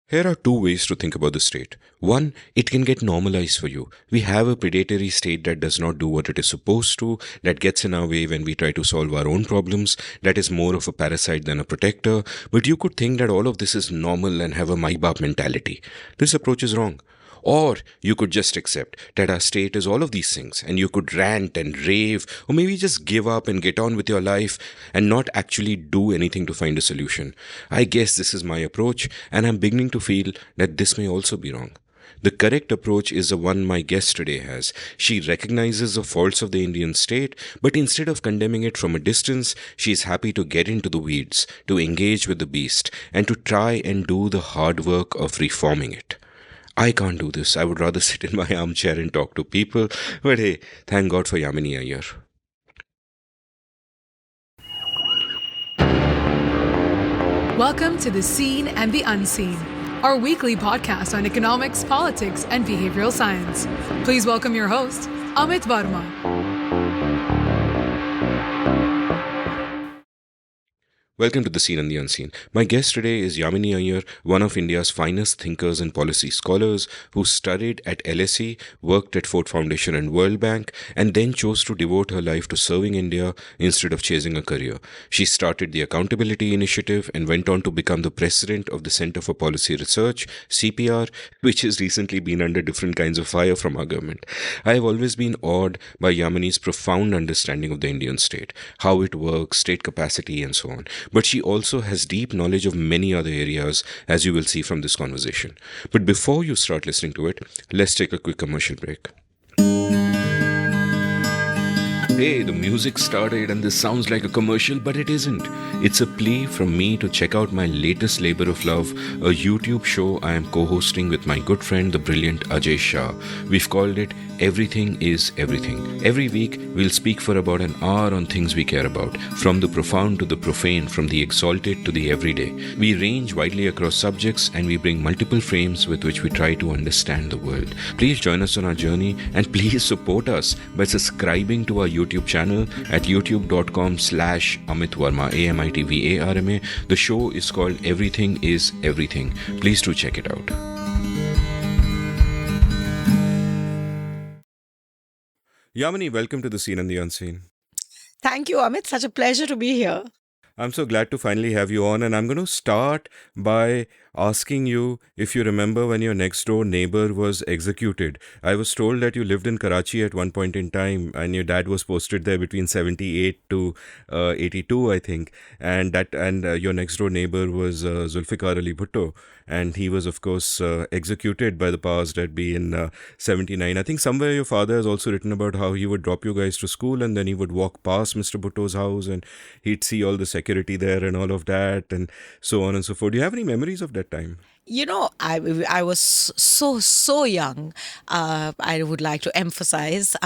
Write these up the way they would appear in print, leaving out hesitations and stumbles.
Here are two ways to think about the state. One, it can get normalized for you. We have a predatory state that does not do what it is supposed to, that gets in our way when we try to solve our own problems, that is more of a parasite than a protector. But you could think that all of this is normal and have a my baap mentality. This approach is wrong. Or you could just accept that our state is all of these things and you could rant and rave or maybe just give up and get on with your life and not actually do anything to find a solution. I guess this is my approach and I'm beginning to feel that this may also be wrong. The correct approach is the one my guest today has. She recognizes the faults of the Indian state, but instead of condemning it from a distance, she is happy to get into the weeds, to engage with the beast, and to try and do the hard work of reforming it. I can't do this. I would rather sit in my armchair and talk to people. But hey, thank God for Yamini Aiyar. Welcome to The Seen and the Unseen, our weekly podcast on economics, politics, and behavioral science. Please welcome your host, Amit Varma. Welcome to The Seen and the Unseen. My guest today is Yamini Aiyar, one of India's finest thinkers and policy scholars who studied at LSE, worked at Ford Foundation and World Bank, and then chose to devote her life to serving India instead of chasing a career. She started the Accountability Initiative and went on to become the president of the Center for Policy Research, CPR, which has recently been under different kinds of fire from our government. I have always been awed by Yamini's profound understanding of the Indian state, how it works, state capacity, and so on. But she also has deep knowledge of many other areas, as you will see from this conversation. But before you start listening to it, let's take a quick commercial break. Hey, the music started and this sounds like a commercial, but it isn't. It's a plea from me to check out my latest labor of love, a YouTube show I am co-hosting with my good friend, the brilliant Ajay Shah. We've called it Everything is Everything. Every week, we'll speak for about an hour on things we care about, from the profound to the profane, from the exalted to the everyday. We range widely across subjects and we bring multiple frames with which we try to understand the world. Please join us on our journey and please support us by subscribing to our YouTube channel at youtube.com/Amit Varma, AMITVARMA. The show is called Everything is Everything. Please do check it out. Yamini, welcome to The Seen and the Unseen. Thank you, Amit. Such a pleasure to be here. I'm so glad to finally have you on, and I'm going to start by asking you if you remember when your next door neighbor was executed. I was told that you lived in Karachi at one point in time, and your dad was posted there between 78 to 82, I think, and your next door neighbor was Zulfikar Ali Bhutto, and he was, of course, executed by the powers that be in 79. I think somewhere your father has also written about how he would drop you guys to school, and then he would walk past Mr. Bhutto's house, and he'd see all the security there and all of that, and so on and so forth. Do you have any memories of that time? You know, I was so young. I would like to emphasize.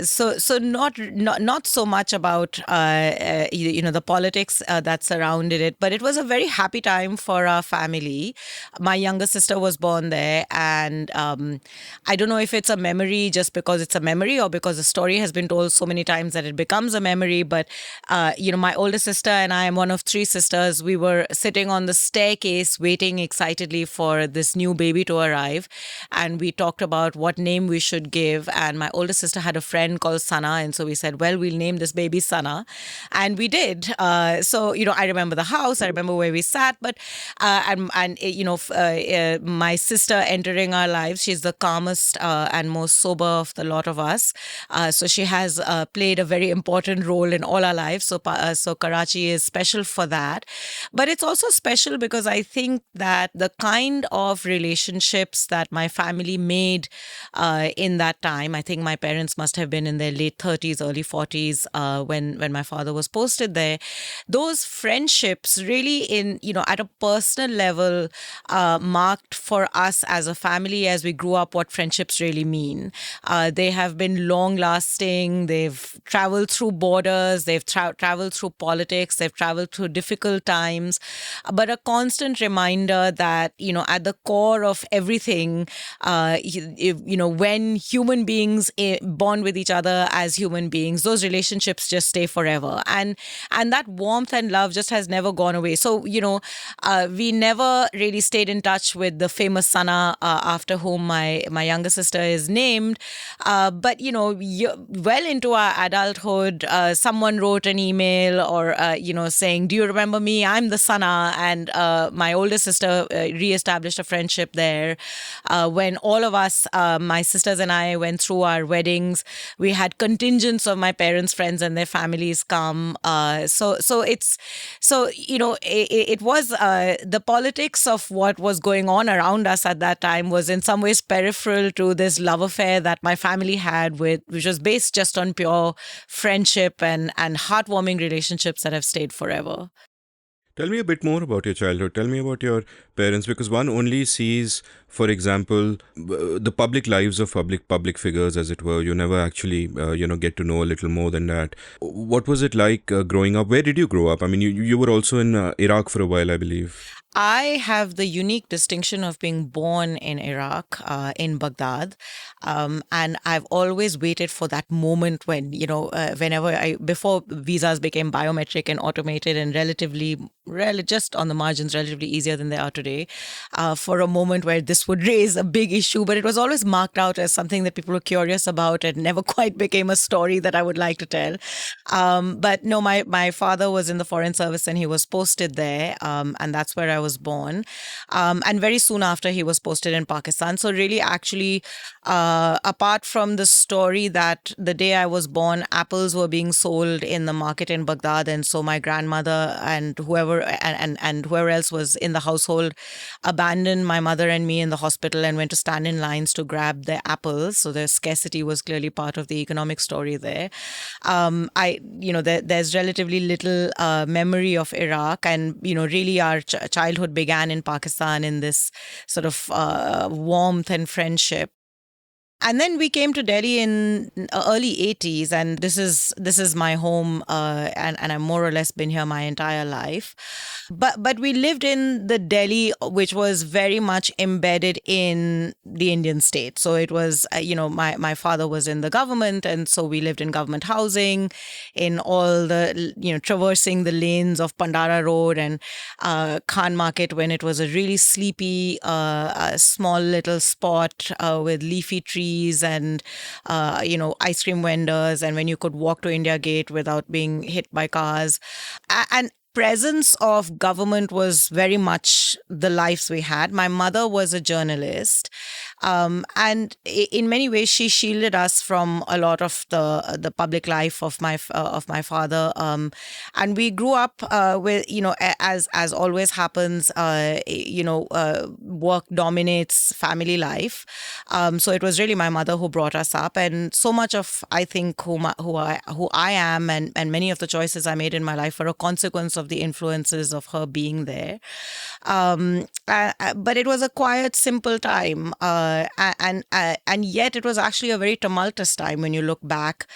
So not so much about the politics that surrounded it, but it was a very happy time for our family. My younger sister was born there, and I don't know if it's a memory just because it's a memory or because the story has been told so many times that it becomes a memory. But my older sister and I am one of three sisters. We were sitting on the staircase waiting excitedly for this new baby to arrive, and we talked about what name we should give. And my older sister had a friend called Sana, and so we said, well, we'll name this baby Sana, and we did. So I remember the house, I remember where we sat, but my sister entering our lives, she's the calmest and most sober of the lot of us. So she has played a very important role in all our lives. So Karachi is special for that, but it's also special because I think that the kind of relationships that my family made in that time, I think my parents must have been in their late 30s, early 40s when my father was posted there. Those friendships really at a personal level marked for us as a family as we grew up what friendships really mean. They have been long lasting. They've traveled through borders. They've traveled through politics. They've traveled through difficult times, but a constant reminder that that, at the core of everything, when human beings bond with each other as human beings, those relationships just stay forever. And that warmth and love just has never gone away. So, we never really stayed in touch with the famous Sana, after whom my younger sister is named. But, well into our adulthood, someone wrote an email or, saying, "Do you remember me? I'm the Sana." And my older sister reestablished a friendship there. When all of us, my sisters and I, went through our weddings, we had contingents of my parents' friends and their families come. It was the politics of what was going on around us at that time was in some ways peripheral to this love affair that my family had which was based just on pure friendship and heartwarming relationships that have stayed forever. Tell me a bit more about your childhood. Tell me about your parents, because one only sees, for example, the public lives of public figures, as it were. You never actually, get to know a little more than that. What was it like growing up? Where did you grow up? I mean, you were also in Iraq for a while, I believe. I have the unique distinction of being born in Iraq, in Baghdad. And I've always waited for that moment when, before visas became biometric and automated and just on the margins, relatively easier than they are today, for a moment where this would raise a big issue. But it was always marked out as something that people were curious about and never quite became a story that I would like to tell. But no, my father was in the Foreign Service and he was posted there. And that's where I was born. And very soon after, he was posted in Pakistan. So really, actually, apart from the story that the day I was born, apples were being sold in the market in Baghdad. And so my grandmother and whoever else was in the household abandoned my mother and me in the hospital and went to stand in lines to grab their apples. So the scarcity was clearly part of the economic story there. There's relatively little memory of Iraq, and really our childhood began in Pakistan in this sort of warmth and friendship. And then we came to Delhi in early 80s, and this is my home, and I've more or less been here my entire life. But we lived in the Delhi, which was very much embedded in the Indian state. So it was, my father was in the government, and so we lived in government housing, in all the, traversing the lanes of Pandara Road and Khan Market when it was a really sleepy, small little spot with leafy trees and ice cream vendors, and when you could walk to India Gate without being hit by cars. And presence of government was very much the lives we had. My mother was a journalist, and in many ways she shielded us from a lot of the public life of my father. And we grew up with, as always happens, work dominates family life. So it was really my mother who brought us up, and so much of, I think, who I am and many of the choices I made in my life were a consequence of the influences of her being there. But it was a quiet, simple time, and yet it was actually a very tumultuous time when you look back.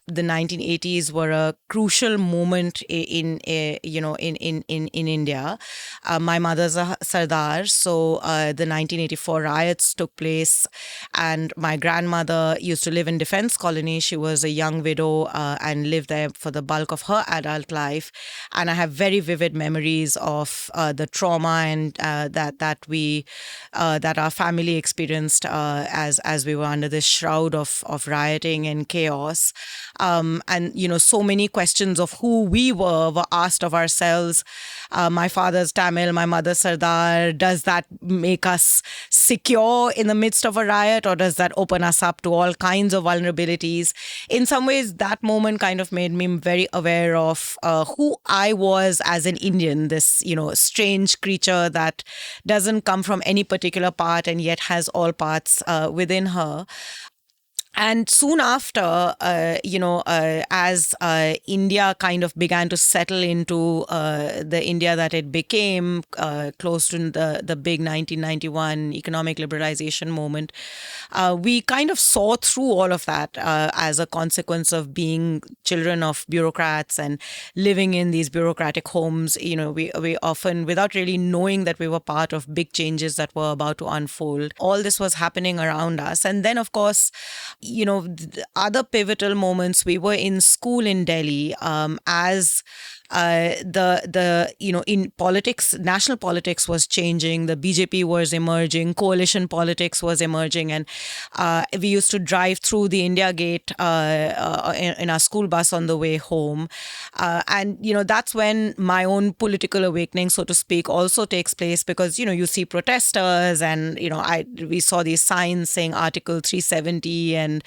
The 1980s were a crucial moment in India. My mother's a Sardar, so the 1984 riots took place, and my grandmother used to live in Defense Colony. She was a young widow and lived there for the bulk of her adult life. And I have very vivid memories of the trauma and that our family experienced as we were under this shroud of rioting and chaos. And so many questions of who we were asked of ourselves. My father's Tamil, my mother's Sardar. Does that make us secure in the midst of a riot, or does that open us up to all kinds of vulnerabilities? In some ways, that moment kind of made me very aware of who I was as an Indian, this, strange creature that doesn't come from any particular part and yet has all parts within her. And soon after, as India kind of began to settle into the India that it became, close to the big 1991 economic liberalization moment, we kind of saw through all of that as a consequence of being children of bureaucrats and living in these bureaucratic homes. We often, without really knowing that we were part of big changes that were about to unfold, all this was happening around us. And then, of course, other pivotal moments. We were in school in Delhi, as in politics, national politics was changing. The BJP was emerging, coalition politics was emerging, and we used to drive through the India Gate in our school bus on the way home, and that's when my own political awakening, so to speak, also takes place, because you see protesters, and we saw these signs saying Article 370 and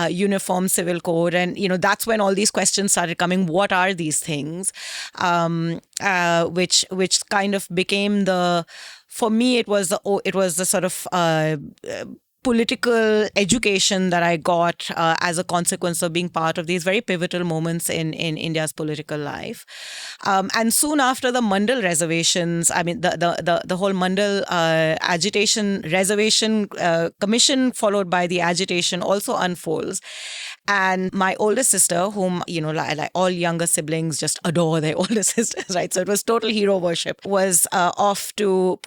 Uniform Civil Code, and that's when all these questions started coming. What are these things? Which kind of became for me, it was the sort of political education that I got as a consequence of being part of these very pivotal moments in India's political life. And soon after, the Mandal reservations, I mean, the whole Mandal agitation reservation commission, followed by the agitation, also unfolds. And my older sister, whom, like all younger siblings just adore their older sisters, right? So it was total hero worship, was off to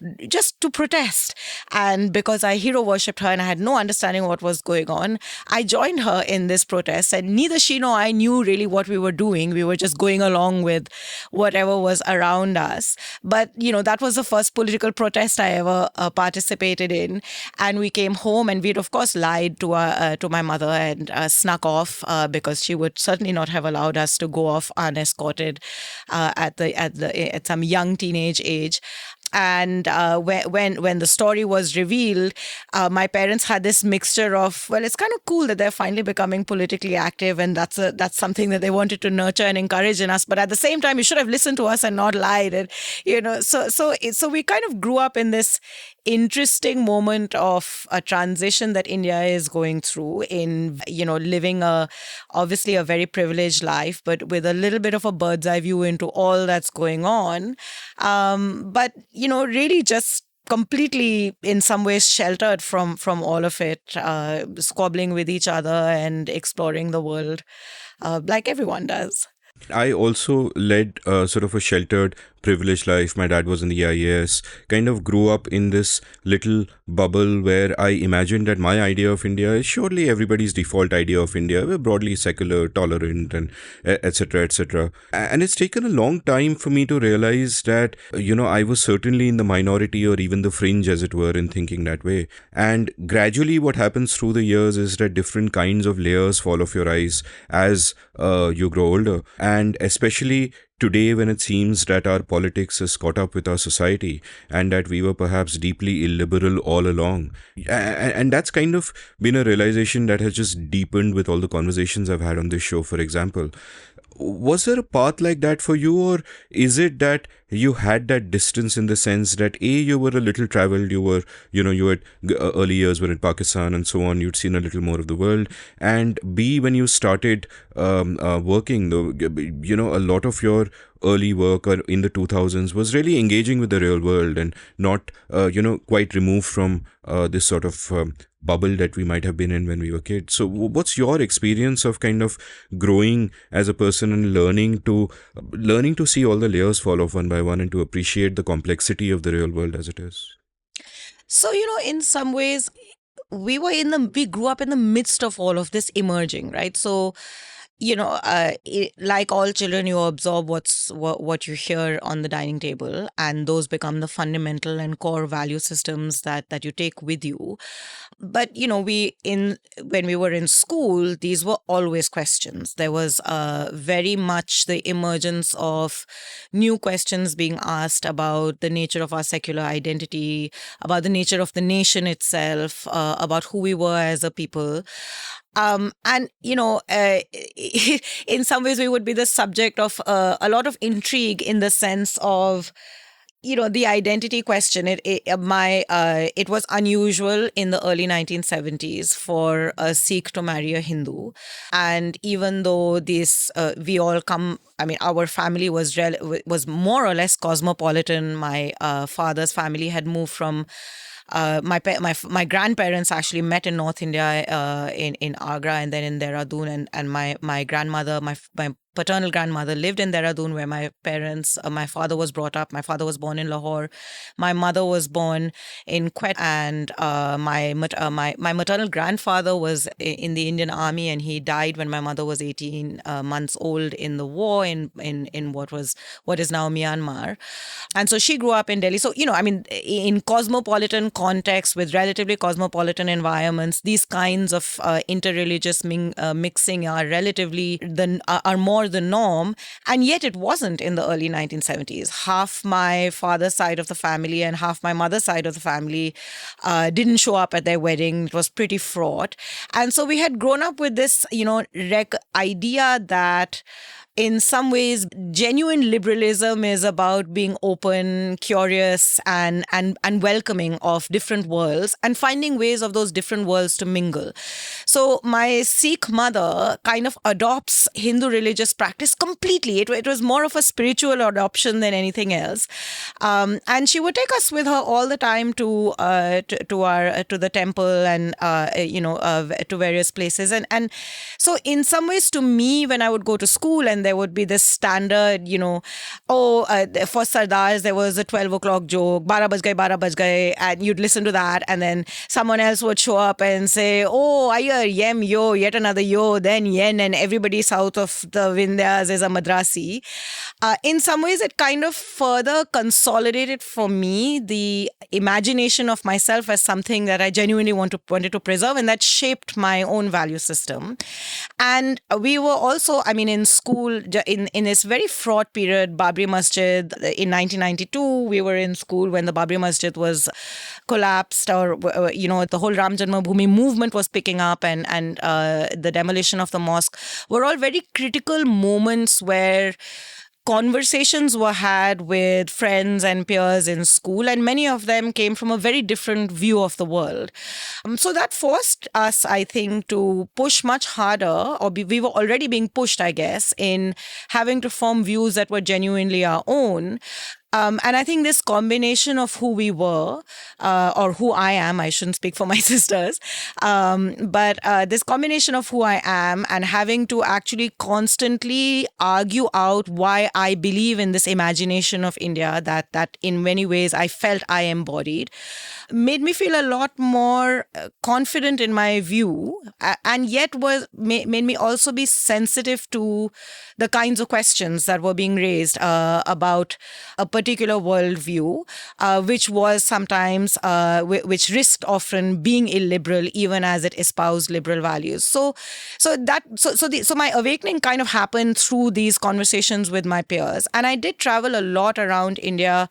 protest. And because I hero worshipped her and I had no understanding of what was going on, I joined her in this protest. And neither she nor I knew really what we were doing. We were just going along with whatever was around us. But, that was the first political protest I ever participated in. And we came home, and we'd, of course, lied to my mother and snuck off, because she would certainly not have allowed us to go off unescorted at some young teenage age. And when the story was revealed, my parents had this mixture of, well, it's kind of cool that they're finally becoming politically active, and that's something that they wanted to nurture and encourage in us. But at the same time, you should have listened to us and not lied. And so we kind of grew up in this interesting moment of a transition that India is going through, in living obviously a very privileged life, but with a little bit of a bird's eye view into all that's going on. But really just completely, in some ways, sheltered from all of it, squabbling with each other and exploring the world, like everyone does. I also led sort of a sheltered, privileged life. My dad was in the IAS, kind of grew up in this little bubble where I imagined that my idea of India is surely everybody's default idea of India. We're broadly secular, tolerant, and etc., etc. And it's taken a long time for me to realize that, I was certainly in the minority, or even the fringe, as it were, in thinking that way. And gradually what happens through the years is that different kinds of layers fall off your eyes as you grow older. And especially today, when it seems that our politics has caught up with our society, and that we were perhaps deeply illiberal all along. And that's kind of been a realization that has just deepened with all the conversations I've had on this show, for example. Was there a path like that for you, or is it that you had that distance in the sense that A, you were a little traveled, you were, you had early years were in Pakistan and so on, you'd seen a little more of the world, and B, when you started working, a lot of your early work in the 2000s was really engaging with the real world and not, quite removed from this sort of bubble that we might have been in when we were kids. So what's your experience of kind of growing as a person and learning to see all the layers fall off one by one, and to appreciate the complexity of the real world as it is? So, in some ways, we grew up in the midst of all of this emerging, right? So, like all children, you absorb what you hear on the dining table, and those become the fundamental and core value systems that you take with you. But when we were in school, these were always questions. There was very much the emergence of new questions being asked about the nature of our secular identity, about the nature of the nation itself, about who we were as a people. And, in some ways, we would be the subject of a lot of intrigue, in the sense of, the identity question, it was unusual in the early 1970s for a Sikh to marry a Hindu. And even though we all come, I mean, our family was more or less cosmopolitan. My father's family had moved from my grandparents actually met in North India, in Agra, and then in Dehradun, and my grandmother, my paternal grandmother, lived in Dehradun, where my father was brought up. My father was born in Lahore. My mother was born in Quetta, and my maternal grandfather was in the Indian Army, and he died when my mother was 18 months old in the war in what is now Myanmar. And so she grew up in Delhi. So, I mean, in cosmopolitan context, with relatively cosmopolitan environments, these kinds of interreligious mixing are more the norm. And yet it wasn't in the early 1970s. Half my father's side of the family and half my mother's side of the family didn't show up at their wedding. It was pretty fraught. And so we had grown up with this, idea that in some ways, genuine liberalism is about being open, curious, and welcoming of different worlds and finding ways of those different worlds to mingle. So my Sikh mother kind of adopts Hindu religious practice completely. It was more of a spiritual adoption than anything else, and she would take us with her all the time to the temple and to various places. And so in some ways, to me, when I would go to school and there would be this standard, for Sardars, there was a 12 o'clock joke, 12 baj gaye, and you'd listen to that. And then someone else would show up and say, oh, Aiyar, yem, yo, yet another yo, then yen, and everybody south of the Vindhyas is a Madrasi. In some ways, it kind of further consolidated for me the imagination of myself as something that I genuinely wanted to preserve, and that shaped my own value system. And we were also, I mean, in school, in this very fraught period, Babri Masjid, in 1992, we were in school when the Babri Masjid was collapsed, or, the whole Ram Janmabhoomi movement was picking up, and the demolition of the mosque were all very critical moments where conversations were had with friends and peers in school, and many of them came from a very different view of the world. So that forced us, I think, to push much harder, or we were already being pushed, I guess, in having to form views that were genuinely our own. And I think this combination of who we were, or who I am, I shouldn't speak for my sisters, but this combination of who I am and having to actually constantly argue out why I believe in this imagination of India that in many ways I felt I embodied, made me feel a lot more confident in my view, and yet made me also be sensitive to the kinds of questions that were being raised about a particular worldview, which was sometimes, which risked often being illiberal, even as it espoused liberal values. So my awakening kind of happened through these conversations with my peers, and I did travel a lot around India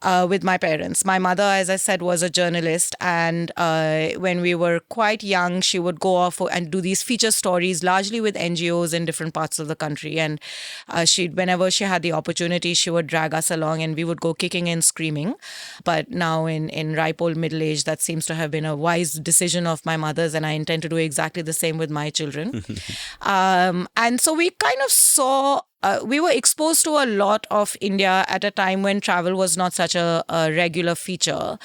with my parents. My mother, as I said, was a journalist, and when we were quite young, she would go off and do these feature stories, largely with NGOs in different parts of the country. And whenever she had the opportunity, she would drag us along, and we would go kicking and screaming. But now in ripe old middle age, that seems to have been a wise decision of my mother's, and I intend to do exactly the same with my children. And so we kind of saw we were exposed to a lot of India at a time when travel was not such a regular feature.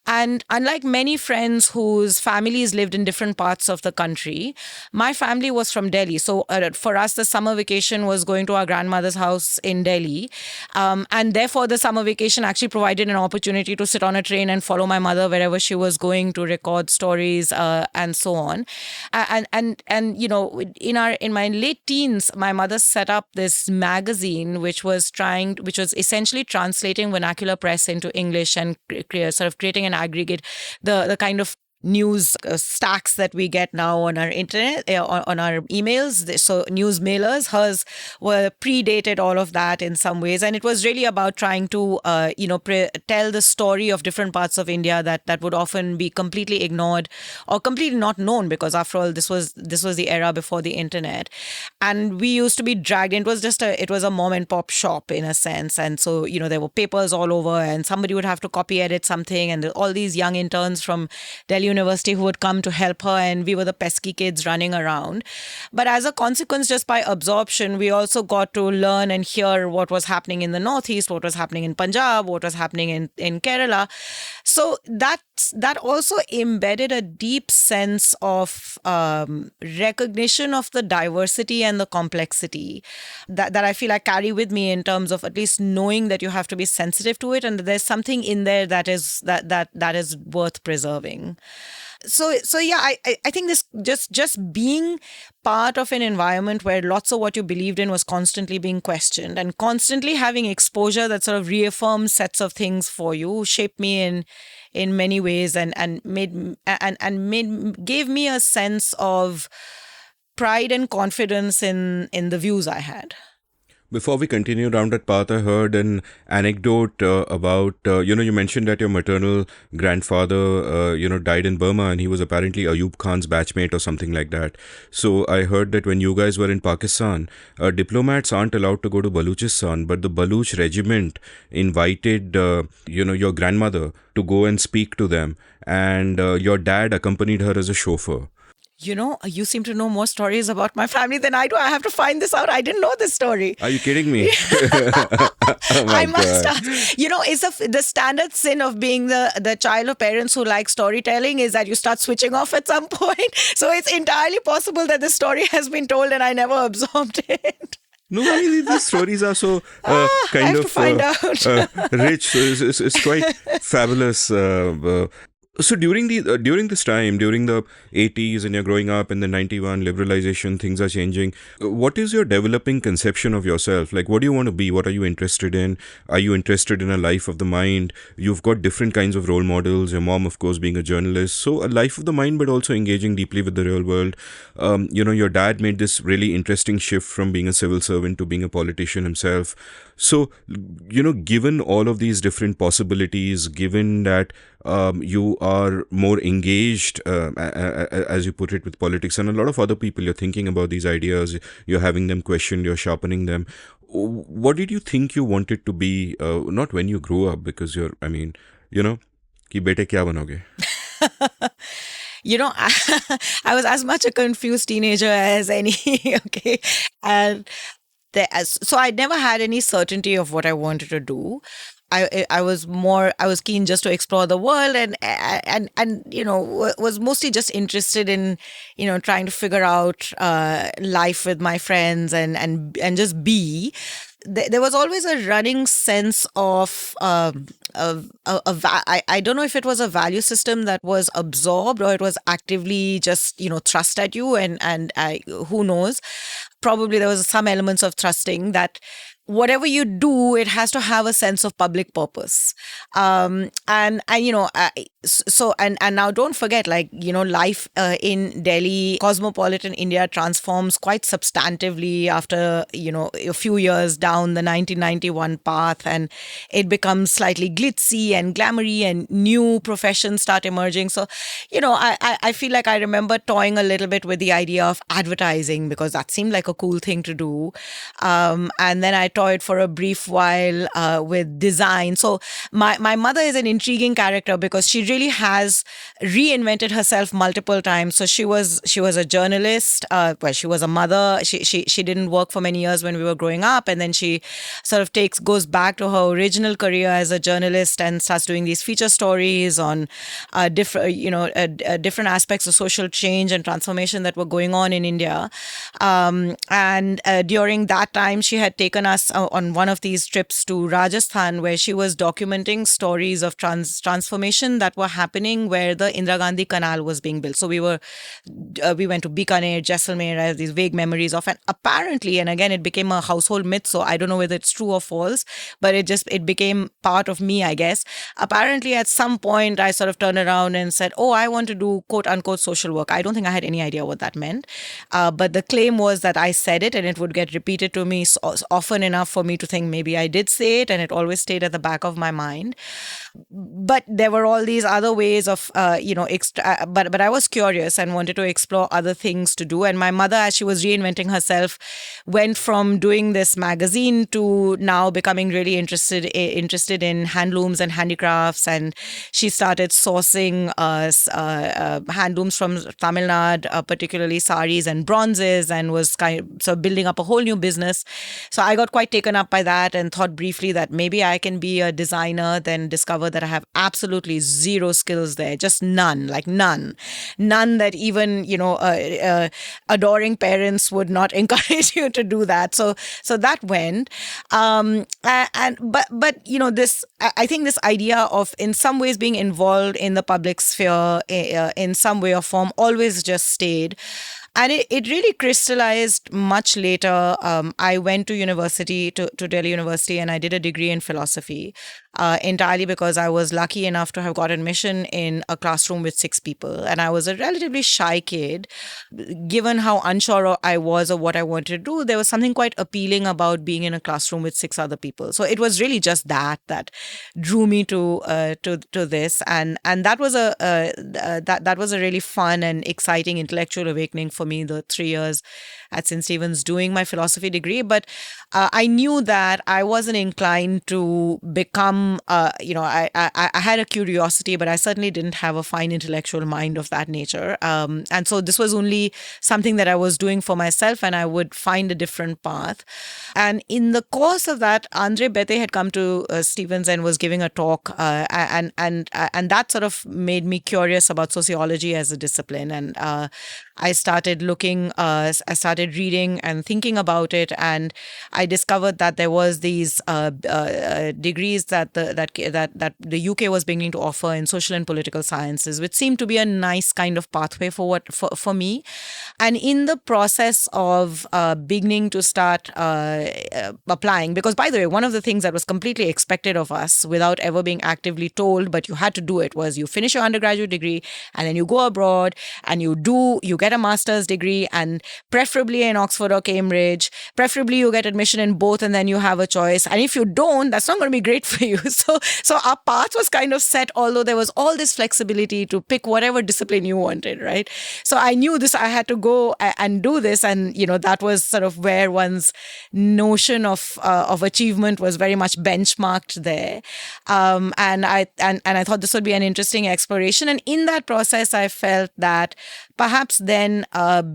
And unlike many friends whose families lived in different parts of the country, my family was from Delhi. So for us, the summer vacation was going to our grandmother's house in Delhi. And therefore, the summer vacation actually provided an opportunity to sit on a train and follow my mother wherever she was going to record stories and so on. And in my late teens, my mother set up this magazine which was essentially translating vernacular press into English and sort of creating an aggregate, the kind of news stacks that we get now on our internet, on our emails. So news mailers, hers were predated all of that in some ways, and it was really about trying to tell the story of different parts of India that would often be completely ignored or completely not known, because after all, this was the era before the internet, and we used to be dragged in. It was a mom and pop shop in a sense, and so there were papers all over, and somebody would have to copy edit something, and all these young interns from Delhi University who would come to help her, and we were the pesky kids running around. But as a consequence, just by absorption, we also got to learn and hear what was happening in the Northeast, what was happening in Punjab, what was happening in Kerala. So that also embedded a deep sense of recognition of the diversity and the complexity that I feel I carry with me, in terms of at least knowing that you have to be sensitive to it, and that there's something in there that is worth preserving. So yeah, I think this just being part of an environment where lots of what you believed in was constantly being questioned, and constantly having exposure that sort of reaffirms sets of things for you, shaped me in many ways, and gave me a sense of pride and confidence in the views I had. Before we continue down that path, I heard an anecdote about, you mentioned that your maternal grandfather, died in Burma, and he was apparently Ayub Khan's batchmate or something like that. So I heard that when you guys were in Pakistan, diplomats aren't allowed to go to Baluchistan, but the Baluch regiment invited, your grandmother to go and speak to them, and your dad accompanied her as a chauffeur. You seem to know more stories about my family than I do. I have to find this out. I didn't know this story. Are you kidding me? I must ask. It's the standard sin of being the child of parents who like storytelling is that you start switching off at some point. So it's entirely possible that the story has been told and I never absorbed it. No, I mean, these stories are so kind of rich. So it's quite fabulous. So during this time, during the 80s, and you're growing up in the 91, liberalization, things are changing. What is your developing conception of yourself? Like, what do you want to be? What are you interested in? Are you interested in a life of the mind? You've got different kinds of role models. Your mom, of course, being a journalist. So a life of the mind, but also engaging deeply with the real world. Your dad made this really interesting shift from being a civil servant to being a politician himself. So, given all of these different possibilities, given that you are more engaged, as you put it, with politics, and a lot of other people, you're thinking about these ideas, you're having them questioned, you're sharpening them. What did you think you wanted to be, not when you grew up, because ki bete kya banoge? I was as much a confused teenager as any, okay? And so I never had any certainty of what I wanted to do. I was keen just to explore the world, and was mostly just interested in trying to figure out life with my friends and just be. There was always a running sense of I don't know if it was a value system that was absorbed or it was actively just thrust at you, and who knows. Probably there was some elements of thrusting that whatever you do, it has to have a sense of public purpose. And now don't forget, life in Delhi, cosmopolitan India transforms quite substantively after, a few years down the 1991 path, and it becomes slightly glitzy and glamoury, and new professions start emerging. So, I feel like I remember toying a little bit with the idea of advertising, because that seemed like a cool thing to do. And then I toyed for a brief while with design. So my mother is an intriguing character because she really has reinvented herself multiple times. So she was a journalist. She was a mother. She didn't work for many years when we were growing up, and then she sort of goes back to her original career as a journalist and starts doing these feature stories on different aspects of social change and transformation that were going on in India. And during that time, she had taken us on one of these trips to Rajasthan, where she was documenting stories of transformation that were happening where the Indira Gandhi Canal was being built. So we went to Bikaner, Jaisalmer. I have these vague memories of, and apparently, and again, it became a household myth. So I don't know whether it's true or false, but it became part of me, I guess. Apparently, at some point, I sort of turned around and said, "Oh, I want to do quote unquote social work." I don't think I had any idea what that meant, but the claim was that I said it, and it would get repeated to me often enough for me to think maybe I did say it, and it always stayed at the back of my mind. But there were all these other ways of, but I was curious and wanted to explore other things to do. And my mother, as she was reinventing herself, went from doing this magazine to now becoming really interested in handlooms and handicrafts. And she started sourcing handlooms from Tamil Nadu, particularly saris and bronzes, and was so building up a whole new business. So I got quite taken up by that and thought briefly that maybe I can be a designer, then discover that I have absolutely zero skills there, just none, like none that even, adoring parents would not encourage you to do that. So that went. But this, I think this idea of in some ways being involved in the public sphere in some way or form always just stayed. And it really crystallized much later. I went to university, to Delhi University, and I did a degree in philosophy, entirely because I was lucky enough to have got admission in a classroom with 6 people. And I was a relatively shy kid. Given how unsure I was of what I wanted to do, there was something quite appealing about being in a classroom with 6 other people. So it was really just that drew me to this. And that was that was a really fun and exciting intellectual awakening for me, the 3 years at St. Stephen's doing my philosophy degree. But I knew that I wasn't inclined to become, I had a curiosity, but I certainly didn't have a fine intellectual mind of that nature. And so this was only something that I was doing for myself, and I would find a different path. And in the course of that, Andre Bete had come to Stevens and was giving a talk, and that sort of made me curious about sociology as a discipline. And I started I started reading and thinking about it, and I discovered that there was these degrees that the UK was beginning to offer in social and political sciences, which seemed to be a nice kind of pathway for me. And in the process of beginning to start applying, because by the way, one of the things that was completely expected of us without ever being actively told, but you had to do it, was you finish your undergraduate degree and then you go abroad and you get a master's degree, and preferably in Oxford or Cambridge. Preferably you get admission in both, and then you have a choice. And if you don't, that's not going to be great for you. So our path was kind of set, although there was all this flexibility to pick whatever discipline you wanted, right? So I knew this, I had to go and do this. And, that was sort of where one's notion of achievement was very much benchmarked there. And I thought this would be an interesting exploration. And in that process, I felt that perhaps then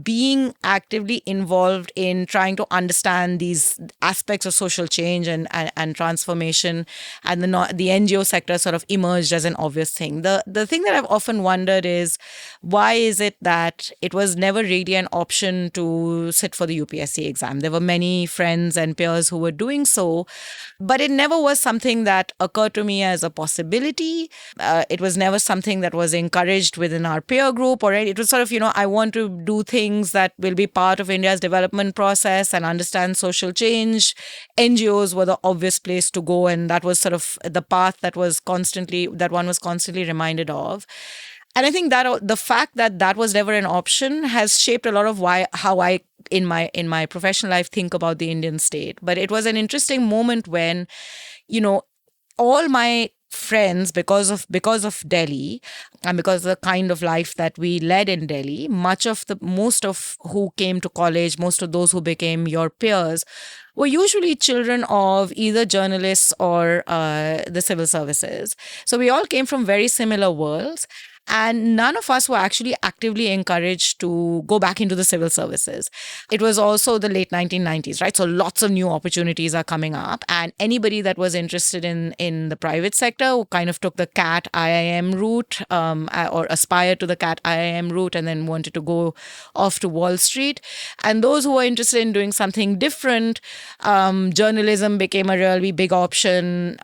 being actively involved in trying to understand these aspects of social change and transformation, and the NGO sector sort of emerged as an obvious thing. The thing that I've often wondered is, why is it that it was never really an option to sit for the UPSC exam? There were many friends and peers who were doing so, but it never was something that occurred to me as a possibility. It was never something that was encouraged within our peer group, or it was sort of, I want to do things that will be part of India's development process and understand social change. NGOs were the obvious place to go, and that was sort of the path that one was constantly reminded of. And I think that the fact that was never an option has shaped a lot of how I in my professional life think about the Indian state. But it was an interesting moment when, all my friends, because of Delhi and because of the kind of life that we led in Delhi, most of who came to college, most of those who became your peers, were usually children of either journalists or the civil services. So we all came from very similar worlds. And none of us were actually actively encouraged to go back into the civil services. It was also the late 1990s, right? So lots of new opportunities are coming up. And anybody that was interested in the private sector kind of took the CAT IIM route, or aspired to the CAT IIM route, and then wanted to go off to Wall Street. And those who were interested in doing something different, journalism became a really big option.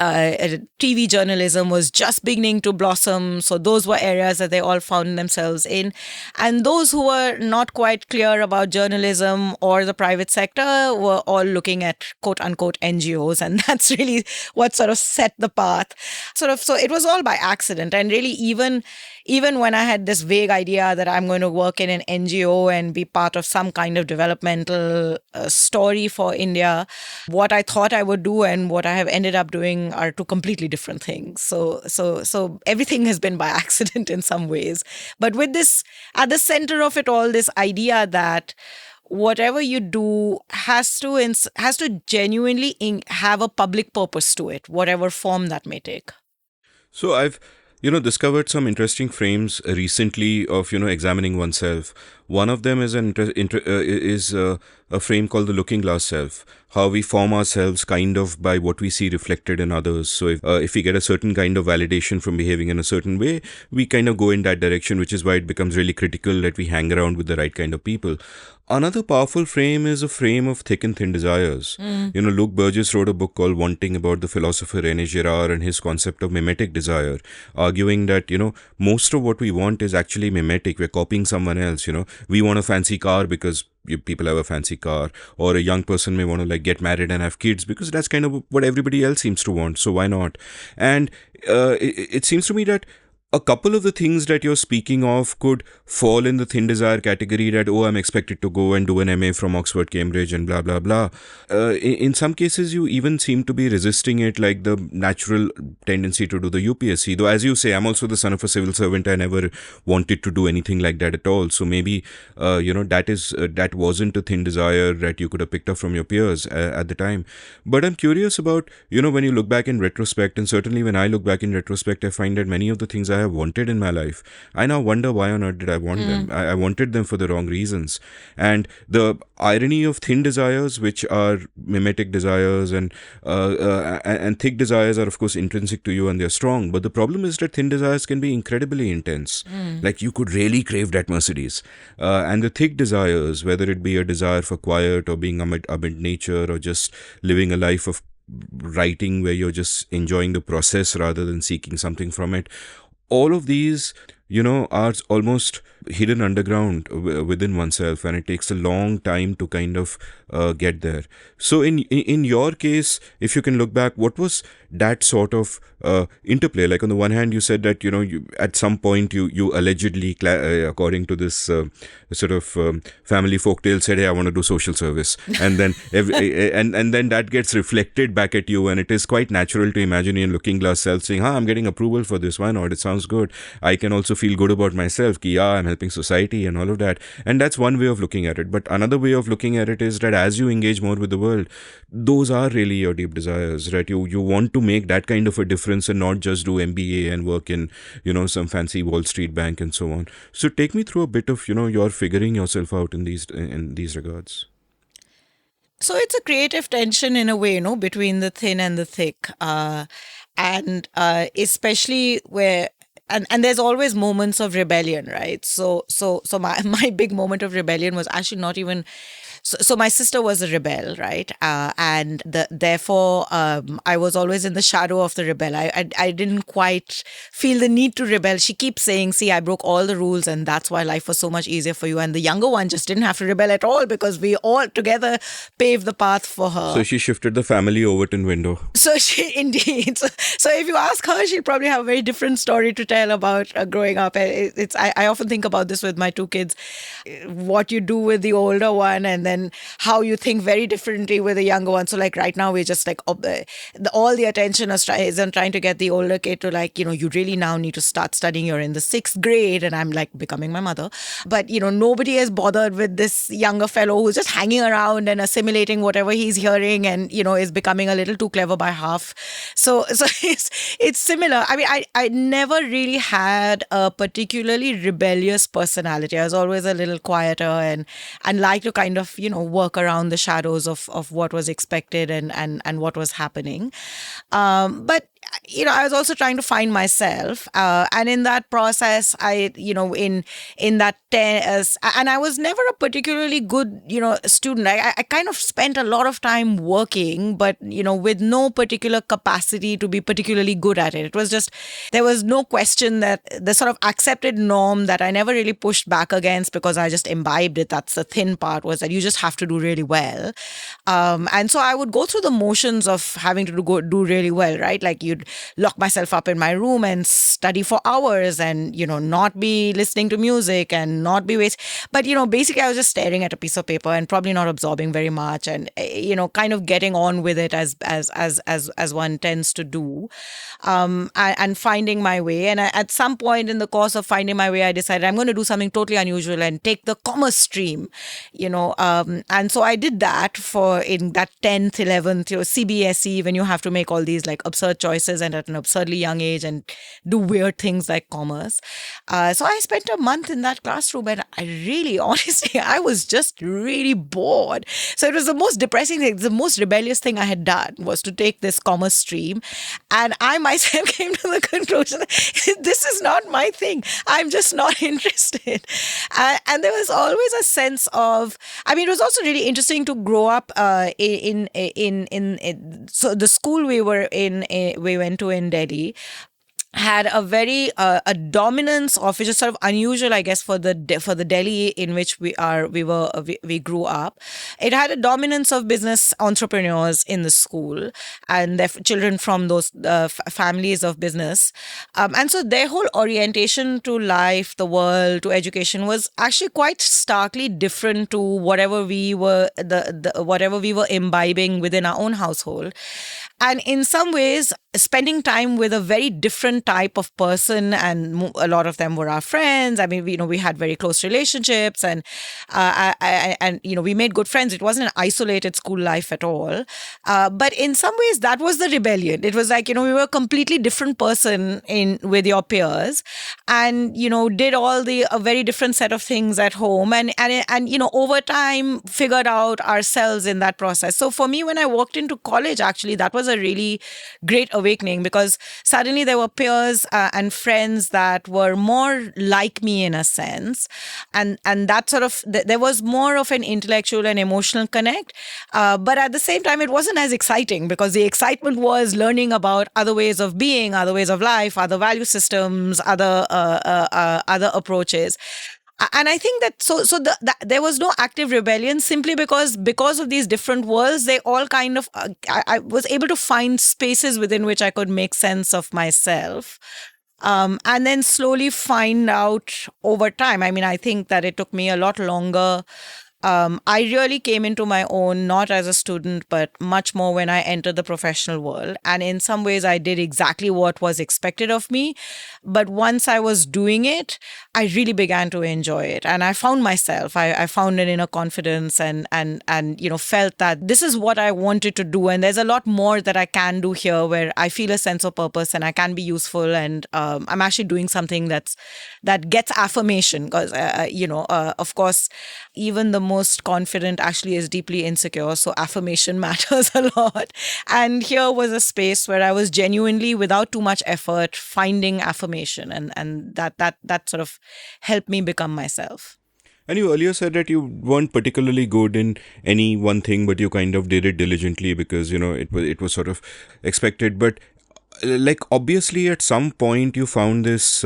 TV journalism was just beginning to blossom. So those were areas that they all found themselves in. And those who were not quite clear about journalism or the private sector were all looking at quote unquote NGOs. And that's really what sort of set the path. So it was all by accident. And really, even when I had this vague idea that I'm going to work in an NGO and be part of some kind of developmental story for India, what I thought I would do and what I have ended up doing are two completely different things. So everything has been by accident in some ways. But with this, at the center of it all, this idea that whatever you do has to genuinely have a public purpose to it, whatever form that may take. So I've discovered some interesting frames recently of examining oneself. One of them is a frame called the looking glass self. How we form ourselves kind of by what we see reflected in others. So if we get a certain kind of validation from behaving in a certain way, we kind of go in that direction, which is why it becomes really critical that we hang around with the right kind of people. Another powerful frame is a frame of thick and thin desires. Luke Burgess wrote a book called Wanting about the philosopher René Girard and his concept of mimetic desire, arguing that, most of what we want is actually mimetic. We're copying someone else, We want a fancy car because people have a fancy car, or a young person may want to get married and have kids because that's kind of what everybody else seems to want. So why not? And it seems to me that a couple of the things that you're speaking of could fall in the thin desire category that, I'm expected to go and do an MA from Oxford, Cambridge and blah, blah, blah. In some cases, you even seem to be resisting it, like the natural tendency to do the UPSC. Though, as you say, I'm also the son of a civil servant. I never wanted to do anything like that at all. So maybe, that wasn't a thin desire that you could have picked up from your peers at the time. But I'm curious about, when you look back in retrospect, and certainly when I look back in retrospect, I find that many of the things I have wanted in my life, I now wonder why on earth did I want them. I wanted them for the wrong reasons. And the irony of thin desires, which are mimetic desires, and thick desires are of course intrinsic to you and they're strong. But the problem is that thin desires can be incredibly intense. Like you could really crave that Mercedes. And the thick desires, whether it be a desire for quiet or being amid nature or just living a life of writing where you're just enjoying the process rather than seeking something from it, all of these, are almost hidden underground within oneself, and it takes a long time to kind of get there. So in your case, if you can look back, what was that sort of interplay? Like on the one hand, you said that, you at some point you allegedly, according to this sort of family folktale, said, hey, I want to do social service. And then and then that gets reflected back at you, and it is quite natural to imagine your looking glass self saying, I'm getting approval for this, why not? It sounds good. I can also feel good about myself, I'm helping society and all of that. And that's one way of looking at it. But another way of looking at it is that as you engage more with the world, those are really your deep desires, right? You want to make that kind of a difference and not just do MBA and work in, some fancy Wall Street bank and so on. So take me through a bit of, your figuring yourself out in these regards. So it's a creative tension in a way, between the thin and the thick. And especially where, and there's always moments of rebellion, right? So my big moment of rebellion was actually not even. So my sister was a rebel, right? And therefore, I was always in the shadow of the rebel. I didn't quite feel the need to rebel. She keeps saying, see, I broke all the rules and that's why life was so much easier for you. And the younger one just didn't have to rebel at all because we all together paved the path for her. So she shifted the family Overton window. So she, indeed. So if you ask her, she'll probably have a very different story to tell about growing up. I often think about this with my two kids. What you do with the older one and then then how you think very differently with a younger one. So like right now we're just like all the attention is on trying to get the older kid to like, you really now need to start studying. You're in the 6th grade, and I'm like becoming my mother. But nobody is bothered with this younger fellow who's just hanging around and assimilating whatever he's hearing, and is becoming a little too clever by half. So it's similar. I mean, I never really had a particularly rebellious personality. I was always a little quieter and like to kind of work around the shadows of what was expected and what was happening. But I was also trying to find myself, and in that process, in that and I was never a particularly good student. I kind of spent a lot of time working, but with no particular capacity to be particularly good at it. It was just, there was no question that the sort of accepted norm that I never really pushed back against, because I just imbibed it. That's the thin part, was that you just have to do really well. And so I would go through the motions of having to do really well, right? Like you'd lock myself up in my room and study for hours and, not be listening to music and not be but, basically I was just staring at a piece of paper and probably not absorbing very much, and, kind of getting on with it as one tends to do, and finding my way. And at some point in the course of finding my way, I decided I'm going to do something totally unusual and take the commerce stream, and so I did that in that 10th, 11th, CBSE, when you have to make all these like absurd choices and at an absurdly young age and do weird things like commerce. So I spent a month in that classroom, and I really, honestly, I was just really bored. So it was the most depressing thing, the most rebellious thing I had done was to take this commerce stream. And I myself came to the conclusion that this is not my thing. I'm just not interested. And there was always a sense of, I mean, it was also really interesting to grow up so the school we went to in Delhi had a very a dominance of, which is sort of unusual, I guess, for the Delhi in which we grew up. It had a dominance of business entrepreneurs in the school, and their children from those families of business, and so their whole orientation to life, the world, to education was actually quite starkly different to whatever we were whatever we were imbibing within our own household. And in some ways, spending time with a very different type of person, and a lot of them were our friends. I mean, we had very close relationships, and we made good friends. It wasn't an isolated school life at all. But in some ways, that was the rebellion. It was like, we were a completely different person with your peers, and did all a very different set of things at home, and over time figured out ourselves in that process. So for me, when I walked into college, actually, that was a really great awakening, because suddenly there were peers and friends that were more like me in a sense, and that sort of there was more of an intellectual and emotional connect, but at the same time it wasn't as exciting, because the excitement was learning about other ways of being, other ways of life, other value systems, other approaches. And I think that there was no active rebellion, simply because of these different worlds, they all kind of, I was able to find spaces within which I could make sense of myself. And then slowly find out over time. I mean, I think that it took me a lot longer. I really came into my own, not as a student, but much more when I entered the professional world. And in some ways, I did exactly what was expected of me. But once I was doing it, I really began to enjoy it. And I found myself, I found an inner confidence, and felt that this is what I wanted to do. And there's a lot more that I can do here, where I feel a sense of purpose and I can be useful. And I'm actually doing something that gets affirmation, because, of course, even the most confident actually is deeply insecure. So affirmation matters a lot. And here was a space where I was genuinely, without too much effort, finding affirmation. And that sort of helped me become myself. And you earlier said that you weren't particularly good in any one thing, but you kind of did it diligently because, it was sort of expected. But like obviously at some point you found this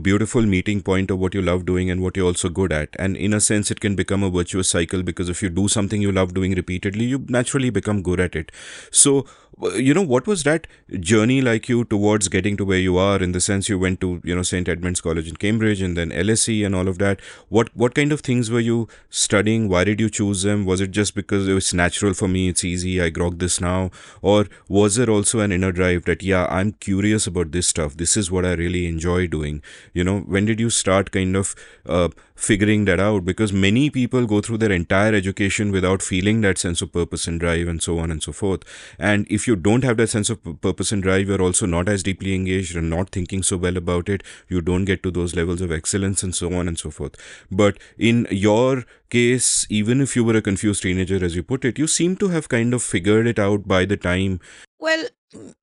beautiful meeting point of what you love doing and what you're also good at, and in a sense it can become a virtuous cycle, because if you do something you love doing repeatedly, you naturally become good at it. So what was that journey like you towards getting to where you are, in the sense you went to St Edmund's College in Cambridge and then LSE and all of that? What kind of things were you studying? Why did you choose them? Was it just because it was natural for me, it's easy, I grok this now? Or was there also an inner drive that, yeah, I'm curious about this stuff, this is what I really enjoy doing? When did you start kind of figuring that out? Because many people go through their entire education without feeling that sense of purpose and drive, and so on and so forth. And if you don't have that sense of purpose and drive, you're also not as deeply engaged and not thinking so well about it. You don't get to those levels of excellence, and so on and so forth. But in your case, even if you were a confused teenager, as you put it, you seem to have kind of figured it out by the time. Well,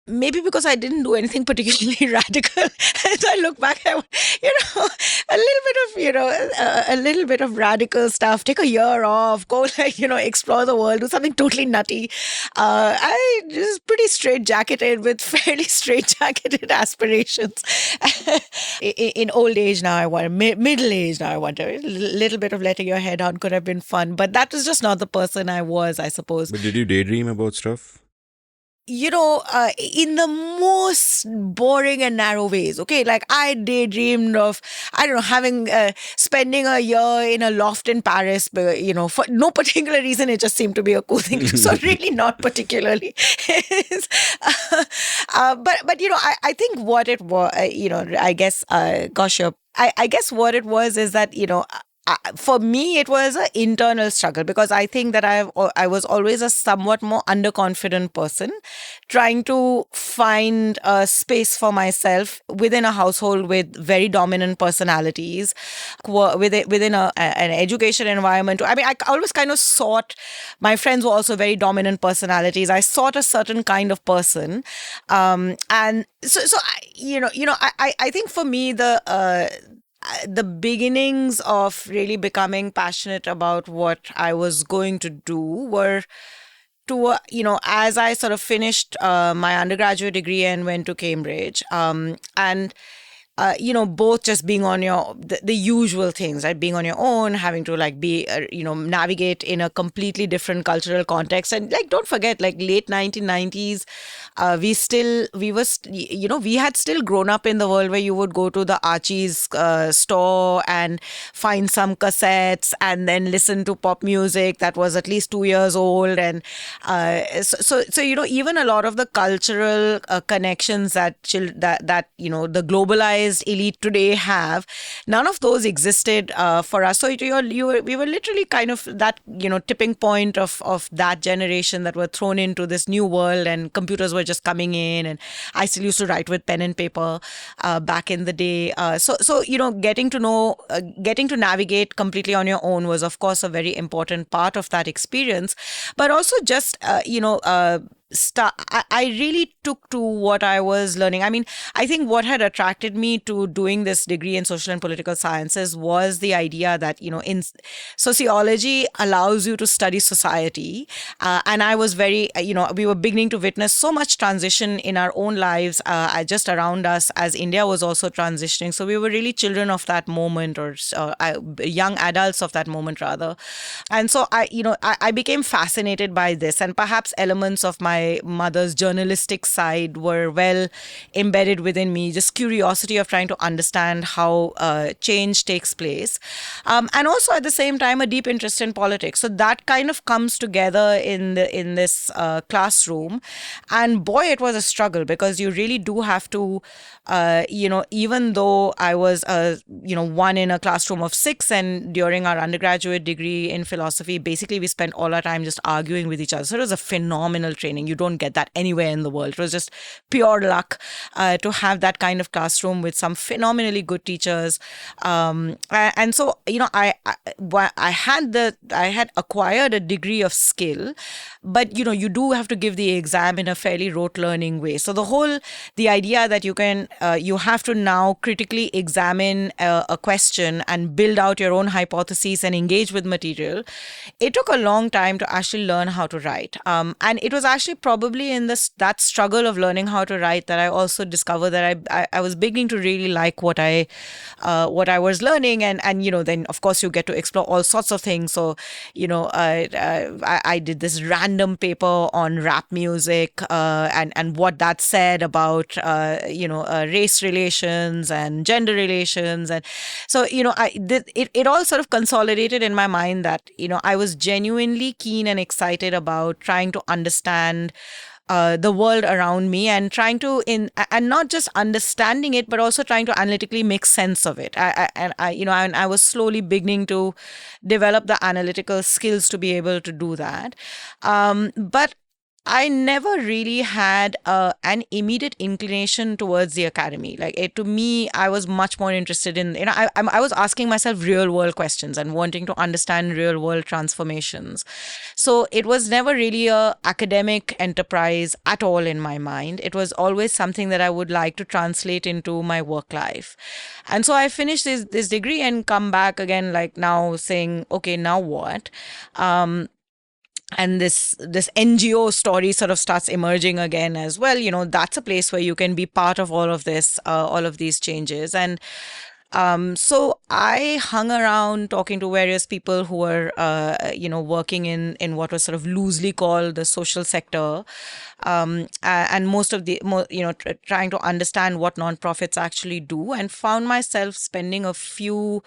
maybe because I didn't do anything particularly radical. As I look back, a little bit of, a little bit of radical stuff. Take a year off, go explore the world, do something totally nutty. I just pretty straight-jacketed with fairly straight-jacketed aspirations. In old age now, I wonder, middle age now, I wonder, a little bit of letting your head down could have been fun. But that was just not the person I was, I suppose. But did you daydream about stuff? In the most boring and narrow ways. Okay, like I daydreamed of, I don't know, spending a year in a loft in Paris, but, for no particular reason, it just seemed to be a cool thing. So really not particularly. But I think what it was, I guess, I guess what it was is that, for me, it was an internal struggle, because I think that I was always a somewhat more underconfident person, trying to find a space for myself within a household with very dominant personalities, within an education environment. I mean, I always kind of sought, my friends were also very dominant personalities. I sought a certain kind of person. And so I think for me, the beginnings of really becoming passionate about what I was going to do were as I sort of finished my undergraduate degree and went to Cambridge, and both just being on the usual things, right? Being on your own, having to navigate in a completely different cultural context. And don't forget, late 1990s, we had still grown up in the world where you would go to the Archie's store and find some cassettes and then listen to pop music that was at least 2 years old. And so even a lot of the cultural connections that the globalized elite today have, none of those existed for us. So we were literally kind of that tipping point of that generation that were thrown into this new world, and computers were just coming in, and I still used to write with pen and paper back in the day. So getting to navigate completely on your own was, of course, a very important part of that experience, but also just I really took to what I was learning. I mean, I think what had attracted me to doing this degree in social and political sciences was the idea that, in sociology allows you to study society. And I was very, we were beginning to witness so much transition in our own lives, just around us, as India was also transitioning. So we were really children of that moment, or young adults of that moment, rather. And so I became fascinated by this, and perhaps elements of my mother's journalistic side were well embedded within me, just curiosity of trying to understand how change takes place, and also at the same time a deep interest in politics. So that kind of comes together in this classroom, and boy, it was a struggle, because you really do have to even though I was one in a classroom of 6, and during our undergraduate degree in philosophy, basically we spent all our time just arguing with each other. So it was a phenomenal training. You don't get that anywhere in the world. It was just pure luck to have that kind of classroom with some phenomenally good teachers. And so, I had acquired a degree of skill, but, you do have to give the exam in a fairly rote learning way. So the idea that you have to now critically examine a question and build out your own hypotheses and engage with material, it took a long time to actually learn how to write. And it was actually probably in that struggle of learning how to write that I also discovered that I was beginning to really like what I was learning, and then of course you get to explore all sorts of things. So I did this random paper on rap music, and what that said about race relations and gender relations. And so it all sort of consolidated in my mind that I was genuinely keen and excited about trying to understand the world around me, and trying to and not just understanding it, but also trying to analytically make sense of it. And I was slowly beginning to develop the analytical skills to be able to do that. But I never really had an immediate inclination towards the academy. To me, I was much more interested in, I was asking myself real world questions and wanting to understand real world transformations. So it was never really a academic enterprise at all in my mind. It was always something that I would like to translate into my work life. And so I finished this degree and come back again, like now saying, okay, now what? And this NGO story sort of starts emerging again as well. That's a place where you can be part of all of this, all of these changes. And so I hung around talking to various people who were, working in what was sort of loosely called the social sector, and most of the, trying to understand what nonprofits actually do, and found myself spending a few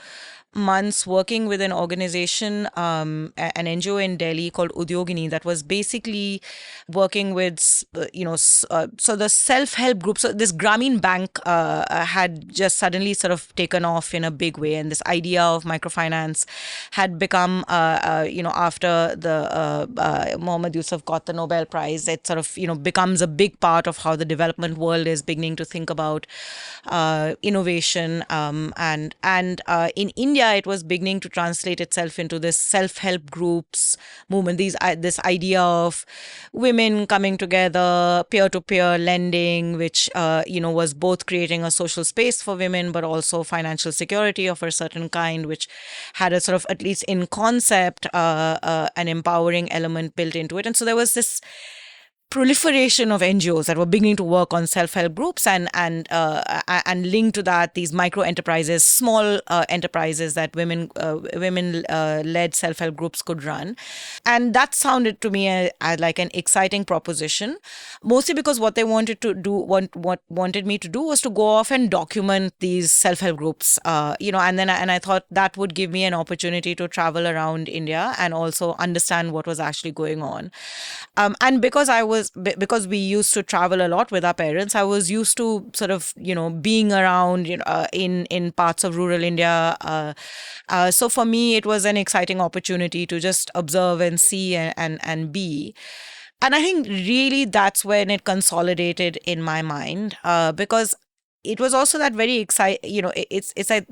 months working with an organization, an NGO in Delhi called Udyogini, that was basically working with, so the self-help group. So this Grameen Bank had just suddenly sort of taken off in a big way, and this idea of microfinance had become, after the Mohammad Yusuf got the Nobel Prize, it sort of, becomes a big part of how the development world is beginning to think about innovation, and in India, it was beginning to translate itself into this self-help groups movement. This idea of women coming together, peer-to-peer lending, which was both creating a social space for women, but also financial security of a certain kind, which had a sort of, at least in concept, an empowering element built into it. And so there was this proliferation of NGOs that were beginning to work on self-help groups, and linked to that, these micro enterprises, small enterprises that women led self-help groups could run. And that sounded to me like an exciting proposition, mostly because what they wanted me to do was to go off and document these self-help groups, and I thought that would give me an opportunity to travel around India and also understand what was actually going on. And because we used to travel a lot with our parents, I was used to sort of, being around, in parts of rural India. So for me, it was an exciting opportunity to just observe and see and be. And I think really that's when it consolidated in my mind, because it was also that very exciting, it's like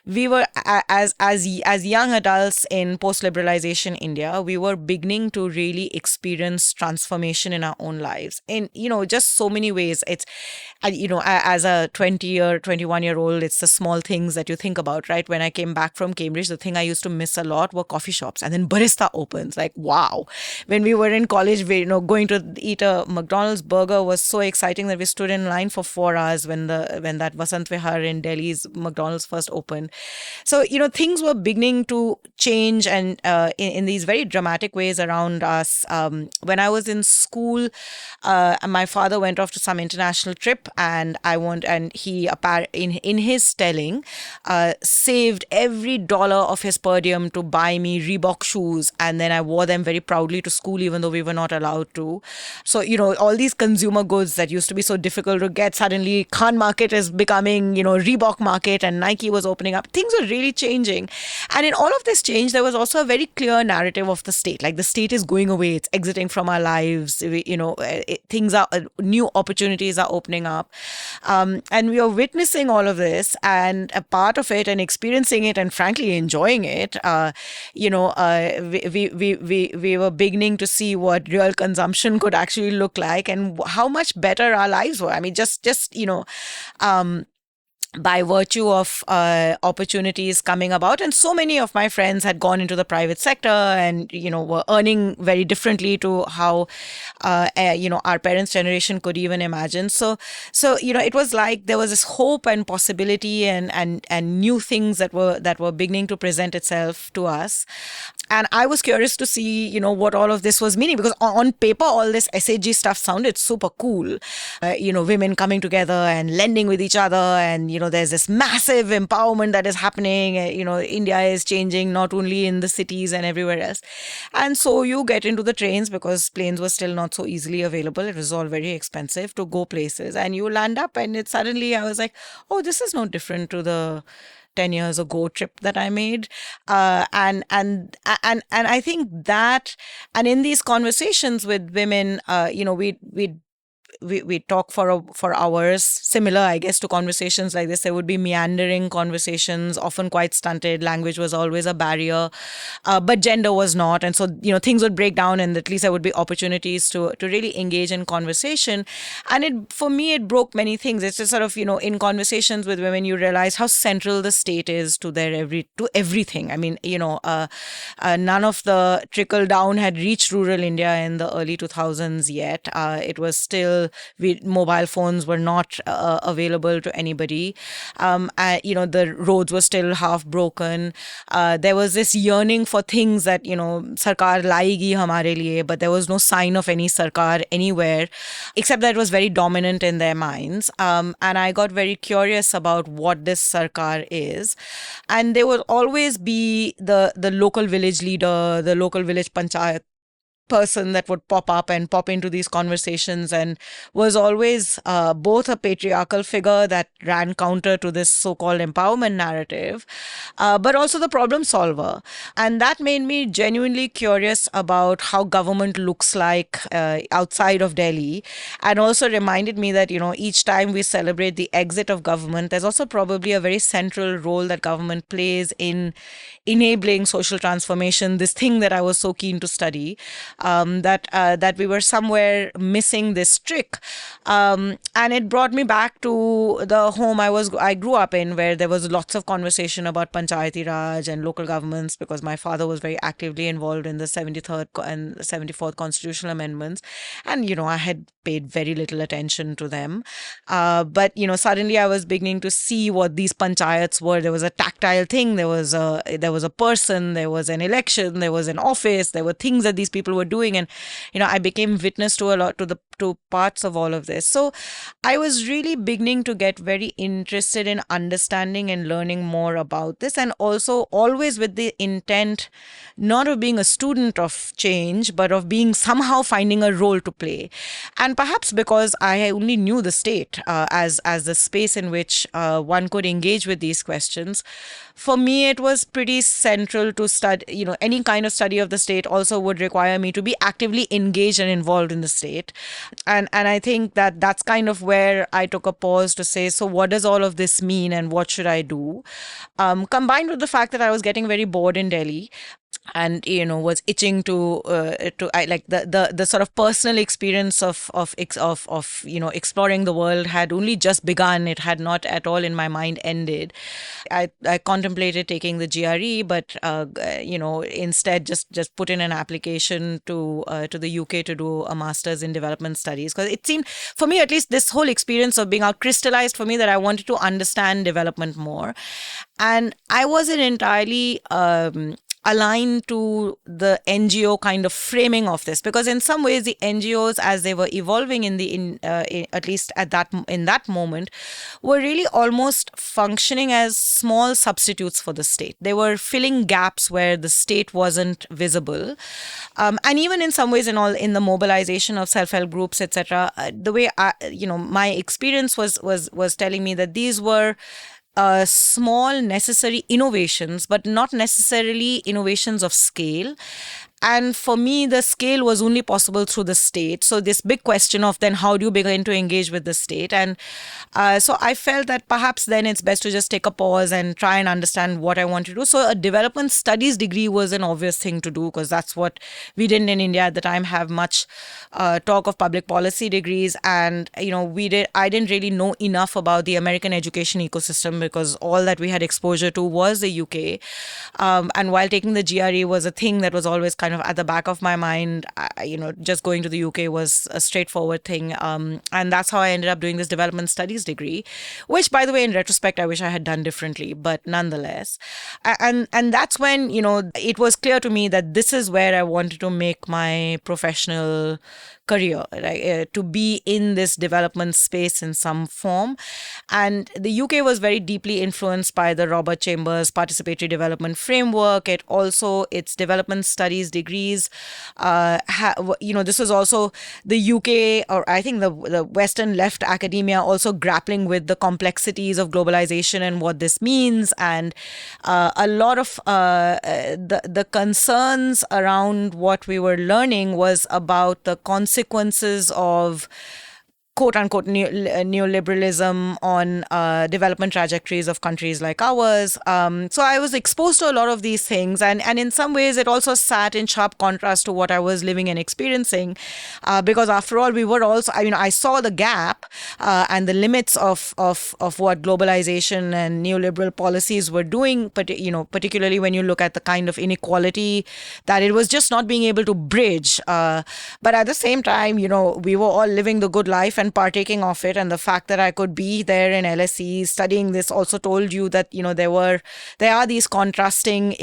we were, as young adults in post-liberalization India, we were beginning to really experience transformation in our own lives in, just so many ways. It's, as a 21-year-old, it's the small things that you think about, right? When I came back from Cambridge, the thing I used to miss a lot were coffee shops, and then barista opens. Like, wow. When we were in college, going to eat a McDonald's burger was so exciting that we stood in line for 4 hours when that Vasant Vihar in Delhi's McDonald's first opened. So, things were beginning to change, and in these very dramatic ways around us. When I was in school, my father went off to some international trip, and he, in his telling, saved every dollar of his per diem to buy me Reebok shoes, and then I wore them very proudly to school, even though we were not allowed to. So, all these consumer goods that used to be so difficult to get, suddenly Khan Market is becoming, Reebok Market, and Nike was opening up. Things were really changing. And in all of this change, there was also a very clear narrative of the state. Like, the state is going away. It's exiting from our lives. Things are, new opportunities are opening up. And we are witnessing all of this, and a part of it, and experiencing it, and frankly enjoying it. We were beginning to see what real consumption could actually look like, and how much better our lives were. I mean, by virtue of opportunities coming about. And so many of my friends had gone into the private sector and, were earning very differently to how, our parents' generation could even imagine. So, it was like there was this hope and possibility and new things that were beginning to present itself to us. And I was curious to see, what all of this was meaning, because on paper, all this SAG stuff sounded super cool. Women coming together and lending with each other. And, there's this massive empowerment that is happening. India is changing not only in the cities and everywhere else. And so you get into the trains, because planes were still not so easily available. It was all very expensive to go places. And you land up and suddenly I was like, oh, this is no different to the 10 years ago trip that I made. And I think that, and in these conversations with women, we talk for hours, similar, I guess, to conversations like this. There would be meandering conversations, often quite stunted. Language was always a barrier, but gender was not. And so, things would break down, and at least there would be opportunities to really engage in conversation. And for me, it broke many things. It's just sort of, in conversations with women, you realize how central the state is to everything. I mean, none of the trickle down had reached rural India in the early 2000s yet. It was still, mobile phones were not available to anybody. The roads were still half broken. There was this yearning for things that, sarkar laegi hamare liye, but there was no sign of any sarkar anywhere, except that it was very dominant in their minds. And I got very curious about what this sarkar is. And there will always be the local village leader, the local village panchayat person that would pop into these conversations, and was always both a patriarchal figure that ran counter to this so-called empowerment narrative, but also the problem solver. And that made me genuinely curious about how government looks like outside of Delhi, and also reminded me that, each time we celebrate the exit of government, there's also probably a very central role that government plays in enabling social transformation, this thing that I was so keen to study. That we were somewhere missing this trick, and it brought me back to the home I grew up in, where there was lots of conversation about Panchayati Raj and local governments, because my father was very actively involved in the 73rd and 74th constitutional amendments, and I had paid very little attention to them, but suddenly I was beginning to see what these panchayats were. There was a tactile thing. There was a person. There was an election. There was an office. There were things that these people were doing, and I became witness to a lot to parts of all of this. So I was really beginning to get very interested in understanding and learning more about this, and also always with the intent not of being a student of change, but of being somehow finding a role to play. And perhaps because I only knew the state as the space in which one could engage with these questions, for me it was pretty central to study. Any kind of study of the state also would require me to be actively engaged and involved in the state. And I think that that's kind of where I took a pause to say, so what does all of this mean, and what should I do? Combined with the fact that I was getting very bored in Delhi, and was itching to I like the sort of personal experience of exploring the world had only just begun. It had not at all in my mind ended. I contemplated taking the GRE, but instead just put in an application to the UK to do a master's in development studies, because it seemed, for me at least, this whole experience of being out crystallized for me that I wanted to understand development more. And I wasn't entirely aligned to the NGO kind of framing of this, because in some ways the NGOs, as they were evolving at least in that moment, were really almost functioning as small substitutes for the state. They were filling gaps where the state wasn't visible, and even in some ways in the mobilization of self-help groups, etc. The way my experience was telling me that these were small necessary innovations, but not necessarily innovations of scale. And for me, the scale was only possible through the state. So this big question of then how do you begin to engage with the state? And so I felt that perhaps then it's best to just take a pause and try and understand what I want to do. So a development studies degree was an obvious thing to do, because that's what we didn't in India at the time have much talk of public policy degrees. And, I didn't really know enough about the American education ecosystem, because all that we had exposure to was the UK. And while taking the GRE was a thing that was always kind of at the back of my mind, just going to the UK was a straightforward thing. And that's how I ended up doing this development studies degree, which, by the way, in retrospect, I wish I had done differently, but nonetheless. And that's when, it was clear to me that this is where I wanted to make my professional career, right? To be in this development space in some form. And the UK was very deeply influenced by the Robert Chambers Participatory Development Framework. Its development studies degrees. This was also the UK, or I think the Western left academia, also grappling with the complexities of globalization and what this means. And a lot of the concerns around what we were learning was about the consequences of quote unquote neoliberalism on development trajectories of countries like ours. So I was exposed to a lot of these things. And in some ways, it also sat in sharp contrast to what I was living and experiencing. Because after all, we were also, I saw the gap and the limits of what globalization and neoliberal policies were doing, particularly when you look at the kind of inequality that it was just not being able to bridge. But at the same time, we were all living the good life and partaking of it, and the fact that I could be there in LSE studying this also told you that there are these contrasting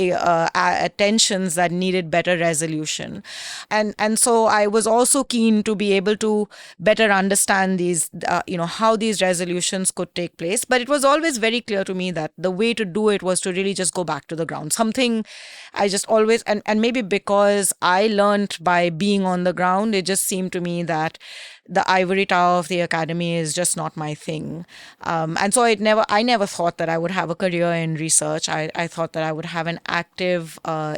tensions that needed better resolution, and so I was also keen to be able to better understand these how these resolutions could take place. But it was always very clear to me that the way to do it was to really just go back to the ground. Something I just always, and maybe because I learned by being on the ground, it just seemed to me that the ivory tower of the academy is just not my thing. And so I never thought that I would have a career in research. I thought that I would have an active a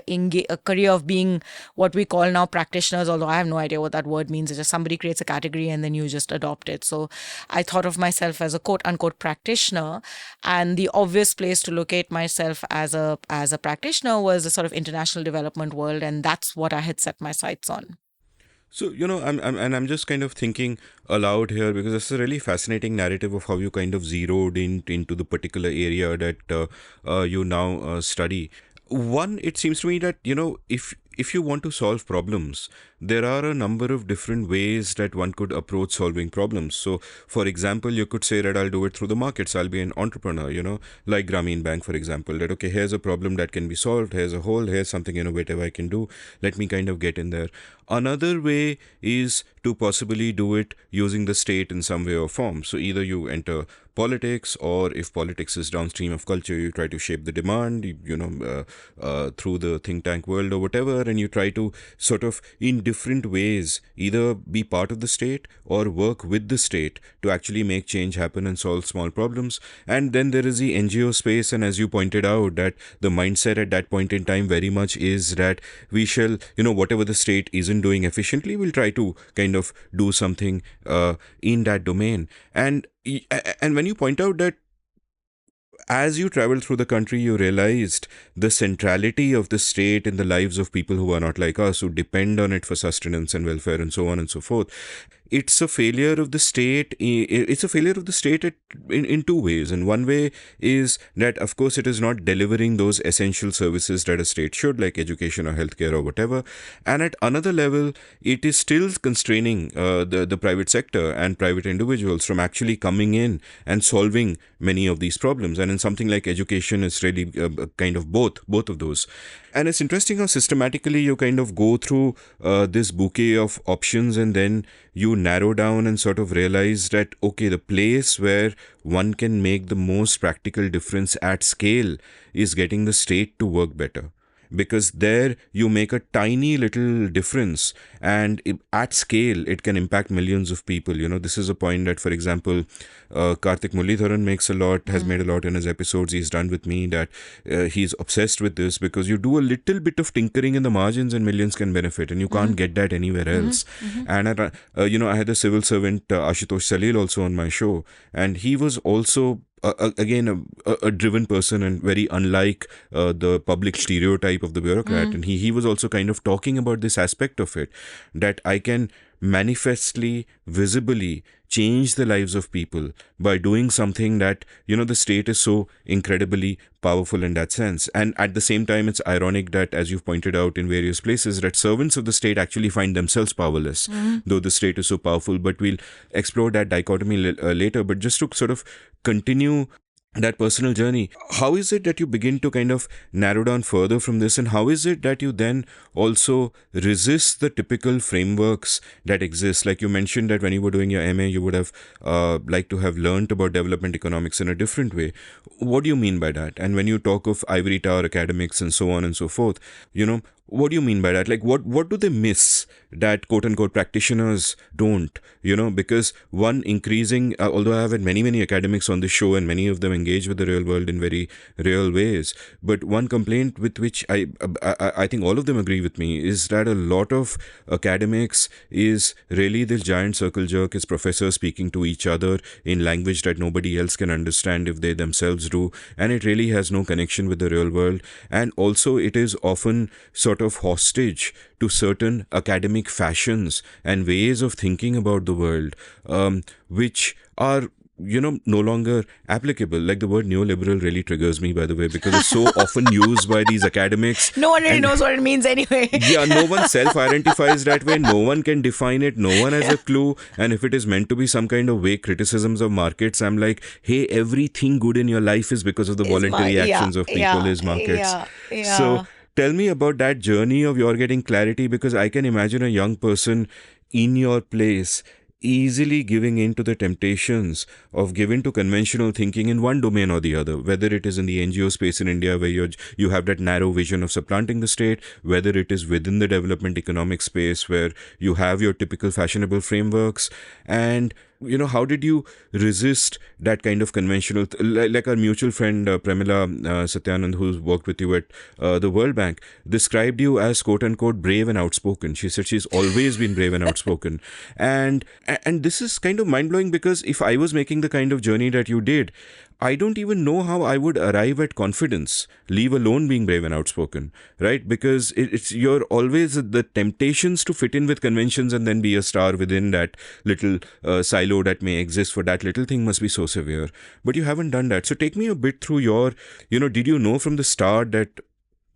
career of being what we call now practitioners, although I have no idea what that word means. It's just somebody creates a category and then you just adopt it. So I thought of myself as a quote unquote practitioner, and the obvious place to locate myself as a practitioner was the sort of international development world, and that's what I had set my sights on. So, I'm just kind of thinking aloud here, because this is a really fascinating narrative of how you kind of zeroed into the particular area that you now study. One, it seems to me that, if you want to solve problems, there are a number of different ways that one could approach solving problems. So, for example, you could say that I'll do it through the markets. I'll be an entrepreneur, like Grameen Bank, for example, that, okay, here's a problem that can be solved. Here's a hole. Here's something innovative I can do. Let me kind of get in there. Another way is to possibly do it using the state in some way or form. So either you enter politics, or if politics is downstream of culture, you try to shape the demand, through the think tank world or whatever, and you try to sort of in different ways either be part of the state or work with the state to actually make change happen and solve small problems. And then there is the NGO space, and as you pointed out, that the mindset at that point in time very much is that we shall, whatever the state isn't doing efficiently, we'll try to kind of do something in that domain. And when you point out that as you traveled through the country, you realized the centrality of the state in the lives of people who are not like us, who depend on it for sustenance and welfare and so on and so forth. It's a failure of the state. It's a failure of the state in two ways. And one way is that, of course, it is not delivering those essential services that a state should, like education or healthcare or whatever. And at another level, it is still constraining the private sector and private individuals from actually coming in and solving many of these problems. And in something like education, it's really kind of both of those. And it's interesting how systematically you kind of go through this bouquet of options, and then you narrow down and sort of realize that, okay, the place where one can make the most practical difference at scale is getting the state to work better. because there you make a tiny little difference, and at scale it can impact millions of people. This is a point that, for example, Karthik Mullidharan makes a lot, has made a lot in his episodes he's done with me, that he's obsessed with this, because you do a little bit of tinkering in the margins and millions can benefit, and you can't get that anywhere else. And I had the civil servant Ashutosh Salil also on my show, and he was also again a driven person and very unlike the public stereotype of the bureaucrat. And he was also kind of talking about this aspect of it, that I can manifestly, visibly change the lives of people by doing something that, the state is so incredibly powerful in that sense. And at the same time, it's ironic that, as you've pointed out in various places, that servants of the state actually find themselves powerless, though the state is so powerful. But we'll explore that dichotomy later. But just to sort of continue that personal journey, how is it that you begin to kind of narrow down further from this, and how is it that you then also resist the typical frameworks that exist? Like you mentioned that when you were doing your MA, you would have liked to have learned about development economics in a different way. What do you mean by that? And when you talk of ivory tower academics and so on and so forth, what do you mean by that? Like, what do they miss that quote-unquote practitioners don't? Because one increasing, although I have had many academics on the show and many of them engage with the real world in very real ways, but one complaint with which I think all of them agree with me is that a lot of academics is really this giant circle jerk, is professors speaking to each other in language that nobody else can understand if they themselves do, and it really has no connection with the real world. And also it is often sort of hostage to certain academic fashions and ways of thinking about the world, which are no longer applicable. Like the word neoliberal really triggers me, by the way, because it's so often used by these academics. No one really knows what it means anyway. Yeah, no one self-identifies that way. No one can define it. No one has a clue. And if it is meant to be some kind of vague criticisms of markets, I'm like, hey, everything good in your life is because of the voluntary actions of people is markets. So tell me about that journey of your getting clarity, because I can imagine a young person in your place easily giving in to the temptations of giving to conventional thinking in one domain or the other, whether it is in the NGO space in India where you have that narrow vision of supplanting the state, whether it is within the development economic space where you have your typical fashionable frameworks. And how did you resist that kind of conventional, like our mutual friend Premila Satyanand, who's worked with you at the World Bank, described you as quote-unquote brave and outspoken. She said she's always been brave and outspoken. And this is kind of mind-blowing, because if I was making the kind of journey that you did, I don't even know how I would arrive at confidence, leave alone being brave and outspoken, right? Because you're always the temptations to fit in with conventions and then be a star within that little silo that may exist for that little thing must be so severe. But you haven't done that. So take me a bit through your, did you know from the start that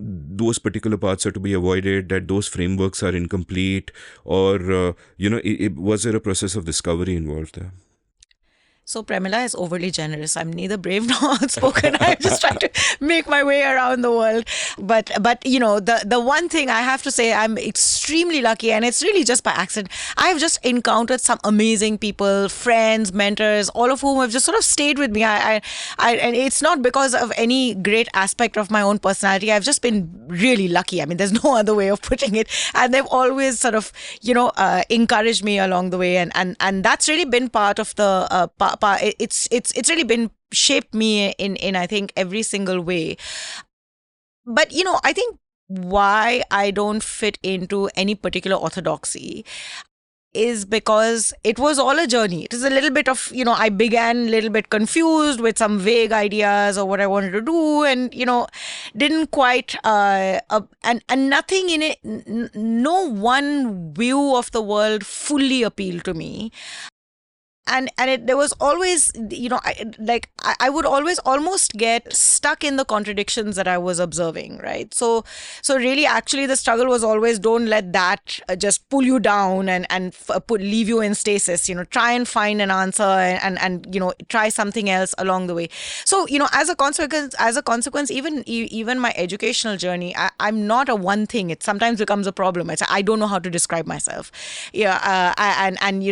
those particular parts are to be avoided, that those frameworks are incomplete, or, was there a process of discovery involved there? So Premila is overly generous. I'm neither brave nor outspoken. I'm just trying to make my way around the world. But the one thing I have to say, I'm extremely lucky, and it's really just by accident. I've just encountered some amazing people, friends, mentors, all of whom have just sort of stayed with me. And it's not because of any great aspect of my own personality. I've just been really lucky. I mean, there's no other way of putting it. And they've always sort of, encouraged me along the way. And that's really been part of the it's really been shaped me in I think every single way. But I think why I don't fit into any particular orthodoxy is because it was all a journey. It is a little bit of, I began a little bit confused with some vague ideas of what I wanted to do, and, didn't quite, and nothing in it, no one view of the world fully appealed to me. And there was always, I would always almost get stuck in the contradictions that I was observing, right? So really, actually, the struggle was always, don't let that just pull you down and leave you in stasis. Try and find an answer and try something else along the way. So as a consequence, even my educational journey, I'm not a one thing. It sometimes becomes a problem. I don't know how to describe myself. Yeah,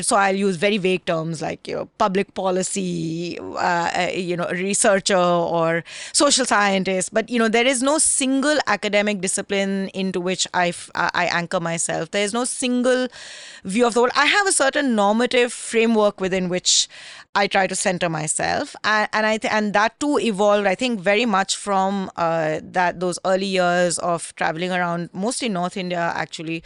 so I'll use very vague terms was like, public policy, researcher or social scientist. But, there is no single academic discipline into which I anchor myself. There is no single view of the world. I have a certain normative framework within which I try to center myself, and that too evolved, I think, very much from those early years of traveling around, mostly North India, actually,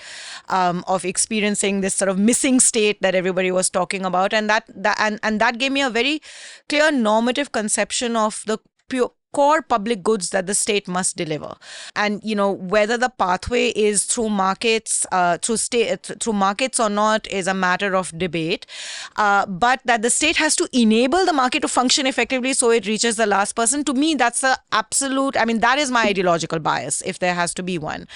of experiencing this sort of missing state that everybody was talking about, and that gave me a very clear normative conception of the pure core public goods that the state must deliver. And, whether the pathway is through markets, through markets or not is a matter of debate. But that the state has to enable the market to function effectively so it reaches the last person. To me, that's the absolute, that is my ideological bias, if there has to be one.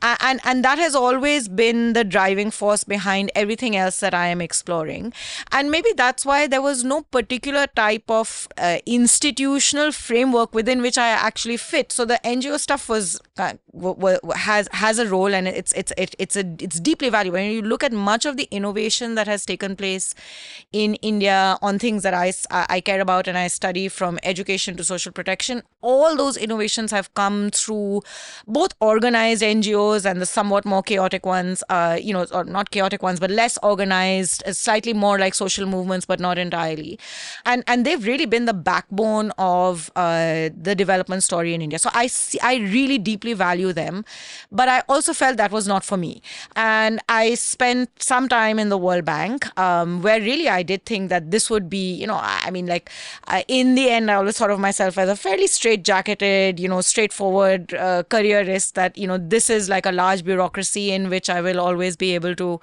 And that has always been the driving force behind everything else that I am exploring. And maybe that's why there was no particular type of institutional framework within which I actually fit. So the NGO stuff has a role, and it's deeply valuable. When you look at much of the innovation that has taken place in India on things that I care about and I study, from education to social protection, all those innovations have come through both organized NGOs and the somewhat more chaotic ones, or not chaotic ones, but less organized, slightly more like social movements, but not entirely. And they've really been the backbone of the development story in India. So I really deeply value them, but I also felt that was not for me. And I spent some time in the World Bank, where really I did think that this would be, in the end, I always thought of myself as a fairly straight-jacketed, straightforward careerist, that, this is like a large bureaucracy in which I will always be able to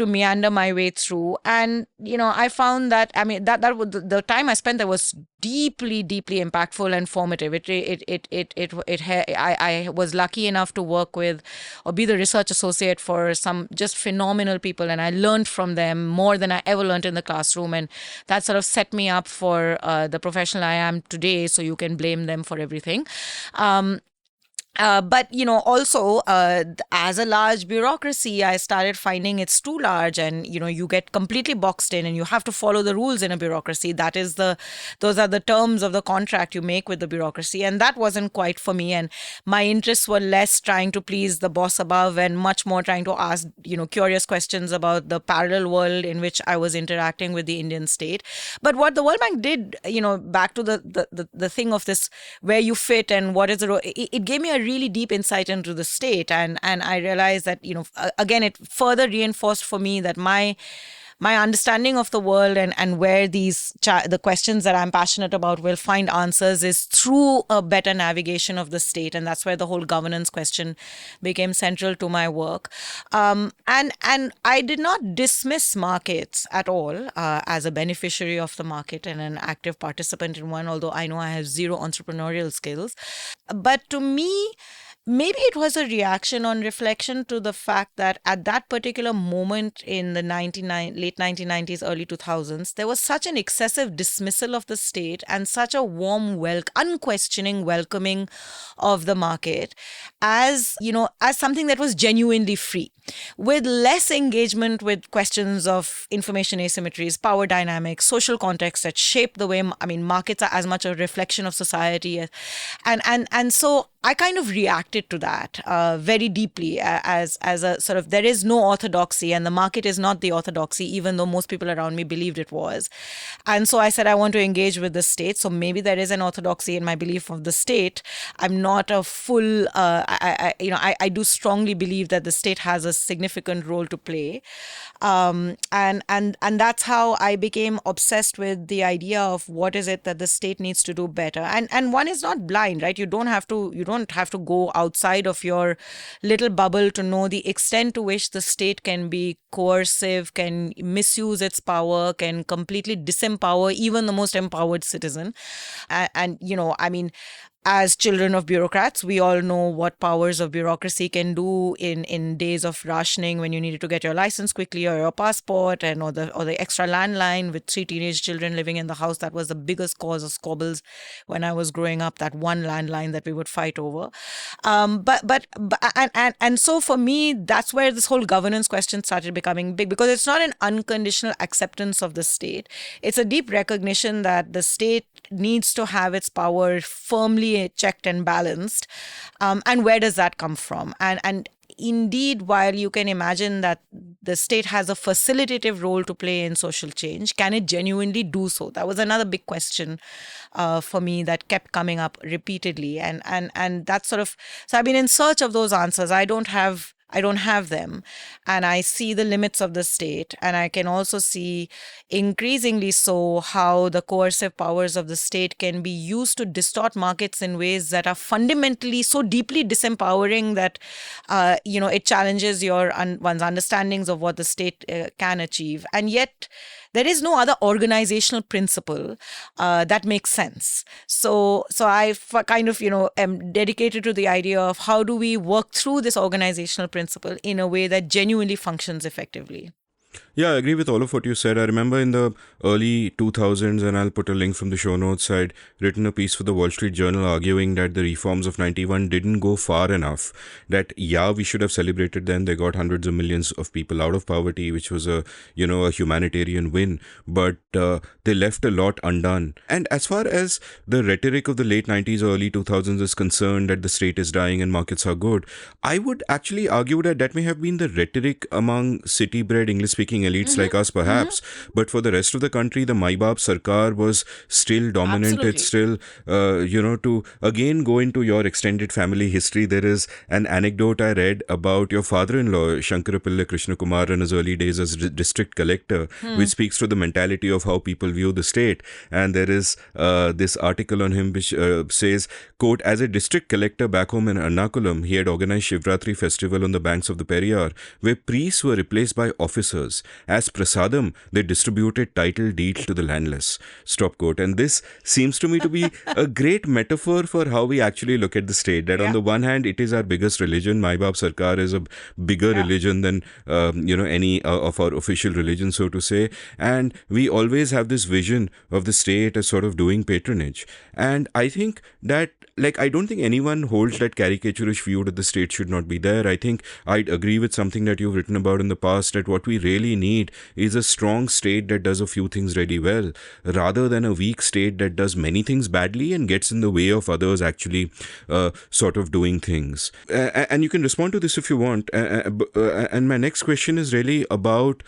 meander my way through. And I found that the time I spent there was deeply impactful and formative. I was lucky enough to work with or be the research associate for some just phenomenal people, and I learned from them more than I ever learned in the classroom, and that sort of set me up for the professional I am today. So you can blame them for everything. But, also, as a large bureaucracy, I started finding it's too large, and, you get completely boxed in and you have to follow the rules in a bureaucracy. Those are the terms of the contract you make with the bureaucracy. And that wasn't quite for me. And my interests were less trying to please the boss above and much more trying to ask, curious questions about the parallel world in which I was interacting with the Indian state. But what the World Bank did, back to the thing of this, where you fit and what is the role, it gave me a really deep insight into the state, and I realized that again it further reinforced for me that my understanding of the world and where the questions that I'm passionate about will find answers is through a better navigation of the state. And that's where the whole governance question became central to my work. And I did not dismiss markets at all as a beneficiary of the market and an active participant in one, although I know I have zero entrepreneurial skills. But to me, maybe it was a reaction on reflection to the fact that at that particular moment in the late 1990s, early 2000s, there was such an excessive dismissal of the state and such a warm, unquestioning welcoming of the market as something that was genuinely free, with less engagement with questions of information asymmetries, power dynamics, social contexts that shape the way, markets are as much a reflection of society. And so I kind of reacted to that very deeply as a sort of, there is no orthodoxy and the market is not the orthodoxy, even though most people around me believed it was. And so I said, I want to engage with the state. So maybe there is an orthodoxy in my belief of the state. I'm not a full, I do strongly believe that the state has a significant role to play. And that's how I became obsessed with the idea of what is it that the state needs to do better. And one is not blind, right? You don't have to go outside of your little bubble to know the extent to which the state can be coercive, can misuse its power, can completely disempower even the most empowered citizen. as children of bureaucrats, we all know what powers of bureaucracy can do in days of rationing when you needed to get your license quickly or your passport and or the extra landline with 3 teenage children living in the house. That was the biggest cause of squabbles when I was growing up. That one landline that we would fight over. But and so for me, that's where this whole governance question started becoming big, because it's not an unconditional acceptance of the state. It's a deep recognition that the state needs to have its power firmly checked and balanced. And where does that come from? And indeed, while you can imagine that the state has a facilitative role to play in social change, can it genuinely do so? That was another big question for me that kept coming up repeatedly. And that's sort of, so I've been in search of those answers. I don't have them. And I see the limits of the state. And I can also see increasingly so how the coercive powers of the state can be used to distort markets in ways that are fundamentally so deeply disempowering that, it challenges one's understandings of what the state can achieve. And yet, there is no other organizational principle that makes sense. So I kind of, am dedicated to the idea of how do we work through this organizational principle in a way that genuinely functions effectively. Yeah, I agree with all of what you said. I remember in the early 2000s, and I'll put a link from the show notes, I'd written a piece for the Wall Street Journal arguing that the reforms of 91 didn't go far enough. That, yeah, we should have celebrated them. They got hundreds of millions of people out of poverty, which was a humanitarian win. But they left a lot undone. And as far as the rhetoric of the late 90s or early 2000s is concerned, that the state is dying and markets are good, I would actually argue that that may have been the rhetoric among city-bred English-speaking elites like us, perhaps. But for the rest of the country, the Mai Baap Sarkar was still dominant. Absolutely. It's still, to again go into your extended family history, there is an anecdote I read about your father-in-law, Shankarapilla Krishna Kumar, in his early days as district collector, which speaks to the mentality of how people view the state. And there is this article on him which says, quote, as a district collector back home in Ernakulam, he had organized Shivratri festival on the banks of the Periyar, where priests were replaced by officers. As prasadam, they distributed title deeds to the landless. Stop quote. And this seems to me to be a great metaphor for how we actually look at the state. That on the one hand, it is our biggest religion. Mai Baap Sarkar is a bigger religion than any of our official religion, so to say. And we always have this vision of the state as sort of doing patronage. And I think that, I don't think anyone holds that caricaturish view that the state should not be there. I think I'd agree with something that you've written about in the past, that what we really need is a strong state that does a few things really well, rather than a weak state that does many things badly and gets in the way of others actually sort of doing things. And you can respond to this if you want. And my next question is really about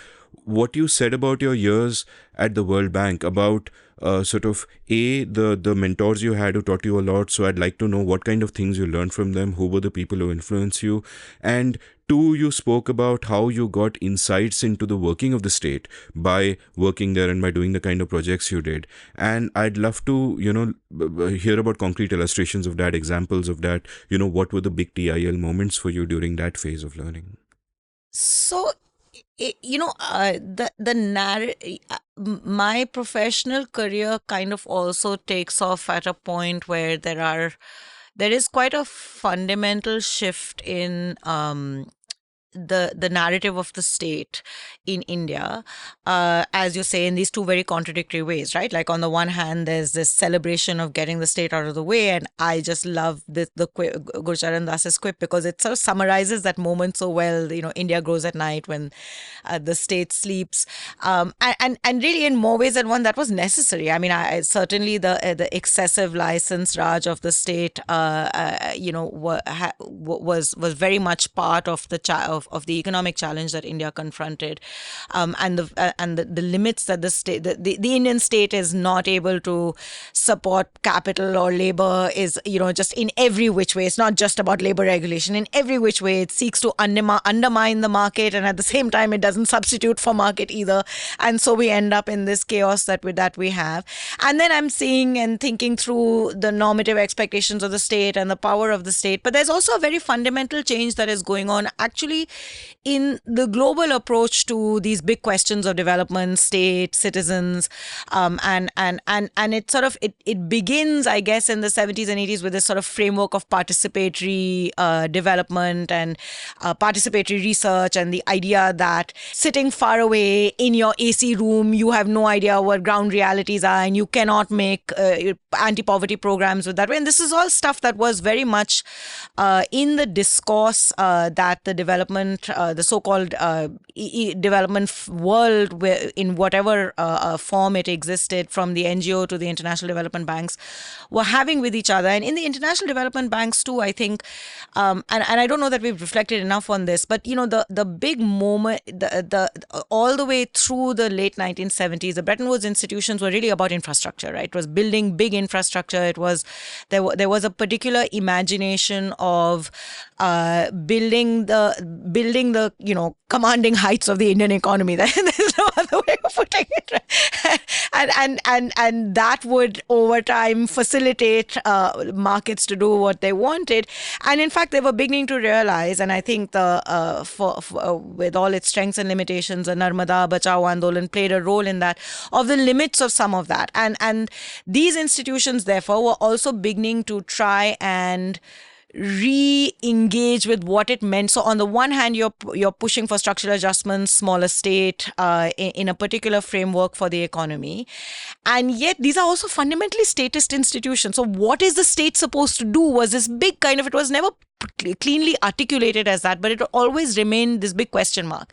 what you said about your years at the World Bank, about the mentors you had who taught you a lot. So I'd like to know what kind of things you learned from them, who were the people who influenced you, and two, you spoke about how you got insights into the working of the state by working there and by doing the kind of projects you did. And I'd love to, hear about concrete illustrations of that, examples of that. What were the big TIL moments for you during that phase of learning? So, my professional career kind of also takes off at a point where there is quite a fundamental shift in the narrative of the state in India, as you say, in these two very contradictory ways, right? Like on the one hand, there's this celebration of getting the state out of the way, and I just love the Gurcharan Das's quip because it sort of summarizes that moment so well. India grows at night when the state sleeps, and really in more ways than one that was necessary. I mean, I certainly the excessive license Raj of the state, was very much part of the economic challenge that India confronted, and the limits that the state, the Indian state is not able to support capital or labor is, just in every which way. It's not just about labor regulation. In every which way, it seeks to undermine the market, and at the same time, it doesn't substitute for market either. And so we end up in this chaos that we have. And then I'm seeing and thinking through the normative expectations of the state and the power of the state. But there's also a very fundamental change that is going on, actually in the global approach to these big questions of development, state, citizens, and it begins, I guess, in the 70s and 80s with this sort of framework of participatory development and participatory research, and the idea that sitting far away in your AC room, you have no idea what ground realities are, and you cannot make anti-poverty programs with that way. And this is all stuff that was very much in the discourse that the development, the so-called development world, in whatever form it existed, from the NGO to the international development banks, were having with each other. And in the international development banks too, I think, and I don't know that we've reflected enough on this, but the big moment, all the way through the late 1970s, the Bretton Woods institutions were really about infrastructure, right? It was building big infrastructure. It was there was a particular imagination of building the commanding heights of the Indian economy. There's no other way of putting it. And that would over time facilitate markets to do what they wanted. And in fact, they were beginning to realize, and I think with all its strengths and limitations, the Narmada Bachao Andolan played a role in that, of the limits of some of that. And these institutions, therefore, were also beginning to try and re-engage with what it meant. So on the one hand, you're pushing for structural adjustments, smaller state, in a particular framework for the economy. And yet these are also fundamentally statist institutions. So what is the state supposed to do was this big kind of, it was never cleanly articulated as that, but it always remained this big question mark.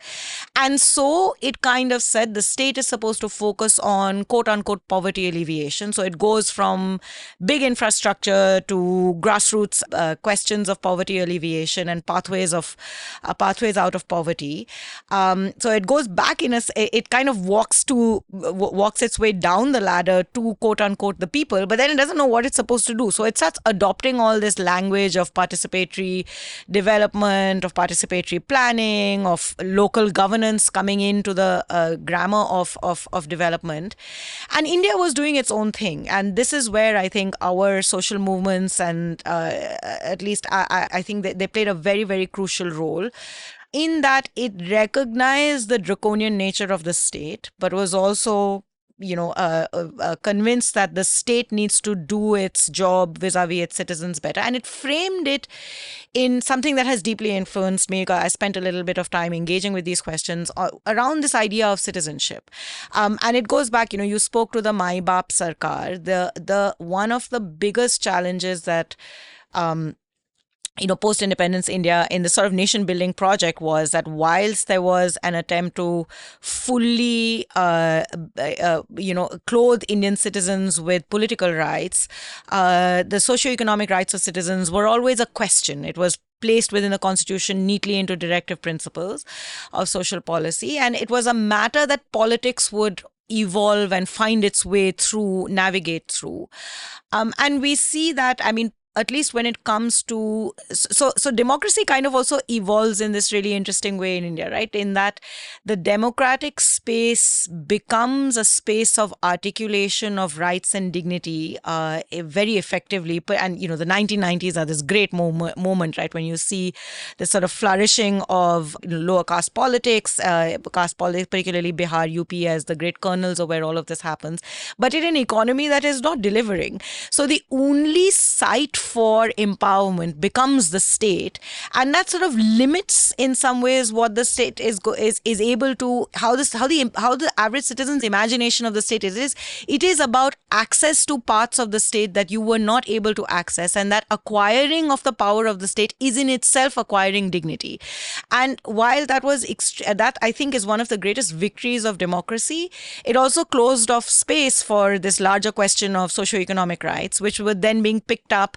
And so it kind of said the state is supposed to focus on quote unquote poverty alleviation. So it goes from big infrastructure to grassroots questions of poverty alleviation and pathways out of poverty. So it goes back it kind of walks its way down the ladder to quote unquote the people, but then it doesn't know what it's supposed to do. So it starts adopting all this language of participatory development, of participatory planning, of local governance coming into the grammar of development. And India was doing its own thing. And this is where I think our social movements, and at least I think they played a very, very crucial role, in that it recognized the draconian nature of the state, but was also convinced that the state needs to do its job vis-a-vis its citizens better. And it framed it in something that has deeply influenced me. I spent a little bit of time engaging with these questions around this idea of citizenship. And it goes back, you spoke to the Mai Baap Sarkar. The one of the biggest challenges that post-independence India in the sort of nation-building project was that whilst there was an attempt to fully, clothe Indian citizens with political rights, the socio-economic rights of citizens were always a question. It was placed within the constitution neatly into directive principles of social policy. And it was a matter that politics would evolve and find its way through, navigate through. And we see that, at least when it comes to, so democracy kind of also evolves in this really interesting way in India, right? In that the democratic space becomes a space of articulation of rights and dignity very effectively. And, the 1990s are this great moment, right? When you see the sort of flourishing of lower caste politics, particularly Bihar, UP as the great kernels of where all of this happens, but in an economy that is not delivering. So the only site for empowerment becomes the state, and that sort of limits in some ways what the state is able to, how the average citizen's imagination of the state is. It is about access to parts of the state that you were not able to access, and that acquiring of the power of the state is in itself acquiring dignity. And while that I think is one of the greatest victories of democracy, it also closed off space for this larger question of socio-economic rights, which were then being picked up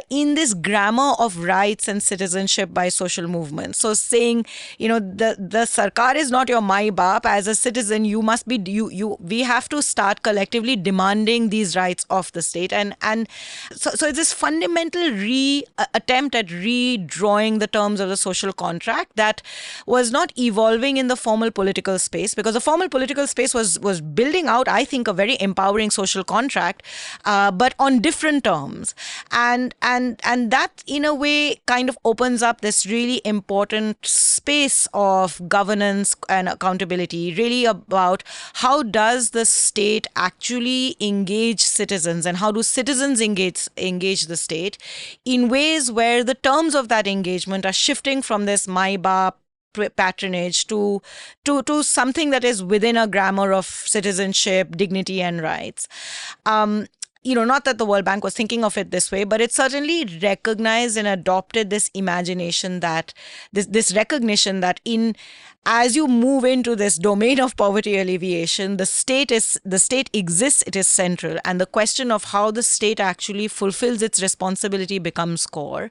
in this grammar of rights and citizenship by social movements. So saying, the Sarkar is not your Mai Baap. As a citizen, you must be, we have to start collectively demanding these rights of the state. And so it's this fundamental attempt at redrawing the terms of the social contract that was not evolving in the formal political space, because the formal political space was building out, I think, a very empowering social contract, but on different terms. And that in a way kind of opens up this really important space of governance and accountability, really about how does the state actually engage citizens, and how do citizens engage the state in ways where the terms of that engagement are shifting from this maiba patronage to something that is within a grammar of citizenship, dignity, and rights. Not that the World Bank was thinking of it this way, but it certainly recognized and adopted this imagination that this recognition that as you move into this domain of poverty alleviation, the state exists, it is central, and the question of how the state actually fulfills its responsibility becomes core.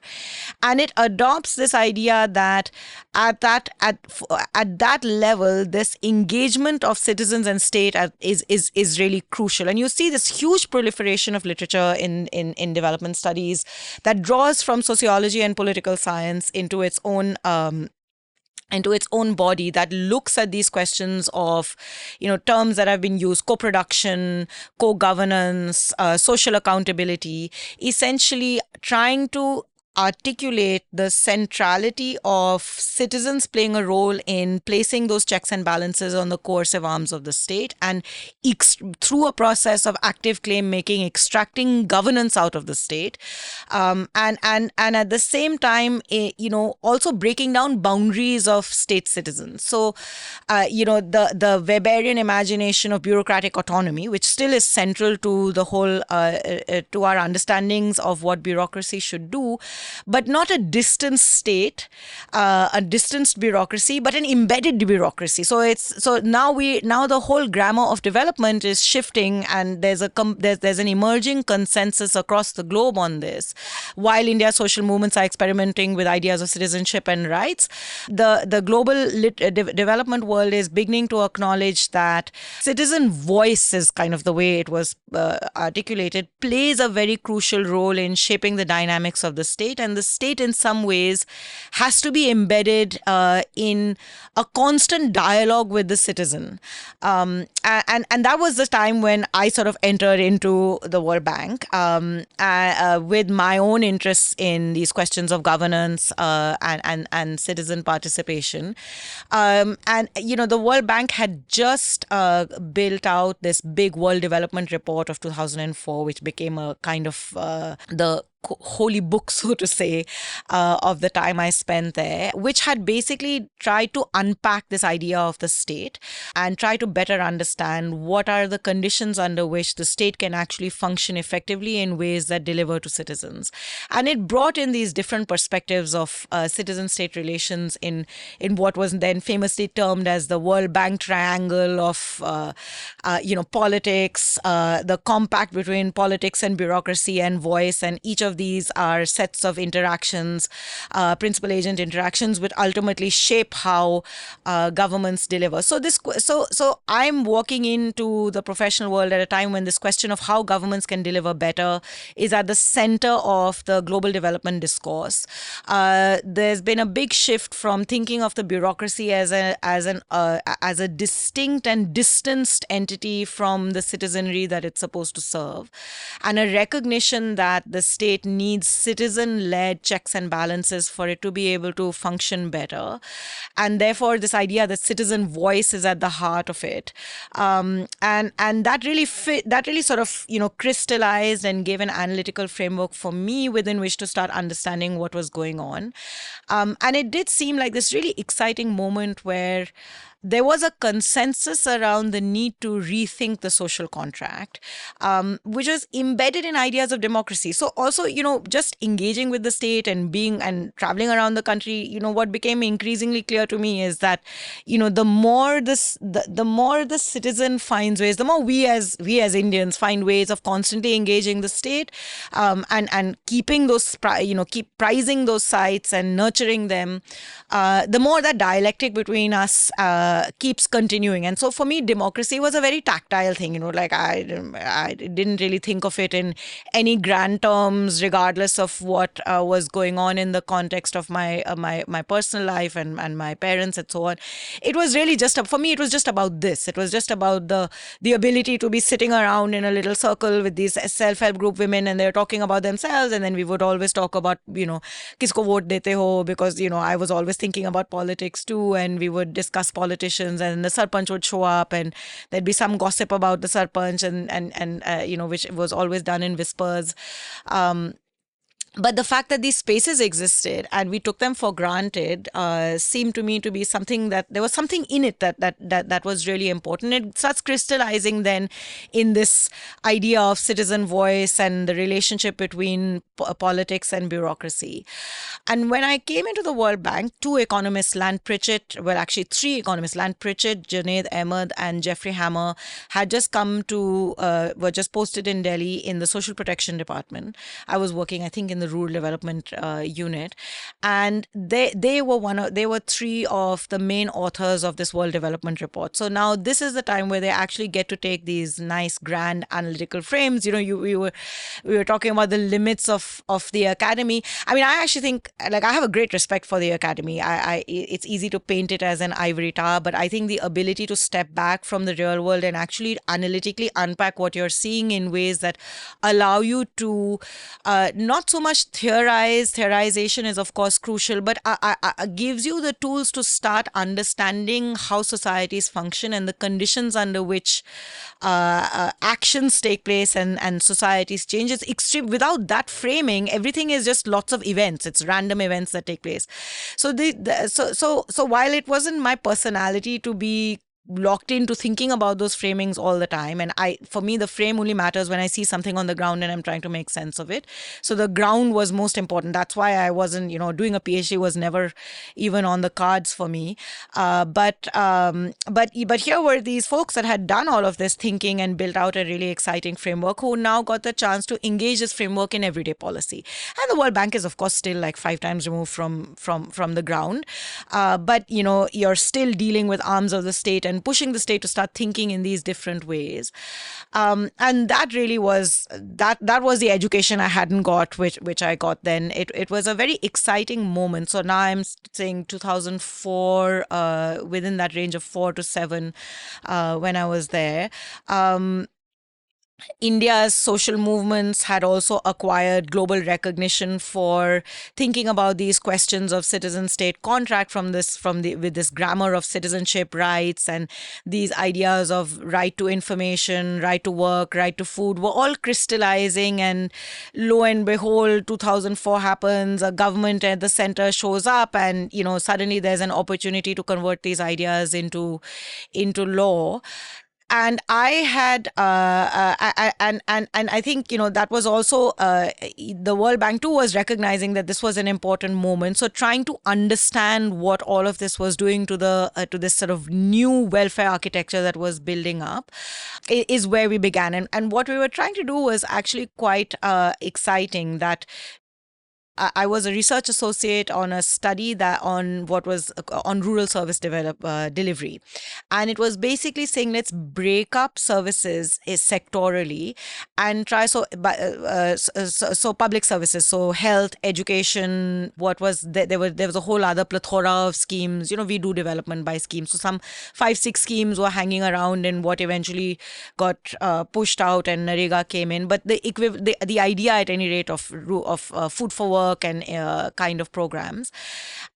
And it adopts this idea that at that level, this engagement of citizens and state is really crucial. And you see this huge proliferation of literature in development studies that draws from sociology and political science into its own body, that looks at these questions of, terms that have been used: co-production, co-governance, social accountability, essentially trying to articulate the centrality of citizens playing a role in placing those checks and balances on the coercive arms of the state, and through a process of active claim making, extracting governance out of the state, and at the same time, also breaking down boundaries of state citizens. So, the Weberian imagination of bureaucratic autonomy, which still is central to the whole, to our understandings of what bureaucracy should do, but not a distant state, a distanced bureaucracy, but an embedded bureaucracy. So now the whole grammar of development is shifting, and there's an emerging consensus across the globe on this. While India's social movements are experimenting with ideas of citizenship and rights, the global development world is beginning to acknowledge that citizen voice, is kind of the way it was articulated, plays a very crucial role in shaping the dynamics of the state. And the state in some ways has to be embedded in a constant dialogue with the citizen. And that was the time when I sort of entered into the World Bank with my own interests in these questions of governance and citizen participation. The World Bank had just built out this big World Development Report of 2004, which became a kind of the holy book, so to say, of the time I spent there, which had basically tried to unpack this idea of the state and try to better understand what are the conditions under which the state can actually function effectively in ways that deliver to citizens. And it brought in these different perspectives of citizen-state relations in what was then famously termed as the World Bank triangle of politics, the compact between politics and bureaucracy and voice, and each of these are sets of interactions, principal agent interactions, which ultimately shape how governments deliver. So I'm walking into the professional world at a time when this question of how governments can deliver better is at the center of the global development discourse. There's been a big shift from thinking of the bureaucracy as a distinct and distanced entity from the citizenry that it's supposed to serve, and a recognition that the state needs citizen-led checks and balances for it to be able to function better. And therefore, this idea that citizen voice is at the heart of it. And that really sort of, crystallized and gave an analytical framework for me within which to start understanding what was going on. And it did seem like this really exciting moment where there was a consensus around the need to rethink the social contract, which was embedded in ideas of democracy. So also, just engaging with the state and traveling around the country, what became increasingly clear to me is that, the more the citizen finds ways, the more we as Indians find ways of constantly engaging the state, and keeping those, keep prizing those sites and nurturing them, the more that dialectic between us keeps continuing. And so for me, democracy was a very tactile thing. Like I didn't really think of it in any grand terms, regardless of what was going on in the context of my personal life and my parents and so on. It was really just for me. It was just about this. It was just about the ability to be sitting around in a little circle with these self-help group women, and they're talking about themselves, and then we would always talk about kisko vote dete ho, because I was always thinking about politics too, and we would discuss politicians, and the sarpanch would show up, and there'd be some gossip about the sarpanch, and which was always done in whispers. But the fact that these spaces existed and we took them for granted seemed to me to be something that there was something in it that was really important. It starts crystallizing then in this idea of citizen voice and the relationship between politics and bureaucracy. And when I came into the World Bank, two economists, three economists, Land Pritchett, Junaid Ahmed, and Jeffrey Hammer, had just were just posted in Delhi in the Social Protection Department. I was working, I think, in the Rural Development Unit, and they were three of the main authors of this World Development Report. So now this is the time where they actually get to take these nice grand analytical frames. We were talking about the limits of the academy. I mean, I actually think, like, I have a great respect for the academy. It's easy to paint it as an ivory tower, but I think the ability to step back from the real world and actually analytically unpack what you're seeing in ways that allow you to not so much theorize. Theorization is, of course, crucial, but gives you the tools to start understanding how societies function and the conditions under which actions take place and societies change. It's extreme. Without that framing, everything is just lots of events. It's random events that take place. So so while it wasn't my personality to be locked into thinking about those framings all the time, and for me the frame only matters when I see something on the ground and I'm trying to make sense of it. So the ground was most important. That's why I wasn't, doing a PhD was never even on the cards for me. But here were these folks that had done all of this thinking and built out a really exciting framework, who now got the chance to engage this framework in everyday policy. And the World Bank is, of course, still like 5 times removed from the ground, but you're still dealing with arms of the state and pushing the state to start thinking in these different ways. And that really was that was the education I hadn't got, which I got then. It was a very exciting moment. So now I'm saying 2004, within that range of 4 to 7, when I was there. India's social movements had also acquired global recognition for thinking about these questions of citizen-state contract with this grammar of citizenship rights, and these ideas of right to information, right to work, right to food were all crystallizing. And lo and behold, 2004 happens, a government at the center shows up, and suddenly there's an opportunity to convert these ideas into law. And I had, and I think that was also the World Bank too was recognizing that this was an important moment. So trying to understand what all of this was doing to this sort of new welfare architecture that was building up is where we began. And what we were trying to do was actually quite exciting. That I was a research associate on a study on rural service delivery, and it was basically saying let's break up services sectorally and try so public services, so health, education. There was a whole other plethora of schemes. We do development by schemes, so some 5-6 schemes were hanging around, and what eventually got pushed out and Narega came in. But the idea at any rate of food for work and kind of programs,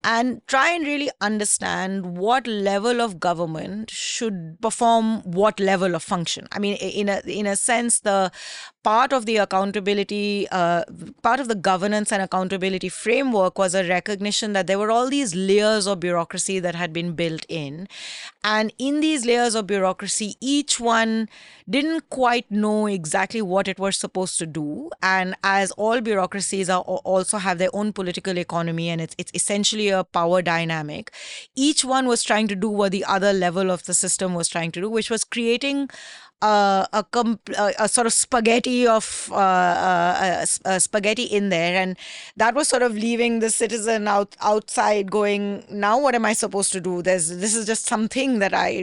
and try and really understand what level of government should perform what level of function. I mean, in a sense, the part of the accountability, part of the governance and accountability framework was a recognition that there were all these layers of bureaucracy that had been built in. And in these layers of bureaucracy, each one didn't quite know exactly what it was supposed to do. And as all bureaucracies also have their own political economy, and it's essentially a power dynamic, each one was trying to do what the other level of the system was trying to do, which was creating a sort of spaghetti of spaghetti in there, and that was sort of leaving the citizen outside, going, now what am I supposed to do? This is just something that I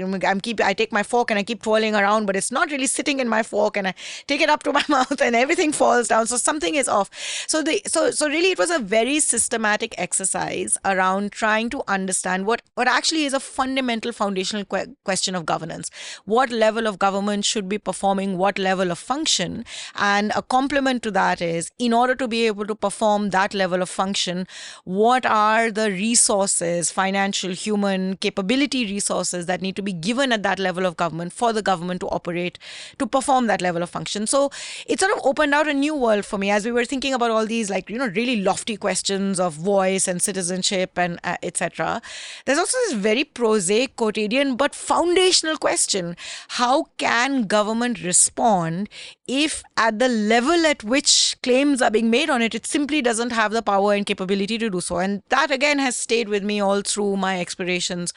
take my fork and I keep twirling around, but it's not really sitting in my fork, and I take it up to my mouth and everything falls down. So something is off. So really, it was a very systematic exercise around trying to understand what actually is a fundamental foundational question of governance. What level of government should be performing what level of function? And a complement to that is, in order to be able to perform that level of function, what are the resources, financial, human, capability resources that need to be given at that level of government for the government to operate, to perform that level of function? So it sort of opened out a new world for me as we were thinking about all these, like, really lofty questions of voice and citizenship and etc. There's also this very prosaic, quotidian, but foundational question: how can government respond if at the level at which claims are being made on it, it simply doesn't have the power and capability to do so? And that again has stayed with me all through my explorations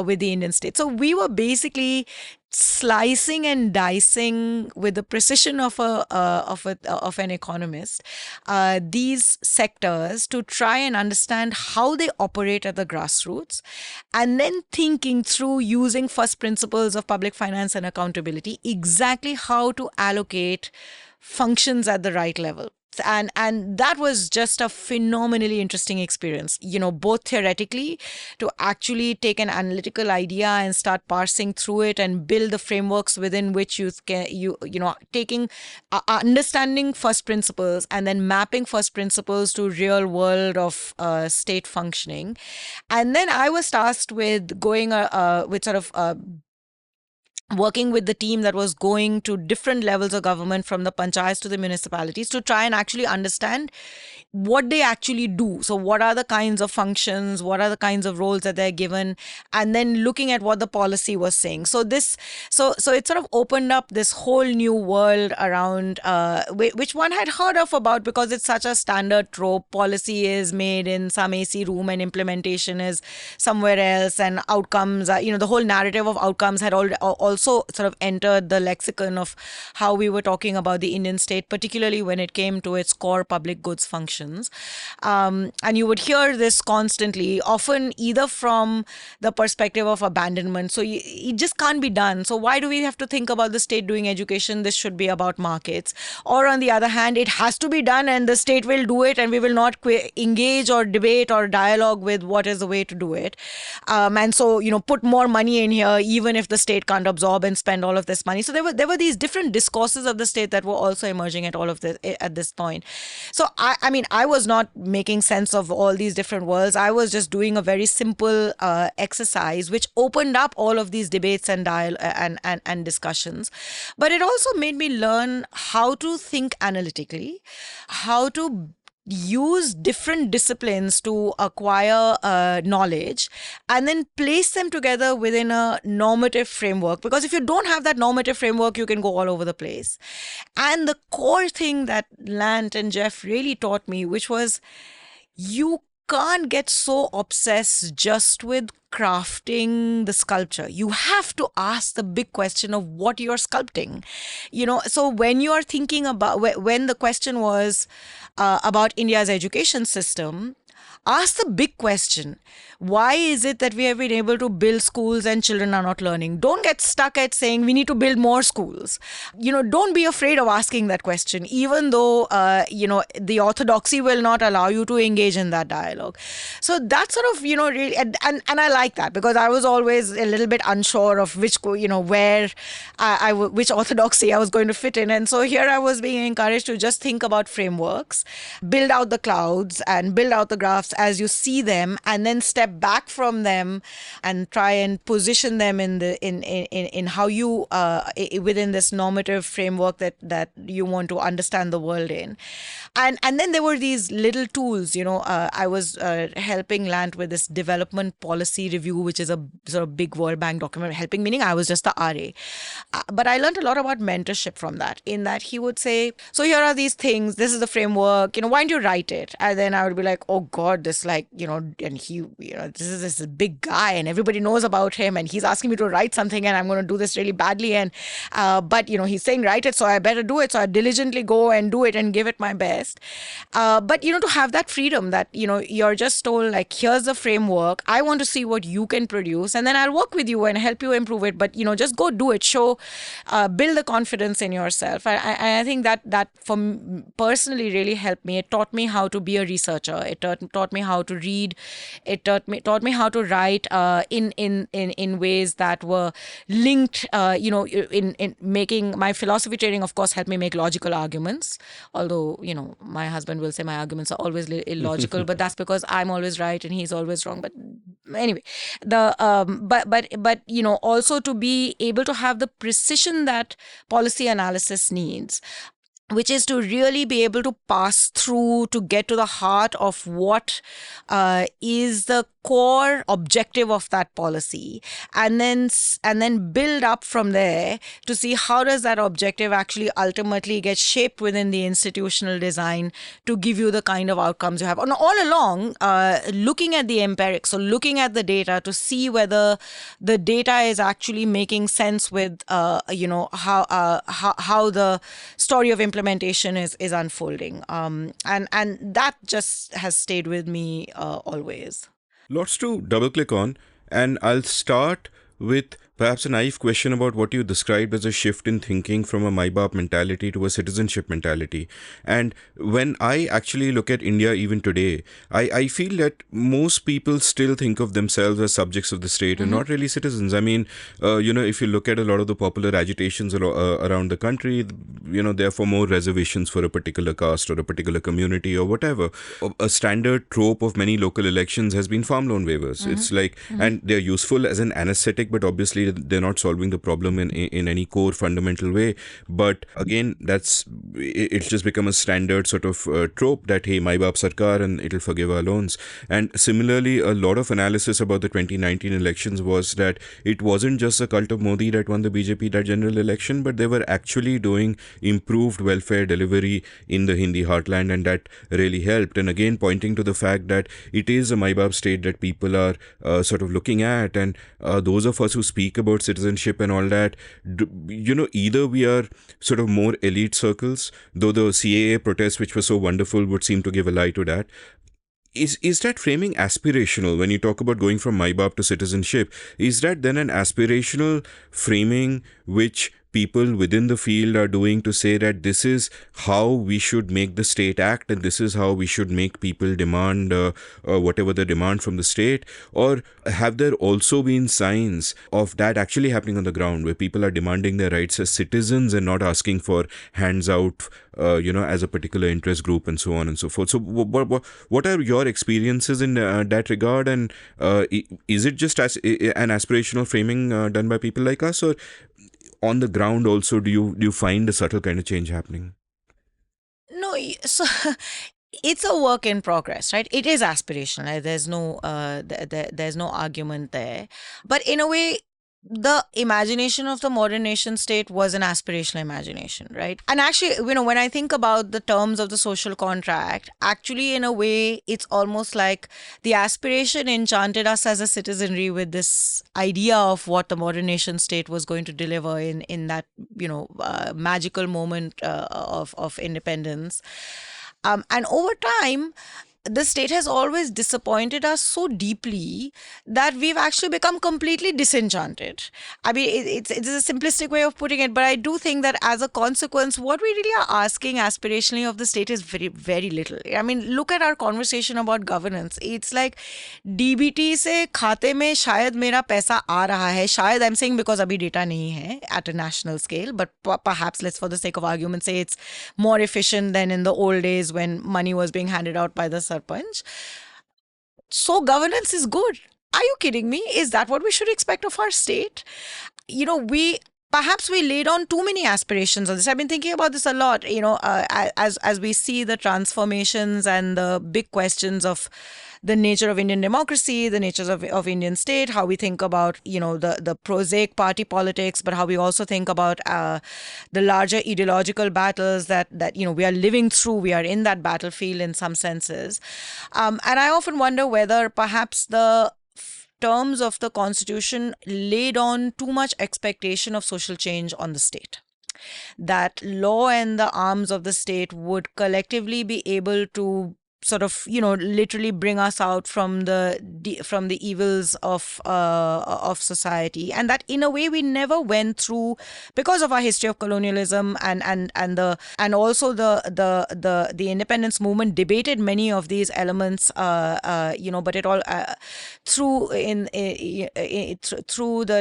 with the Indian state. So we were basically slicing and dicing with the precision of an economist these sectors to try and understand how they operate at the grassroots, and then thinking through, using first principles of public finance and accountability, exactly how to allocate functions at the right level. And that was just a phenomenally interesting experience, both theoretically, to actually take an analytical idea and start parsing through it and build the frameworks within which taking understanding first principles and then mapping first principles to real world of state functioning. And then I was tasked with going with sort of working with the team that was going to different levels of government, from the panchayats to the municipalities, to try and actually understand what they actually do. So what are the kinds of functions, what are the kinds of roles that they're given, and then looking at what the policy was saying. So it sort of opened up this whole new world around which one had heard of about, because it's such a standard trope. Policy is made in some AC room and implementation is somewhere else, and outcomes are, the whole narrative of outcomes had also sort of entered the lexicon of how we were talking about the Indian state, particularly when it came to its core public goods functions. And you would hear this constantly, often either from the perspective of abandonment. So it just can't be done. So why do we have to think about the state doing education? This should be about markets. Or on the other hand, it has to be done and the state will do it, and we will not engage or debate or dialogue with what is the way to do it. And so, put more money in here, even if the state can't absorb and spend all of this money. So there were these different discourses of the state that were also emerging at this point. So I was not making sense of all these different worlds. I was just doing a very simple exercise which opened up all of these debates and and discussions. But it also made me learn how to think analytically, how to use different disciplines to acquire knowledge, and then place them together within a normative framework. Because if you don't have that normative framework, you can go all over the place. And the core thing that Lant and Jeff really taught me, which was, you can't get so obsessed just with crafting the sculpture. You have to ask the big question of what you're sculpting. So when you are thinking about, when the question was about India's education system, ask the big question. Why is it that we have been able to build schools and children are not learning? Don't get stuck at saying we need to build more schools. Don't be afraid of asking that question, even though, the orthodoxy will not allow you to engage in that dialogue. So that's sort of, really, and I like that, because I was always a little bit unsure of which orthodoxy I was going to fit in. And so here I was being encouraged to just think about frameworks, build out the clouds and build out the graphs as you see them, and then step back from them and try and position them in how you within this normative framework that you want to understand the world in. And then there were these little tools. I was helping Lant with this development policy review, which is a sort of big World Bank document. Helping meaning I was just the RA, but I learned a lot about mentorship from that, in that he would say, so here are these things, this is the framework, why don't you write it? And then I would be like, oh God, got this and he, this is this big guy and everybody knows about him and he's asking me to write something and I'm going to do this really badly and but he's saying write it, so I better do it. So I diligently go and do it and give it my best. But to have that freedom that you're just told, like, here's the framework, I want to see what you can produce, and then I'll work with you and help you improve it. But just go do it, show, build the confidence in yourself. I think that for me personally really helped me. It taught me how to be a researcher. It taught me how to read. It taught me how to write in ways that were linked. In making my philosophy training, of course, helped me make logical arguments. Although my husband will say my arguments are always illogical, but that's because I'm always right and he's always wrong. But anyway, but also to be able to have the precision that policy analysis needs, which is to really be able to pass through to get to the heart of what is the core objective of that policy, and then build up from there to see how does that objective actually ultimately get shaped within the institutional design to give you the kind of outcomes you have. And all along, looking at the empirics, so looking at the data to see whether the data is actually making sense with how the story of implementation is unfolding, and that just has stayed with me always. Lots to double click on, and I'll start with perhaps a naive question about what you described as a shift in thinking from a MyBop mentality to a citizenship mentality. And when I actually look at India even today, I feel that most people still think of themselves as subjects of the state and not really citizens. I mean, if you look at a lot of the popular agitations around the country, they're for more reservations for a particular caste or a particular community or whatever. A standard trope of many local elections has been farm loan waivers. It's like, and they're useful as an anesthetic, but obviously they're not solving the problem in any core fundamental way. But again, it's just become a standard sort of trope that, hey, my baap sarkar and it'll forgive our loans. And similarly, a lot of analysis about the 2019 elections was that it wasn't just a cult of Modi that won the BJP that general election, but they were actually doing improved welfare delivery in the Hindi heartland, and that really helped. And again, pointing to the fact that it is a my baap state that people are sort of looking at, and those of us who speak about citizenship and all that, either we are sort of more elite circles, though the CAA protests, which were so wonderful, would seem to give a lie to that. Is that framing aspirational when you talk about going from MyBop to citizenship? Is that then an aspirational framing which people within the field are doing to say that this is how we should make the state act and this is how we should make people demand whatever the demand from the state? Or have there also been signs of that actually happening on the ground where people are demanding their rights as citizens and not asking for hands out as a particular interest group and so on and so forth? So what are your experiences in that regard, and is it just as an aspirational framing done by people like us, or on the ground also do you find a subtle kind of change happening? No, so it's a work in progress, right? It is aspirational. There's no argument there. But in a way, the imagination of the modern nation state was an aspirational imagination, right? And actually, when I think about the terms of the social contract, actually, in a way, it's almost like the aspiration enchanted us as a citizenry with this idea of what the modern nation state was going to deliver in that, magical moment of independence. And over time, the state has always disappointed us so deeply that we've actually become completely disenchanted. I mean, it's a simplistic way of putting it, but I do think that as a consequence, what we really are asking aspirationally of the state is very, very little. I mean, look at our conversation about governance. It's like DBT se khate mein shayad mera paisa aa raha hai. Shayad, I'm saying because abhi data nahi hai at a national scale, but perhaps let's, for the sake of argument, say it's more efficient than in the old days when money was being handed out by the sarpanch. So governance is good. Are you kidding me? Is that what we should expect of our state? We perhaps we laid on too many aspirations on this. I've been thinking about this a lot, as we see the transformations and the big questions of the nature of Indian democracy, the natures of Indian state, how we think about, the prosaic party politics, but how we also think about the larger ideological battles that we are living through. We are in that battlefield in some senses. And I often wonder whether perhaps the terms of the constitution laid on too much expectation of social change on the state, that law and the arms of the state would collectively be able to sort of literally bring us out from the evils of society, and that in a way we never went through because of our history of colonialism and also the independence movement debated many of these elements, but it all through the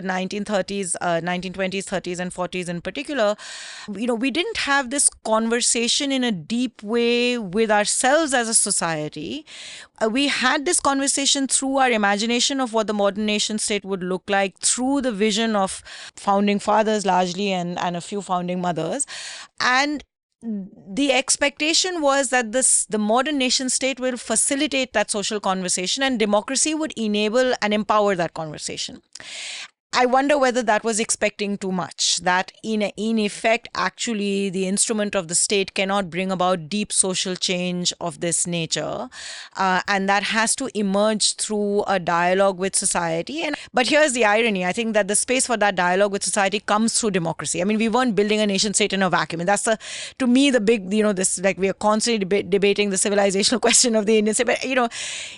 1930s, 1920s, 30s and 40s in particular, we didn't have this conversation in a deep way with ourselves as a society. We had this conversation through our imagination of what the modern nation state would look like, through the vision of founding fathers largely and a few founding mothers. And the expectation was that the modern nation state will facilitate that social conversation, and democracy would enable and empower that conversation. I wonder whether that was expecting too much, that in effect, actually, the instrument of the state cannot bring about deep social change of this nature. And that has to emerge through a dialogue with society. But here's the irony. I think that the space for that dialogue with society comes through democracy. I mean, we weren't building a nation state in a vacuum. And that's, to me, the big, this, like, we are constantly debating the civilizational question of the Indian state. But,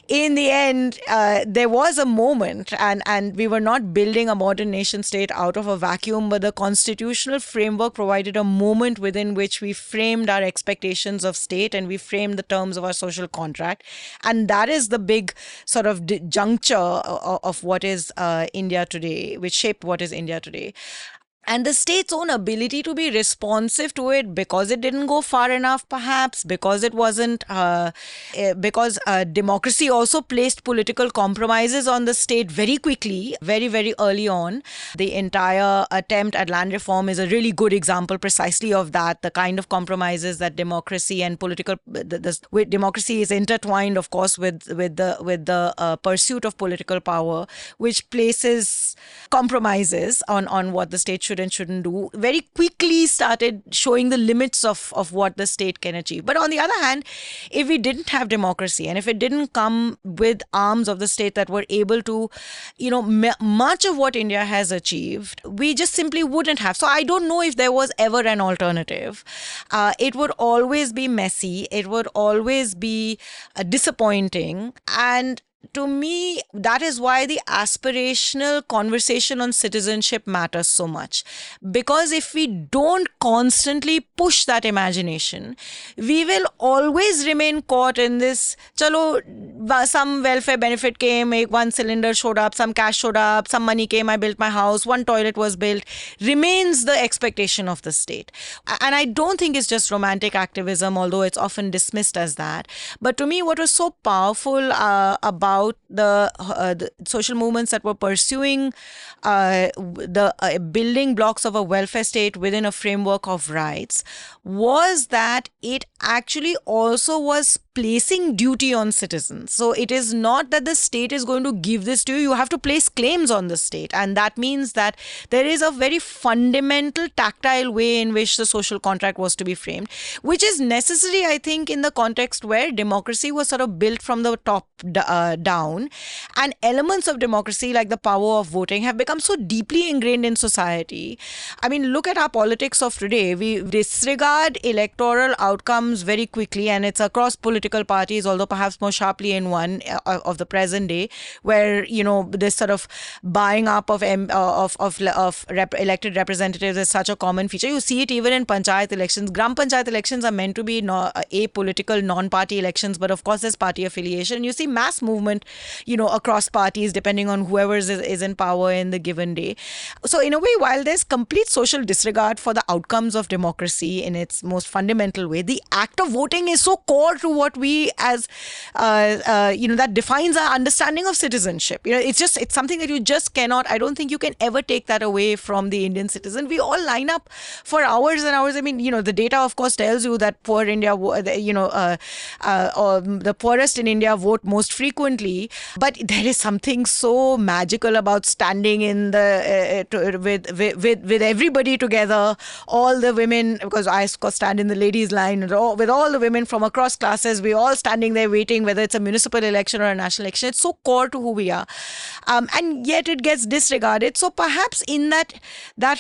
in the end, there was a moment, and we were not building a modern nation state out of a vacuum, but the constitutional framework provided a moment within which we framed our expectations of state and we framed the terms of our social contract. And that is the big sort of juncture of what is India today, which shaped what is India today. And the state's own ability to be responsive to it, because it didn't go far enough, perhaps, because it wasn't, because democracy also placed political compromises on the state very quickly, very, very early on. The entire attempt at land reform is a really good example precisely of that, the kind of compromises that democracy and democracy is intertwined, of course, with the pursuit of political power, which places compromises on what the state should and shouldn't do, very quickly started showing the limits of what the state can achieve. But on the other hand, if we didn't have democracy and if it didn't come with arms of the state that were able to, much of what India has achieved, we just simply wouldn't have. So I don't know if there was ever an alternative. It would always be messy. It would always be disappointing. And to me, that is why the aspirational conversation on citizenship matters so much. Because if we don't constantly push that imagination, we will always remain caught in this, chalo, some welfare benefit came, one cylinder showed up, some cash showed up, some money came, I built my house, one toilet was built, remains the expectation of the state. And I don't think it's just romantic activism, although it's often dismissed as that. But to me, what was so powerful about the social movements that were pursuing the building blocks of a welfare state within a framework of rights was that it actually also was placing duty on citizens. So it is not that the state is going to give this to you. You have to place claims on the state. And that means that there is a very fundamental tactile way in which the social contract was to be framed, which is necessary, I think, in the context where democracy was sort of built from the top down. And elements of democracy, like the power of voting, have become so deeply ingrained in society. I mean, look at our politics of today. We disregard electoral outcomes very quickly, and it's across political parties, although perhaps more sharply in one of the present day, where this sort of buying up of elected representatives is such a common feature. You see it even in panchayat elections. Gram panchayat elections are meant to be apolitical, non-party elections, but of course there's party affiliation. You see mass movement, across parties depending on whoever is in power in the given day. So in a way, while there's complete social disregard for the outcomes of democracy in its most fundamental way, the act of voting is so core to what what we as, that defines our understanding of citizenship. It's something that you just cannot, I don't think you can ever take that away from the Indian citizen. We all line up for hours and hours. I mean, the data, of course, tells you that poor India, or the poorest in India vote most frequently. But there is something so magical about standing in with everybody together, all the women, because I of course stand in the ladies' line, with all the women from across classes. We all standing there waiting, whether it's a municipal election or a national election. It's so core to who we are, and yet it gets disregarded. So perhaps in that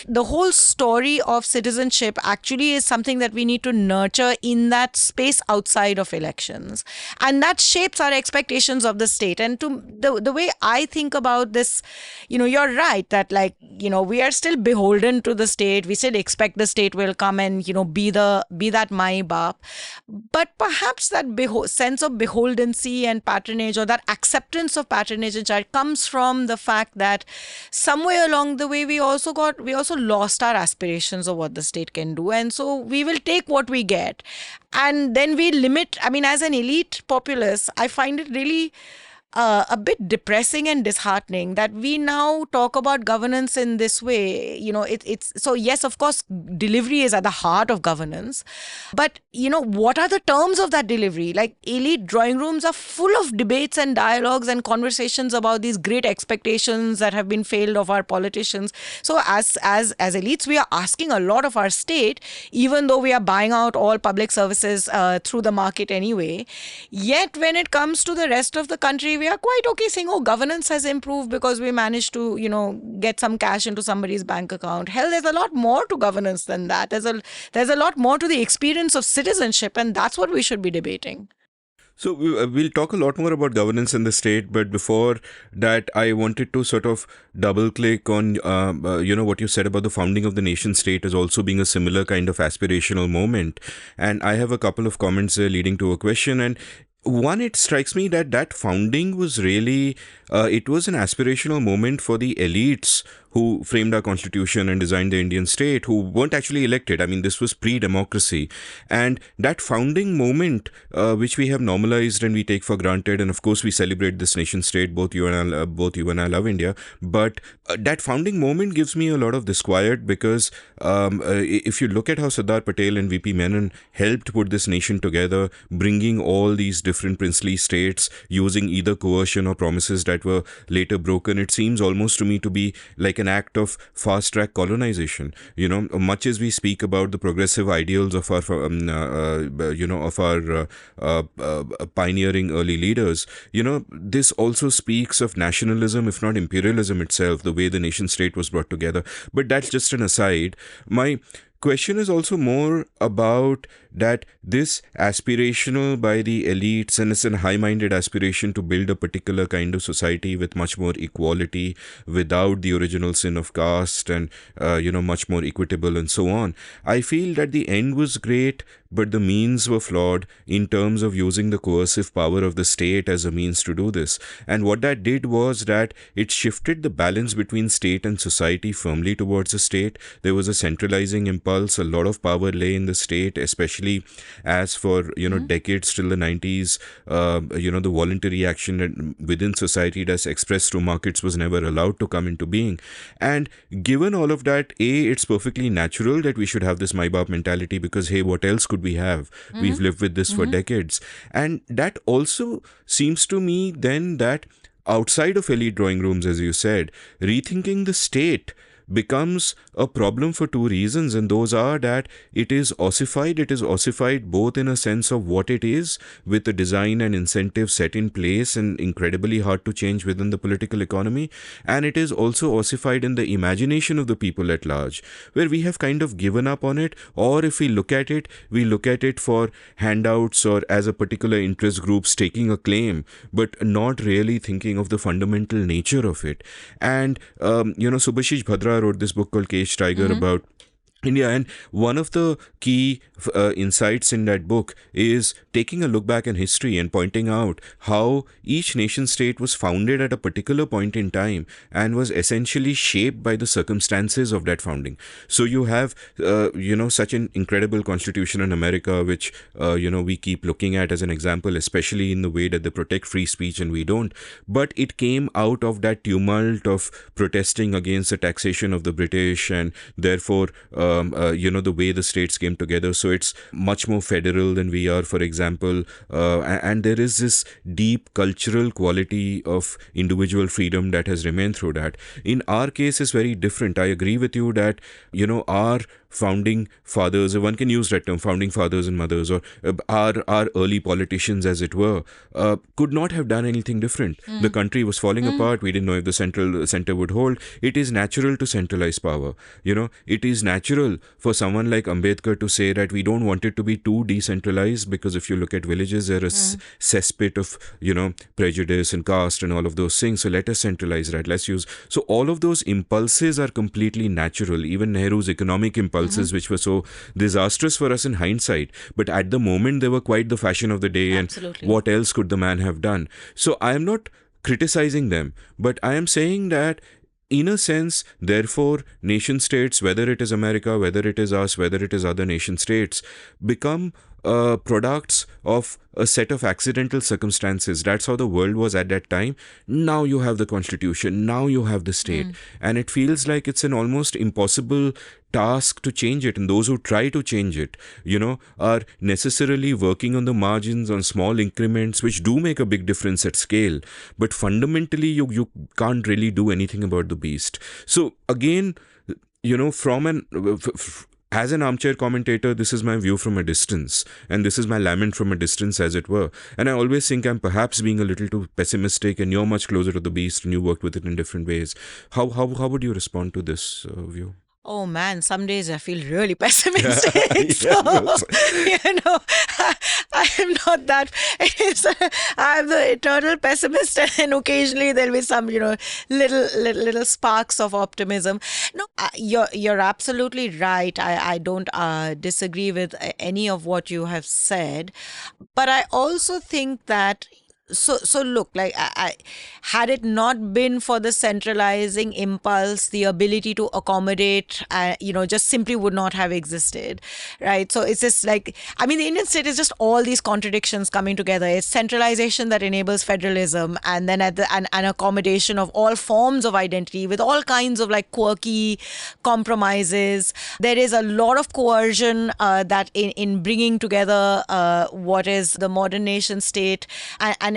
the whole story of citizenship actually is something that we need to nurture in that space outside of elections, and that shapes our expectations of the state. And to the way I think about this, you're right that we are still beholden to the state. We still expect the state will come and be that Mai Baap. But perhaps that sense of beholdency and patronage, or that acceptance of patronage and child, comes from the fact that somewhere along the way we also lost our aspirations of what the state can do, and so we will take what we get, and then we limit. I mean, as an elite populace, I find it really a bit depressing and disheartening that we now talk about governance in this way. It's so, yes, of course, delivery is at the heart of governance, but what are the terms of that delivery? Like, elite drawing rooms are full of debates and dialogues and conversations about these great expectations that have been failed of our politicians. So as elites, we are asking a lot of our state, even though we are buying out all public services through the market anyway. Yet when it comes to the rest of the country, we are quite okay saying, oh, governance has improved because we managed to, get some cash into somebody's bank account. Hell, there's a lot more to governance than that. There's a lot more to the experience of citizenship, and that's what we should be debating. So we'll talk a lot more about governance in the state, but before that, I wanted to sort of double click on, what you said about the founding of the nation state as also being a similar kind of aspirational moment. And I have a couple of comments there leading to a question. And one, it strikes me that founding was really, it was an aspirational moment for the elites who framed our constitution and designed the Indian state, who weren't actually elected. I mean, this was pre-democracy. And that founding moment, which we have normalized and we take for granted, and of course we celebrate this nation state, both you and I love India, but that founding moment gives me a lot of disquiet, because if you look at how Sardar Patel and VP Menon helped put this nation together, bringing all these different princely states, using either coercion or promises that were later broken, it seems almost to me to be like an act of fast-track colonization. Much as we speak about the progressive ideals of our, pioneering early leaders, this also speaks of nationalism, if not imperialism itself, the way the nation state was brought together. But that's just an aside. My question is also more about that this aspirational by the elites, and it's a high-minded aspiration to build a particular kind of society with much more equality, without the original sin of caste, and much more equitable and so on. I feel that the end was great, but the means were flawed in terms of using the coercive power of the state as a means to do this. And what that did was that it shifted the balance between state and society firmly towards the state. There was a centralizing impulse. A lot of power lay in the state, especially as for decades till the 90s. The voluntary action within society that's expressed through markets was never allowed to come into being. And given all of that, it's perfectly natural that we should have this Mai Baap mentality, because hey, what else could we have? We've lived with this for decades. And that also seems to me then that outside of elite drawing rooms, as you said, rethinking the state becomes a problem for two reasons, and those are that it is ossified. It is ossified both in a sense of what it is, with the design and incentive set in place and incredibly hard to change within the political economy, and it is also ossified in the imagination of the people at large, where we have kind of given up on it, or if we look at it for handouts or as a particular interest group staking a claim, but not really thinking of the fundamental nature of it. And Subhashish Bhadra wrote this book called Cage Tiger about India. And one of the key insights in that book is taking a look back in history and pointing out how each nation state was founded at a particular point in time and was essentially shaped by the circumstances of that founding. So you have, such an incredible constitution in America, which, we keep looking at as an example, especially in the way that they protect free speech and we don't. But it came out of that tumult of protesting against the taxation of the British, and therefore, the way the states came together. So it's much more federal than we are, for example. And there is this deep cultural quality of individual freedom that has remained through that. In our case, is very different. I agree with you that, our founding fathers, one can use that term, founding fathers and mothers, or our early politicians, as it were, could not have done anything different. The country was falling apart. We didn't know if the center would hold. It is natural to centralize power. It is natural for someone like Ambedkar to say that we don't want it to be too decentralized, because if you look at villages, there is cesspit of, prejudice and caste and all of those things. So let us centralize that. Let's use. So all of those impulses are completely natural. Even Nehru's economic impulses, which were so disastrous for us in hindsight, but at the moment they were quite the fashion of the day. Absolutely. And what else could the man have done? So I am not criticizing them, but I am saying that, in a sense, therefore, nation states, whether it is America, whether it is us, whether it is other nation states, become products of a set of accidental circumstances. That's how the world was at that time. Now you have the constitution, now you have the state, and it feels like it's an almost impossible task to change it. And those who try to change it, are necessarily working on the margins, on small increments, which do make a big difference at scale. But fundamentally, you can't really do anything about the beast. So again, as an armchair commentator, this is my view from a distance, and this is my lament from a distance, as it were. And I always think I'm perhaps being a little too pessimistic, and you're much closer to the beast, and you worked with it in different ways. How would you respond to this view? Oh man, some days I feel really pessimistic. Yeah, I am not that. I'm the eternal pessimist, and occasionally there'll be some, little sparks of optimism. No, you're absolutely right. I don't disagree with any of what you have said, but I also think that. So look, like I had it not been for the centralizing impulse, the ability to accommodate, just simply would not have existed, right? So it's just like, I mean, the Indian state is just all these contradictions coming together. It's centralization that enables federalism, and then an accommodation of all forms of identity with all kinds of like quirky compromises. There is a lot of coercion that in bringing together what is the modern nation state,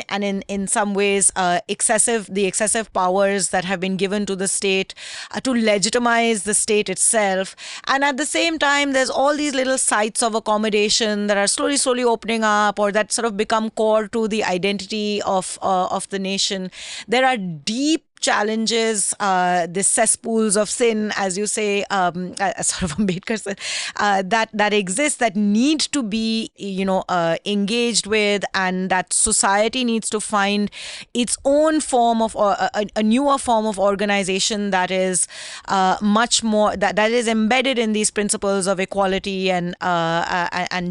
and in some ways the excessive powers that have been given to the state to legitimize the state itself. And at the same time, there's all these little sites of accommodation that are slowly opening up, or that sort of become core to the identity of the nation. There are deep challenges, the cesspools of sin, as you say, sort of Ambedkar said, that exist, that need to be, engaged with, and that society needs to find its own form of a newer form of organization that is much more that is embedded in these principles of equality and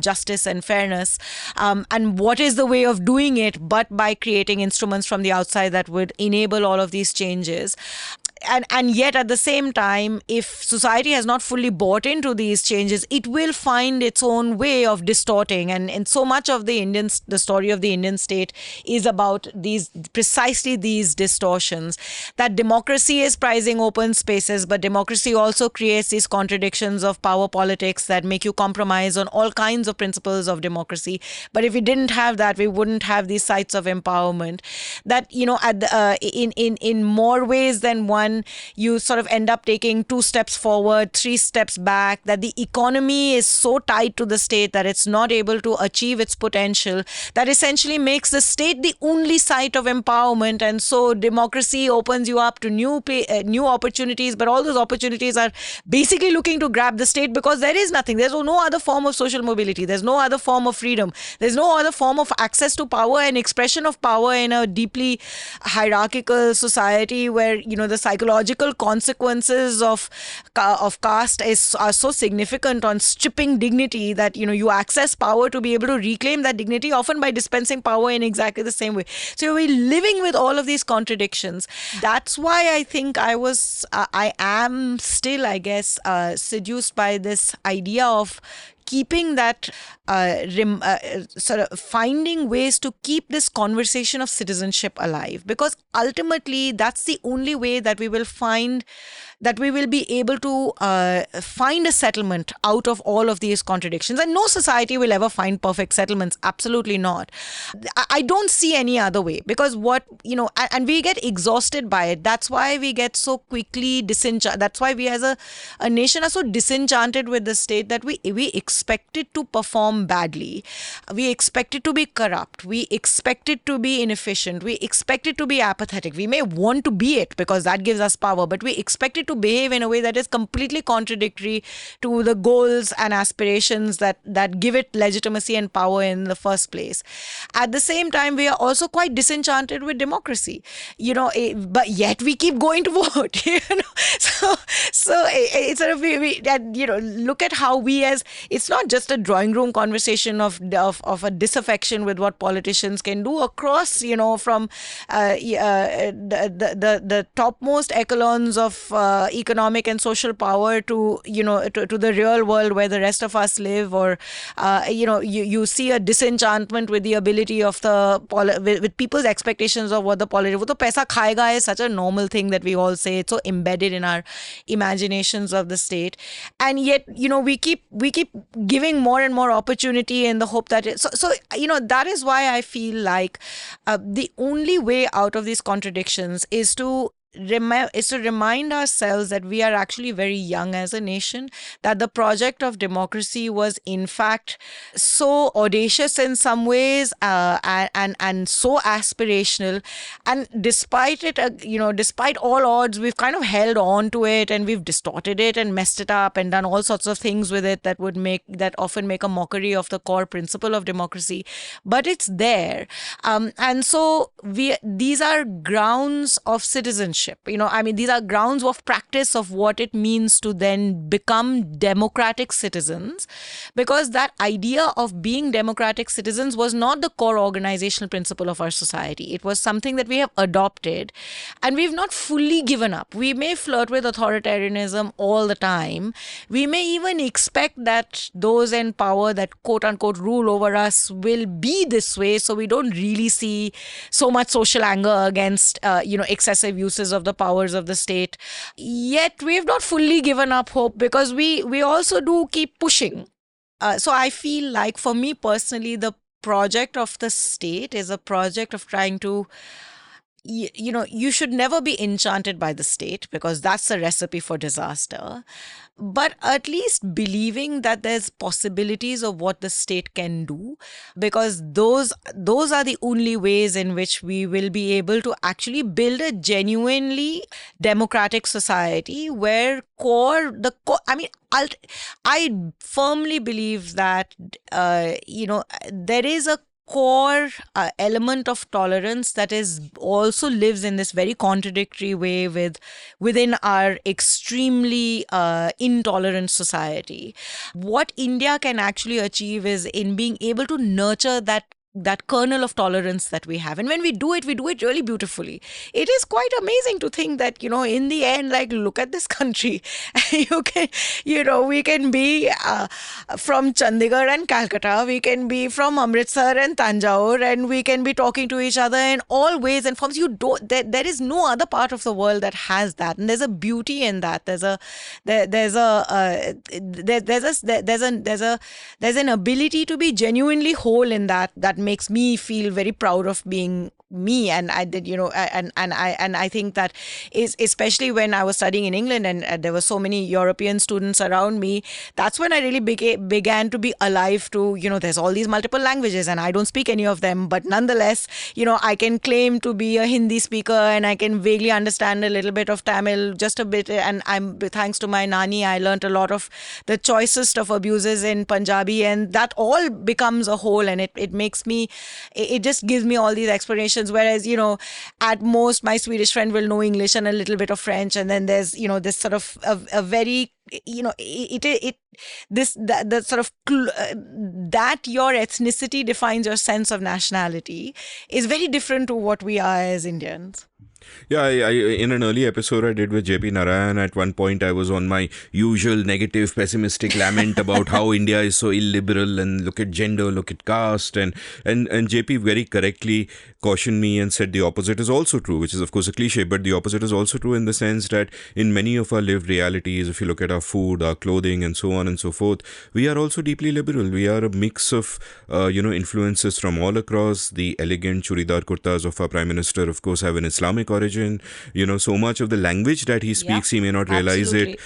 justice and fairness. And what is the way of doing it, but by creating instruments from the outside that would enable all of these changes. And yet at the same time, if society has not fully bought into these changes, it will find its own way of distorting. And so much of the story of the Indian state is about precisely these distortions. That democracy is prizing open spaces, but democracy also creates these contradictions of power politics that make you compromise on all kinds of principles of democracy. But if we didn't have that, we wouldn't have these sites of empowerment. That, in more ways than one, you sort of end up taking 2 steps forward, 3 steps back, that the economy is so tied to the state that it's not able to achieve its potential, that essentially makes the state the only site of empowerment. And so democracy opens you up to new opportunities, but all those opportunities are basically looking to grab the state, because there is nothing. There's no other form of social mobility. There's no other form of freedom. There's no other form of access to power and expression of power in a deeply hierarchical society where, the psychological consequences of caste are so significant on stripping dignity that you access power to be able to reclaim that dignity, often by dispensing power in exactly the same way. So we're living with all of these contradictions. That's why I think I am still, I guess, seduced by this idea of keeping that sort of finding ways to keep this conversation of citizenship alive, because ultimately that's the only way that we will be able to find a settlement out of all of these contradictions. And no society will ever find perfect settlements. Absolutely not. I don't see any other way, because and we get exhausted by it. That's why we get so quickly disenchanted. That's why we as a nation are so disenchanted with the state that we expect it to perform badly. We expect it to be corrupt. We expect it to be inefficient. We expect it to be apathetic. We may want to be it because that gives us power, but we expect it to behave in a way that is completely contradictory to the goals and aspirations that give it legitimacy and power in the first place. At the same time, we are also quite disenchanted with democracy, but yet we keep going to vote. So it's sort of look at how it's not just a drawing room conversation of a disaffection with what politicians can do across, from the topmost echelons of economic and social power to the real world where the rest of us live, or you see a disenchantment with the ability of with people's expectations of what the politics. "Wo to paisa khayega" is such a normal thing that we all say. It's so embedded in our imaginations of the state, and yet we keep giving more and more opportunity in the hope that that is why I feel like the only way out of these contradictions is to remind ourselves that we are actually very young as a nation, that the project of democracy was in fact so audacious in some ways, and so aspirational, and despite it, despite all odds, we've kind of held on to it, and we've distorted it and messed it up and done all sorts of things with it that often make a mockery of the core principle of democracy. But it's there, and so these are grounds of citizenship. These are grounds of practice of what it means to then become democratic citizens, because that idea of being democratic citizens was not the core organizational principle of our society. It was something that we have adopted, and we've not fully given up. We may flirt with authoritarianism all the time. We may even expect that those in power that quote unquote rule over us will be this way, so we don't really see so much social anger against excessive uses of the powers of the state. Yet we have not fully given up hope, because we also do keep pushing. So I feel like, for me personally, the project of the state is a project of trying to, you should never be enchanted by the state, because that's a recipe for disaster. But at least believing that there's possibilities of what the state can do, because those are the only ways in which we will be able to actually build a genuinely democratic society where I firmly believe that there is a core element of tolerance that also lives in this very contradictory way within our extremely intolerant society. What India can actually achieve is in being able to nurture that kernel of tolerance that we have. And when we do it really beautifully. It is quite amazing to think that, in the end, look at this country. We can be from Chandigarh and Calcutta, we can be from Amritsar and Tanjore, and we can be talking to each other in all ways and forms. There is no other part of the world that has that. And there's a beauty in that. There's an ability to be genuinely whole in that makes me feel very proud of being me. And I did, and I think that is, especially when I was studying in England and there were so many European students around me, that's when I really began to be alive to, there's all these multiple languages and I don't speak any of them, but nonetheless, I can claim to be a Hindi speaker and I can vaguely understand a little bit of Tamil, just a bit. And thanks to my nani, I learned a lot of the choicest of abuses in Punjabi, and that all becomes a whole, and it makes me it just gives me all these explanations. Whereas, at most my Swedish friend will know English and a little bit of French, and then there's, this sort of a very, that sort of that your ethnicity defines your sense of nationality is very different to what we are as Indians. Yeah, I in an early episode I did with JP Narayan, at one point I was on my usual negative, pessimistic lament about how India is so illiberal and look at gender, look at caste, and JP very correctly cautioned me and said the opposite is also true, which is of course a cliche, but the opposite is also true in the sense that in many of our lived realities, if you look at our food, our clothing, and so on and so forth, we are also deeply liberal. We are a mix of influences from all across. The elegant churidar kurtas of our Prime Minister, of course, have an Islamic origin. So much of the language that he speaks, he may not realize it,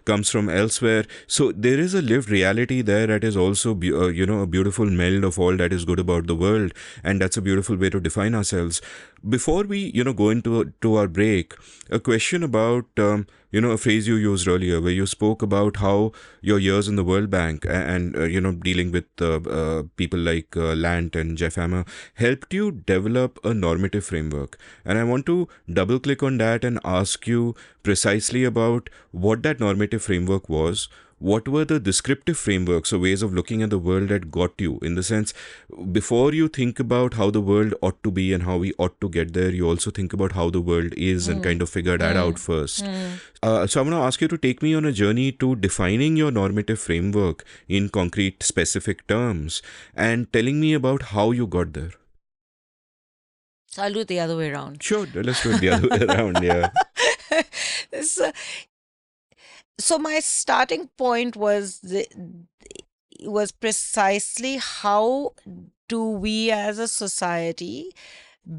comes from elsewhere. So there is a lived reality there that is also, a beautiful meld of all that is good about the world. And that's a beautiful way to define ourselves. Before we, go into our break, a question about, a phrase you used earlier where you spoke about how your years in the World Bank and dealing with people like Lant and Jeff Hammer helped you develop a normative framework. And I want to double click on that and ask you precisely about what that normative framework was. What were the descriptive frameworks or ways of looking at the world that got you? In the sense, before you think about how the world ought to be and how we ought to get there, you also think about how the world is and kind of figure that out first. So I'm going to ask you to take me on a journey to defining your normative framework in concrete, specific terms and telling me about how you got there. So I'll do it the other way around. Sure, let's do it the other way around, yeah. So my starting point was precisely how do we as a society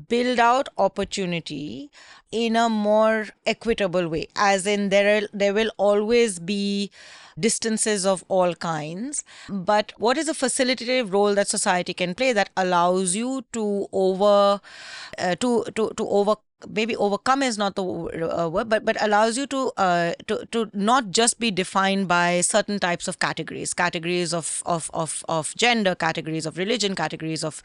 build out opportunity in a more equitable way, as in there will always be distances of all kinds, but what is a facilitative role that society can play that allows you to maybe overcome is not the word, but allows you to not just be defined by certain types of categories of gender, categories of religion, categories of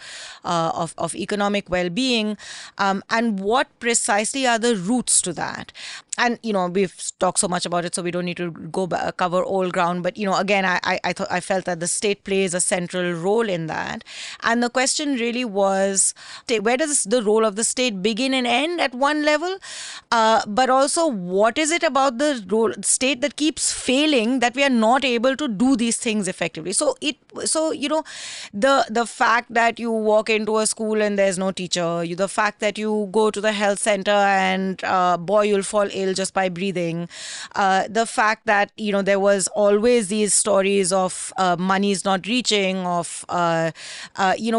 economic well-being, and what precisely are the roots to that. And we've talked so much about it, so we don't need to go cover all ground. But again, I felt that the state plays a central role in that. And the question really was, where does the role of the state begin and end at one level? But also, what is it about the state that keeps failing that we are not able to do these things effectively? So the fact that you walk into a school and there's no teacher, the fact that you go to the health center and boy, you'll fall ill just by breathing, the fact that there was always these stories of monies not reaching, of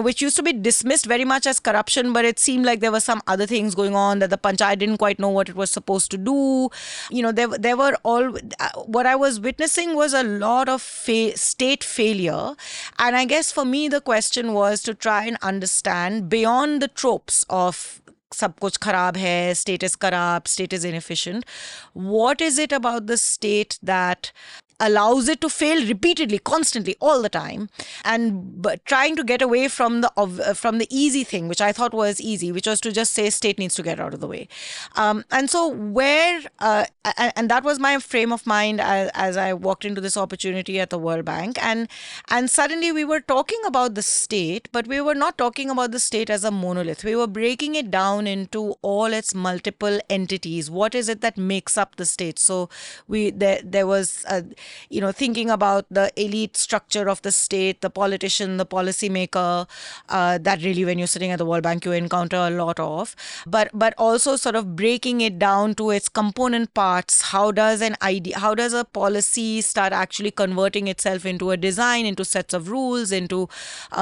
which used to be dismissed very much as corruption, but it seemed like there were some other things going on, that the panchayat didn't quite know what it was supposed to do. There were all, what I was witnessing was a lot of state failure. And I guess for me the question was to try and understand beyond the tropes of सब कुछ खराब है, state is corrupt, state is inefficient. What is it about the state that allows it to fail repeatedly, constantly, all the time, and trying to get away from the easy thing, which I thought was easy, which was to just say state needs to get out of the way. And so and that was my frame of mind as I walked into this opportunity at the World Bank, and suddenly we were talking about the state, but we were not talking about the state as a monolith. We were breaking it down into all its multiple entities. What is it that makes up the state? So there was thinking about the elite structure of the state, the politician, the policymaker, that really when you're sitting at the World Bank you encounter a lot of, but also sort of breaking it down to its component parts. How does a policy start actually converting itself into a design, into sets of rules, into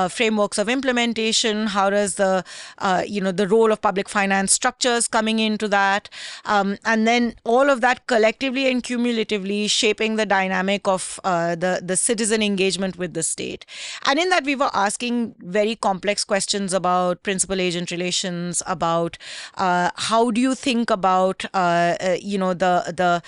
frameworks of implementation? How does the role of public finance structures coming into that, and then all of that collectively and cumulatively shaping the dynamic dynamic of the citizen engagement with the state. And in that, we were asking very complex questions about principal-agent relations, about how do you think about the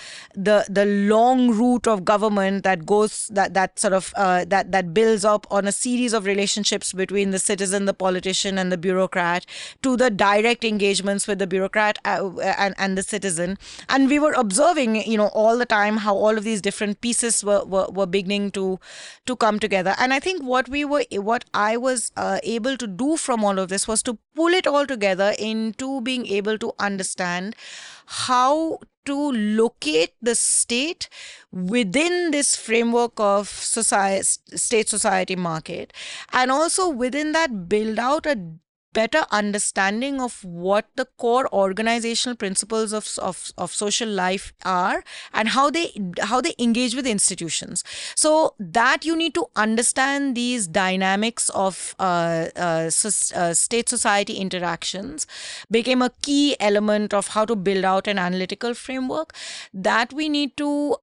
long route of government that goes that builds up on a series of relationships between the citizen, the politician, and the bureaucrat, to the direct engagements with the bureaucrat and the citizen. And we were observing, all the time how all of these different pieces were beginning to come together. And I think what I was able to do from all of this was to pull it all together into being able to understand how to locate the state within this framework of state-society market, and also within that build out a better understanding of what the core organizational principles of social life are, and how they engage with institutions. So that you need to understand these dynamics of state-society interactions became a key element of how to build out an analytical framework. That we need to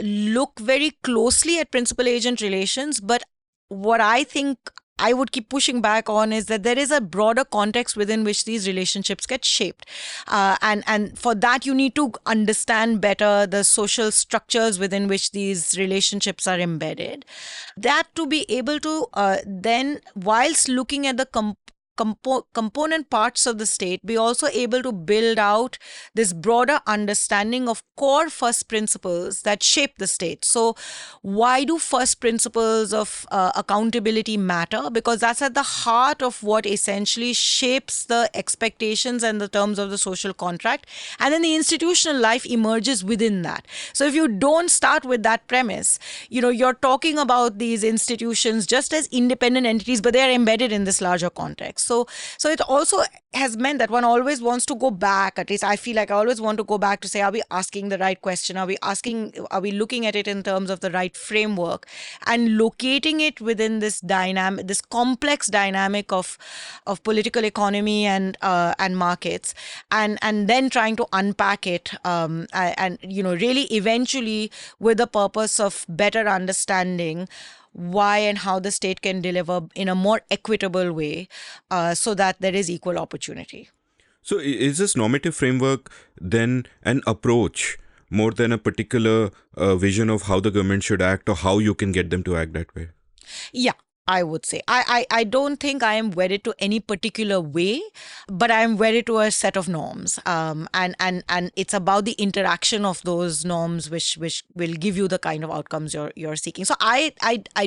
look very closely at principal-agent relations, but what I think I would keep pushing back on is that there is a broader context within which these relationships get shaped. And for that, you need to understand better the social structures within which these relationships are embedded. That to be able to then, whilst looking at the component parts of the state, be also able to build out this broader understanding of core first principles that shape the state. So why do first principles of accountability matter? Because that's at the heart of what essentially shapes the expectations and the terms of the social contract. And then the institutional life emerges within that. So if you don't start with that premise, you're talking about these institutions just as independent entities, but they are embedded in this larger context. So it also has meant that one always wants to go back. At least I feel like I always want to go back to say, are we asking the right question? Are we looking at it in terms of the right framework, and locating it within this dynamic, this complex dynamic of political economy and markets, and then trying to unpack it, and really eventually with the purpose of better understanding why and how the state can deliver in a more equitable way, so that there is equal opportunity. So is this normative framework then an approach more than a particular vision of how the government should act, or how you can get them to act that way? Yeah, I would say. I don't think I am wedded to any particular way, but I am wedded to a set of norms. And it's about the interaction of those norms which will give you the kind of outcomes you're seeking. So I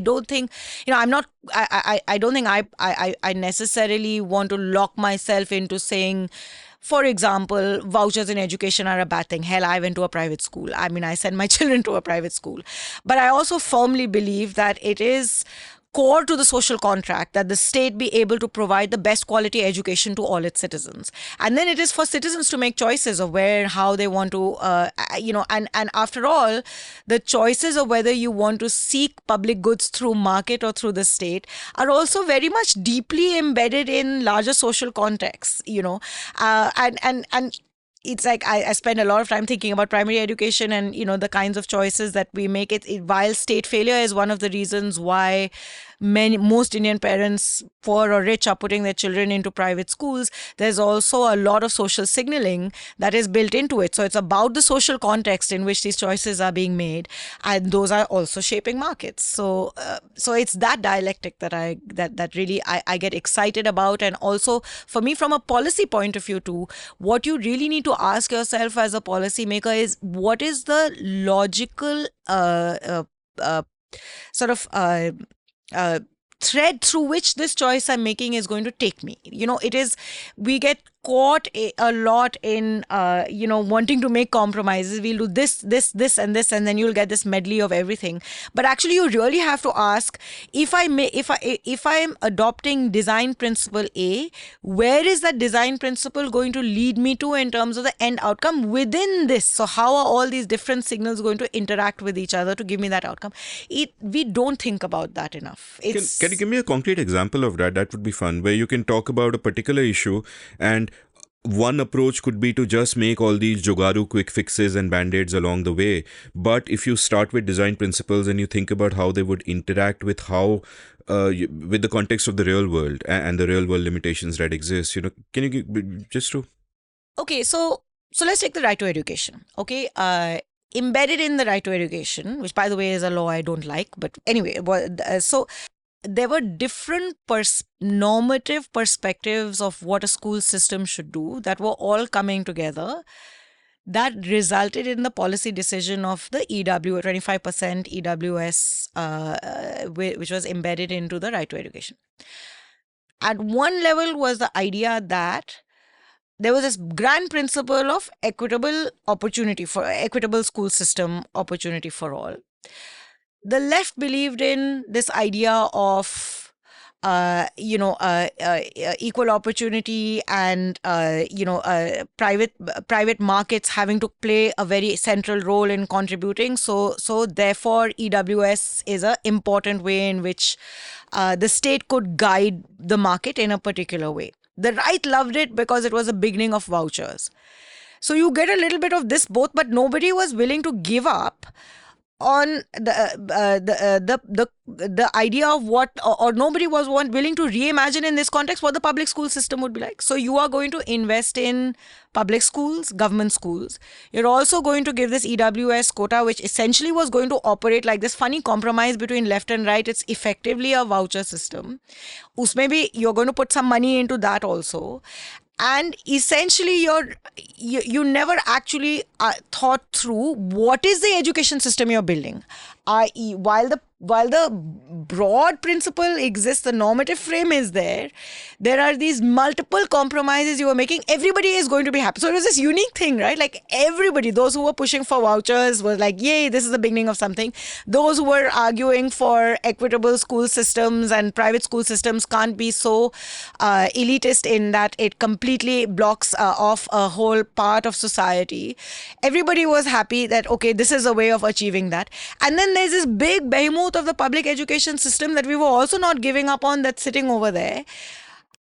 don't think, I'm not, I don't think I necessarily want to lock myself into saying, for example, vouchers in education are a bad thing. Hell, I went to a private school. I mean, I sent my children to a private school. But I also firmly believe that it is core to the social contract that the state be able to provide the best quality education to all its citizens. And then it is for citizens to make choices of where and how they want to, and after all, the choices of whether you want to seek public goods through market or through the state are also very much deeply embedded in larger social contexts, and it's like I spend a lot of time thinking about primary education and, the kinds of choices that we make. While state failure is one of the reasons why most Indian parents, poor or rich, are putting their children into private schools, there's also a lot of social signaling that is built into it. So it's about the social context in which these choices are being made, and those are also shaping markets. So it's that dialectic that really I get excited about. And also for me, from a policy point of view too, what you really need to ask yourself as a policymaker is, what is the logical thread through which this choice I'm making is going to take me. We get caught a lot in, wanting to make compromises. We'll do this, and this, and then you'll get this medley of everything. But actually, you really have to ask, if I am adopting design principle A, where is that design principle going to lead me to in terms of the end outcome within this? So how are all these different signals going to interact with each other to give me that outcome? We don't think about that enough. Can you give me a concrete example of that? That would be fun, where you can talk about a particular issue and one approach could be to just make all these jogaru quick fixes and band-aids along the way. But if you start with design principles and you think about how they would interact with with the context of the real world and the real world limitations that exist, can you give just to... Okay, so let's take the right to education. Okay, embedded in the right to education, which by the way is a law I don't like, but anyway, so there were different normative perspectives of what a school system should do that were all coming together. That resulted in the policy decision of the 25% EWS, which was embedded into the right to education. At one level was the idea that there was this grand principle of equitable school system opportunity for all. The left believed in this idea of equal opportunity and private markets having to play a very central role in contributing. So therefore EWS is an important way in which the state could guide the market in a particular way. The right loved it because it was a beginning of vouchers. So you get a little bit of this both, but nobody was willing to give up on the idea of what, or nobody was willing to reimagine in this context what the public school system would be like. So you are going to invest in public schools, government schools. You're also going to give this EWS quota, which essentially was going to operate like this funny compromise between left and right. It's effectively a voucher system. Usme bhi you're going to put some money into that also. And essentially, you never actually thought through what is the education system you're building. I.e., while the broad principle exists, the normative frame is there are these multiple compromises you are making. Everybody is going to be happy. So it was this unique thing, right? Like everybody, those who were pushing for vouchers were like, yay, this is the beginning of something. Those who were arguing for equitable school systems and private school systems can't be so elitist in that it completely blocks off a whole part of society. Everybody was happy that, okay, this is a way of achieving that. And then there's this big behemoth of the public education system that we were also not giving up on, that's sitting over there.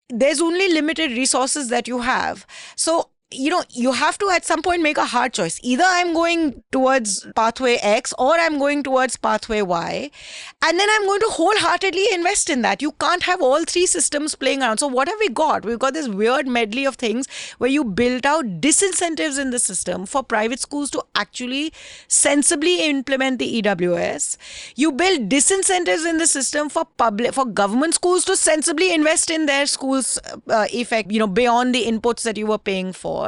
There's only limited resources that you have. So you have to at some point make a hard choice. Either I'm going towards pathway X or I'm going towards pathway Y. And then I'm going to wholeheartedly invest in that. You can't have all three systems playing around. So what have we got? We've got this weird medley of things where you built out disincentives in the system for private schools to actually sensibly implement the EWS. You build disincentives in the system for government schools to sensibly invest in their schools beyond the inputs that you were paying for.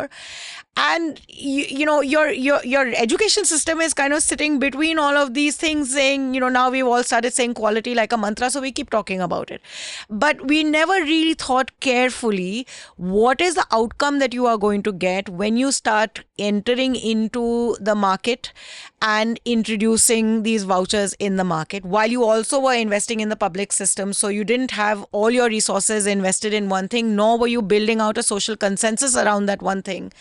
And your education system is kind of sitting between all of these things, saying, now we've all started saying quality like a mantra, so we keep talking about it. But we never really thought carefully what is the outcome that you are going to get when you start entering into the market and introducing these vouchers in the market, while you also were investing in the public system. So you didn't have all your resources invested in one thing, nor were you building out a social consensus around that one thing.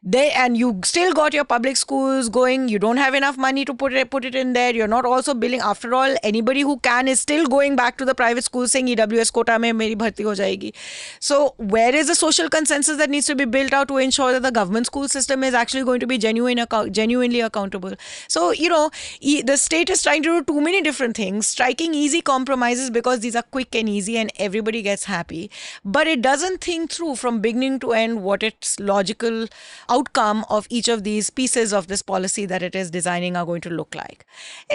And you still got your public schools going. You don't have enough money to put it in there. You're not also building. After all, anybody who can is still going back to the private schools saying EWS quota mein meri bharti ho jayegi. So where is the social consensus that needs to be built out to ensure that the government school system is actually going to be genuinely accountable? So the state is trying to do too many different things, striking easy compromises because these are quick and easy and everybody gets happy, but it doesn't think through from beginning to end what its logical outcome of each of these pieces of this policy that it is designing are going to look like.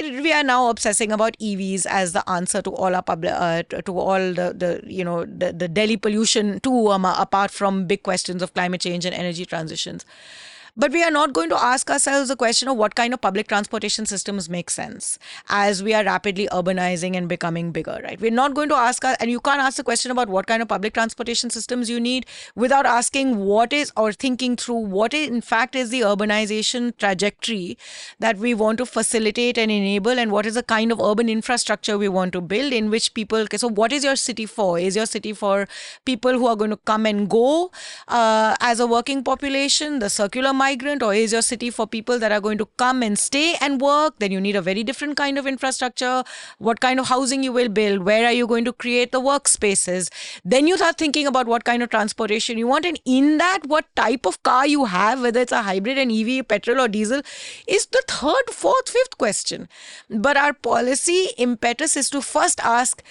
We are now obsessing about EVs as the answer to all our the Delhi pollution too, apart from big questions of climate change and energy transitions. But we are not going to ask ourselves the question of what kind of public transportation systems make sense as we are rapidly urbanizing and becoming bigger, right? We're not going to and you can't ask the question about what kind of public transportation systems you need without asking thinking through what in fact is the urbanization trajectory that we want to facilitate and enable, and what is the kind of urban infrastructure we want to build in which so what is your city for? Is your city for people who are going to come and go as a working population, the circular migrant, or is your city for people that are going to come and stay and work? Then you need a very different kind of infrastructure. What kind of housing you will build? Where are you going to create the workspaces? Then you start thinking about what kind of transportation you want. And in that, what type of car you have, whether it's a hybrid, an EV, petrol or diesel, is the third, fourth, fifth question. But our policy impetus is to first ask,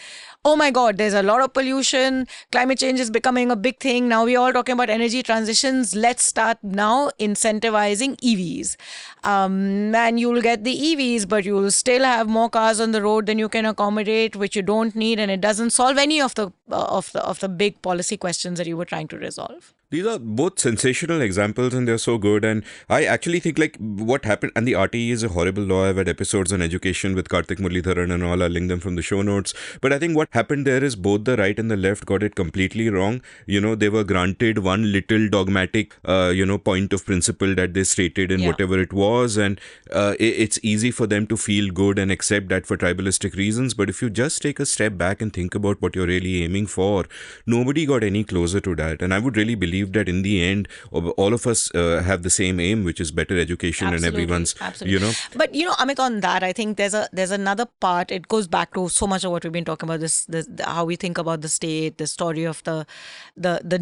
oh my God, there's a lot of pollution. Climate change is becoming a big thing. Now we're all talking about energy transitions. Let's start now incentivizing EVs. And you'll get the EVs, but you'll still have more cars on the road than you can accommodate, which you don't need. And it doesn't solve any of the big policy questions that you were trying to resolve. These are both sensational examples and they're so good. And I actually think like what happened, and the RTE is a horrible law. I've had episodes on education with Karthik Muralidharan and all. I'll link them from the show notes. But I think what happened there is both the right and the left got it completely wrong. They were granted one little dogmatic, point of principle that they stated in whatever it was. And it's easy for them to feel good and accept that for tribalistic reasons. But if you just take a step back and think about what you're really aiming for, nobody got any closer to that. And I would really believe that in the end, all of us have the same aim, which is better education. Absolutely, and everyone's, absolutely. But Amit, on that, I think there's another part. It goes back to so much of what we've been talking about. This how we think about the state, the story of the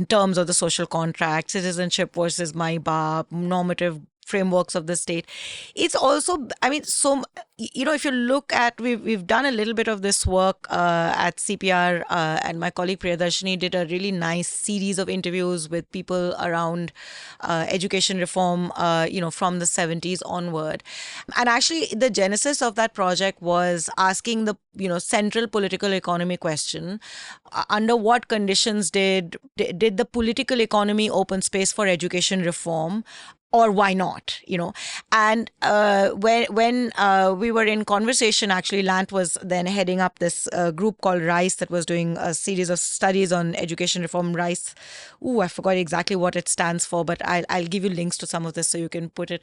terms of the social contract, citizenship versus my bar, normative frameworks of the state. It's also, if you look at, we've done a little bit of this work at CPR, and my colleague Priyadarshini did a really nice series of interviews with people around education reform, from the 70s onward. And actually, the genesis of that project was asking the central political economy question: under what conditions did the political economy open space for education reform? Or why not, And when we were in conversation, actually, Lant was then heading up this group called RICE that was doing a series of studies on education reform. RICE, I forgot exactly what it stands for, but I'll give you links to some of this so you can put it.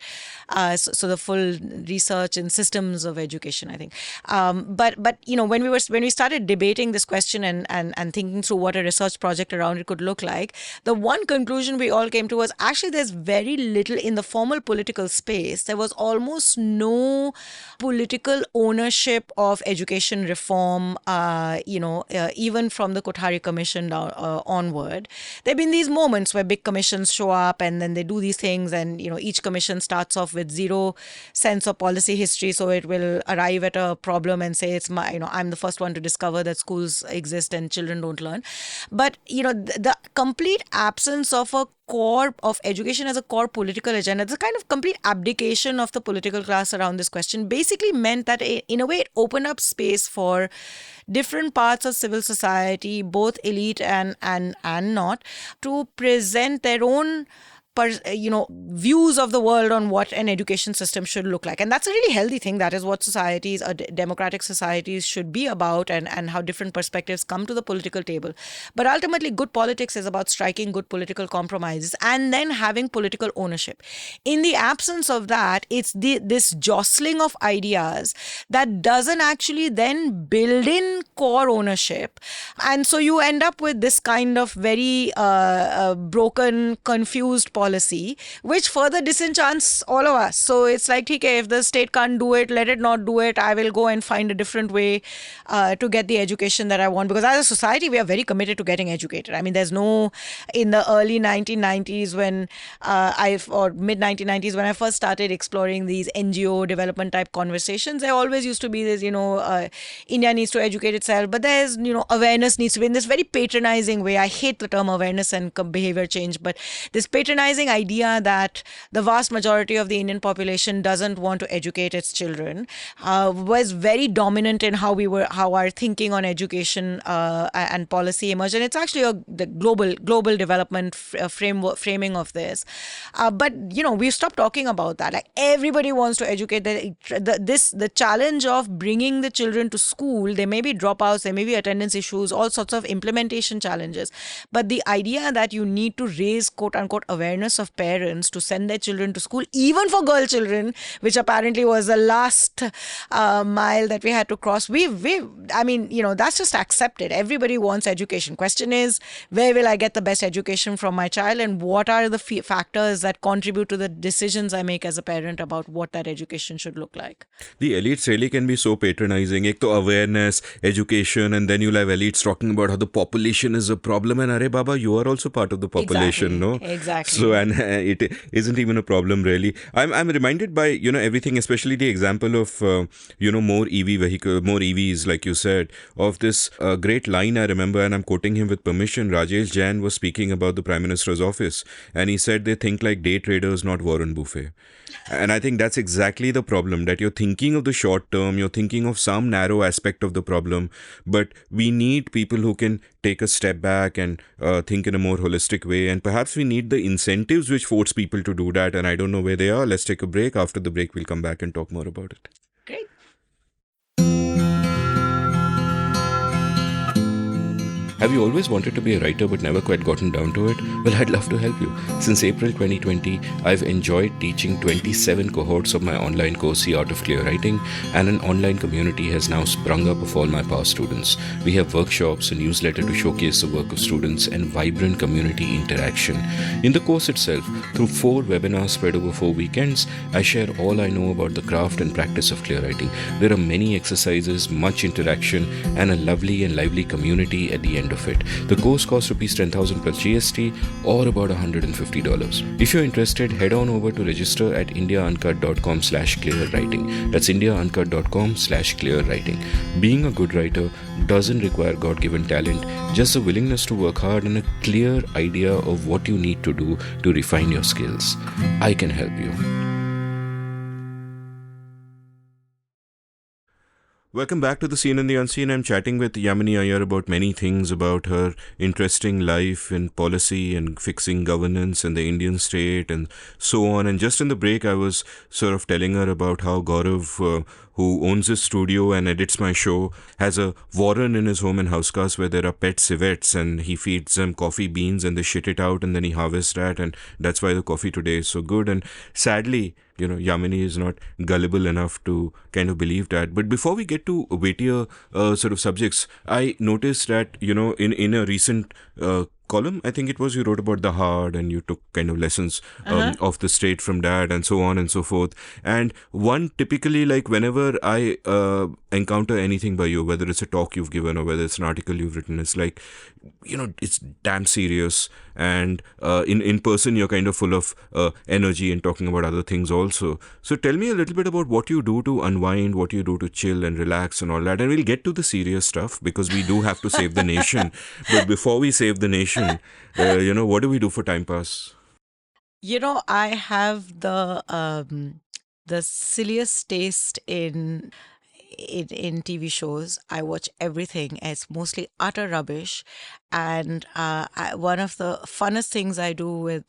So the full research in systems of education, I think. But when we started debating this question and thinking through what a research project around it could look like, the one conclusion we all came to was actually there's very little in the formal political space. There was almost no political ownership of education reform, even from the Kothari Commission onward. There have been these moments where big commissions show up and then they do these things, and each commission starts off with zero sense of policy history, so it will arrive at a problem and say I'm the first one to discover that schools exist and children don't learn. But the complete absence of a core of education as a core political agenda, the kind of complete abdication of the political class around this question basically meant that in a way it opened up space for different parts of civil society, both elite and not, to present their own views of the world on what an education system should look like. And that's a really healthy thing. That is what societies, democratic societies, should be about, and how different perspectives come to the political table. But ultimately, good politics is about striking good political compromises and then having political ownership. In the absence of that, it's this jostling of ideas that doesn't actually then build in core ownership. And so you end up with this kind of very broken, confused policy, which further disenchants all of us. So it's like, okay, if the state can't do it, let it not do it. I will go and find a different way to get the education that I want. Because as a society, we are very committed to getting educated. I mean, there's no, in the early 1990s when or mid 1990s when I first started exploring these NGO development type conversations, there always used to be this, India needs to educate itself, but there's, awareness needs to be in this very patronizing way. I hate the term awareness and behavior change, but this patronizing idea that the vast majority of the Indian population doesn't want to educate its children was very dominant in how our thinking on education and policy emerged. And it's actually the global development framing of this. But we've stopped talking about that. Like, everybody wants to educate. The challenge of bringing the children to school, there may be dropouts, there may be attendance issues, all sorts of implementation challenges. But the idea that you need to raise quote unquote awareness awareness of parents to send their children to school, even for girl children, which apparently was the last mile that we had to cross. I mean, that's just accepted. Everybody wants education. Question is, where will I get the best education from my child, and what are the factors that contribute to the decisions I make as a parent about what that education should look like? The elites really can be so patronizing. Ek to awareness, education, and then you'll have elites talking about how the population is a problem. And Are Baba, you are also part of the population, no? Exactly. So, and it isn't even a problem really. I'm reminded by, everything, especially the example of, more EV vehicle, more EVs, like you said, of this great line I remember, and I'm quoting him with permission. Rajesh Jain was speaking about the Prime Minister's office, and he said they think like day traders, not Warren Buffett. And I think that's exactly the problem, that you're thinking of the short term, you're thinking of some narrow aspect of the problem, but we need people who can take a step back and think in a more holistic way. And perhaps we need the incentives which force people to do that. And I don't know where they are. Let's take a break. After the break, we'll come back and talk more about it. Great. Have you always wanted to be a writer but never quite gotten down to it? Well, I'd love to help you. Since April 2020, I've enjoyed teaching 27 cohorts of my online course, The Art of Clear Writing, and an online community has now sprung up of all my past students. We have workshops, a newsletter to showcase the work of students, and vibrant community interaction. In the course itself, through 4 webinars spread over 4 weekends, I share all I know about the craft and practice of clear writing. There are many exercises, much interaction, and a lovely and lively community at the end of it. The course costs rupees 10,000 plus GST, or about $150. If you're interested, head on over to register at indiauncut.com/clearwriting. That's indiauncut.com/clearwriting. Being a good writer doesn't require God-given talent, just a willingness to work hard and a clear idea of what you need to do to refine your skills. I can help you. Welcome back to The Seen and the Unseen. I'm chatting with Yamini Aiyar about many things, about her interesting life in policy and fixing governance and the Indian state and so on. And just in the break, I was sort of telling her about how Gaurav, who owns his studio and edits my show, has a warren in his home in Housecast where there are pet civets, and he feeds them coffee beans and they shit it out and then he harvests that, and that's why the coffee today is so good. And sadly, Yamini is not gullible enough to kind of believe that. But before we get to weightier sort of subjects, I noticed that, in a recent column, I think it was, you wrote about the hard and you took kind of lessons of the state from that and so on and so forth. And one typically, like whenever I encounter anything by you, whether it's a talk you've given or whether it's an article you've written, it's like, it's damn serious. And in person, you're kind of full of energy and talking about other things also. So tell me a little bit about what you do to unwind, what you do to chill and relax and all that. And we'll get to the serious stuff because we do have to save the nation. But before we save the nation, what do we do for time pass? I have the silliest taste in TV shows. I watch everything. It's mostly utter rubbish. And one of the funnest things I do with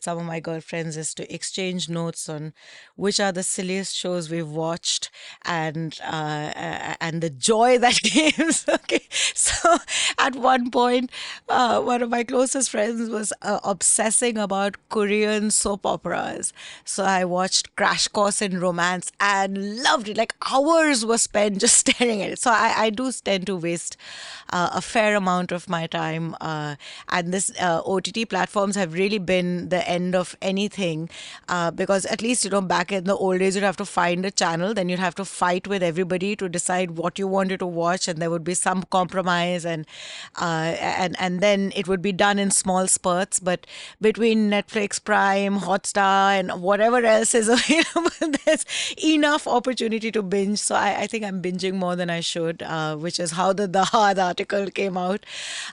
some of my girlfriends is to exchange notes on which are the silliest shows we've watched, and the joy that gives. Okay, so at one point, one of my closest friends was obsessing about Korean soap operas. So I watched Crash Course in Romance and loved it. Like hours were spent just staring at it. So I do tend to waste a fair amount of my time. And this OTT platforms have really been the end of anything, because at least, back in the old days, you'd have to find a channel, then you'd have to fight with everybody to decide what you wanted to watch, and there would be some compromise, and then it would be done in small spurts. But between Netflix, Prime, Hotstar, and whatever else is available, there's enough opportunity to binge. So I think I'm binging more than I should, which is how the hard article came out.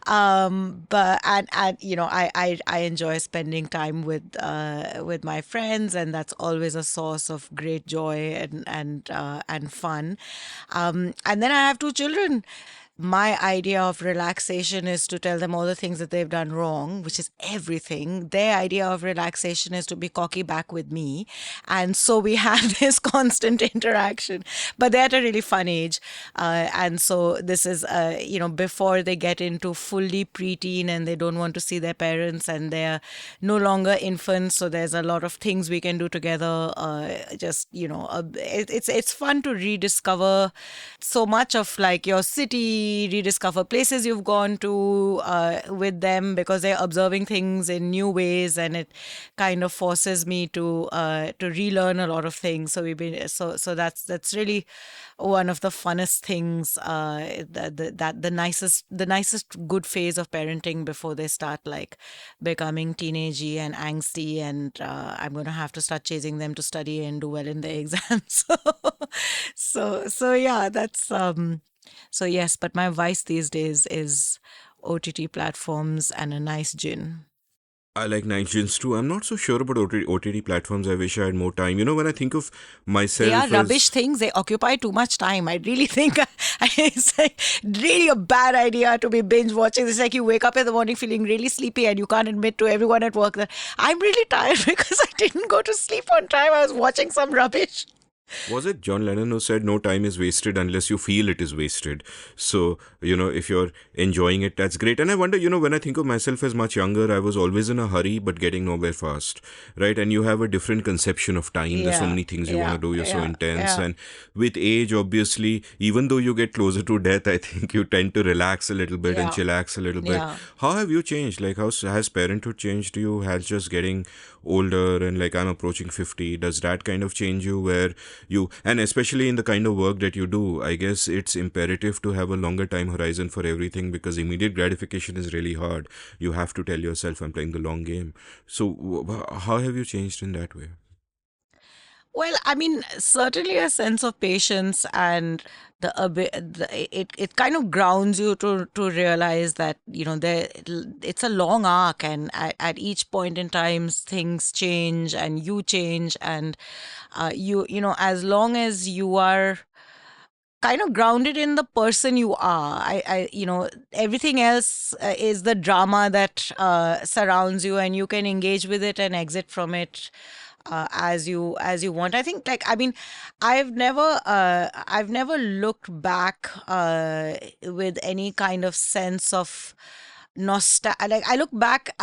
But I enjoy spending time with my friends, and that's always a source of great joy and fun. And then I have 2 children. my idea of relaxation is to tell them all the things that they've done wrong, which is everything. Their idea of relaxation is to be cocky back with me. And so we have this constant interaction. But they're at a really fun age. And so this is, before they get into fully preteen and they don't want to see their parents and they're no longer infants. So there's a lot of things we can do together. It's fun to rediscover so much of like your city, rediscover places you've gone to with them because they're observing things in new ways, and it kind of forces me to relearn a lot of things. So we've been so that's really one of the funnest things, that the nicest good phase of parenting before they start like becoming teenagey and angsty, and I'm going to have to start chasing them to study and do well in the exams. So yeah, that's so yes, but my vice these days is OTT platforms and a nice gin. I like night gyms too. I'm not so sure about OTT platforms. I wish I had more time. When I think of They are myself rubbish as things. They occupy too much time. I really think it's like really a bad idea to be binge watching. It's like you wake up in the morning feeling really sleepy and you can't admit to everyone at work that I'm really tired because I didn't go to sleep on time. I was watching some rubbish. Was it John Lennon who said no time is wasted unless you feel it is wasted? So, if you're enjoying it, that's great. And I wonder, when I think of myself as much younger, I was always in a hurry but getting nowhere fast, right? And you have a different conception of time. There's so Yeah, many things you want yeah, to do. You're so yeah, intense. yeah, And with age, obviously, even though you get closer to death, I think you tend to relax a little bit and yeah, chillax a little bit. yeah. How have you changed? Like, how has parenthood changed you? Has just getting older and like I'm approaching 50, does that kind of change you where and especially in the kind of work that you do, I guess it's imperative to have a longer time horizon for everything because immediate gratification is really hard. You have to tell yourself I'm playing the long game. So how have you changed in that way? Well, I mean, certainly a sense of patience and it kind of grounds you to realize that it's a long arc, and at each point in time things change and you change, and as long as you are kind of grounded in the person you are. Everything else is the drama that surrounds you, and you can engage with it and exit from it as you want. I think, like, I mean, I've never looked back with any kind of sense of nostalgia. Like, I look back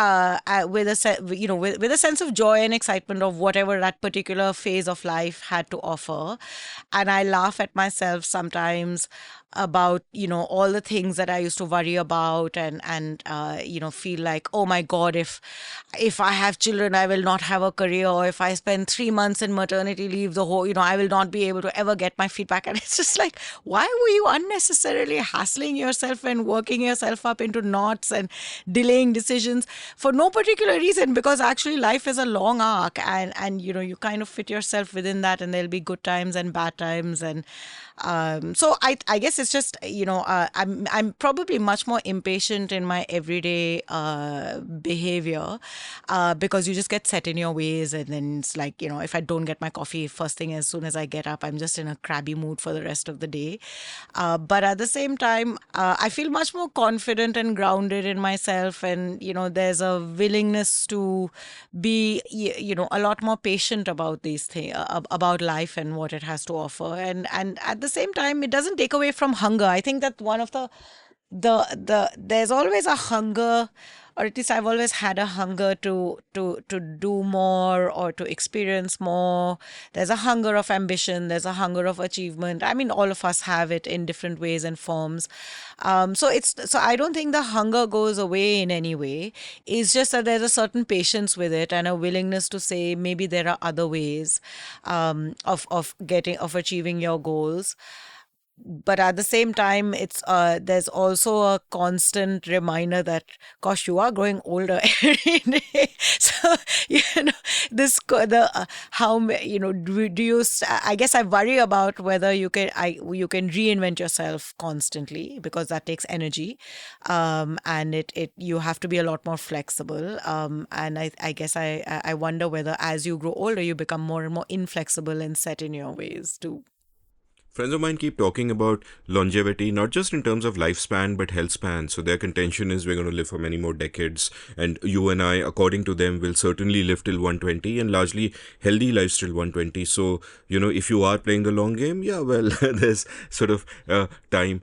with with a sense of joy and excitement of whatever that particular phase of life had to offer, and I laugh at myself sometimes about all the things that I used to worry about, and feel like, oh my god, if I have children I will not have a career, or if I spend 3 months in maternity leave, the whole I will not be able to ever get my feedback. And it's just like, why were you unnecessarily hassling yourself and working yourself up into knots and delaying decisions for no particular reason? Because actually life is a long arc, and you kind of fit yourself within that, and there'll be good times and bad times. And so I guess it's just I'm probably much more impatient in my everyday behavior, because you just get set in your ways, and then it's like, if I don't get my coffee first thing as soon as I get up, I'm just in a crabby mood for the rest of the day. But at the same time, I feel much more confident and grounded in myself, and there's a willingness to be a lot more patient about these things, about life and what it has to offer, and at the same time, it doesn't take away from hunger. I think that one of there's always a hunger, or at least I've always had a hunger to do more or to experience more. There's a hunger of ambition, there's a hunger of achievement. I mean, all of us have it in different ways and forms. So I don't think the hunger goes away in any way. It's just that there's a certain patience with it and a willingness to say maybe there are other ways of achieving your goals. But at the same time, it's there's also a constant reminder that, gosh, you are growing older every day. So this the how do you I guess I worry about whether you can reinvent yourself constantly, because that takes energy, and it you have to be a lot more flexible, and I guess I wonder whether as you grow older you become more and more inflexible and set in your ways too. Friends of mine keep talking about longevity, not just in terms of lifespan, but health span. So their contention is we're going to live for many more decades. And you and I, according to them, will certainly live till 120 and largely healthy lives till 120. So, if you are playing the long game, yeah, well, there's sort of time.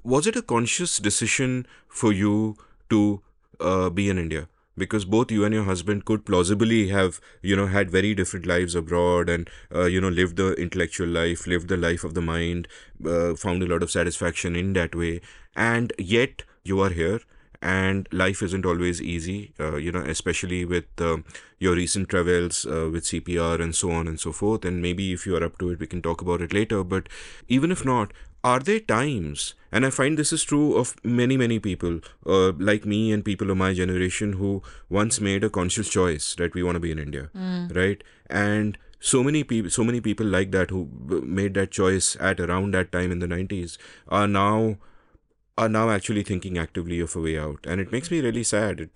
Was it a conscious decision for you to be in India? Because both you and your husband could plausibly have, had very different lives abroad and, lived the intellectual life, lived the life of the mind, found a lot of satisfaction in that way. And yet you are here and life isn't always easy, especially with your recent travels with CPR and so on and so forth. And maybe if you are up to it, we can talk about it later. But even if not, are there times, and I find this is true of many, many people like me and people of my generation who once made a conscious choice that we want to be in India, right? And so many people like that who made that choice at around that time in the 90s are now actually thinking actively of a way out, and it makes me really sad.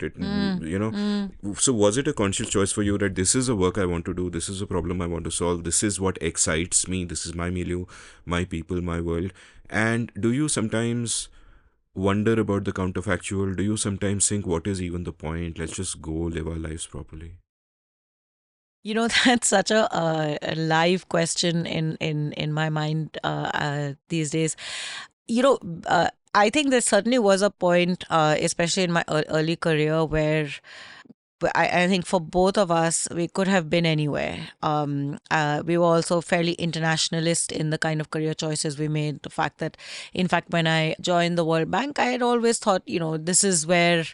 So was it a conscious choice for you that this is a work I want to do, this is a problem I want to solve, this is what excites me, this is my milieu, my people, my world? And do you sometimes wonder about the counterfactual? Do you sometimes think, what is even the point? Let's just go live our lives properly. That's such a live question in my mind these days. I think there certainly was a point, especially in my early career, where I think for both of us, we could have been anywhere. We were also fairly internationalist in the kind of career choices we made. The fact that, in fact, when I joined the World Bank, I had always thought, this is where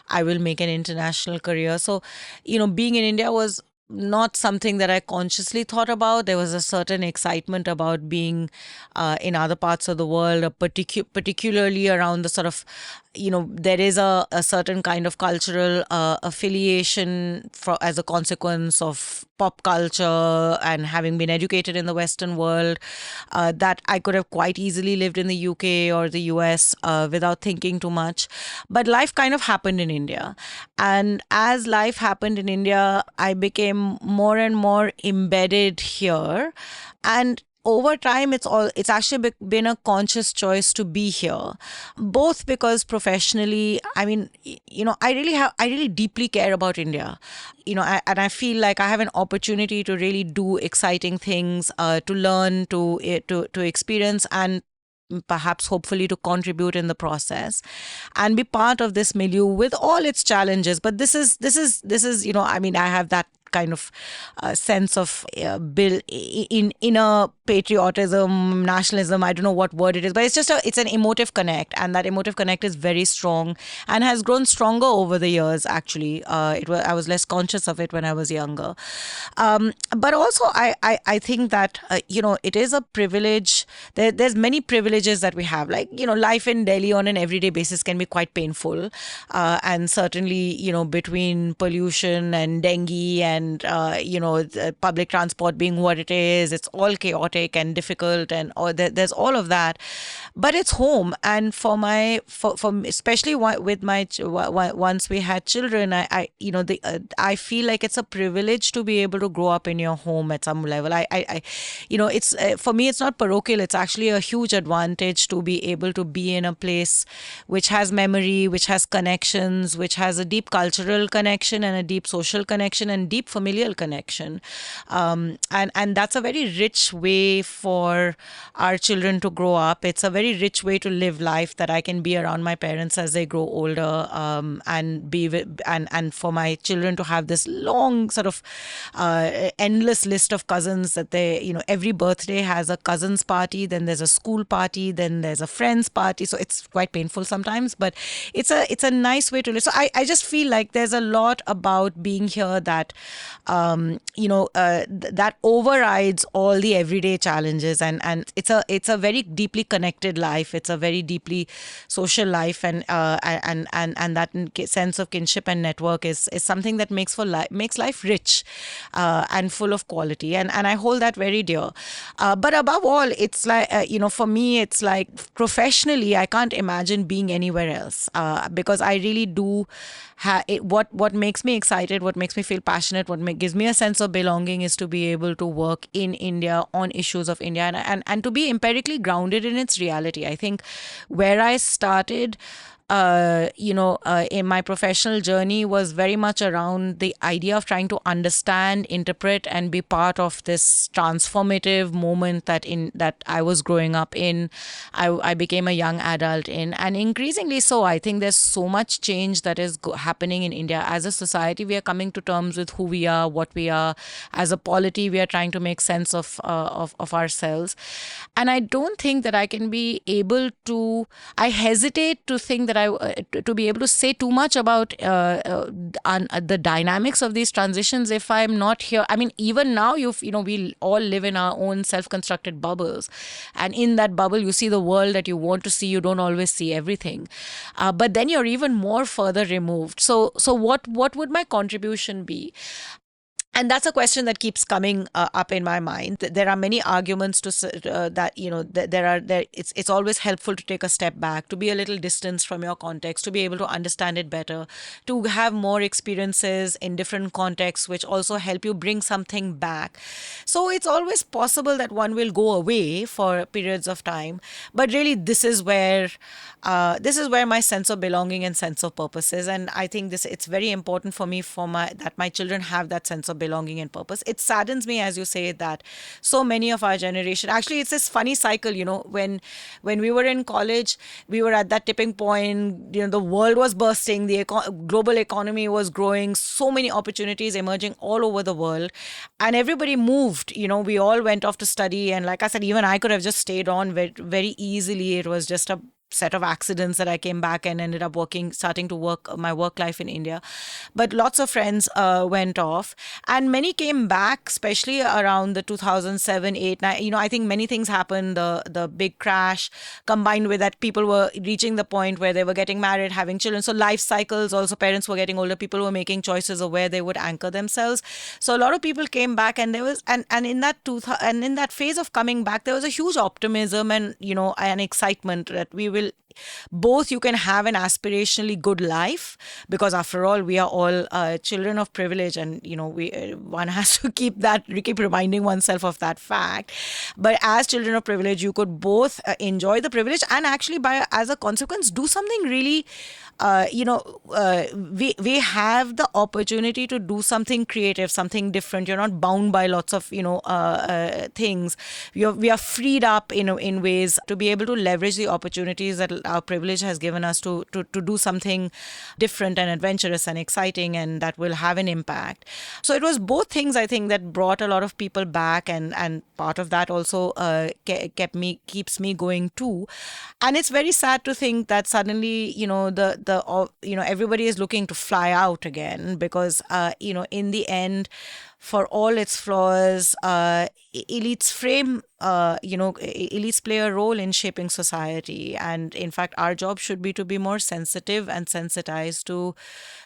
I will make an international career. So, being in India was not something that I consciously thought about. There was a certain excitement about being in other parts of the world, particularly around the sort of, there is a certain kind of cultural affiliation as a consequence of pop culture and having been educated in the Western world, that I could have quite easily lived in the UK or the US without thinking too much. But life kind of happened in India. And as life happened in India, I became more and more embedded here. And over time, it's actually been a conscious choice to be here, both because professionally, I mean, I really deeply care about India, and I feel like I have an opportunity to really do exciting things, to learn, to experience, and perhaps hopefully to contribute in the process and be part of this milieu with all its challenges. But this is I have that kind of sense of inner patriotism, nationalism. I don't know what word it is, but it's an emotive connect, and that emotive connect is very strong and has grown stronger over the years. Actually, I was less conscious of it when I was younger, but also I think that it is a privilege. There's many privileges that we have, like life in Delhi on an everyday basis can be quite painful, and certainly between pollution and dengue and public transport being what it is, it's all chaotic and difficult, and there's all of that. But it's home, and for especially with my once we had children, I feel like it's a privilege to be able to grow up in your home at some level. It's for me, it's not parochial. It's actually a huge advantage to be able to be in a place which has memory, which has connections, which has a deep cultural connection and a deep social connection and deep familial connection, and that's a very rich way for our children to grow up. It's a very rich way to live life, that I can be around my parents as they grow older, and be with, and for my children to have this long sort of endless list of cousins that they, every birthday has a cousins party, then there's a school party, then there's a friends party. So it's quite painful sometimes, but it's a nice way to live. So I just feel like there's a lot about being here that that overrides all the everyday challenges, and it's a very deeply connected life. It's a very deeply social life, and that sense of kinship and network is something that makes life rich and full of quality, and I hold that very dear. But above all, it's like for me, it's like professionally, I can't imagine being anywhere else, because I really do what makes me excited, what makes me feel passionate, gives me a sense of belonging is to be able to work in India on issues of India, and to be empirically grounded in its reality. I think where I started in my professional journey was very much around the idea of trying to understand, interpret, and be part of this transformative moment that I was growing up in. I became a young adult in, and increasingly so. I think there's so much change that is happening in India as a society. We are coming to terms with who we are, what we are. As a polity, we are trying to make sense of ourselves, and I don't think that I can be able to. I hesitate to think that to be able to say too much about the dynamics of these transitions if I'm not here. I mean, even now, we all live in our own self-constructed bubbles, and in that bubble, you see the world that you want to see. You don't always see everything, but then you're even more further removed. So what would my contribution be? And that's a question that keeps coming up in my mind. There are many arguments that it's always helpful to take a step back, to be a little distanced from your context, to be able to understand it better, to have more experiences in different contexts, which also help you bring something back. So it's always possible that one will go away for periods of time, but really this is where my sense of belonging and sense of purpose is, and I think it's very important for me that my children have that sense of belonging and purpose. It saddens me, as you say, that so many of our generation, actually it's this funny cycle, when we were in college, we were at that tipping point, the world was bursting, the global economy was growing, so many opportunities emerging all over the world, and everybody moved, we all went off to study, and like I said, even I could have just stayed on very, very easily. It was just a set of accidents that I came back and ended up starting to work my work life in India. But lots of friends went off, and many came back, especially around the 2007, 8, 9. I think many things happened. The big crash combined with that, people were reaching the point where they were getting married, having children. So life cycles, also parents were getting older, people were making choices of where they would anchor themselves. So a lot of people came back, and there was and in that phase of coming back, there was a huge optimism and an excitement that you can have an aspirationally good life, because after all, we are all children of privilege, and one has to keep reminding oneself of that fact. But as children of privilege, you could both enjoy the privilege and actually, as a consequence, do something really. We have the opportunity to do something creative, something different. You're not bound by lots of things. We are freed up in ways to be able to leverage the opportunities that our privilege has given us to do something different and adventurous and exciting, and that will have an impact. So it was both things, I think, that brought a lot of people back, and part of that also keeps me going too. And it's very sad to think that suddenly everybody is looking to fly out again, because in the end, for all its flaws, elites play a role in shaping society. And in fact, our job should be to be more sensitive and sensitized to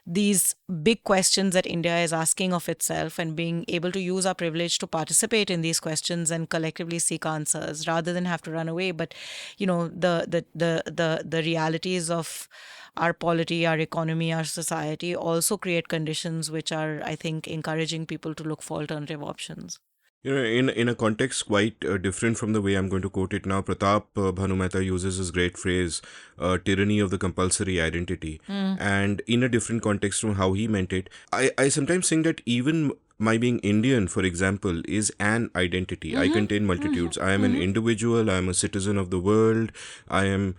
these big questions that India is asking of itself, and being able to use our privilege to participate in these questions and collectively seek answers rather than have to run away. But the realities of our polity, our economy, our society also create conditions which are, I think, encouraging people to look for alternative options. In a context quite different from the way I'm going to quote it now, Pratap Bhanu Mehta uses this great phrase, tyranny of the compulsory identity. And in a different context from how he meant it, I sometimes think that even my being Indian, for example, is an identity. I contain multitudes. I am an individual. I am a citizen of the world. I am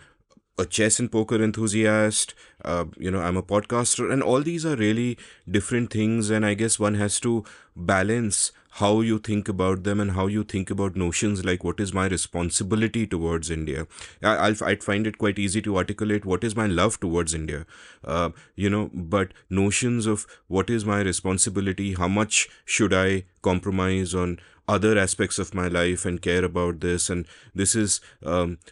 a chess and poker enthusiast, I'm a podcaster, and all these are really different things. And I guess one has to balance how you think about them and how you think about notions like what is my responsibility towards India. I'd find it quite easy to articulate what is my love towards India, but notions of what is my responsibility, how much should I compromise on other aspects of my life and care about this, and this is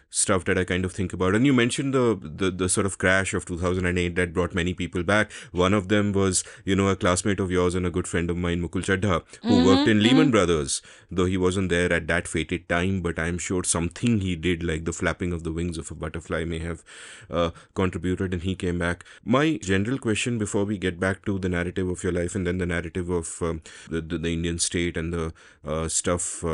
stuff that I kind of think about. And you mentioned the sort of crash of 2008 that brought many people back. One of them was a classmate of yours and a good friend of mine, Mukul Chadha, who worked in Lehman Brothers, though he wasn't there at that fated time, but I'm sure something he did, like the flapping of the wings of a butterfly, may have contributed, and he came back. My general question before we get back to the narrative of your life and then the narrative of the Indian state and the stuff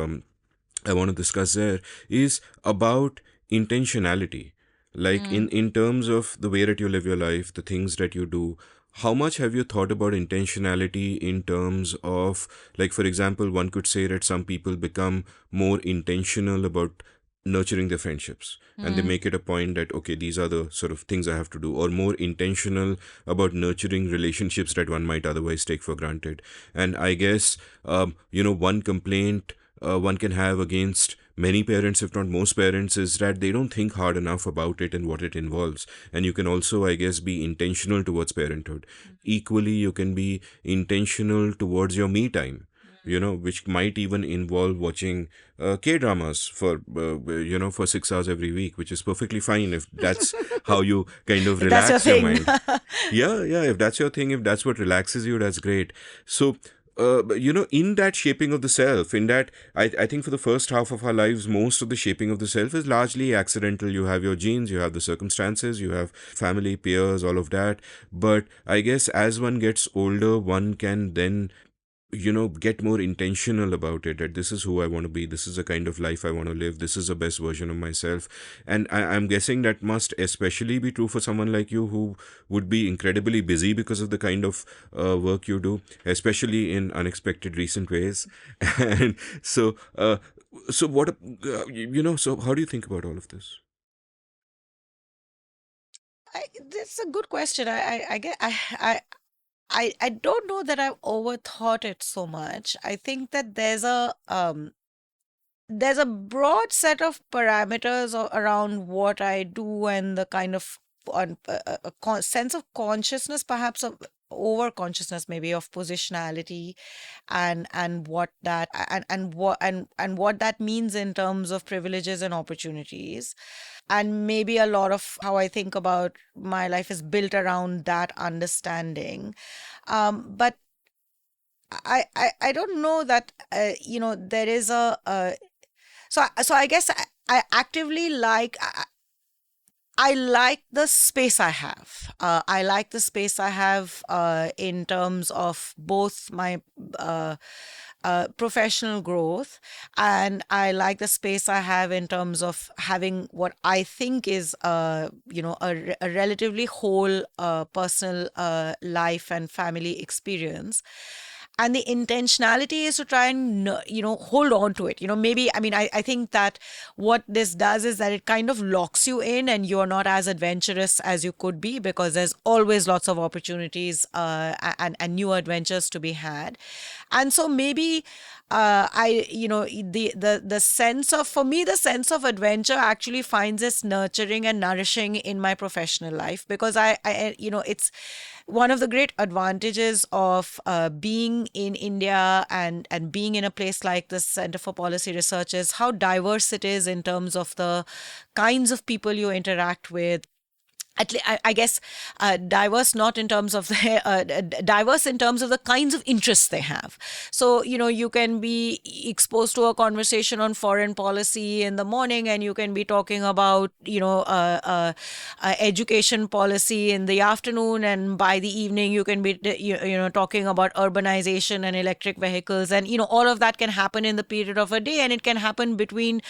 I want to discuss there is about intentionality. Like in terms of the way that you live your life, the things that you do, how much have you thought about intentionality in terms of, like, for example, one could say that some people become more intentional about nurturing their friendships, and they make it a point that, okay, these are the sort of things I have to do, or more intentional about nurturing relationships that one might otherwise take for granted. And I guess, one complaint one can have against many parents, if not most parents, is that they don't think hard enough about it and what it involves. And you can also, I guess, be intentional towards parenthood. Equally, you can be intentional towards your me time, which might even involve watching K dramas for 6 hours every week, which is perfectly fine if that's how you kind of If that's your relax your thing. mind. Yeah, yeah, if that's your thing, if that's what relaxes you, that's great. So, in that shaping of the self, in that, I think for the first half of our lives, most of the shaping of the self is largely accidental. You have your genes, you have the circumstances, you have family, peers, all of that. But I guess as one gets older, one can then get more intentional about it, that this is who I want to be, this is the kind of life I want to live, this is the best version of myself. And I'm guessing that must especially be true for someone like you, who would be incredibly busy because of the kind of work you do, especially in unexpected recent ways. And so what, so how do you think about all of this? That's a good question. I get, I don't know that I've overthought it so much. I think that there's a broad set of parameters around what I do, and the kind of sense of consciousness, perhaps of over consciousness, maybe, of positionality, and what that and what that means in terms of privileges and opportunities. And maybe a lot of how I think about my life is built around that understanding. But I don't know that there is so I guess I actively I like the space I have. I like the space I have in terms of both my professional growth, and I like the space I have in terms of having what I think is, a relatively whole personal life and family experience. And the intentionality is to try and hold on to it. Maybe, I mean, I think that what this does is that it kind of locks you in, and you're not as adventurous as you could be, because there's always lots of opportunities and new adventures to be had. And so maybe I the sense of, for me, the sense of adventure actually finds its nurturing and nourishing in my professional life, because it's one of the great advantages of being in India, and being in a place like the Center for Policy Research, is how diverse it is in terms of the kinds of people you interact with. I guess diverse not in terms of the diverse in terms of the kinds of interests they have. So you can be exposed to a conversation on foreign policy in the morning, and you can be talking about education policy in the afternoon, and by the evening you can be talking about urbanization and electric vehicles, and all of that can happen in the period of a day, and it can happen between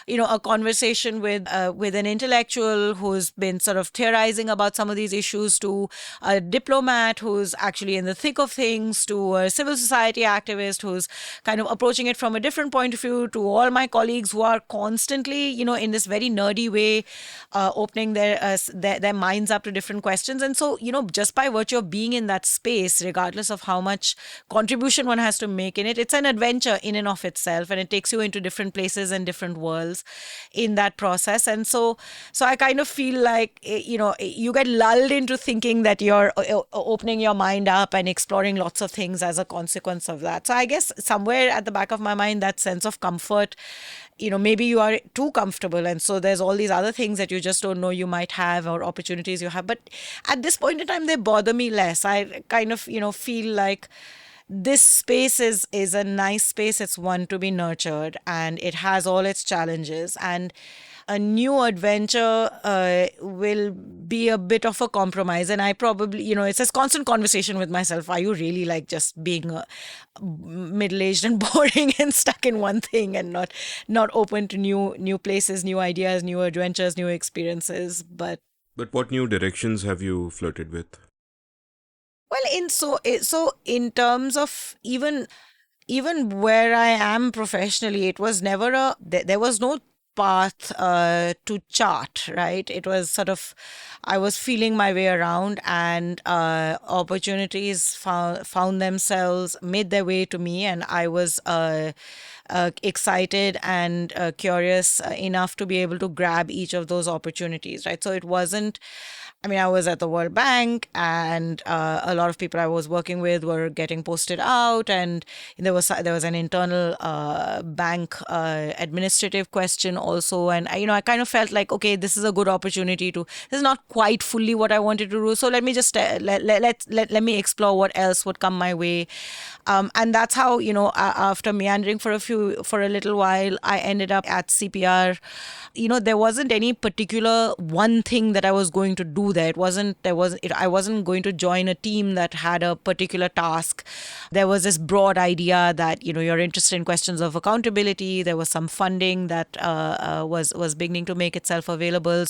a conversation with an intellectual who's been sort of theorizing about some of these issues, to a diplomat who's actually in the thick of things, to a civil society activist who's kind of approaching it from a different point of view, to all my colleagues who are constantly, in this very nerdy way, opening their minds up to different questions. And so, just by virtue of being in that space, regardless of how much contribution one has to make in it, it's an adventure in and of itself, and it takes you into different places and different worlds in that process. And so I kind of feel like you get lulled into thinking that you're opening your mind up and exploring lots of things as a consequence of that. So I guess somewhere at the back of my mind, that sense of comfort, maybe you are too comfortable, and so there's all these other things that you just don't know you might have, or opportunities you have. But at this point in time, they bother me less. I kind of feel like this space is a nice space. It's one to be nurtured, and it has all its challenges. And a new adventure will be a bit of a compromise. And I probably, it's a constant conversation with myself. Are you really like just being middle-aged and boring and stuck in one thing and not open to new places, new ideas, new adventures, new experiences? But what new directions have you flirted with? Well, in terms of even where I am professionally, it was never there was no path to chart, right? It was sort of, I was feeling my way around, and opportunities found themselves, made their way to me, and I was excited and curious enough to be able to grab each of those opportunities, right? So it wasn't, I mean, I was at the World Bank, and a lot of people I was working with were getting posted out, and there was an internal bank administrative question also, and I kind of felt like, okay, this is a good opportunity to. This is not quite fully what I wanted to do, so let me just let me explore what else would come my way, and that's how after meandering for a little while, I ended up at CPR. There wasn't any particular one thing that I was going to do there. I wasn't going to join a team that had a particular task. There was this broad idea that you're interested in questions of accountability. There was some funding that was beginning to make itself available.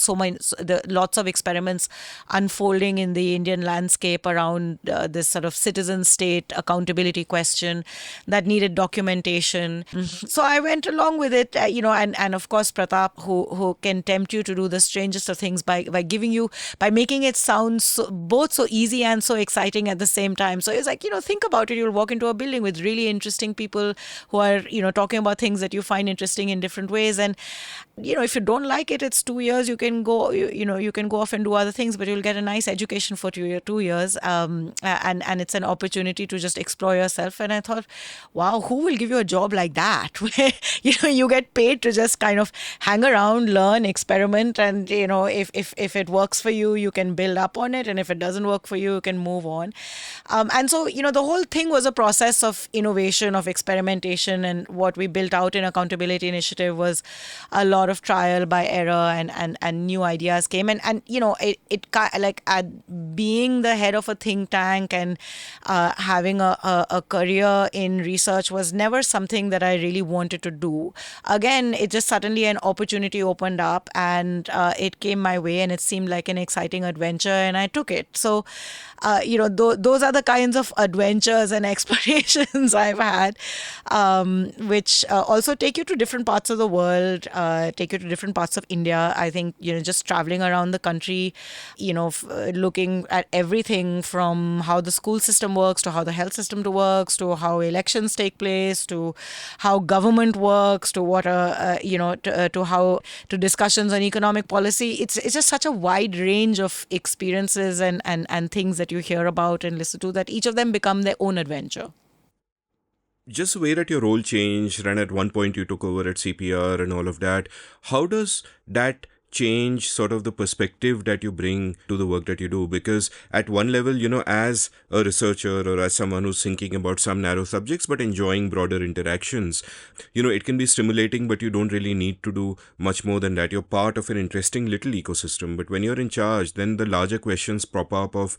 Lots of experiments unfolding in the Indian landscape around this sort of citizen state accountability question that needed documentation. So I went along with it, and of course Pratap, who can tempt you to do the strangest of things by making it sound both so easy and so exciting at the same time. So it's like, think about it. You'll walk into a building with really interesting people who are, talking about things that you find interesting in different ways. And, if you don't like it, it's 2 years. You can go, you can go off and do other ththings, but you'll get a nice education for 2 years. And it's an opportunity to just explore yourself. And I thought, wow, who will give you a job like that? Where, you get paid to just kind of hang around, learn, experiment, and if it works for you, you can build up on it, and if it doesn't work for you, you can move on. And so the whole thing was a process of innovation, of experimentation, and what we built out in Accountability Initiative was a lot of trial by error, and new ideas came, and being the head of a think tank and having a career in research was never something that I really wanted to do. Again, it just suddenly an opportunity opened up, and it came my way, and it seemed like an exciting adventure, and I took it. So, those are the kinds of adventures and explorations I've had, which also take you to different parts of the world, take you to different parts of India. I think, just traveling around the country, looking at everything from how the school system works to how the health system works to how elections take place to how government works to what to discussions on economic policy. It's just such a wide range of experiences and things that you hear about and listen to, that each of them become their own adventure. Just the way that your role changed, and at one point you took over at CPR and all of that, how does that change sort of the perspective that you bring to the work that you do? Because at one level, as a researcher or as someone who's thinking about some narrow subjects but enjoying broader interactions, it can be stimulating, but you don't really need to do much more than that. You're part of an interesting little ecosystem. But when you're in charge, then the larger questions pop up of,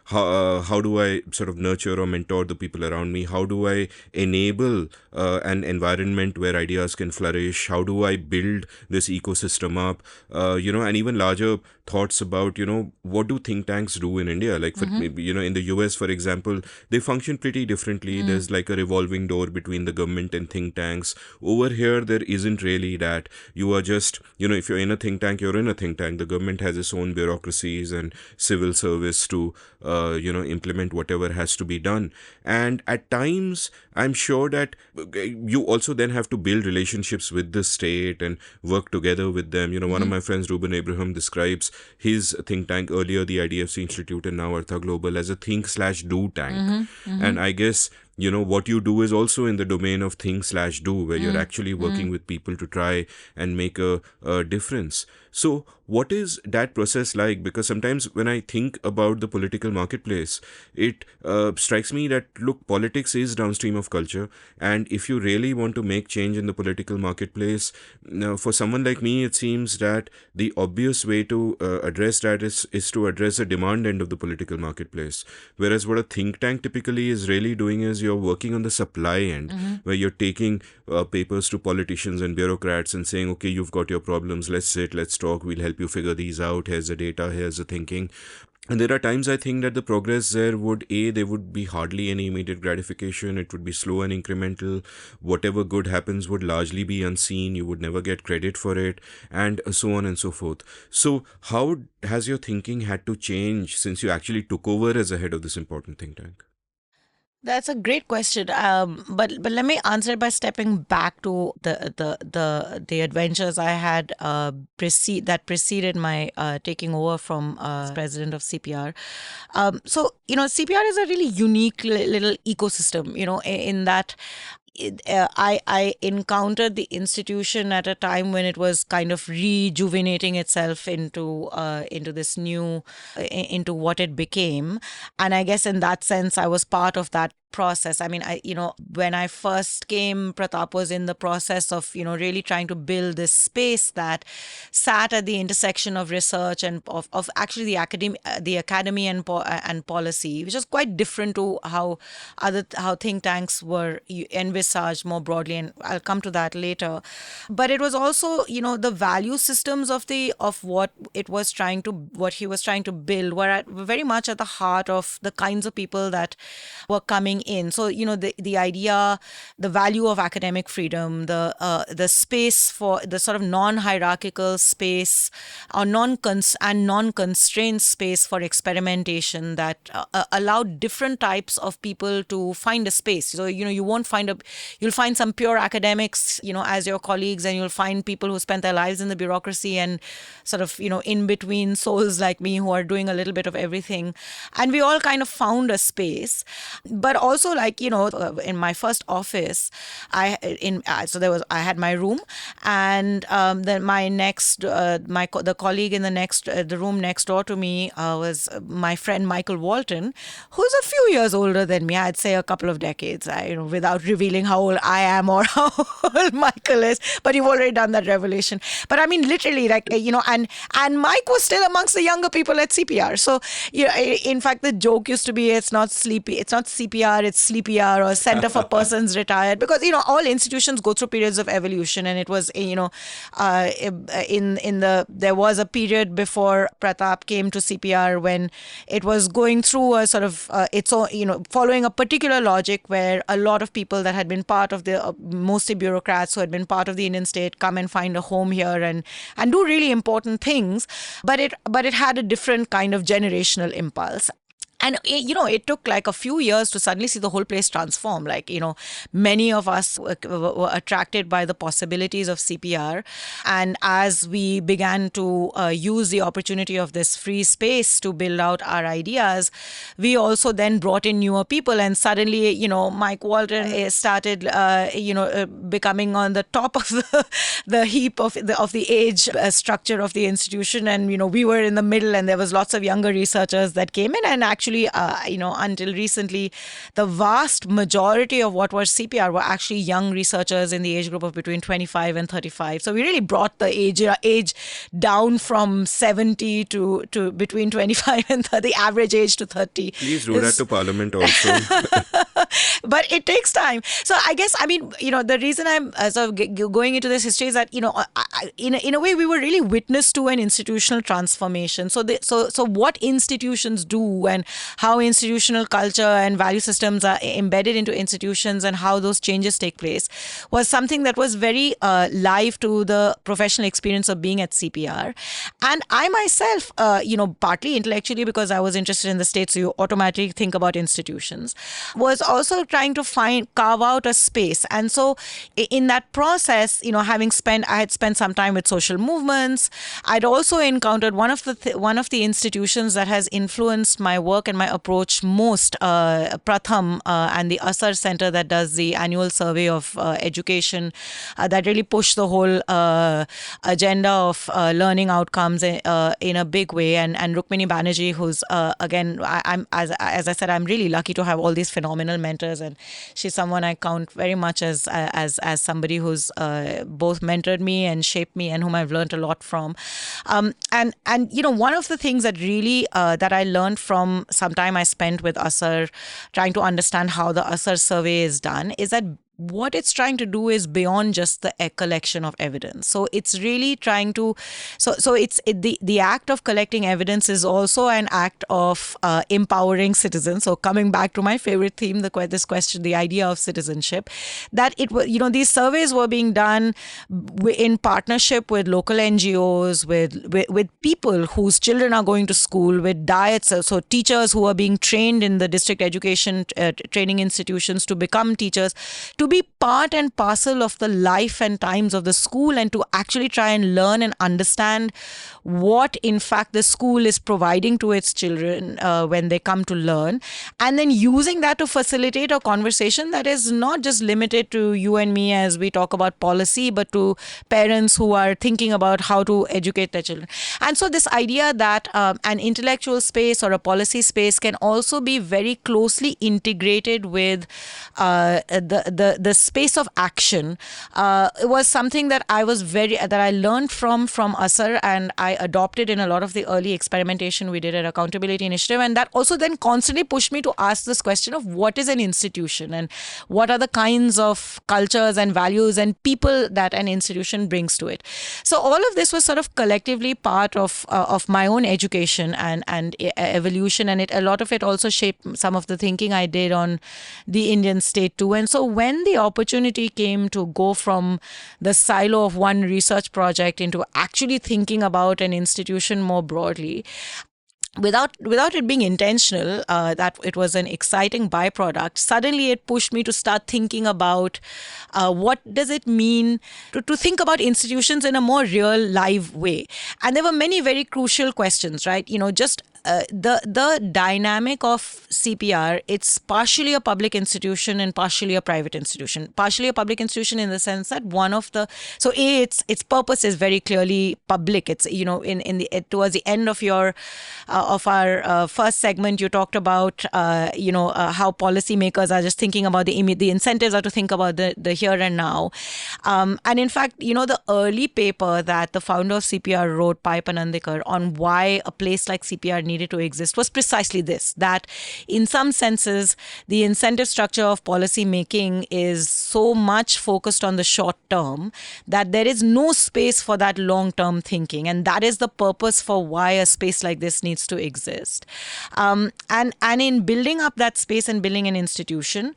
how do I sort of nurture or mentor the people around me? How do I enable an environment where ideas can flourish? How do I build this ecosystem up? And even larger thoughts about, what do think tanks do in India? Like, for, in the US, for example, they function pretty differently. There's like a revolving door between the government and think tanks. Over here, there isn't really that. You are just, if you're in a think tank, you're in a think tank. The government has its own bureaucracies and civil service to, implement whatever has to be done. And at times, I'm sure that you also then have to build relationships with the state and work together with them. One of my friends, Ruben Abraham, describes his think tank, earlier the IDFC Institute and now Artha Global, as a think/do tank. And I guess what you do is also in the domain of think/do, where you're actually working with people to try and make a difference. So what is that process like? Because sometimes when I think about the political marketplace, it strikes me that, look, politics is downstream of culture. And if you really want to make change in the political marketplace, now, for someone like me, it seems that the obvious way to address that is to address the demand end of the political marketplace. Whereas what a think tank typically is really doing is you're working on the supply end, where you're taking papers to politicians and bureaucrats and saying, okay, you've got your problems, let's sit, let's talk, we'll help you figure these out, here's the data, here's the thinking. And there are times I think that the progress there there would be hardly any immediate gratification. It would be slow and incremental. Whatever good happens would largely be unseen. You would never get credit for it, and so on and so forth. So how has your thinking had to change since you actually took over as a head of this important think tank? That's a great question. But let me answer it by stepping back to the adventures I had that preceded my taking over from president of CPR. So CPR is a really unique little ecosystem. In that. I encountered the institution at a time when it was kind of rejuvenating itself into this new into what it became, and I guess in that sense I was part of that process. I mean, when I first came, Pratap was in the process of really trying to build this space that sat at the intersection of research and of actually the academy and policy, which is quite different to how think tanks were envisaged more broadly, and I'll come to that later. But it was also the value systems of what he was trying to build were very much at the heart of the kinds of people that were coming in. So the idea, the value of academic freedom, the space for the sort of non-hierarchical space or non-constrained space for experimentation that allowed different types of people to find a space. So you'll find some pure academics as your colleagues, and you'll find people who spent their lives in the bureaucracy and sort of in between souls like me who are doing a little bit of everything, and we all kind of found a space. But also, in my first office, I had my room, and then the colleague in the room next door to me was my friend Michael Walton, who's a few years older than me. I'd say a couple of decades, without revealing how old I am or how old Michael is, but you've already done that revelation. But I mean, literally, and Mike was still amongst the younger people at CPR. So, in fact, the joke used to be, it's not CPR, it's Sleepyr, or Center for Persons Retired, because all institutions go through periods of evolution, and it was there was a period before Pratap came to CPR when it was going through a sort of following a particular logic where a lot of people that had been part of the mostly bureaucrats who had been part of the Indian state come and find a home here and do really important things, but it had a different kind of generational impulse. And, it took like a few years to suddenly see the whole place transform. Many of us were attracted by the possibilities of CPR. And as we began to use the opportunity of this free space to build out our ideas, we also then brought in newer people. And suddenly, Mike Walton started, becoming on the top of the heap of the age structure of the institution. And, we were in the middle, and there was lots of younger researchers that came in, and actually, until recently, the vast majority of what was CPR were actually young researchers in the age group of between 25 and 35. So we really brought the age down from 70 to between 25 and 30, the average age to 30. Please do that to Parliament also. But it takes time. So I guess, the reason I'm sort of going into this history is that, in a way, we were really witness to an institutional transformation. So what institutions do, and how institutional culture and value systems are embedded into institutions, and how those changes take place, was something that was very live to the professional experience of being at CPR. And I myself, partly intellectually, because I was interested in the state, so you automatically think about institutions, was also also trying to carve out a space. And so in that process, I had spent some time with social movements. I'd also encountered one of the institutions that has influenced my work and my approach most, Pratham, and the Asar Center that does the annual survey of education, that really pushed the whole agenda of learning outcomes in a big way. And Rukmini Banerjee, who's again, I'm as I said, I'm really lucky to have all these phenomenal mentors, and she's someone I count very much as somebody who's both mentored me and shaped me, and whom I've learned a lot from. And one of the things that really that I learned from some time I spent with Asar, trying to understand how the Asar survey is done, is that what it's trying to do is beyond just the collection of evidence. So it's really trying to, the act of collecting evidence is also an act of empowering citizens. So coming back to my favorite theme, this question, the idea of citizenship, that these surveys were being done in partnership with local NGOs, with people whose children are going to school, with diets, so teachers who are being trained in the district education training institutions to become teachers, to be part and parcel of the life and times of the school, and to actually try and learn and understand what in fact the school is providing to its children when they come to learn, and then using that to facilitate a conversation that is not just limited to you and me as we talk about policy, but to parents who are thinking about how to educate their children. And so this idea that an intellectual space or a policy space can also be very closely integrated with the space of action was something that I learned from Asar, and I adopted in a lot of the early experimentation we did at Accountability Initiative. And that also then constantly pushed me to ask this question of what is an institution, and what are the kinds of cultures and values and people that an institution brings to it. So all of this was sort of collectively part of my own education and evolution, and a lot of it also shaped some of the thinking I did on the Indian state too. And so when the opportunity came to go from the silo of one research project into actually thinking about an institution more broadly, without it being intentional, that it was an exciting byproduct, suddenly it pushed me to start thinking about what does it mean to think about institutions in a more real, live way. And there were many very crucial questions, right? Just the dynamic of CPR, it's partially a public institution and partially a private institution. Partially a public institution in the sense that its purpose is very clearly public. It's towards the end of our first segment, you talked about how policymakers are just thinking about the incentives are to think about the here and now. And in fact, the early paper that the founder of CPR wrote, Pai Panandikar, on why a place like CPR needed to exist was precisely this, that in some senses the incentive structure of policy making is so much focused on the short term that there is no space for that long term thinking, and that is the purpose for why a space like this needs to exist. And in building up that space and building an institution,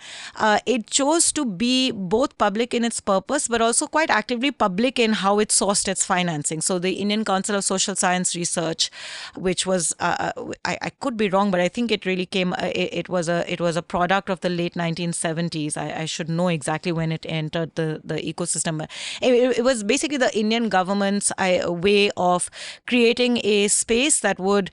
it chose to be both public in its purpose but also quite actively public in how it sourced its financing. So the Indian Council of Social Science Research, which was I could be wrong, but I think it really came. It was a product of the late 1970s. I should know exactly when it entered the ecosystem. It was basically the Indian government's way of creating a space that would,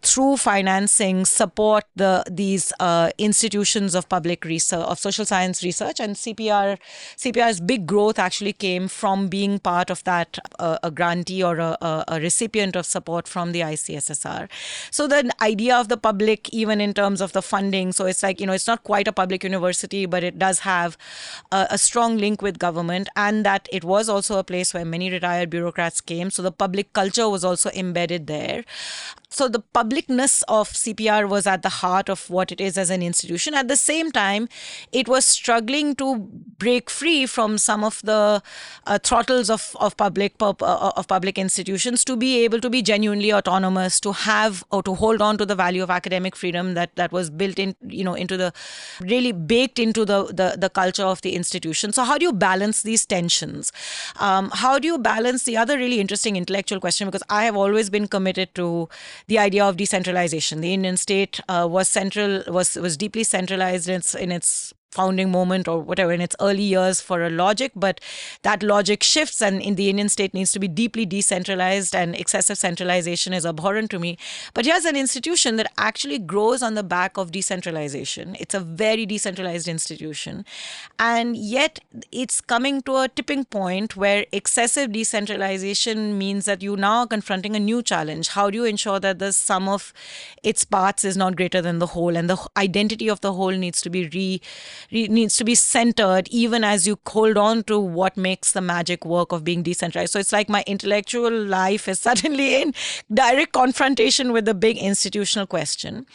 through financing, support these institutions of public research, of social science research. And CPR's big growth actually came from being part of that, a grantee or a recipient of support from the ICSSR. So the idea of the public, even in terms of the funding, so it's like, it's not quite a public university, but it does have a strong link with government, and that it was also a place where many retired bureaucrats came. So the public culture was also embedded there. So the publicness of CPR was at the heart of what it is as an institution. At the same time, it was struggling to break free from some of the throttles of public institutions to be able to be genuinely autonomous, to have or to hold on to the value of academic freedom that was built in, into the really baked into the culture of the institution. So how do you balance these tensions? How do you balance the other really interesting intellectual question? Because I have always been committed to the idea of decentralization. The Indian state was deeply centralized in its founding moment or whatever in its early years for a logic, but that logic shifts and in the Indian state needs to be deeply decentralized, and excessive centralization is abhorrent to me. But here's an institution that actually grows on the back of decentralization. It's a very decentralized institution, and yet it's coming to a tipping point where excessive decentralization means that you now are confronting a new challenge. How do you ensure that the sum of its parts is not greater than the whole, and the identity of the whole needs to be needs to be centered even as you hold on to what makes the magic work of being decentralized. So it's like my intellectual life is suddenly in direct confrontation with the big institutional question.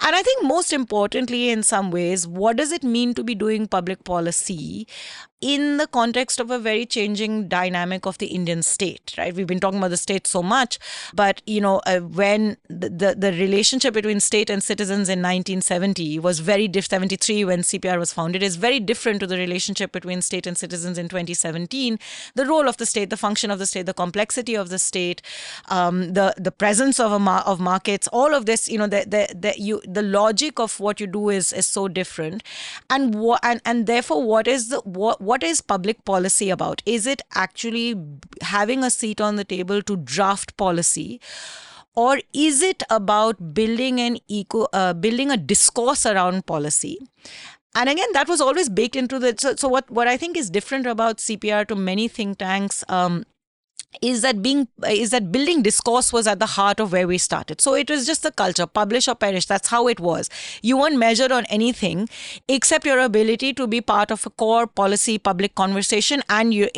And I think most importantly, in some ways, what does it mean to be doing public policy in the context of a very changing dynamic of the Indian state, right? We've been talking about the state so much, but when the relationship between state and citizens in 1970 was very 73 when CPR was founded is very different to the relationship between state and citizens in 2017. The role of the state, the function of the state, the complexity of the state, the presence of of markets, all of this, the logic of what you do is so different, and therefore what is public policy about? Is it actually having a seat on the table to draft policy? Or is it about building a discourse around policy? And again, that was always baked into so what I think is different about CPR to many think tanks is that building discourse was at the heart of where we started. So it was just the culture, publish or perish. That's how it was. You weren't measured on anything except your ability to be part of a core policy public conversation and your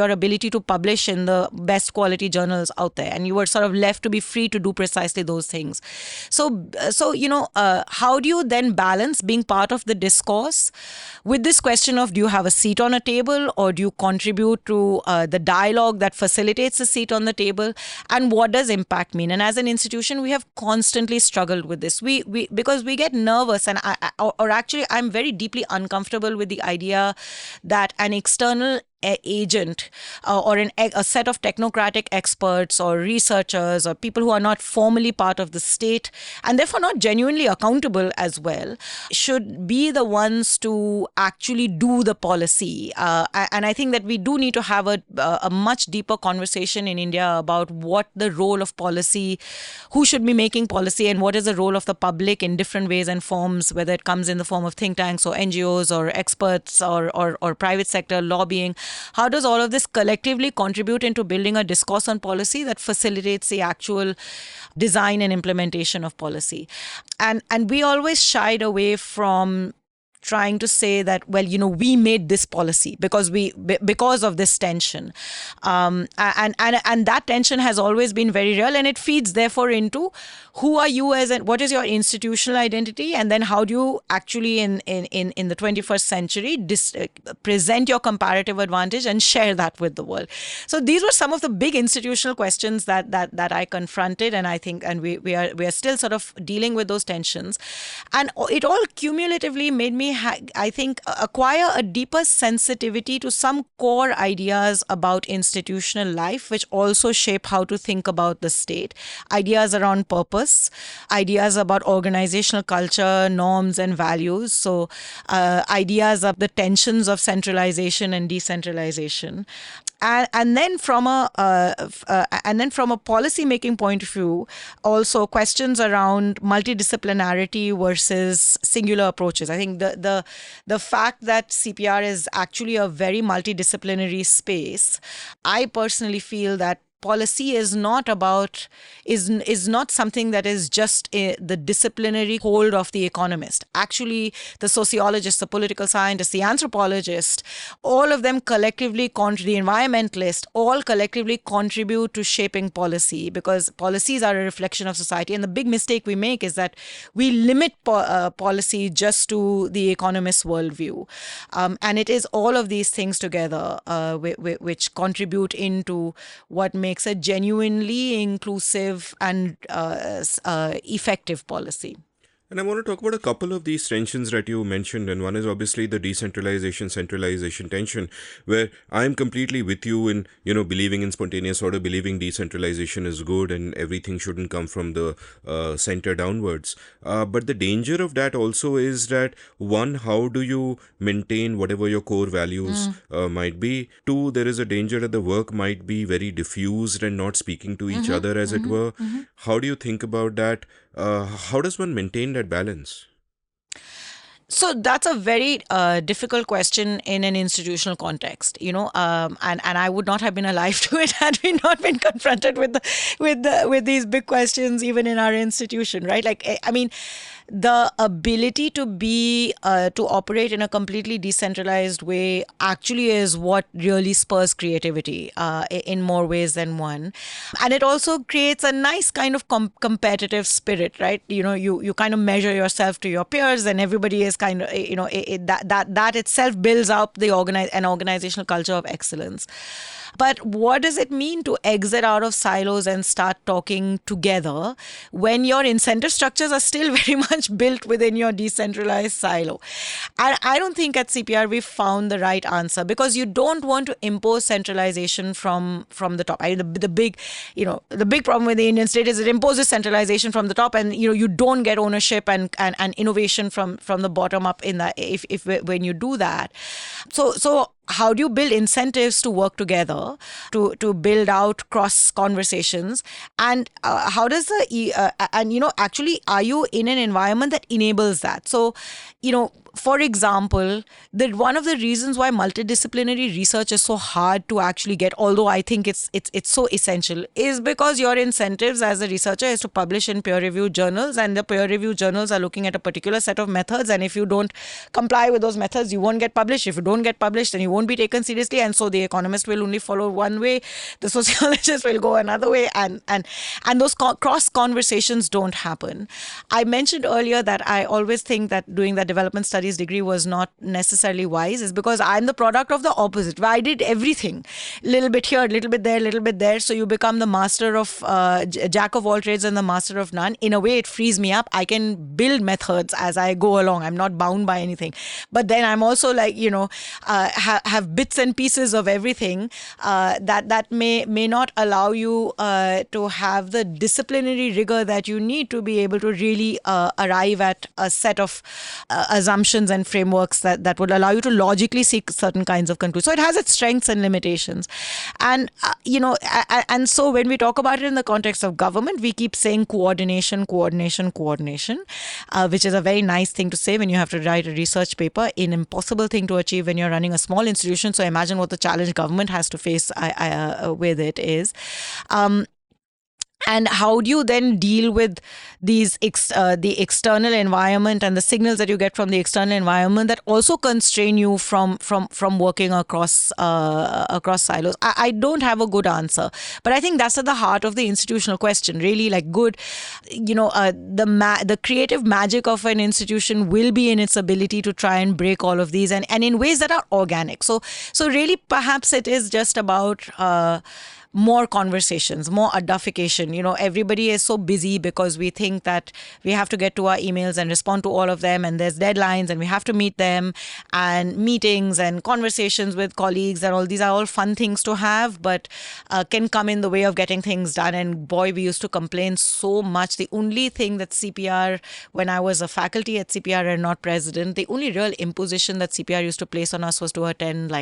ability to publish in the best quality journals out there. And you were sort of left to be free to do precisely those things. So how do you then balance being part of the discourse with this question of, do you have a seat on a table, or do you contribute to the dialogue that facilitates a seat on the table, and what does impact mean? And as an institution, we have constantly struggled with this. Because we get nervous, and I'm very deeply uncomfortable with the idea that an external agent or a set of technocratic experts or researchers or people who are not formally part of the state and therefore not genuinely accountable as well should be the ones to actually do the policy. And I think that we do need to have a much deeper conversation in India about what the role of policy, who should be making policy, and what is the role of the public in different ways and forms, whether it comes in the form of think tanks or NGOs or experts or private sector lobbying. How does all of this collectively contribute into building a discourse on policy that facilitates the actual design and implementation of policy? And we always shied away from trying to say that, well, we made this policy because of this tension, and that tension has always been very real, and it feeds therefore into who are you what is your institutional identity, and then how do you actually in the 21st century present your comparative advantage and share that with the world. So these were some of the big institutional questions that I confronted, and I think, and we are still sort of dealing with those tensions, and it all cumulatively made me I think acquire a deeper sensitivity to some core ideas about institutional life, which also shape how to think about the state. Ideas around purpose, ideas about organizational culture, norms and values. So ideas of the tensions of centralization and decentralization. And then from a policy making point of view, also questions around multidisciplinarity versus singular approaches. I think the fact that CPR is actually a very multidisciplinary space, I personally feel that policy is not something that is just the disciplinary hold of the economist. Actually, the sociologist, the political scientist, the anthropologist, all of them collectively, the environmentalist, all collectively contribute to shaping policy, because policies are a reflection of society. And the big mistake we make is that we limit policy just to the economist's worldview. And it is all of these things together which contribute into what makes a genuinely inclusive and effective policy. And I want to talk about a couple of these tensions that you mentioned, and one is obviously the decentralization centralization tension, where I'm completely with you in believing in spontaneous order, believing decentralization is good, and everything shouldn't come from the center downwards. But the danger of that also is that, one, how do you maintain whatever your core values might be? Two, there is a danger that the work might be very diffused and not speaking to each other, as it were. How do you think about that? How does one maintain that balance? So that's a very difficult question in an institutional context, and I would not have been alive to it had we not been confronted with these big questions even in our institution, right? Like, I mean, the ability to operate in a completely decentralized way actually is what really spurs creativity in more ways than one, and it also creates a nice kind of competitive spirit, right? You kind of measure yourself to your peers, and everybody is kind of that itself builds up an organizational culture of excellence. But what does it mean to exit out of silos and start talking together when your incentive structures are still very much built within your decentralized silo? And I don't think at CPR we've found the right answer, because you don't want to impose centralization from the top. The big problem with the Indian state is it imposes centralization from the top, and you don't get ownership and innovation from the bottom up in that if when you do that. So how do you build incentives to work together to build out cross conversations, and how does actually, are you in an environment that enables that? So for example, one of the reasons why multidisciplinary research is so hard to actually get, although I think it's so essential, is because your incentives as a researcher is to publish in peer-reviewed journals, and the peer-reviewed journals are looking at a particular set of methods, and if you don't comply with those methods, you won't get published. If you don't get published, then you won't be taken seriously, and so the economist will only follow one way, the sociologist will go another way, and those cross conversations don't happen. I mentioned earlier that I always think that doing that development studies degree was not necessarily wise, is because I'm the product of the opposite. I did everything, little bit here, little bit there, little bit there. So you become the master of jack of all trades and the master of none. In a way, it frees me up. I can build methods as I go along. I'm not bound by anything. But then I'm also like, have bits and pieces of everything that may not allow you to have the disciplinary rigor that you need to be able to really arrive at a set of assumptions and frameworks that would allow you to logically seek certain kinds of conclusions. So it has its strengths and limitations. And, and so when we talk about it in the context of government, we keep saying coordination, coordination, coordination, which is a very nice thing to say when you have to write a research paper, an impossible thing to achieve when you're running a small institution. So imagine what the challenge government has to face with it is. And how do you then deal with these the external environment and the signals that you get from the external environment that also constrain you from working across silos? I don't have a good answer, but I think that's at the heart of the institutional question. Really, like good, the creative magic of an institution will be in its ability to try and break all of these, and in ways that are organic. So really, perhaps it is just about more conversations, more adultification. Everybody is so busy because we think that we have to get to our emails and respond to all of them, and there's deadlines and we have to meet them, and meetings and conversations with colleagues, and all these are all fun things to have, but can come in the way of getting things done. And boy, we used to complain so much. The only thing that CPR, when I was a faculty at CPR and not president, the only real imposition that CPR used to place on us was to attend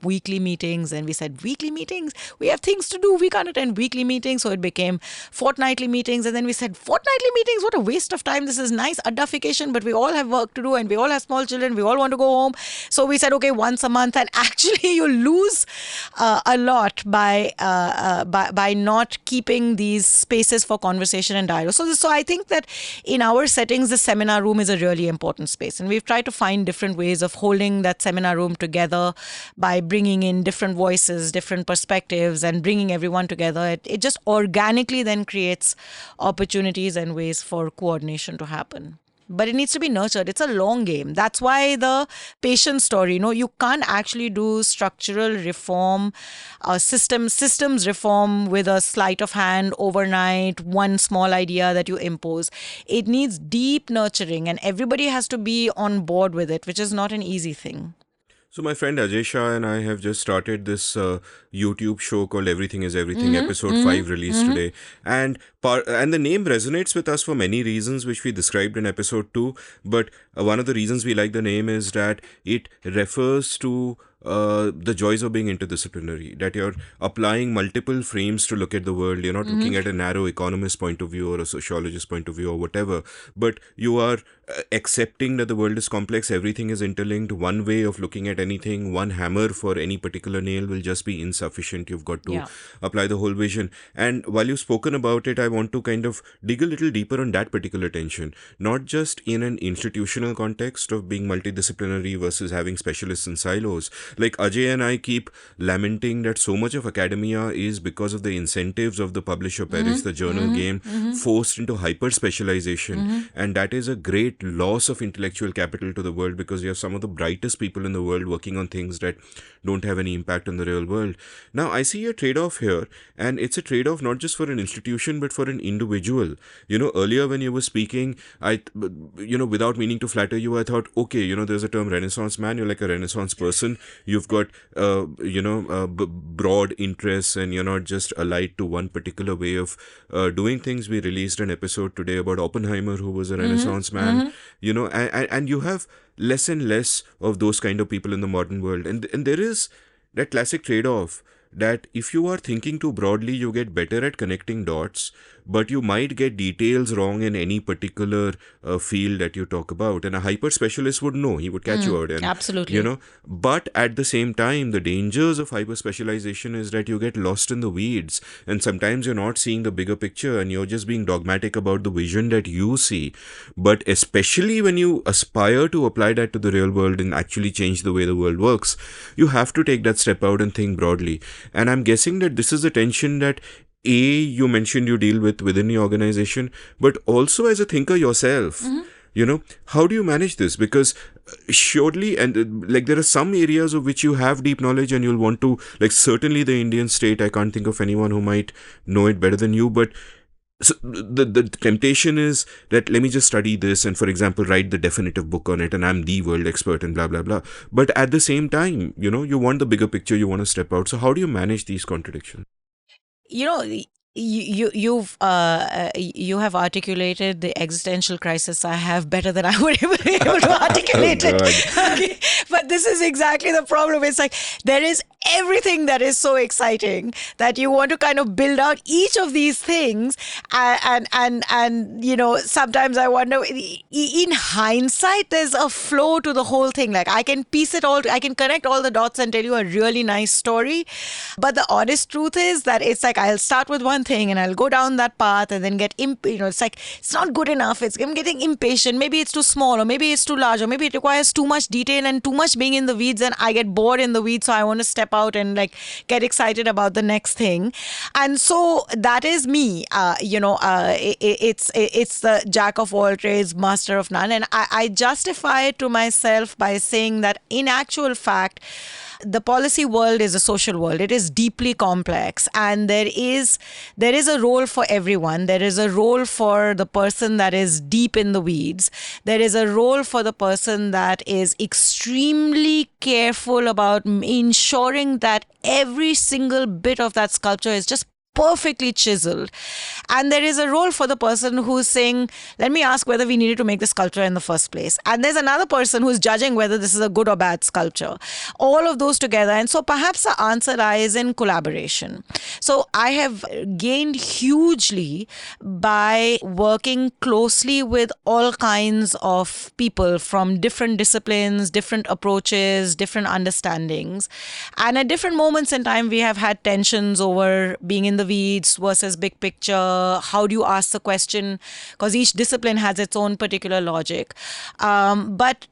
weekly meetings. And we said, weekly meetings? We have things to do. We can't attend weekly meetings. So it became fortnightly meetings. And then we said, fortnightly meetings? What a waste of time. This is nice adultification, but we all have work to do and we all have small children. We all want to go home. So we said, okay, once a month. And actually you lose a lot by not keeping these spaces for conversation and dialogue. So I think that in our settings, the seminar room is a really important space. And we've tried to find different ways of holding that seminar room together by bringing in different voices, different perspectives, and bringing everyone together. It just organically then creates opportunities and ways for coordination to happen. but it needs to be nurtured. It's a long game. That's why the patient story, you can't actually do structural reform, systems reform with a sleight of hand overnight, one small idea that you impose. It needs deep nurturing, and everybody has to be on board with it, which is not an easy thing. So my friend Ajay Shah and I have just started this YouTube show called Everything is Everything, episode 5 released today. And and the name resonates with us for many reasons, which we described in episode 2. But one of the reasons we like the name is that it refers to the joys of being interdisciplinary, that you're applying multiple frames to look at the world. You're not looking at a narrow economist point of view or a sociologist point of view or whatever, but you are accepting that the world is complex, everything is interlinked. One way of looking at anything, one hammer for any particular nail will just be insufficient. You've got to apply the whole vision. And while you've spoken about it, I want to kind of dig a little deeper on that particular tension, not just in an institutional context of being multidisciplinary versus having specialists in silos. Like Ajay and I keep lamenting that so much of academia is because of the incentives of the publisher perish, the journal game, forced into hyper specialization. And that is a great loss of intellectual capital to the world, because you have some of the brightest people in the world working on things that don't have any impact on the real world. Now, I see a trade-off here, and it's a trade-off not just for an institution but for an individual. Earlier when you were speaking, without meaning to flatter you, I thought, okay, there's a term Renaissance man, you're like a Renaissance person. You've got, broad interests, and you're not just allied to one particular way of doing things. We released an episode today about Oppenheimer, who was a Renaissance man, and you have less and less of those kind of people in the modern world. And there is that classic trade-off that if you are thinking too broadly, you get better at connecting dots, but you might get details wrong in any particular field that you talk about. And a hyper specialist would know, he would catch you out. And, absolutely. But at the same time, the dangers of hyper specialization is that you get lost in the weeds, and sometimes you're not seeing the bigger picture, and you're just being dogmatic about the vision that you see. But especially when you aspire to apply that to the real world and actually change the way the world works, you have to take that step out and think broadly. And I'm guessing that this is a tension that you mentioned you deal with within the organization, but also as a thinker yourself. How do you manage this? Because surely, and there are some areas of which you have deep knowledge and you'll want to, certainly the Indian state, I can't think of anyone who might know it better than you, but so the temptation is that let me just study this and, for example, write the definitive book on it, and I'm the world expert and blah, blah, blah. But at the same time, you want the bigger picture, you want to step out. So how do you manage these contradictions? You have articulated the existential crisis I have better than I would be able to articulate it. Okay. But this is exactly the problem. It's like there is everything that is so exciting that you want to kind of build out each of these things, and sometimes I wonder, in hindsight, there's a flow to the whole thing. Like I can piece it all, I can connect all the dots and tell you a really nice story. But the honest truth is that it's like I'll start with one thing and I'll go down that path and then get it's like it's not good enough. I'm getting impatient. Maybe it's too small, or maybe it's too large, or maybe it requires too much detail and too much being in the weeds, and I get bored in the weeds, so I want to step out and get excited about the next thing. And so that is me. It's the jack of all trades, master of none, and I justify it to myself by saying that in actual fact, the policy world is a social world. It is deeply complex, and there is a role for everyone. There is a role for the person that is deep in the weeds. There is a role for the person that is extremely careful about ensuring that every single bit of that sculpture is just perfectly chiseled. And there is a role for the person who's saying, let me ask whether we needed to make the sculpture in the first place. And there's another person who's judging whether this is a good or bad sculpture. All of those together. And so perhaps the answer lies in collaboration. So I have gained hugely by working closely with all kinds of people from different disciplines, different approaches, different understandings. And at different moments in time, we have had tensions over being in the weeds versus big picture. How do you ask the question? Because each discipline has its own particular logic. But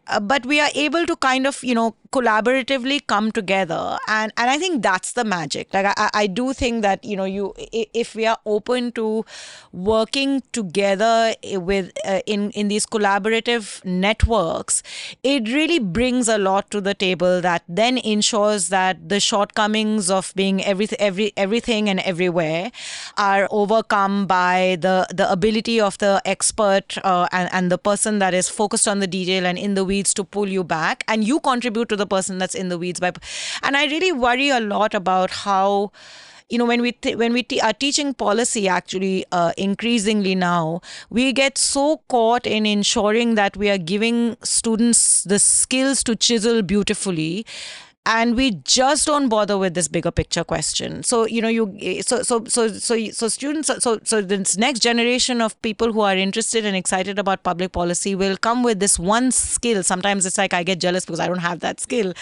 we are able to kind of, collaboratively come together, and I think that's the magic. Like I do think that if we are open to working together with in these collaborative networks, it really brings a lot to the table that then ensures that the shortcomings of being everything and everywhere are overcome by the ability of the expert and the person that is focused on the detail and in the weeds to pull you back, and you contribute to the person that's in the weeds and I really worry a lot about how when we are teaching policy, actually increasingly now, we get so caught in ensuring that we are giving students the skills to chisel beautifully, and we just don't bother with this bigger picture question. So students, so this next generation of people who are interested and excited about public policy will come with this one skill. Sometimes it's like I get jealous because I don't have that skill,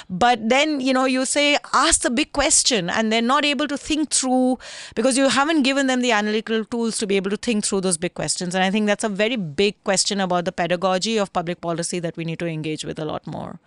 but then you say ask the big question, and they're not able to think through because you haven't given them the analytical tools to be able to think through those big questions. And I think that's a very big question about the pedagogy of public policy that we need to engage with a lot more.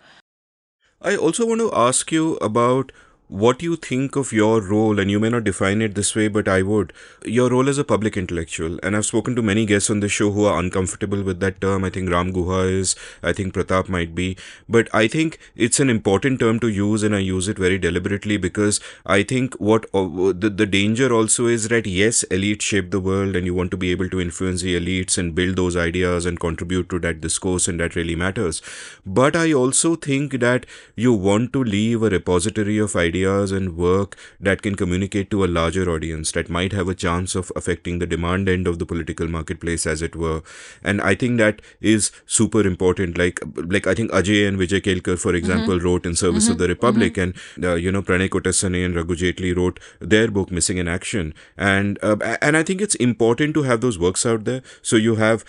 I also want to ask you about what you think of your role, and you may not define it this way, but I would. Your role as a public intellectual, and I've spoken to many guests on the show who are uncomfortable with that term. I think Ram Guha is, I think Pratap might be, but I think it's an important term to use, and I use it very deliberately because I think what the danger also is that yes, elites shape the world, and you want to be able to influence the elites and build those ideas and contribute to that discourse, and that really matters. But I also think that you want to leave a repository of ideas and work that can communicate to a larger audience that might have a chance of affecting the demand end of the political marketplace, as it were. And I think that is super important. Like I think Ajay and Vijay Kelkar, for example, wrote In Service of the Republic, and Pranay Kotasane and Raghu Jaitley wrote their book Missing in Action. And I think it's important to have those works out there, so you have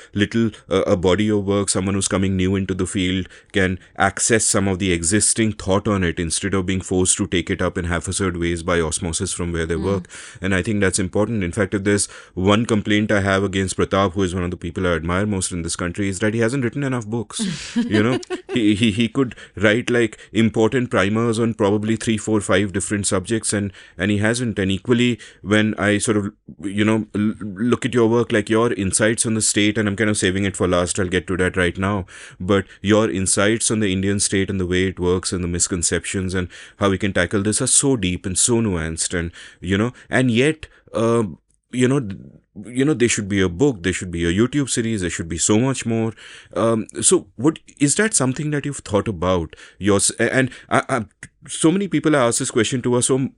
a body of work. Someone who's coming new into the field can access some of the existing thought on it instead of being forced to take it up in haphazard ways by osmosis from where they work. And I think that's important. In fact, if there's one complaint I have against Pratap, who is one of the people I admire most in this country, is that he hasn't written enough books. He could write like important primers on probably 3, 4, 5 different subjects, and he hasn't. And equally, when I sort of look at your work, like your insights on the state, and I'm kind of saving it for last, I'll get to that right now, but your insights on the Indian state and the way it works and the misconceptions and how we can tackle this are so deep and so nuanced, and yet there should be a book, there should be a YouTube series, there should be so much more. So what is that something that you've thought about? And so many people have asked this question to us, so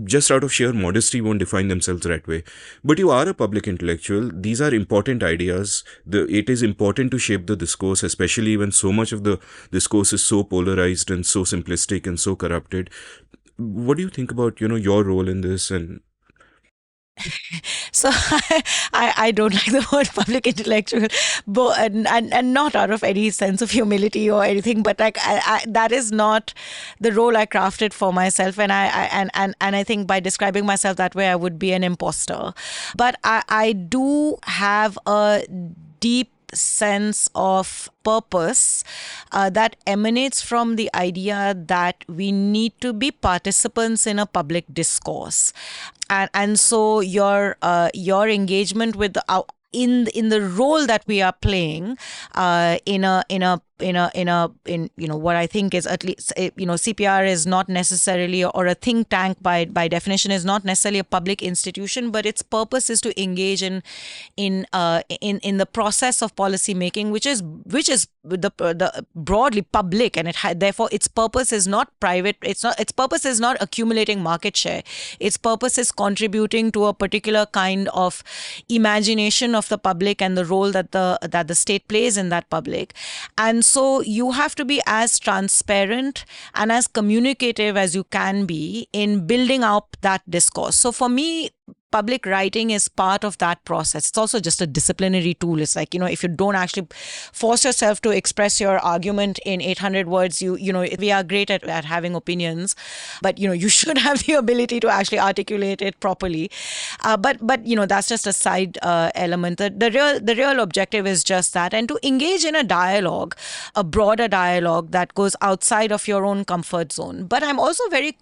just out of sheer modesty won't define themselves that way. But you are a public intellectual. These are important ideas. It is important to shape the discourse, especially when so much of the discourse is so polarized and so simplistic and so corrupted. What do you think about, your role in this? And so I don't like the word public intellectual, and not out of any sense of humility or anything, but like that is not the role I crafted for myself, and I think by describing myself that way I would be an imposter. But I do have a deep sense of purpose that emanates from the idea that we need to be participants in a public discourse, and so your engagement with in the role that we are playing in what I think is, at least CPR is not necessarily, or a think tank by definition is not necessarily a public institution, but its purpose is to engage in the process of policy making, which is the broadly public, and therefore its purpose is not private. Its purpose is not accumulating market share. Its purpose is contributing to a particular kind of imagination of the public and the role that the state plays in that public. And so you have to be as transparent and as communicative as you can be in building up that discourse. So for me, public writing is part of that process. It's also just a disciplinary tool. It's like, if you don't actually force yourself to express your argument in 800 words, we are great at having opinions, but, you should have the ability to actually articulate it properly. But that's just a side element. The real objective is just that, and to engage in a dialogue, a broader dialogue that goes outside of your own comfort zone. But I'm also very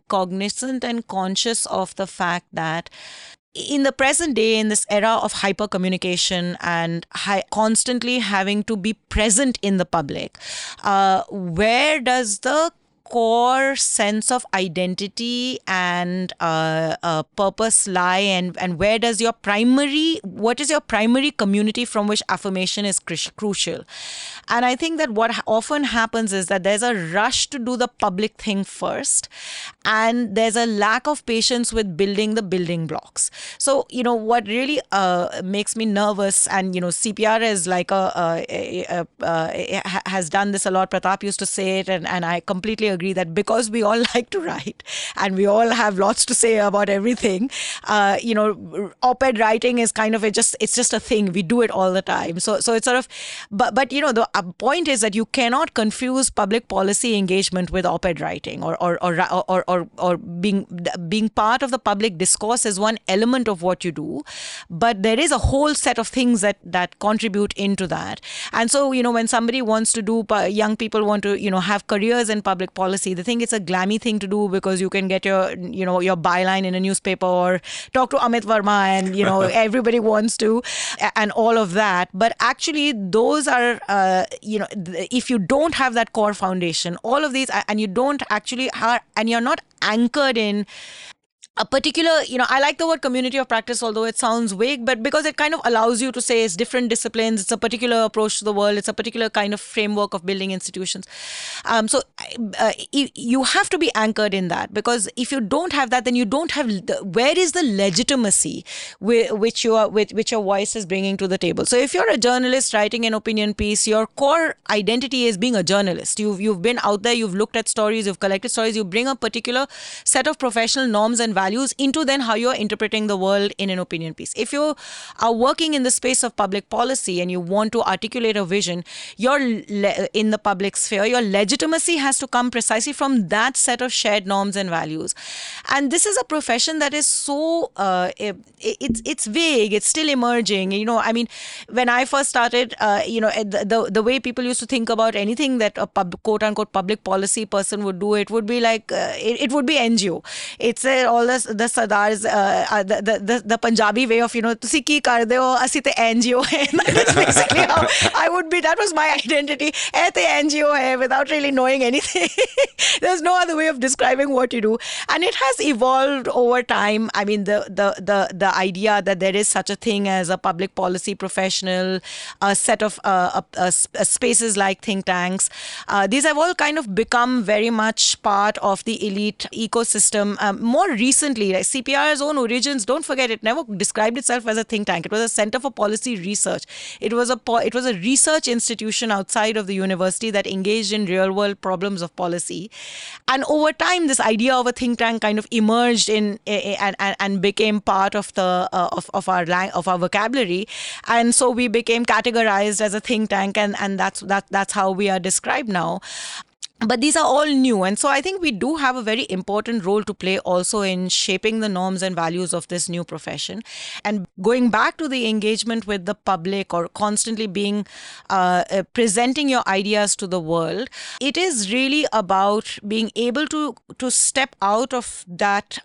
cognizant and conscious of the fact that in the present day, in this era of hyper communication and constantly having to be present in the public, where does the core sense of identity and purpose lie, and what is your primary community from which affirmation is crucial? And I think that what often happens is that there's a rush to do the public thing first, and there's a lack of patience with building the building blocks. So, what really makes me nervous, and, CPR is like has done this a lot. Pratap used to say it, and I completely agree that because we all like to write and we all have lots to say about everything, op-ed writing is kind of it's just a thing. We do it all the time. So it's sort of, but the point is that you cannot confuse public policy engagement with op-ed writing, or being part of the public discourse is one element of what you do, but there is a whole set of things that contribute into that. And so, when somebody wants to do, young people want to, have careers in public policy, they think it's a glammy thing to do because you can get your byline in a newspaper or talk to Amit Verma, and, everybody wants to, and all of that. But actually, those are, if you don't have that core foundation, all of these, and you don't actually and you're not anchored in a particular, I like the word community of practice, although it sounds vague, but because it kind of allows you to say it's different disciplines, it's a particular approach to the world, it's a particular kind of framework of building institutions. So you have to be anchored in that, because if you don't have that, then you don't have, where is the legitimacy which your voice is bringing to the table? So if you're a journalist writing an opinion piece, your core identity is being a journalist. You've been out there, you've looked at stories, you've collected stories, you bring a particular set of professional norms and values into then how you're interpreting the world in an opinion piece. If you are working in the space of public policy and you want to articulate a vision, you're in the public sphere, your legitimacy has to come precisely from that set of shared norms and values. And this is a profession that is so, it's vague, it's still emerging. When I first started, the way people used to think about anything that a quote unquote public policy person would do, it would be like, it would be NGO. It's all the Sardars, the Punjabi way of, tusi ki kar de ho, asi te NGO hai. That's basically how I would be. That was my identity. Eh te NGO hai, without really knowing anything. There's no other way of describing what you do. And it has evolved over time. I mean, the idea that there is such a thing as a public policy professional, a set of spaces like think tanks. These have all kind of become very much part of the elite ecosystem. More recently, like CPR's own origins, don't forget, it never described itself as a think tank. It was a center for policy research. It was a research institution outside of the university that engaged in real world problems of policy. And over time, this idea of a think tank kind of emerged and became part of of our vocabulary. And so we became categorized as a think tank, and that's how we are described now. But these are all new. And so I think we do have a very important role to play also in shaping the norms and values of this new profession. And going back to the engagement with the public, or constantly being presenting your ideas to the world, it is really about being able to step out of that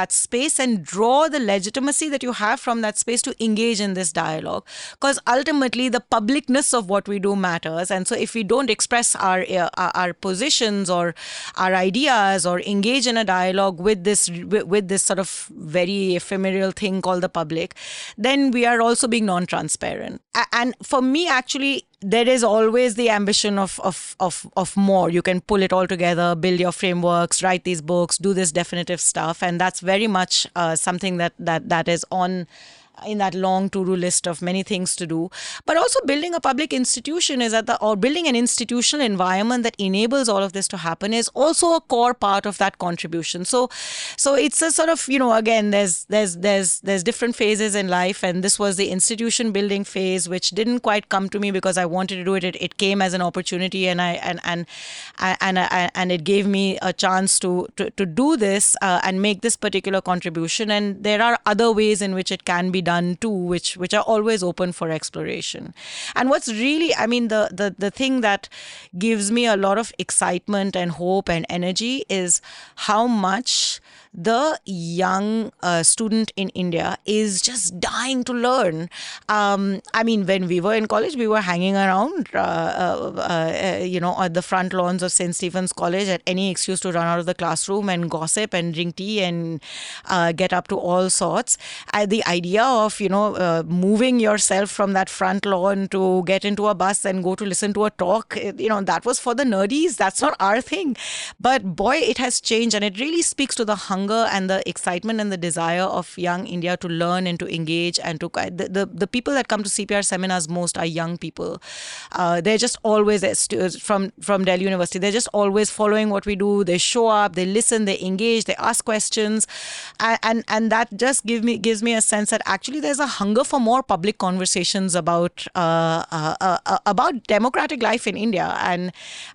space and draw the legitimacy that you have from that space to engage in this dialogue. Because ultimately the publicness of what we do matters. And so if we don't express our positions or our ideas or engage in a dialogue with this sort of very ephemeral thing called the public, then we are also being non-transparent. And for me, actually, there is always the ambition of more. You can pull it all together, build your frameworks, write these books, do this definitive stuff, and that's very much something that is on in that long to-do list of many things to do. But also building a public institution or building an institutional environment that enables all of this to happen is also a core part of that contribution. So it's a sort of, again, there's different phases in life, and this was the institution building phase, which didn't quite come to me because I wanted to do it. It came as an opportunity, and it gave me a chance to do this and make this particular contribution. And there are other ways in which it can be done too, which are always open for exploration. And what's really, the thing that gives me a lot of excitement and hope and energy is how much the young student in India is just dying to learn. When we were in college, we were hanging around, at the front lawns of St. Stephen's College at any excuse to run out of the classroom and gossip and drink tea and get up to all sorts. The idea of, moving yourself from that front lawn to get into a bus and go to listen to a talk, that was for the nerdies. That's not our thing. But boy, it has changed, and it really speaks to the hunger and the excitement and the desire of young India to learn and to engage and to the people that come to CPR seminars most are young people. They're just always from Delhi University. They're just always following what we do. They show up, they listen, they engage, they ask questions, and that just gives me a sense that actually there's a hunger for more public conversations about democratic life in India,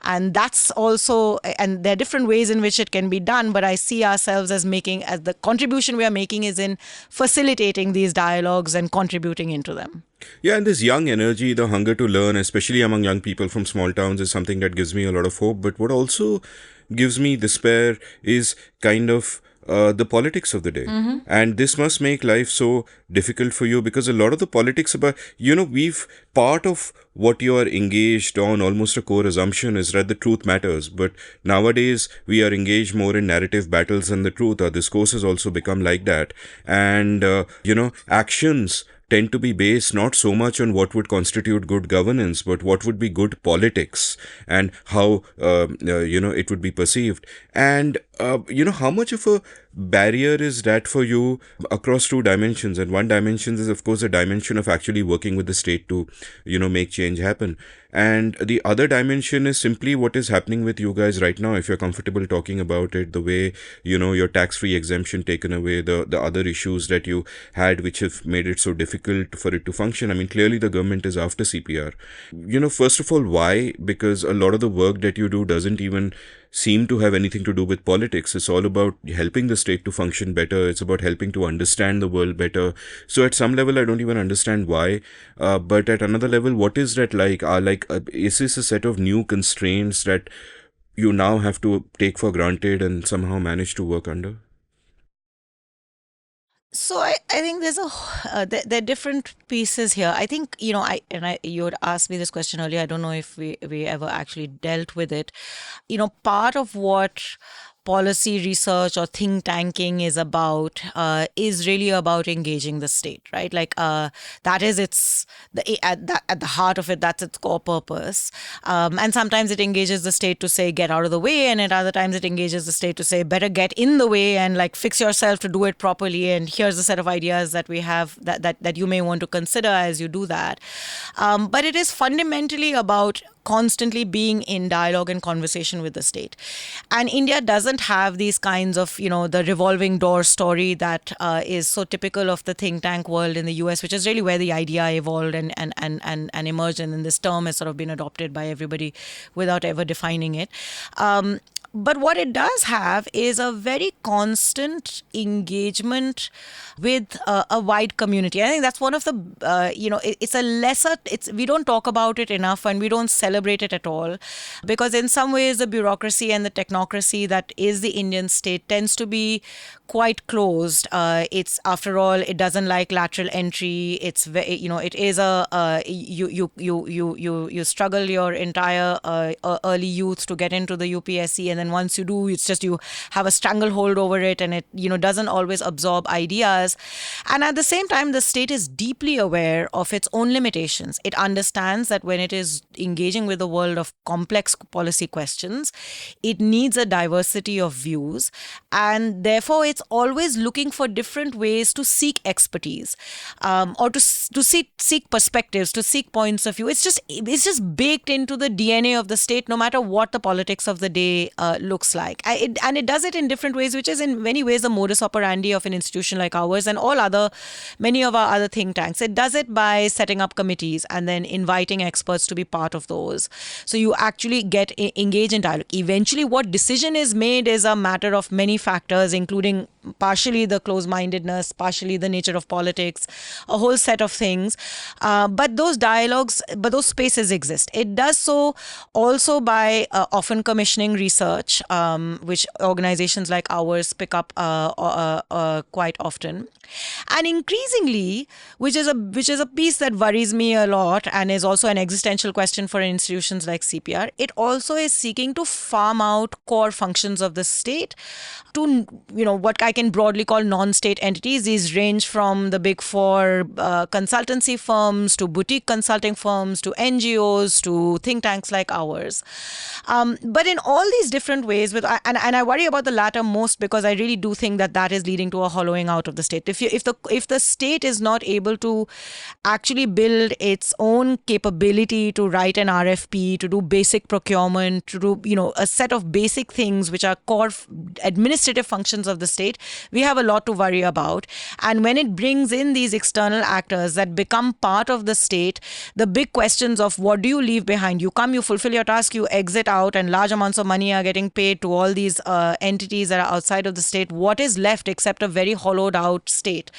and that's also, and there are different ways in which it can be done. But I see ourselves as the contribution we are making is in facilitating these dialogues and contributing into them. Yeah, and this young energy, the hunger to learn, especially among young people from small towns, is something that gives me a lot of hope. But what also gives me despair is kind of the politics of the day. Mm-hmm. And this must make life so difficult for you, because a lot of the politics about, we've part of what you are engaged on, almost a core assumption is that the truth matters. But nowadays we are engaged more in narrative battles than the truth. Our discourse has also become like that. And, actions tend to be based not so much on what would constitute good governance, but what would be good politics and how, it would be perceived. And, how much of a barrier is that for you across two dimensions? And one dimension is, of course, a dimension of actually working with the state to, make change happen. And the other dimension is simply what is happening with you guys right now. If you're comfortable talking about it, the way, your tax-free exemption taken away, the other issues that you had, which have made it so difficult for it to function. I mean, clearly the government is after CPR. First of all, why? Because a lot of the work that you do doesn't even seem to have anything to do with politics. It's all about helping the state to function better. It's about helping to understand the world better. So at some level, I don't even understand why. But at another level, what is that like? Is this a set of new constraints that you now have to take for granted and somehow manage to work under? So I think there's there are different pieces here. I think, you had asked me this question earlier. I don't know if we ever actually dealt with it. Part of what policy research or think tanking is really about engaging the state, right? Like that is at the heart of it. That's its core purpose. And sometimes it engages the state to say get out of the way, and at other times it engages the state to say better get in the way and like fix yourself to do it properly. And here's a set of ideas that we have that you may want to consider as you do that. But it is fundamentally about constantly being in dialogue and conversation with the state. And India doesn't have these kinds of, the revolving door story that is so typical of the think tank world in the US, which is really where the idea evolved and emerged. And then this term has sort of been adopted by everybody without ever defining it. But what it does have is a very constant engagement with a wide community. I think that's one of the, we don't talk about it enough and we don't celebrate it at all, because in some ways the bureaucracy and the technocracy that is the Indian state tends to be quite closed. It's, after all, it doesn't like lateral entry. It's, it is you struggle your entire early youth to get into the UPSC, and then once you do, it's just you have a stranglehold over it, and it doesn't always absorb ideas. And at the same time, the state is deeply aware of its own limitations. It understands that when it is engaging engaging with the world of complex policy questions, it needs a diversity of views, and therefore it's always looking for different ways to seek expertise, or to seek perspectives, to seek points of view. It's just baked into the DNA of the state, no matter what the politics of the day looks like. And it does it in different ways, which is in many ways the modus operandi of an institution like ours and many of our other think tanks. It does it by setting up committees and then inviting experts to be part of those. So you actually get engaged in dialogue. Eventually, what decision is made is a matter of many factors, including partially the close-mindedness, partially the nature of politics, a whole set of things. But those spaces exist. It does so also by often commissioning research, which organizations like ours pick up quite often. And increasingly, which is a piece that worries me a lot and is also an existential question for institutions like CPR, it also is seeking to farm out core functions of the state to, what I can broadly call non-state entities. These range from the big four consultancy firms to boutique consulting firms to NGOs to think tanks like ours. But in all these different ways, and I worry about the latter most because I really do think that is leading to a hollowing out of the state. If the state is not able to actually build its own capability to write an RFP, to do basic procurement, to do a set of basic things which are core administrative functions of the state, we have a lot to worry about. And when it brings in these external actors that become part of the state, the big questions of what do you leave behind? You come, you fulfill your task, you exit out, and large amounts of money are getting paid to all these entities that are outside of the state. What is left except a very hollowed out state?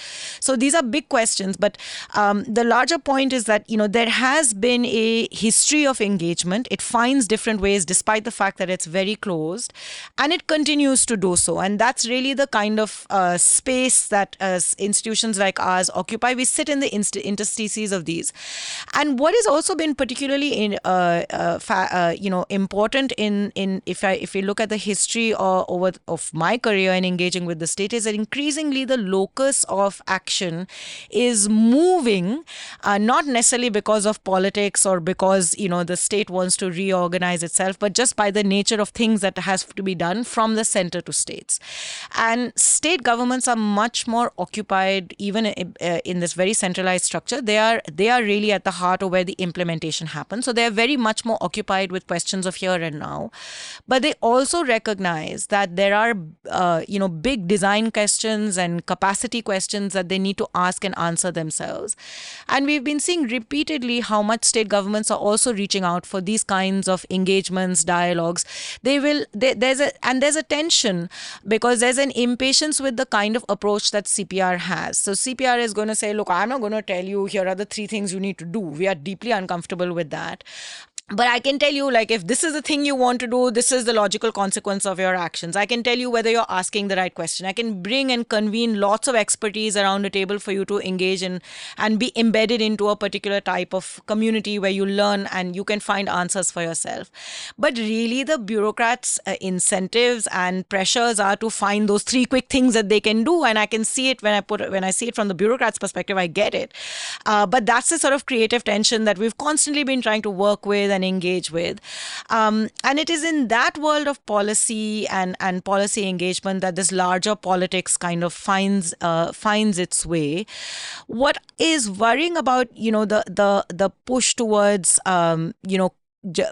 So these are big questions. But the larger point is that, there has been a history of engagement. It finds different ways despite the fact that it's very closed, and it continues to do so. And that's really the kind of space that institutions like ours occupy. We sit in the interstices of these. And what has also been particularly important in if you look at the history of my career in engaging with the state, is that increasingly the locus of action is moving, not necessarily because of politics or because the state wants to reorganize itself, but just by the nature of things that has to be done from the center to states. And state governments are much more occupied, even in this very centralized structure. They are really at the heart of where the implementation happens. So they are very much more occupied with questions of here and now. But they also recognize that there are big design questions and capacity questions that they need to ask and answer themselves. And we've been seeing repeatedly how much state governments are also reaching out for these kinds of engagements, dialogues. There's a tension because there's an impatience with the kind of approach that CPR has. So CPR is going to say, look, I'm not going to tell you here are the 3 things you need to do. We are deeply uncomfortable with that. But I can tell you, if this is the thing you want to do, this is the logical consequence of your actions. I can tell you whether you're asking the right question. I can bring and convene lots of expertise around a table for you to engage in and be embedded into a particular type of community where you learn and you can find answers for yourself. But really, the bureaucrats' incentives and pressures are to find those 3 quick things that they can do. And I can see it when I see it from the bureaucrats' perspective, I get it. But that's the sort of creative tension that we've constantly been trying to work with and engage with. And it is in that world of policy and policy engagement that this larger politics kind of finds its way. What is worrying about, the push towards,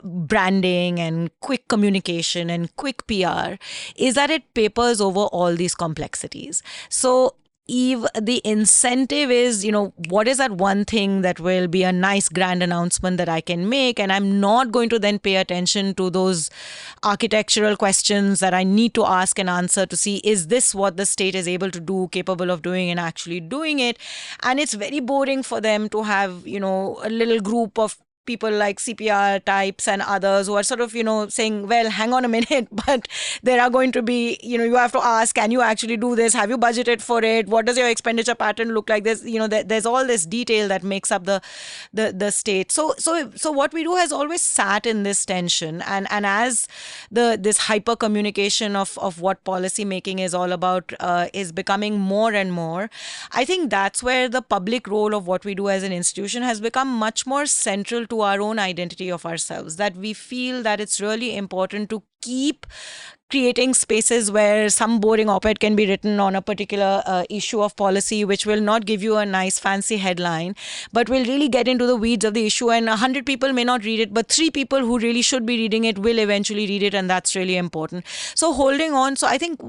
branding and quick communication and quick PR is that it papers over all these complexities. So the incentive is, what is that one thing that will be a nice grand announcement that I can make, and I'm not going to then pay attention to those architectural questions that I need to ask and answer to see, is this what the state is able to do, capable of doing, and actually doing it? And it's very boring for them to have, a little group of people like CPR types and others who are sort of, saying, well, hang on a minute, but there are going to be, you have to ask, can you actually do this? Have you budgeted for it? What does your expenditure pattern look like? There's all this detail that makes up the state. So what we do has always sat in this tension. And as this hyper communication of what policy making is all about is becoming more and more, I think that's where the public role of what we do as an institution has become much more central to our own identity of ourselves, that we feel that it's really important to keep creating spaces where some boring op-ed can be written on a particular issue of policy, which will not give you a nice fancy headline, but will really get into the weeds of the issue. And 100 people may not read it, but 3 people who really should be reading it will eventually read it, and that's really important. So holding on. So I think,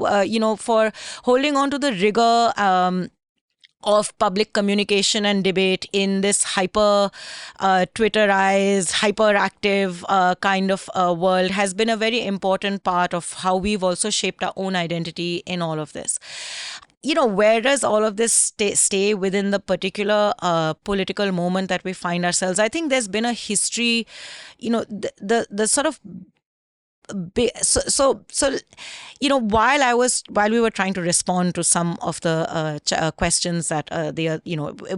for holding on to the rigor of public communication and debate in this hyper Twitterized, hyperactive kind of world has been a very important part of how we've also shaped our own identity in all of this. Where does all of this stay within the particular political moment that we find ourselves? I think there's been a history, the sort of so while we were trying to respond to some of the questions that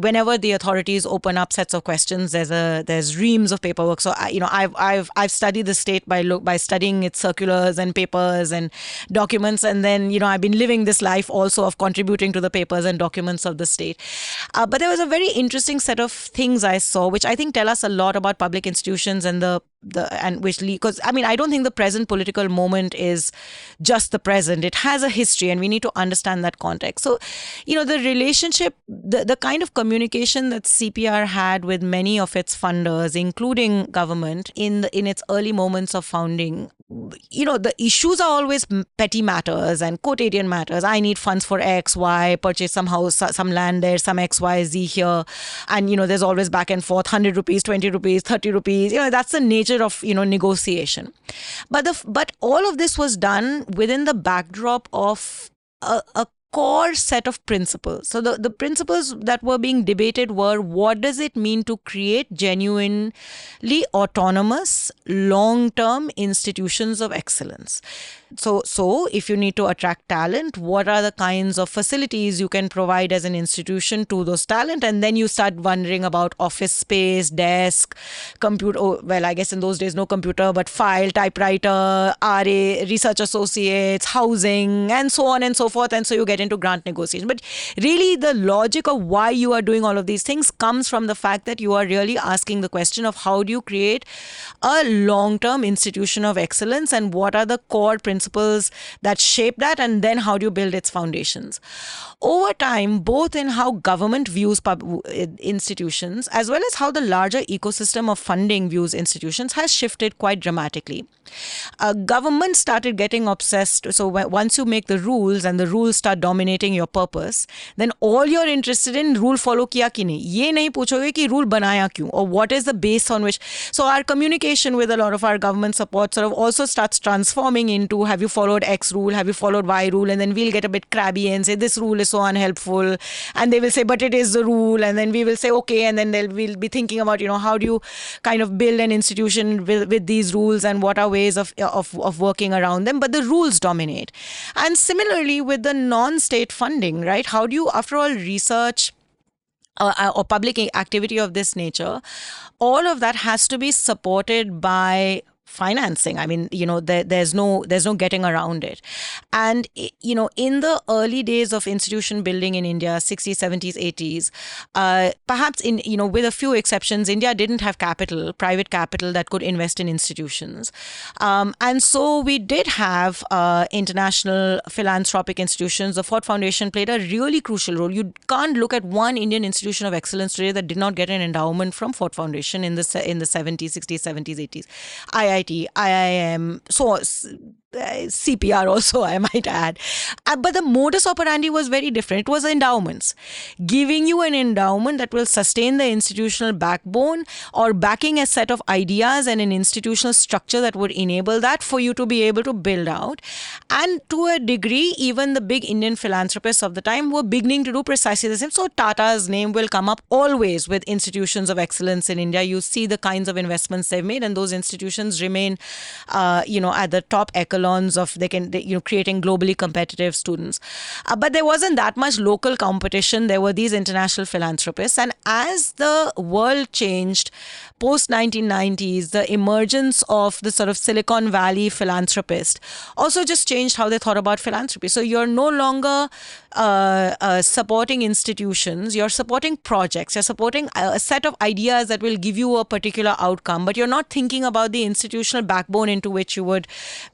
whenever the authorities open up sets of questions, there's reams of paperwork. So I've studied the state by studying its circulars and papers and documents, and then I've been living this life also of contributing to the papers and documents of the state. But there was a very interesting set of things I saw, which I think tell us a lot about public institutions and because I don't think the present political moment is just the present. It has a history, and we need to understand that context. So, the relationship, the kind of communication that CPR had with many of its funders, including government, in its early moments of founding, the issues are always petty matters and quotidian matters. I need funds for X, Y, purchase some house, some land there, some X, Y, Z here. And, there's always back and forth, 100 rupees, 20 rupees, 30 rupees. That's the nature of, negotiation. But all of this was done within the backdrop of a core set of principles. So the principles that were being debated were, what does it mean to create genuinely autonomous, long-term institutions of excellence? So if you need to attract talent, what are the kinds of facilities you can provide as an institution to those talent? And then you start wondering about office space, desk, computer. I guess in those days, no computer, but file, typewriter, RA, research associates, housing, and so on and so forth. And so you get into grant negotiation. But really, the logic of why you are doing all of these things comes from the fact that you are really asking the question of how do you create a long-term institution of excellence, and what are the core principles that shape that, and then how do you build its foundations? Over time, both in how government views institutions as well as how the larger ecosystem of funding views institutions has shifted quite dramatically. Government started getting obsessed. So once you make the rules and the rules start dominating your purpose, then all you're interested in, rule follow kiya ki nahi. Ye nahi puchoge ki rule banaya kyun, or what is the base on which. So our communication with a lot of our government support sort of also starts transforming into, have you followed X rule, have you followed Y rule? And then we'll get a bit crabby and say this rule is so unhelpful, and they will say but it is the rule, and then we will say okay, and then we'll be thinking about how do you kind of build an institution with these rules, and what are ways of working around them. But the rules dominate. And similarly with the non-state funding, right? How do you, after all, research or public activity of this nature, all of that has to be supported by financing. There's no getting around it. And, in the early days of institution building in India, 60s, 70s, 80s, perhaps with a few exceptions, India didn't have private capital that could invest in institutions. And so we did have international philanthropic institutions. The Ford Foundation played a really crucial role. You can't look at one Indian institution of excellence today that did not get an endowment from Ford Foundation in the 70s, 60s, 70s, 80s. IIT, IIM, so CPR also, I might add. But the modus operandi was very different. It was endowments. Giving you an endowment that will sustain the institutional backbone, or backing a set of ideas and an institutional structure that would enable that for you to be able to build out. And to a degree, even the big Indian philanthropists of the time were beginning to do precisely the same. So Tata's name will come up always with institutions of excellence in India. You see the kinds of investments they've made, and those institutions remain, at the top echelon salons of creating globally competitive students. But there wasn't that much local competition. There were these international philanthropists. And as the world changed post 1990s, the emergence of the sort of Silicon Valley philanthropist also just changed how they thought about philanthropy. So you're no longer supporting institutions, you're supporting projects, you're supporting a set of ideas that will give you a particular outcome, but you're not thinking about the institutional backbone into which you would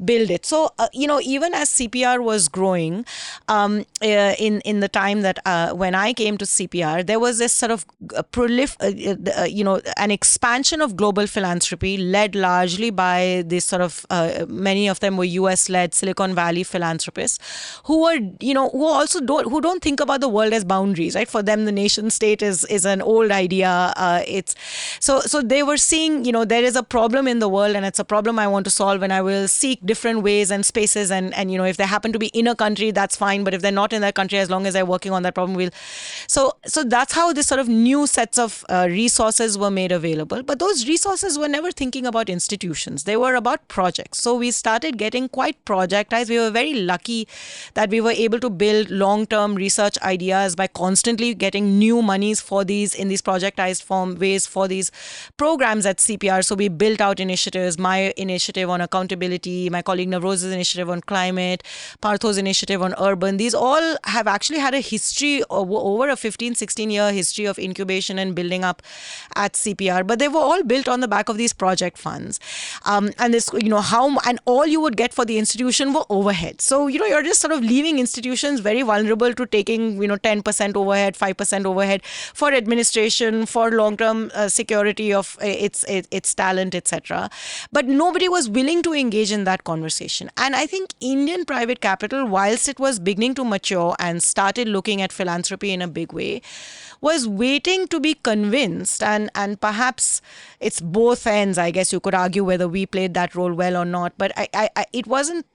build it. So, even as CPR was growing, in the time that when I came to CPR, there was this sort of an expansion of global philanthropy led largely by this sort of many of them were US-led Silicon Valley philanthropists who were, who don't think about the world as boundaries, right? For them, the nation state is an old idea. So they were seeing, there is a problem in the world and it's a problem I want to solve, and I will seek different ways and spaces, and if they happen to be in a country, that's fine, but if they're not in that country, as long as they're working on that problem, so that's how this sort of new sets of resources were made available. But those resources were never thinking about institutions. They were about projects. So we started getting quite projectized. We were very lucky that we were able to build long-term research ideas by constantly getting new monies for these in these projectized ways for these programs at CPR. So we built out initiatives, my initiative on accountability, my colleague Navroz's initiative on climate, Partho's initiative on urban. These all have actually had a history, over a 15, 16-year history of incubation and building up at CPR. But they were all built on the back of these project funds. And this, and all you would get for the institution were overhead. So, you're just sort of leaving institutions very vulnerable to taking, 10% overhead, 5% overhead for administration, for long-term security of its talent, etc. But nobody was willing to engage in that conversation. And I think Indian private capital, whilst it was beginning to mature and started looking at philanthropy in a big way, was waiting to be convinced, and perhaps it's both ends. I guess you could argue whether we played that role well or not, but it wasn't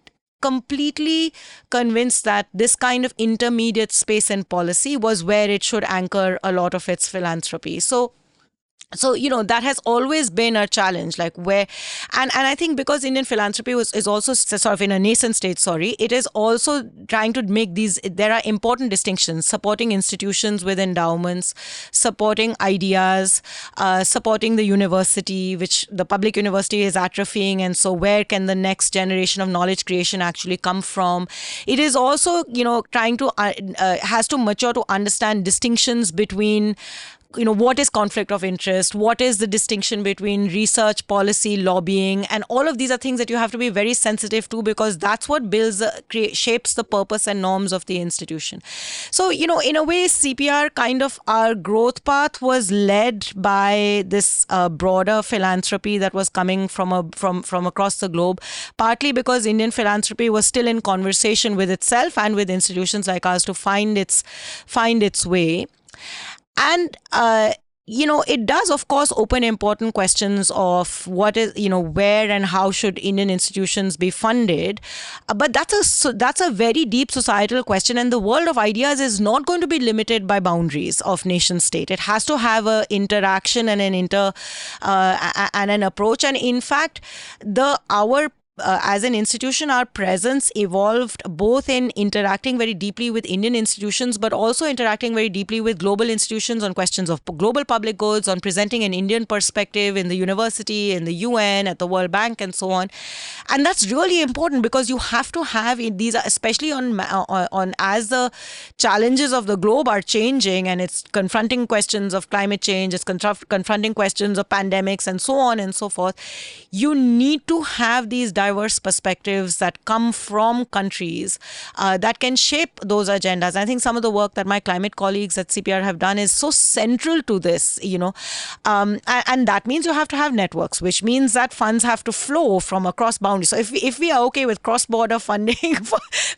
completely convinced that this kind of intermediate space and policy was where it should anchor a lot of its philanthropy. So that has always been a challenge, like where, and I think because Indian philanthropy is also sort of in a nascent state, it is also trying to make there are important distinctions, supporting institutions with endowments, supporting ideas, supporting the university, which the public university is atrophying, and so where can the next generation of knowledge creation actually come from? It is also, trying to, has to mature to understand distinctions between what is conflict of interest, what is the distinction between research, policy, lobbying, and all of these are things that you have to be very sensitive to, because that's what shapes the purpose and norms of the institution. So, in a way, CPR kind of our growth path was led by this broader philanthropy that was coming from across the globe, partly because Indian philanthropy was still in conversation with itself and with institutions like ours to find its way. And, it does, of course, open important questions of what is, where and how should Indian institutions be funded. But that's a very deep societal question. And the world of ideas is not going to be limited by boundaries of nation state. It has to have an interaction and an approach. And in fact, as an institution, our presence evolved both in interacting very deeply with Indian institutions, but also interacting very deeply with global institutions on questions of global public goods, on presenting an Indian perspective in the university, in the UN, at the World Bank, and so on. And that's really important, because you have to have these, especially on as the challenges of the globe are changing, and it's confronting questions of climate change, it's confronting questions of pandemics, and so on and so forth. You need to have these diverse perspectives that come from countries that can shape those agendas. I think some of the work that my climate colleagues at CPR have done is so central to this, and that means you have to have networks, which means that funds have to flow from across boundaries. So if we are okay with cross-border funding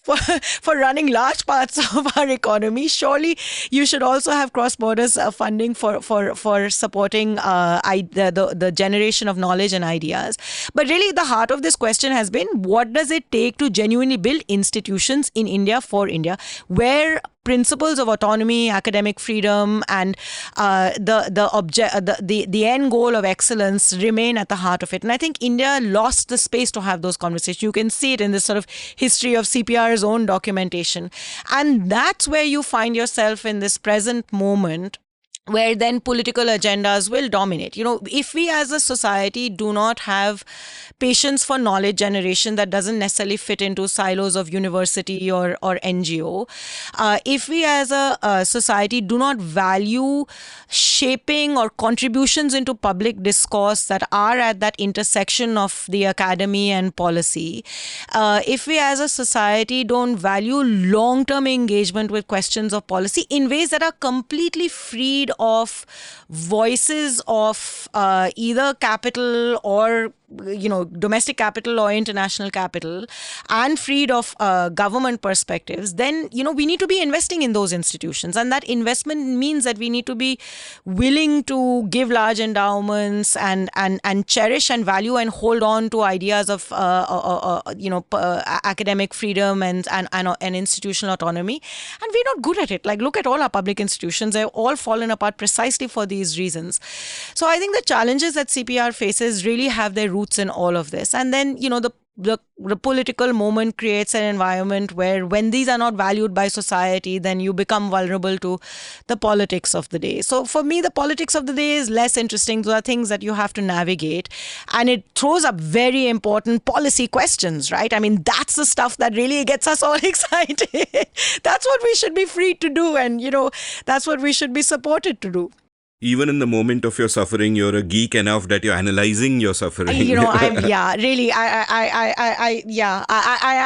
for running large parts of our economy, surely you should also have cross-border funding for supporting the generation of knowledge and ideas. But really, the heart of this question question has been, what does it take to genuinely build institutions in India for India, where principles of autonomy, academic freedom, and the end goal of excellence remain at the heart of it. And I think India lost the space to have those conversations. You can see it in this sort of history of CPR's own documentation. And that's where you find yourself in this present moment, where then political agendas will dominate. If we as a society do not have patience for knowledge generation that doesn't necessarily fit into silos of university or NGO, if we as a society do not value shaping or contributions into public discourse that are at that intersection of the academy and policy, if we as a society don't value long-term engagement with questions of policy in ways that are completely freed of voices of either capital or domestic capital or international capital, and freed of government perspectives, then we need to be investing in those institutions, and that investment means that we need to be willing to give large endowments and cherish and value and hold on to ideas of academic freedom and institutional autonomy. And we're not good at it. Like, look at all our public institutions; they've all fallen apart precisely for these reasons. So I think the challenges that CPR faces really have their roots in all of this. And then, the political moment creates an environment where, when these are not valued by society, then you become vulnerable to the politics of the day. So for me, the politics of the day is less interesting. Those are things that you have to navigate, and it throws up very important policy questions, right? I mean, that's the stuff that really gets us all excited. That's what we should be free to do, and that's what we should be supported to do. Even in the moment of your suffering, you're a geek enough that you're analyzing your suffering. Really, I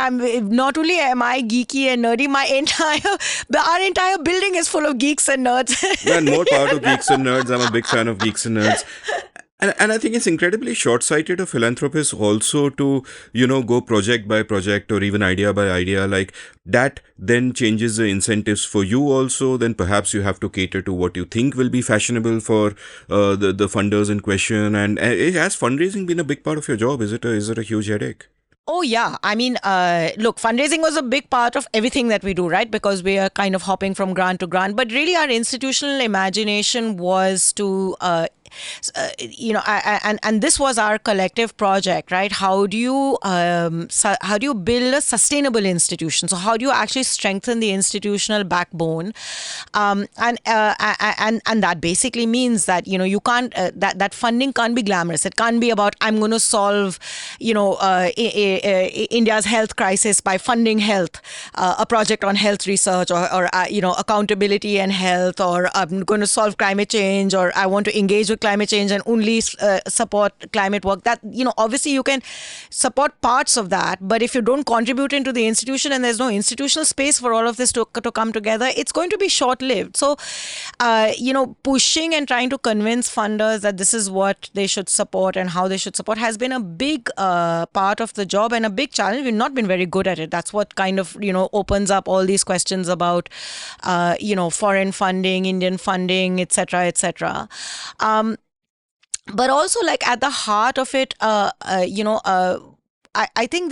am. Not only am I geeky and nerdy, our entire building is full of geeks and nerds. And more power to geeks and nerds. I'm a big fan of geeks and nerds. And I think it's incredibly short-sighted of philanthropists also to, go project by project or even idea by idea. Like, that then changes the incentives for you also. Then perhaps you have to cater to what you think will be fashionable for the funders in question. And has fundraising been a big part of your job? Is it a huge headache? Oh, yeah. I mean, look, fundraising was a big part of everything that we do, right? Because we are kind of hopping from grant to grant. But really, our institutional imagination was to and this was our collective project, right? How do you build a sustainable institution? So how do you actually strengthen the institutional backbone? And that basically means that you can't that funding can't be glamorous. It can't be about, I'm going to solve India's health crisis by funding health, a project on health research, or accountability and health, or I'm going to solve climate change, or I want to engage with climate change and only support climate work. That, obviously you can support parts of that, but if you don't contribute into the institution and there's no institutional space for all of this to come together, it's going to be short-lived. So, pushing and trying to convince funders that this is what they should support and how they should support has been a big part of the job and a big challenge. We've not been very good at it. That's what kind of, opens up all these questions about, foreign funding, Indian funding, etc., etc. But also, like, at the heart of it, I think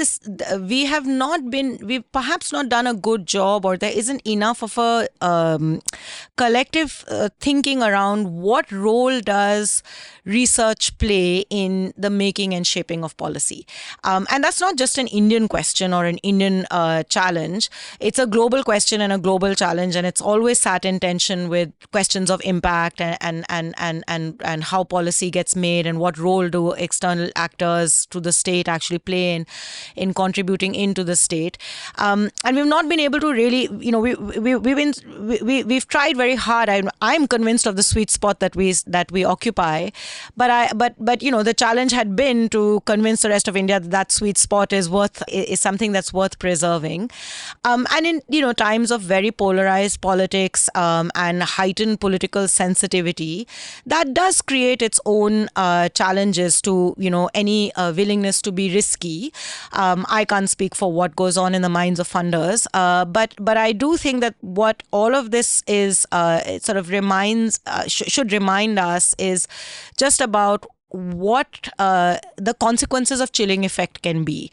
we've perhaps not done a good job, or there isn't enough of a collective thinking around what role does research play in the making and shaping of policy. And that's not just an Indian question or an Indian challenge. It's a global question and a global challenge, and it's always sat in tension with questions of impact and how policy gets made, and what role do external actors to the state actually play in contributing into the state. And we've not been able to really, we've tried very hard. I'm convinced of the sweet spot that we occupy. But the challenge had been to convince the rest of India that sweet spot is something that's worth preserving. And in times of very polarized politics and heightened political sensitivity, that does create its own challenges to any willingness to be risky. I can't speak for what goes on in the minds of funders, but I do think that what all of this is should remind us is just about what the consequences of chilling effect can be.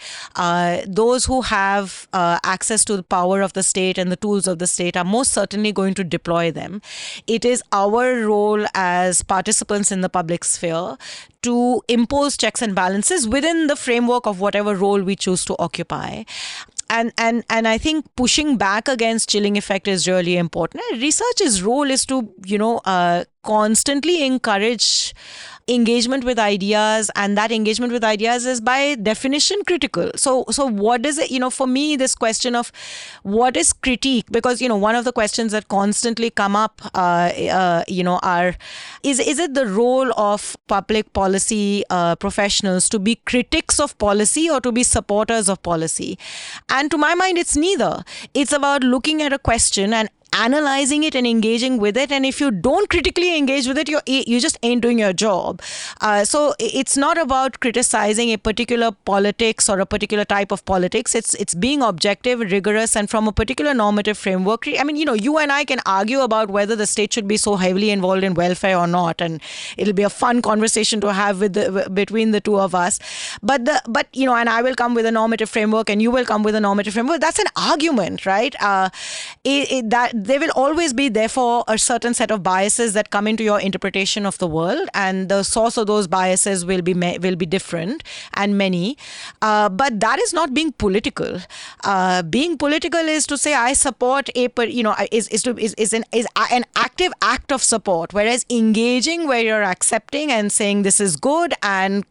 Those who have access to the power of the state and the tools of the state are most certainly going to deploy them. It is our role as participants in the public sphere to impose checks and balances within the framework of whatever role we choose to occupy. And I think pushing back against chilling effect is really important. Research's role is to, constantly encourage engagement with ideas, and that engagement with ideas is by definition critical. So what is it, for me, this question of what is critique, because, one of the questions that constantly come up, are, is it the role of public policy professionals to be critics of policy or to be supporters of policy? And to my mind, it's neither. It's about looking at a question and analyzing it and engaging with it. And if you don't critically engage with it, you just ain't doing your job. So it's not about criticizing a particular politics or a particular type of politics. It's being objective, rigorous, and from a particular normative framework. I mean, you and I can argue about whether the state should be so heavily involved in welfare or not, and it'll be a fun conversation to have between the two of us. But and I will come with a normative framework, and you will come with a normative framework. That's an argument, right? That there will always be, therefore, a certain set of biases that come into your interpretation of the world, and the source of those biases will be different and many. But that is not being political. Being political is to say I support is an active act of support, whereas engaging, where you're accepting and saying this is good and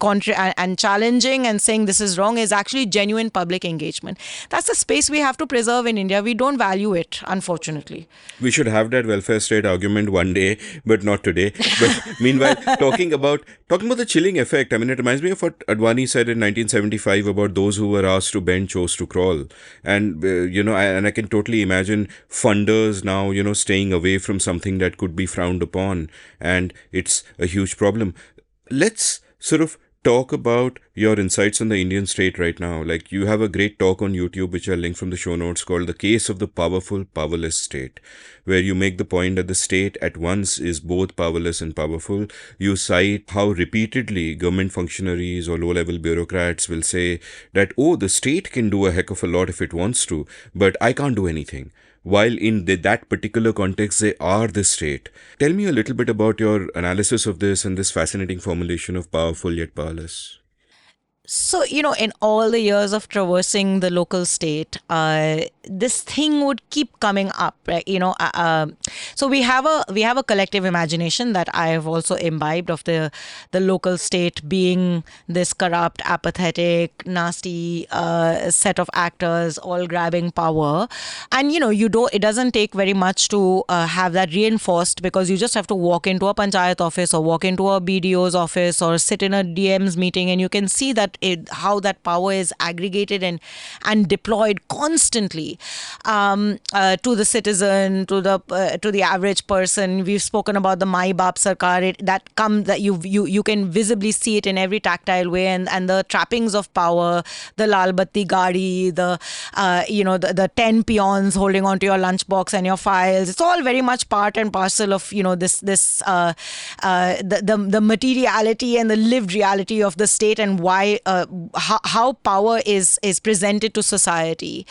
challenging and saying this is wrong, is actually genuine public engagement. That's the space we have to preserve in India. We don't value it, unfortunately. We should have that welfare state argument one day, but not today. But meanwhile, talking about the chilling effect, I mean, it reminds me of what Advani said in 1975 about those who were asked to bend chose to crawl. And, I can totally imagine funders now, staying away from something that could be frowned upon. And it's a huge problem. Let's sort of talk about your insights on the Indian state right now. Like, you have a great talk on YouTube, which I'll link from the show notes, called The Case of the Powerful, Powerless State, where you make the point that the state at once is both powerless and powerful. You cite how repeatedly government functionaries or low-level bureaucrats will say that, the state can do a heck of a lot if it wants to, but I can't do anything. While in that particular context, they are the state. Tell me a little bit about your analysis of this and this fascinating formulation of powerful yet powerless. So, in all the years of traversing the local state, this thing would keep coming up, right? So we have a collective imagination that I have also imbibed of the local state being this corrupt, apathetic, nasty set of actors all grabbing power. And, it doesn't take very much to have that reinforced, because you just have to walk into a panchayat office or walk into a BDO's office or sit in a DM's meeting, and you can see that how that power is aggregated and deployed constantly to the citizen, to the average person. We've spoken about the Mai Baap Sarkar. That you can visibly see it in every tactile way, and the trappings of power, the Lal Batti Gadi, the 10 peons holding onto your lunchbox and your files. It's all very much part and parcel of the materiality and the lived reality of the state, and why how power is presented to society.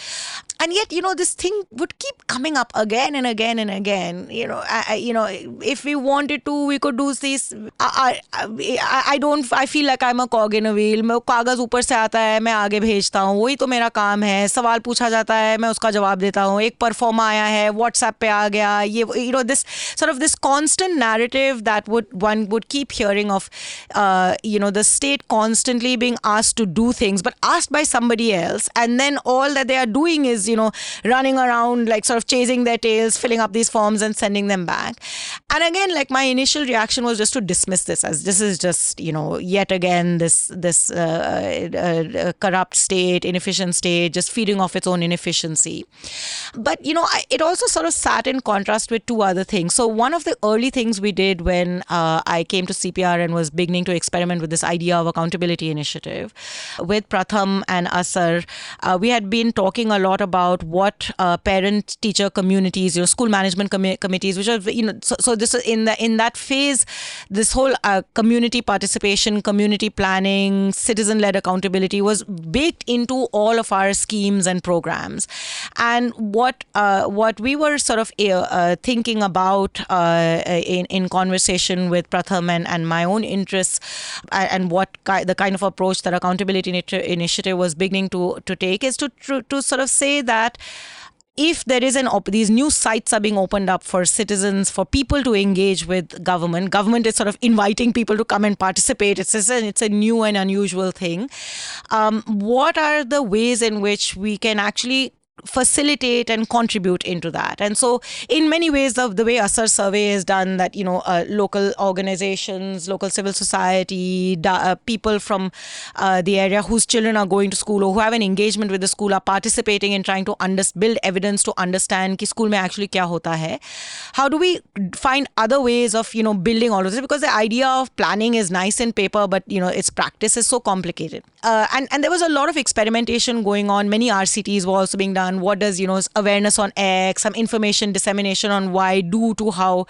And yet, this thing would keep coming up again and again and again. If we wanted to, we could do this. I feel like I'm a cog in a wheel. मैं कागज ऊपर से आता है, मैं आगे भेजता हूँ, वही तो मेरा काम है. सवाल पूछा जाता है, मैं उसका जवाब देता हूँ. एक परफॉर्मा आया है, WhatsApp पे आ गया. This sort of this constant narrative that one would keep hearing of, the state constantly being asked to do things, but asked by somebody else, and then all that they are doing is running around, like sort of chasing their tails, filling up these forms and sending them back. And again, like, my initial reaction was just to dismiss this as this is just, yet again, this corrupt state, inefficient state, just feeding off its own inefficiency. But, it also sort of sat in contrast with two other things. So one of the early things we did when I came to CPR and was beginning to experiment with this idea of accountability initiative with Pratham and Asar, we had been talking a lot about about what parent-teacher communities, school management committees, which are, so this is in that phase, this whole community participation, community planning, citizen-led accountability was baked into all of our schemes and programs. And what we were sort of thinking about in conversation with Pratham and my own interests, and what the kind of approach that Accountability Initiative was beginning to take, is to sort of say that if there is these new sites are being opened up for citizens, for people to engage with government is sort of inviting people to come and participate. It's a new and unusual thing. What are the ways in which we can actually facilitate and contribute into that? And so in many ways, the way Asar survey is done, that local organizations, local civil society, people from the area whose children are going to school or who have an engagement with the school are participating in trying to build evidence to understand ki school mein actually kya hota hai. How do we find other ways of building all of this? Because the idea of planning is nice in paper, but its practice is so complicated. And there was a lot of experimentation going on. Many RCTs were also being done. What does awareness on X, some information dissemination on Y do to how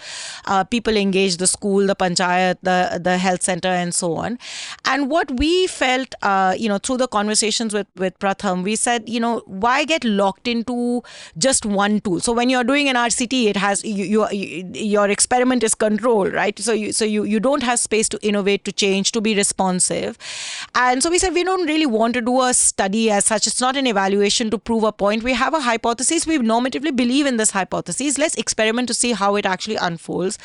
people engage the school, the panchayat, the health center, and so on. And what we felt, through the conversations with Pratham, we said, why get locked into just one tool? So when you're doing an RCT, it has your experiment is controlled, right? So you don't have space to innovate, to change, to be responsive. And so we said we don't really want to do a study as such. It's not an evaluation to prove a point. We have a hypothesis. We normatively believe in this hypothesis. Let's experiment to see how it actually unfolds.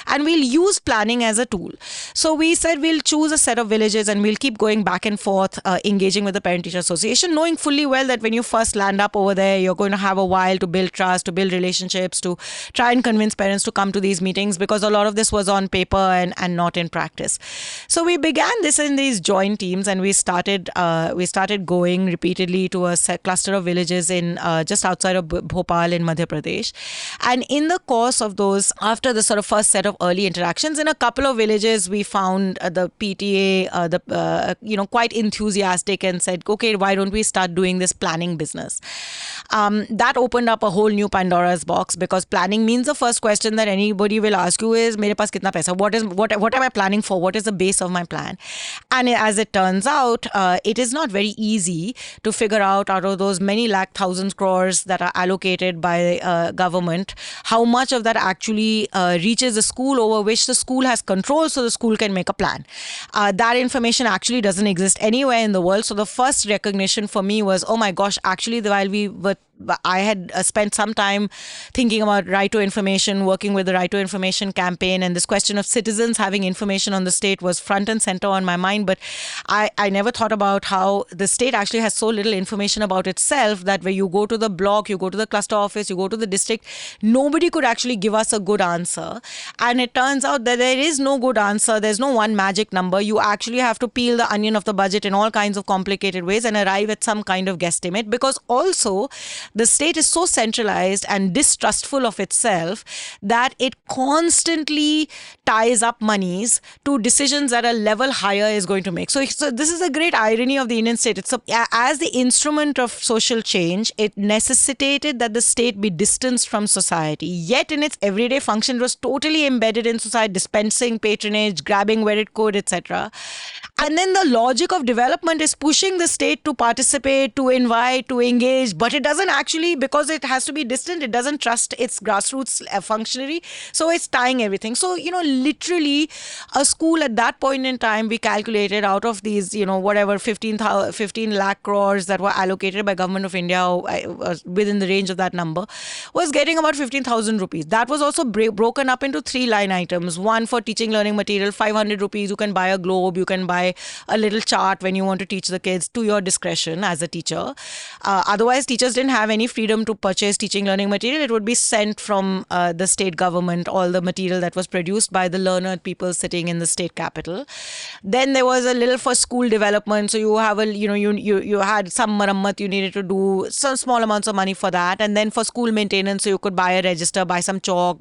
And we'll use planning as a tool. So we said we'll choose a set of villages and we'll keep going back and forth, engaging with the Parent-Teacher Association, knowing fully well that when you first land up over there, you're going to have a while to build trust, to build relationships, to try and convince parents to come to these meetings, because a lot of this was on paper and not in practice. So we began this in these joint teams, and we started going repeatedly to a cluster of villages in just outside of Bhopal in Madhya Pradesh. And in the course of those, after the sort of first set of early interactions, in a couple of villages, we found the PTA quite enthusiastic and said, okay, why don't we start doing this planning business? That opened up a whole new Pandora's box, because planning means the first question that anybody will ask you is, mere paas kitna paisa? What am I planning for? What is the base of my plan? And as it turns out, it is not very easy to figure out of those many thousands crores that are allocated by government, how much of that actually reaches the school, over which the school has control, so the school can make a plan. That information actually doesn't exist anywhere in the world. So the first recognition for me was, oh my gosh, actually while I had spent some time thinking about right to information, working with the right to information campaign, and this question of citizens having information on the state was front and center on my mind. But I never thought about how the state actually has so little information about itself that when you go to the block, you go to the cluster office, you go to the district, nobody could actually give us a good answer. And it turns out that there is no good answer. There's no one magic number. You actually have to peel the onion of the budget in all kinds of complicated ways and arrive at some kind of guesstimate, because also the state is so centralized and distrustful of itself that it constantly ties up monies to decisions that a level higher is going to make. So this is a great irony of the Indian state. As the instrument of social change, it necessitated that the state be distanced from society. Yet in its everyday function, it was totally embedded in society, dispensing patronage, grabbing where it could, etc. And then the logic of development is pushing the state to participate, to invite, to engage, but it doesn't actually, because it has to be distant, it doesn't trust its grassroots functionary, so it's tying everything. So, literally a school at that point in time, we calculated out of these, 15 lakh crores that were allocated by Government of India, within the range of that number, was getting about 15,000 rupees. That was also broken up into 3 line items. One for teaching learning material, 500 rupees, you can buy a globe, you can buy a little chart when you want to teach the kids, to your discretion as a teacher. Otherwise, teachers didn't have any freedom to purchase teaching learning material. It would be sent from the state government, all the material that was produced by the learned people sitting in the state capital. Then there was a little for school development. So you have you had some marammat you needed to do, some small amounts of money for that. And then for school maintenance, so you could buy a register, buy some chalk,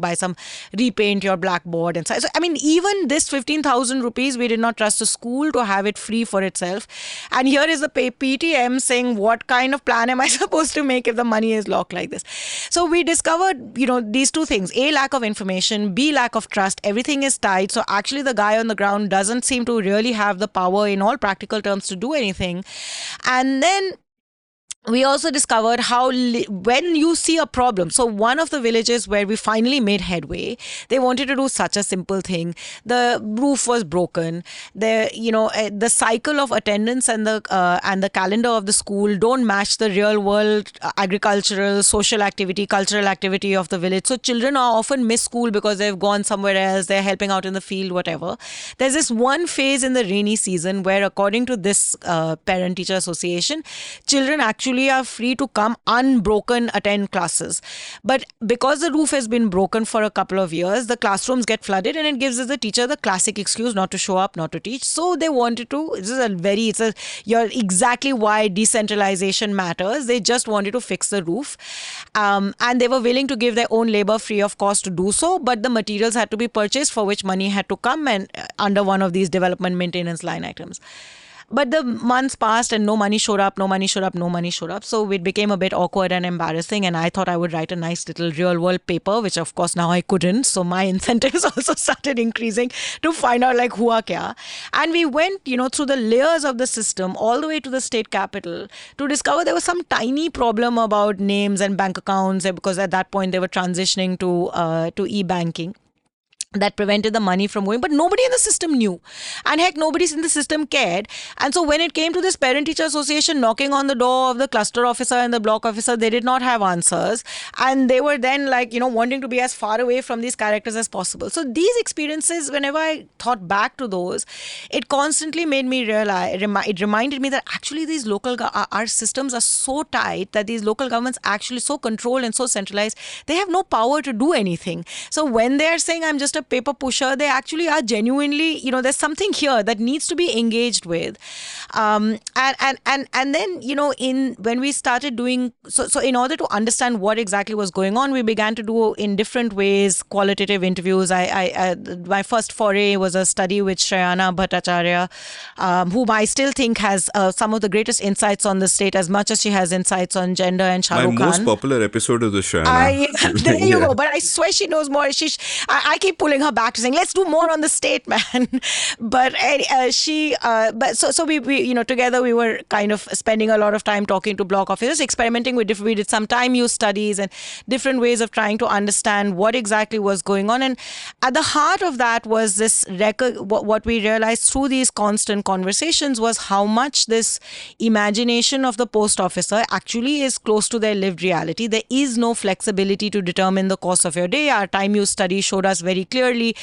repaint your blackboard and so. I mean, even this 15,000 rupees, we did not trust the school to to have it free for itself. And here is the PTM saying, what kind of plan am I supposed to make if the money is locked like this? So we discovered, these two things: A, lack of information; B, lack of trust. Everything is tied. So actually the guy on the ground doesn't seem to really have the power in all practical terms to do anything. And then we also discovered how when you see a problem, so one of the villages where we finally made headway, they wanted to do such a simple thing. The roof was broken. The cycle of attendance and the calendar of the school don't match the real world agricultural, social activity, cultural activity of the village. So children are often miss school because they've gone somewhere else, they're helping out in the field, whatever. There's this one phase in the rainy season where, according to this parent-teacher association, children actually are free to come unbroken, attend classes. But because the roof has been broken for a couple of years, the classrooms get flooded, and it gives the teacher the classic excuse not to show up, not to teach. So they wanted to, you're exactly why decentralization matters. They just wanted to fix the roof. And they were willing to give their own labor free of cost to do so, but the materials had to be purchased, for which money had to come and under one of these development maintenance line items. But the months passed and no money showed up. So it became a bit awkward and embarrassing. And I thought I would write a nice little real world paper, which of course now I couldn't. So my incentives also started increasing to find out like hua kya. And we went, through the layers of the system all the way to the state capital to discover there was some tiny problem about names and bank accounts, because at that point they were transitioning to e-banking. That prevented the money from going, but nobody in the system knew, and heck, nobody in the system cared. And so when it came to this parent-teacher association knocking on the door of the cluster officer and the block officer, they did not have answers, and they were then wanting to be as far away from these characters as possible. So these experiences, whenever I thought back to those, it constantly made me realize, it reminded me that actually these our systems are so tight, that these local governments actually so controlled and so centralized, they have no power to do anything. So when they are saying I'm just a paper pusher, they actually are genuinely, there's something here that needs to be engaged with. And then, when we started doing, so in order to understand what exactly was going on, we began to do in different ways qualitative interviews. My first foray was a study with Shreyana Bhattacharya, whom I still think has some of the greatest insights on the state, as much as she has insights on gender and Shah Rukh Khan. My most popular episode is the Shreyana. There you go. But I swear she knows more. I keep pulling her back to saying, let's do more on the state, man. But we together we were kind of spending a lot of time talking to block officers, experimenting with we did some time use studies and different ways of trying to understand what exactly was going on. And at the heart of that was this what we realized through these constant conversations was how much this imagination of the post officer actually is close to their lived reality. There is no flexibility to determine the course of your day. Our time use study showed us very clearly,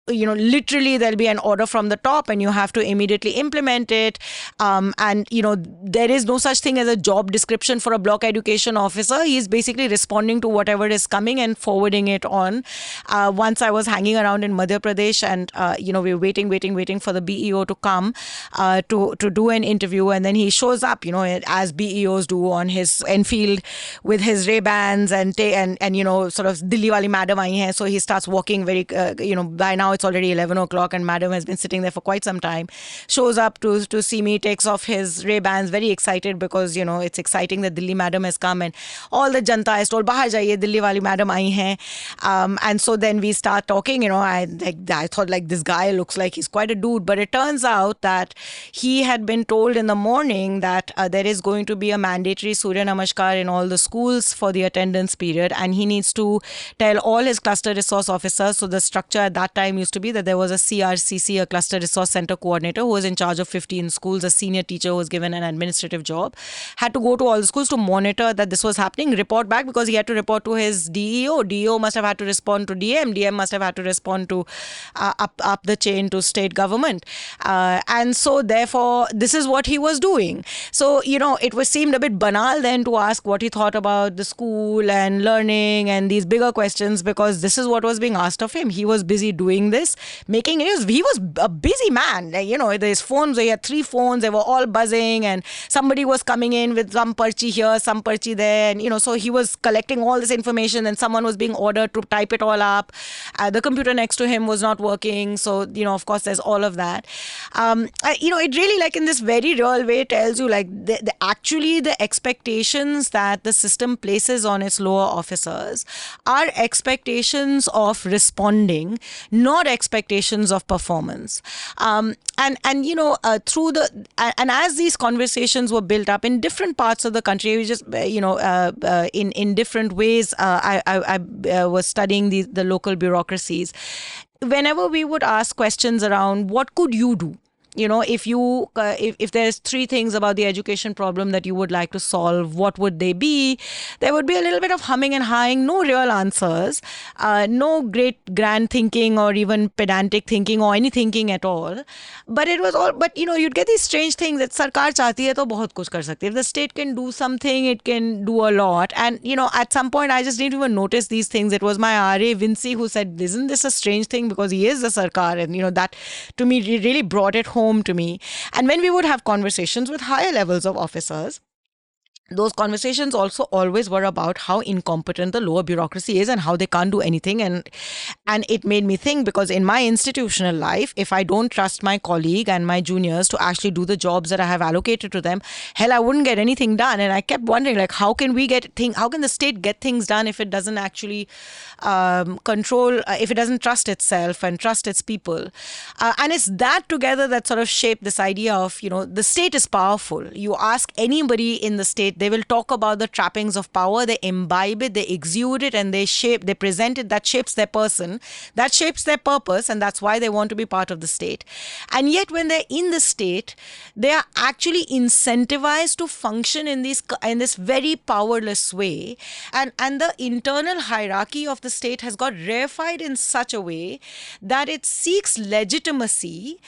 literally there'll be an order from the top and you have to immediately implement it. There is no such thing as a job description for a block education officer. He's basically responding to whatever is coming and forwarding it on. Once I was hanging around in Madhya Pradesh and, we were waiting for the BEO to come to do an interview. And then he shows up, as BEOs do, on his Enfield with his Ray-Bans and sort of Dilli wali madam aayi hai. So he starts walking very, by now it's already 11 o'clock and madam has been sitting there for quite some time. Shows up to see me, takes off his Ray-Bans, very excited because, it's exciting that Dilli madam has come and all the janta is told, bahar jaiye, Dilli wali madam aayi hai. And so then we start talking, I thought like this guy looks like he's quite a dude, but it turns out that he had been told in the morning that there is going to be a mandatory Surya Namaskar in all the schools for the attendance period, and he needs to tell all his cluster resource officers. So the structure at that time used to be that there was a CRCC, a cluster resource center coordinator, who was in charge of 15 schools, a senior teacher who was given an administrative job, had to go to all the schools to monitor that this was happening, report back, because he had to report to his DEO. DEO must have had to respond to DM. DM must have had to respond to up the chain to state government. And so therefore, this is what he was doing. So, it seemed a bit banal then to ask what he thought about the school and learning and these bigger questions, because this is what was being asked of him. he was busy doing this, making news. He was a busy man. His phones, he had 3 phones, they were all buzzing, and somebody was coming in with some perchi here, some perchi there, and so he was collecting all this information, and someone was being ordered to type it all up. The computer next to him was not working, so of course there's all of that. It really, like, in this very real way, tells you, like, actually the expectations that the system places on its lower officers are expectations of responding, not expectations of performance. Through as these conversations were built up in different parts of the country, we just in different ways. I was studying the local bureaucracies. Whenever we would ask questions around what could you do, if there's 3 things about the education problem that you would like to solve, what would they be? There would be a little bit of humming and hawing, no real answers, no great grand thinking or even pedantic thinking or any thinking at all. But it was all. But you'd get these strange things that sarkar chahti hai to bahut kuch kar sakti. If the state can do something, it can do a lot. And at some point, I just didn't even notice these things. It was my RA Vinci who said, "Isn't this a strange thing?" Because he is the sarkar, and that to me really brought it home to me. And when we would have conversations with higher levels of officers, those conversations also always were about how incompetent the lower bureaucracy is and how they can't do anything. And it made me think, because in my institutional life, if I don't trust my colleague and my juniors to actually do the jobs that I have allocated to them, hell, I wouldn't get anything done. And I kept wondering, like, how can the state get things done if it doesn't actually control, if it doesn't trust itself and trust its people? And it's that together that sort of shaped this idea of, the state is powerful. You ask anybody in the state, they will talk about the trappings of power, they imbibe it, they exude it, and they present it. That shapes their person, that shapes their purpose, and that's why they want to be part of the state. And yet when they're in the state, they are actually incentivized to function in this very powerless way. And the internal hierarchy of the state has got reified in such a way that it seeks legitimacy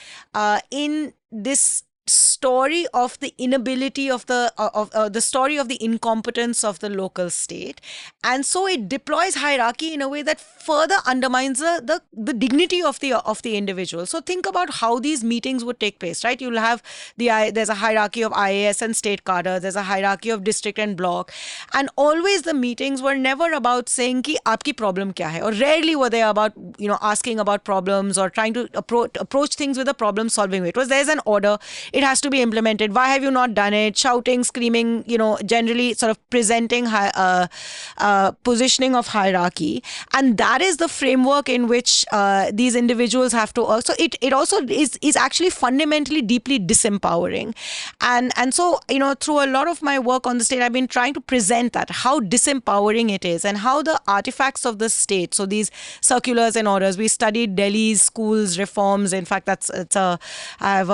in this story of the inability of the story of the incompetence of the local state. And so it deploys hierarchy in a way that further undermines the dignity of the individual. So think about how these meetings would take place, right? You'll have there's a hierarchy of IAS and state cadre, there's a hierarchy of district and block, and always the meetings were never about saying ki aapki problem kya hai, or rarely were they about asking about problems or trying to approach things with a problem solving way. It was, there's an order, it has to be implemented, why have you not done it? Shouting, screaming, generally sort of presenting positioning of hierarchy. And that is the framework in which these individuals have to work. So it also is actually fundamentally deeply disempowering. And so, through a lot of my work on the state, I've been trying to present that, how disempowering it is, and how the artifacts of the state, so these circulars and orders, we studied Delhi's schools reforms. In fact, I have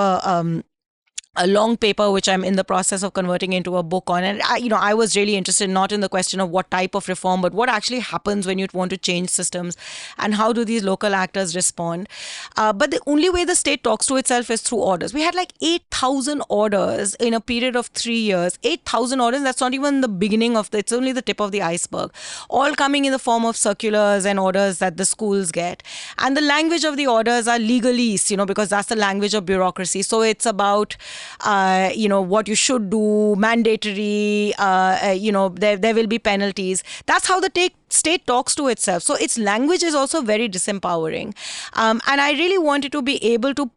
a long paper which I'm in the process of converting into a book on. And I was really interested not in the question of what type of reform, but what actually happens when you want to change systems, and how do these local actors respond. But the only way the state talks to itself is through orders. We had like 8,000 orders in a period of 3 years. 8,000 orders, that's not even the beginning it's only the tip of the iceberg. All coming in the form of circulars and orders that the schools get. And the language of the orders are legalese, because that's the language of bureaucracy. So it's about what you should do, mandatory, there will be penalties. That's how the state talks to itself. So its language is also very disempowering. And I really wanted to be able to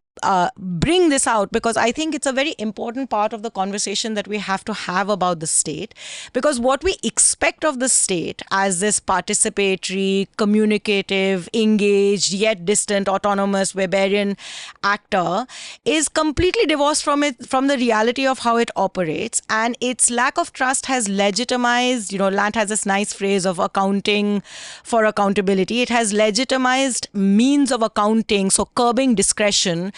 bring this out, because I think it's a very important part of the conversation that we have to have about the state. Because what we expect of the state as this participatory, communicative, engaged, yet distant, autonomous, Weberian actor is completely divorced from the reality of how it operates. And its lack of trust has legitimized, Lant has this nice phrase of accounting for accountability. It has legitimized means of accounting, so curbing discretion,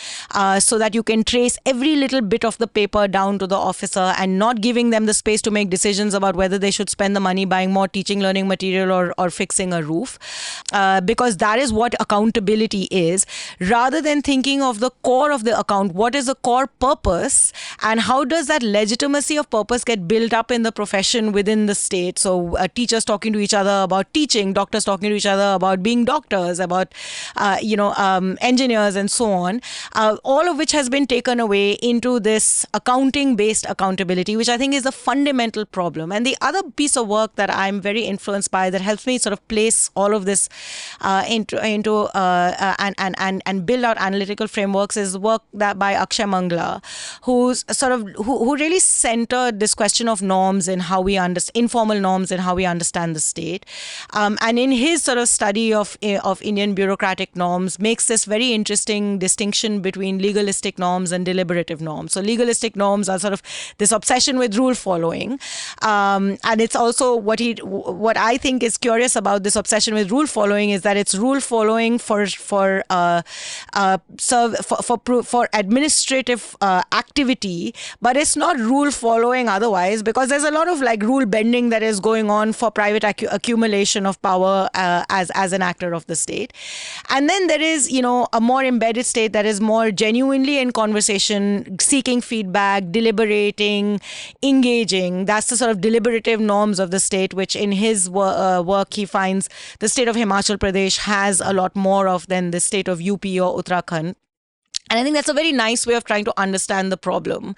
so that you can trace every little bit of the paper down to the officer, and not giving them the space to make decisions about whether they should spend the money buying more teaching learning material or fixing a roof, because that is what accountability is, rather than thinking of the core of the account. What is the core purpose, and how does that legitimacy of purpose get built up in the profession within the state? So teachers talking to each other about teaching, doctors talking to each other about being doctors, about engineers and so on, all of which has been taken away into this accounting-based accountability, which I think is a fundamental problem. And the other piece of work that I'm very influenced by that helps me sort of place all of this into and build out analytical frameworks is work that by Akshay Mangla, who really centered this question of norms and how we understand informal norms and how we understand the state. And in his sort of study of Indian bureaucratic norms, makes this very interesting distinction between legalistic norms and deliberative norms. So legalistic norms are sort of this obsession with rule following, and it's also what I think is curious about this obsession with rule following is that it's rule following for administrative activity, but it's not rule following otherwise, because there's a lot of like rule bending that is going on for private accumulation of power as an actor of the state. And then there is, a more embedded state that is more genuinely in conversation, seeking feedback, deliberating, engaging. That's the sort of deliberative norms of the state, which in his work he finds the state of Himachal Pradesh has a lot more of than the state of UP or Uttarakhand. And I think that's a very nice way of trying to understand the problem.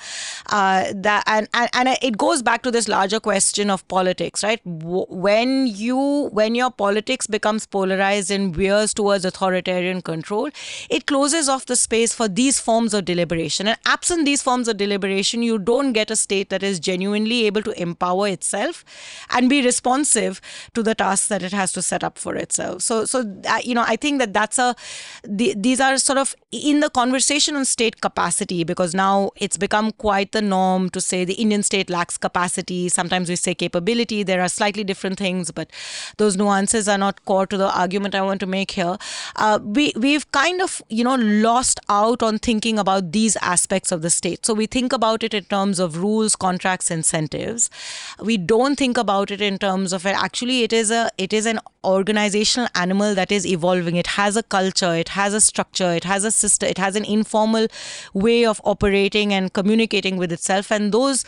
And it goes back to this larger question of politics, right? When your politics becomes polarized and veers towards authoritarian control, it closes off the space for these forms of deliberation. And absent these forms of deliberation, you don't get a state that is genuinely able to empower itself and be responsive to the tasks that it has to set up for itself. So I think these are sort of in the conversation on state capacity, because now it's become quite the norm to say the Indian state lacks capacity. Sometimes we say capability. There are slightly different things, but those nuances are not core to the argument I want to make here. We've kind of, lost out on thinking about these aspects of the state. So we think about it in terms of rules, contracts, incentives. We don't think about it in terms of actually it is an organizational animal that is evolving. It has a culture, it has a structure, it has a system, it has an informal way of operating and communicating with itself, and those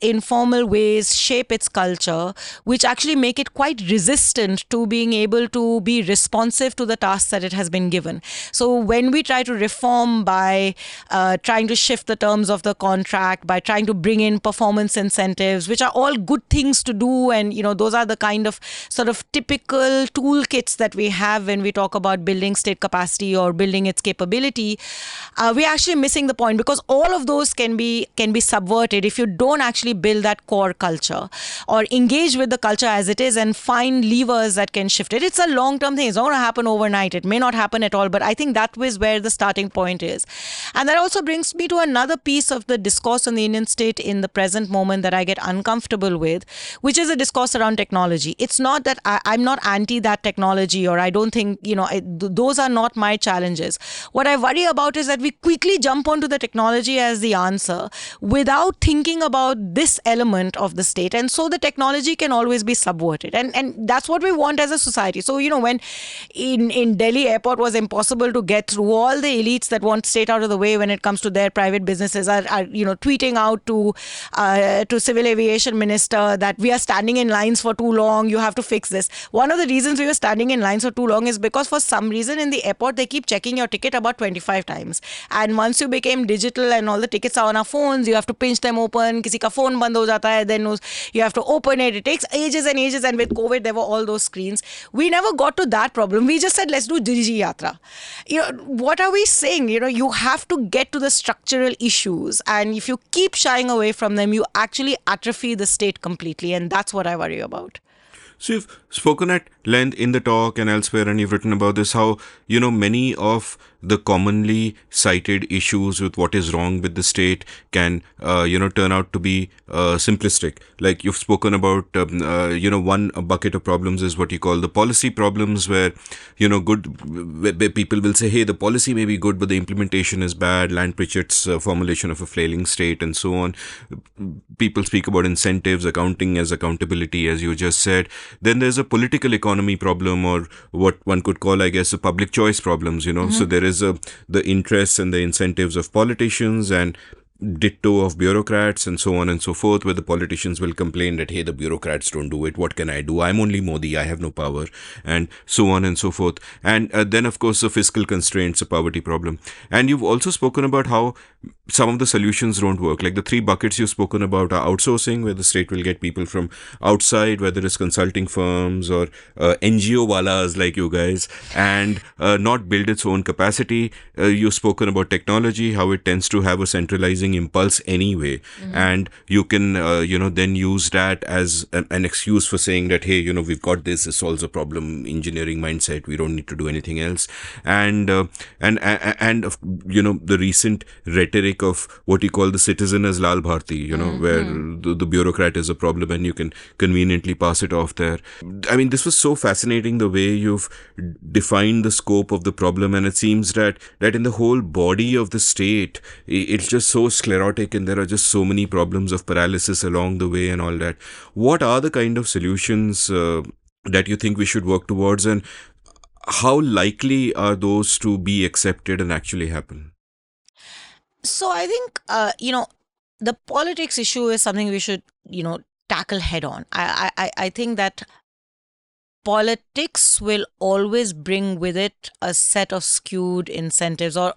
informal ways shape its culture, which actually make it quite resistant to being able to be responsive to the tasks that it has been given. So when we try to reform by trying to shift the terms of the contract, by trying to bring in performance incentives, which are all good things to do, and those are the kind of sort of typical toolkits that we have when we talk about building state capacity or building its capability, we're actually missing the point, because all of those can be subverted if you don't actually build that core culture or engage with the culture as it is and find levers that can shift it. It's a long-term thing. It's not going to happen overnight. It may not happen at all, but I think that is where the starting point is. And that also brings me to another piece of the discourse on the Indian state in the present moment that I get uncomfortable with, which is a discourse around technology. It's not that I'm not anti that technology, or I don't think, those are not my challenges. What I worry about is that we quickly jump onto the technology as the answer without thinking about this element of the state. And so the technology can always be subverted. And that's what we want as a society. So, when in Delhi airport was impossible to get through, all the elites that want state out of the way when it comes to their private businesses are tweeting out to civil aviation minister that we are standing in lines for too long, you have to fix this. One of the reasons we were standing in lines for too long is because for some reason in the airport they keep checking your ticket about 25 times. And once you became digital and all the tickets are on our phones, you have to pinch them open. Kisi ka phone band ho jata hai, then you have to open it. It takes ages and ages. And with COVID, there were all those screens. We never got to that problem. We just said, let's do Digi Yatra. What are we saying? You have to get to the structural issues. And if you keep shying away from them, you actually atrophy the state completely. And that's what I worry about. So you've spoken at length in the talk and elsewhere, and you've written about this, how, many of the commonly cited issues with what is wrong with the state can, turn out to be simplistic. Like you've spoken about, one bucket of problems is what you call the policy problems, where, where people will say, hey, the policy may be good, but the implementation is bad. Land Pritchett's formulation of a flailing state and so on. People speak about incentives, accounting as accountability, as you just said. Then there's a political economy problem, or what one could call, I guess, a public choice problems, So there is the interests and the incentives of politicians, and ditto of bureaucrats, and so on and so forth, where the politicians will complain that, hey, the bureaucrats don't do it, what can I do, I'm only Modi, I have no power, and so on and so forth. And then of course the fiscal constraints, a poverty problem. And you've also spoken about how some of the solutions don't work. Like the three buckets you've spoken about are outsourcing, where the state will get people from outside, whether it's consulting firms or NGO walas like you guys, and not build its own capacity. You've spoken about technology, how it tends to have a centralizing impulse anyway, and you can then use that as an excuse for saying that, hey, we've got this solves a problem, engineering mindset, we don't need to do anything else. And the recent rhetoric of what you call the citizen as Lal Bharti, where the bureaucrat is a problem and you can conveniently pass it off there. I mean, this was so fascinating, the way you've defined the scope of the problem, and it seems that in the whole body of the state, it's just so sclerotic, and there are just so many problems of paralysis along the way and all that. What are the kind of solutions that you think we should work towards, and how likely are those to be accepted and actually happen? So I think, the politics issue is something we should, tackle head on. I think that politics will always bring with it a set of skewed incentives, or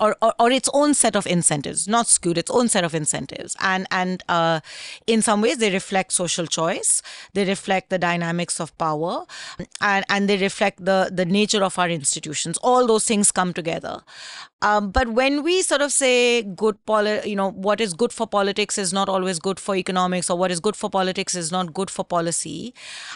its own set of incentives, not skewed, its own set of incentives. And in some ways they reflect social choice, they reflect the dynamics of power, and they reflect the nature of our institutions. All those things come together. But when we sort of say what is good for politics is not always good for economics, or what is good for politics is not good for policy,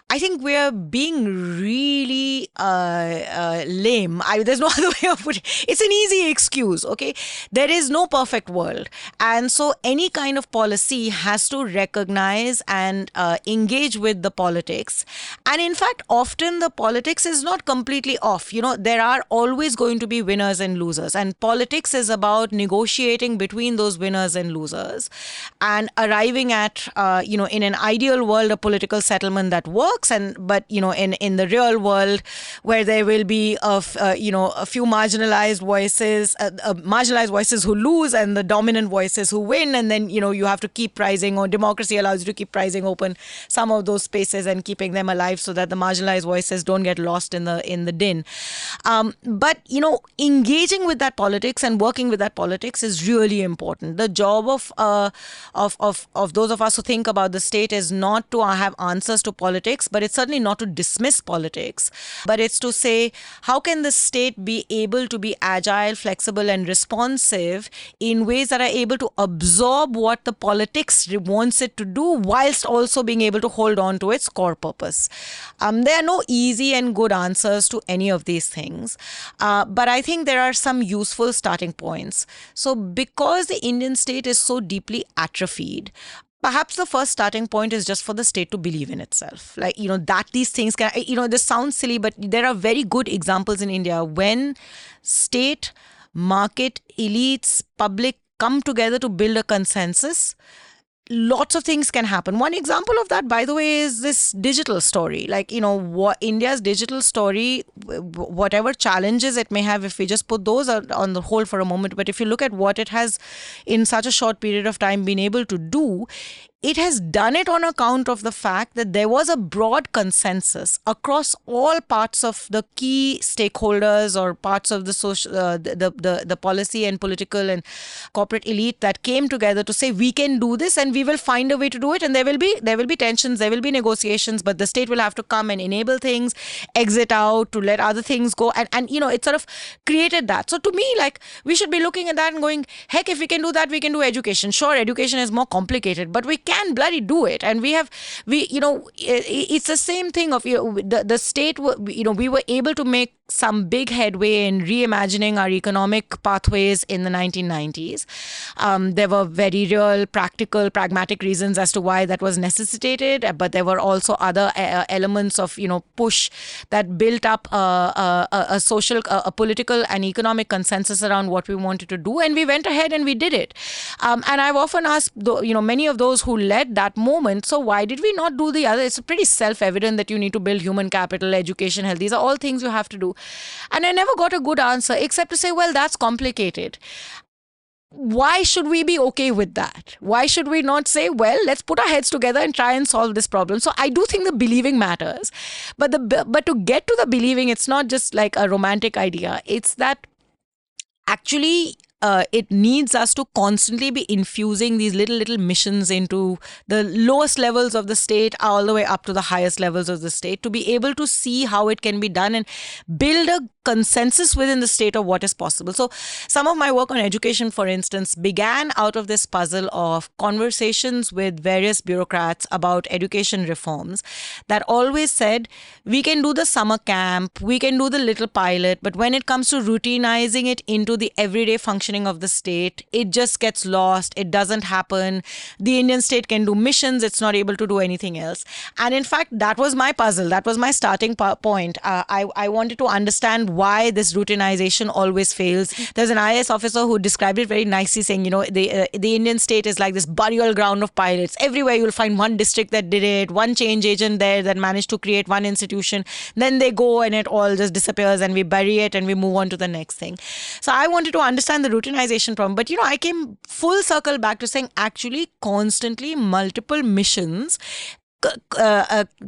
I think we're being really lame. There's no other way of putting it. It's an easy excuse, okay? There is no perfect world. And so any kind of policy has to recognize and engage with the politics. And in fact, often the politics is not completely off. There are always going to be winners and losers. And politics is about negotiating between those winners and losers and arriving at, in an ideal world, a political settlement that works. But in the real world, where there will be a few marginalized voices who lose and the dominant voices who win. And then, you have to keep pricing, or democracy allows you to keep pricing open some of those spaces and keeping them alive so that the marginalized voices don't get lost in the din. But, engaging with that politics and working with that politics is really important. The job of those of us who think about the state is not to have answers to politics, but it's certainly not to dismiss politics, but it's to say, how can the state be able to be agile, flexible, and responsive in ways that are able to absorb what the politics wants it to do, whilst also being able to hold on to its core purpose. There are no easy and good answers to any of these things, but I think there are some useful starting points. So because the Indian state is so deeply atrophied, perhaps the first starting point is just for the state to believe in itself. Like, that these things can, this sounds silly, but there are very good examples in India when state, market, elites, public come together to build a consensus. Lots of things can happen. One example of that, by the way, is this digital story. Like, India's digital story, whatever challenges it may have, if we just put those on the hold for a moment, but if you look at what it has in such a short period of time been able to do, it has done it on account of the fact that there was a broad consensus across all parts of the key stakeholders or parts of the social, the policy and political and corporate elite that came together to say, we can do this and we will find a way to do it. And there will be tensions, there will be negotiations, but the state will have to come and enable things, exit out, to let other things go. And it sort of created that. So to me, like, we should be looking at that and going, heck, if we can do that, we can do education. Sure, education is more complicated, but we can bloody do it. And it's the same thing of, the state, we were able to make some big headway in reimagining our economic pathways in the 1990s. There were very real, practical, pragmatic reasons as to why that was necessitated, but there were also other elements of, push that built up a social, a political and economic consensus around what we wanted to do, and we went ahead and we did it. And I've often asked, many of those who led that moment, so why did we not do the other? It's pretty self-evident that you need to build human capital, education, health. These are all things you have to do. And I never got a good answer except to say, well, that's complicated. Why should we be okay with that? Why should we not say, well, let's put our heads together and try and solve this problem? So I do think the believing matters. But to get to the believing, it's not just like a romantic idea. It's that actually it needs us to constantly be infusing these little missions into the lowest levels of the state all the way up to the highest levels of the state, to be able to see how it can be done and build a consensus within the state of what is possible. So some of my work on education, for instance, began out of this puzzle of conversations with various bureaucrats about education reforms that always said, we can do the summer camp, we can do the little pilot, but when it comes to routinizing it into the everyday functioning of the state, it just gets lost. It doesn't happen. The Indian state can do missions. It's not able to do anything else. And in fact, that was my puzzle. That was my starting point. I wanted to understand why this routinization always fails. There's an IAS officer who described it very nicely, saying, the Indian state is like this burial ground of pilots. Everywhere you'll find one district that did it, one change agent there that managed to create one institution. Then they go and it all just disappears and we bury it and we move on to the next thing. So I wanted to understand the routinization problem. But, I came full circle back to saying actually constantly multiple missions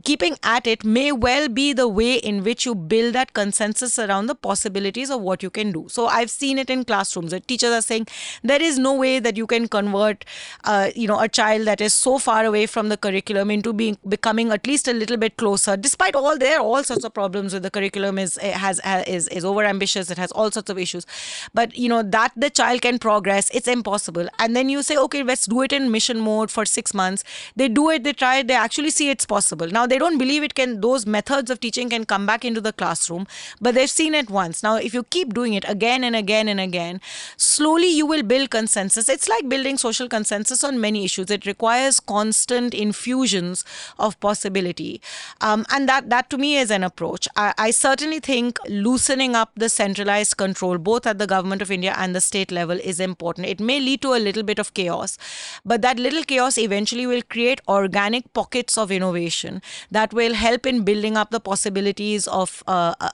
keeping at it may well be the way in which you build that consensus around the possibilities of what you can do. So I've seen it in classrooms. The teachers are saying there is no way that you can convert, a child that is so far away from the curriculum into becoming at least a little bit closer. Despite there are all sorts of problems with the curriculum. Is over ambitious. It has all sorts of issues. But that the child can progress, it's impossible. And then you say, okay, let's do it in mission mode for 6 months. They do it. They try it. They actually see it's possible. Now, they don't believe those methods of teaching can come back into the classroom, but they've seen it once. Now, if you keep doing it again and again and again, slowly you will build consensus. It's like building social consensus on many issues. It requires constant infusions of possibility. And that to me is an approach. I certainly think loosening up the centralized control, both at the government of India and the state level, is important. It may lead to a little bit of chaos, but that little chaos eventually will create organic pockets of innovation that will help in building up the possibilities of,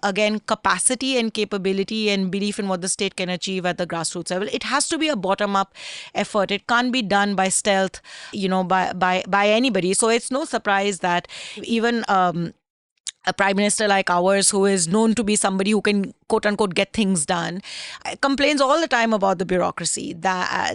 again, capacity and capability and belief in what the state can achieve at the grassroots level. It has to be a bottom-up effort. It can't be done by stealth, by anybody. So it's no surprise that even a prime minister like ours, who is known to be somebody who can quote unquote get things done, complains all the time about the bureaucracy. I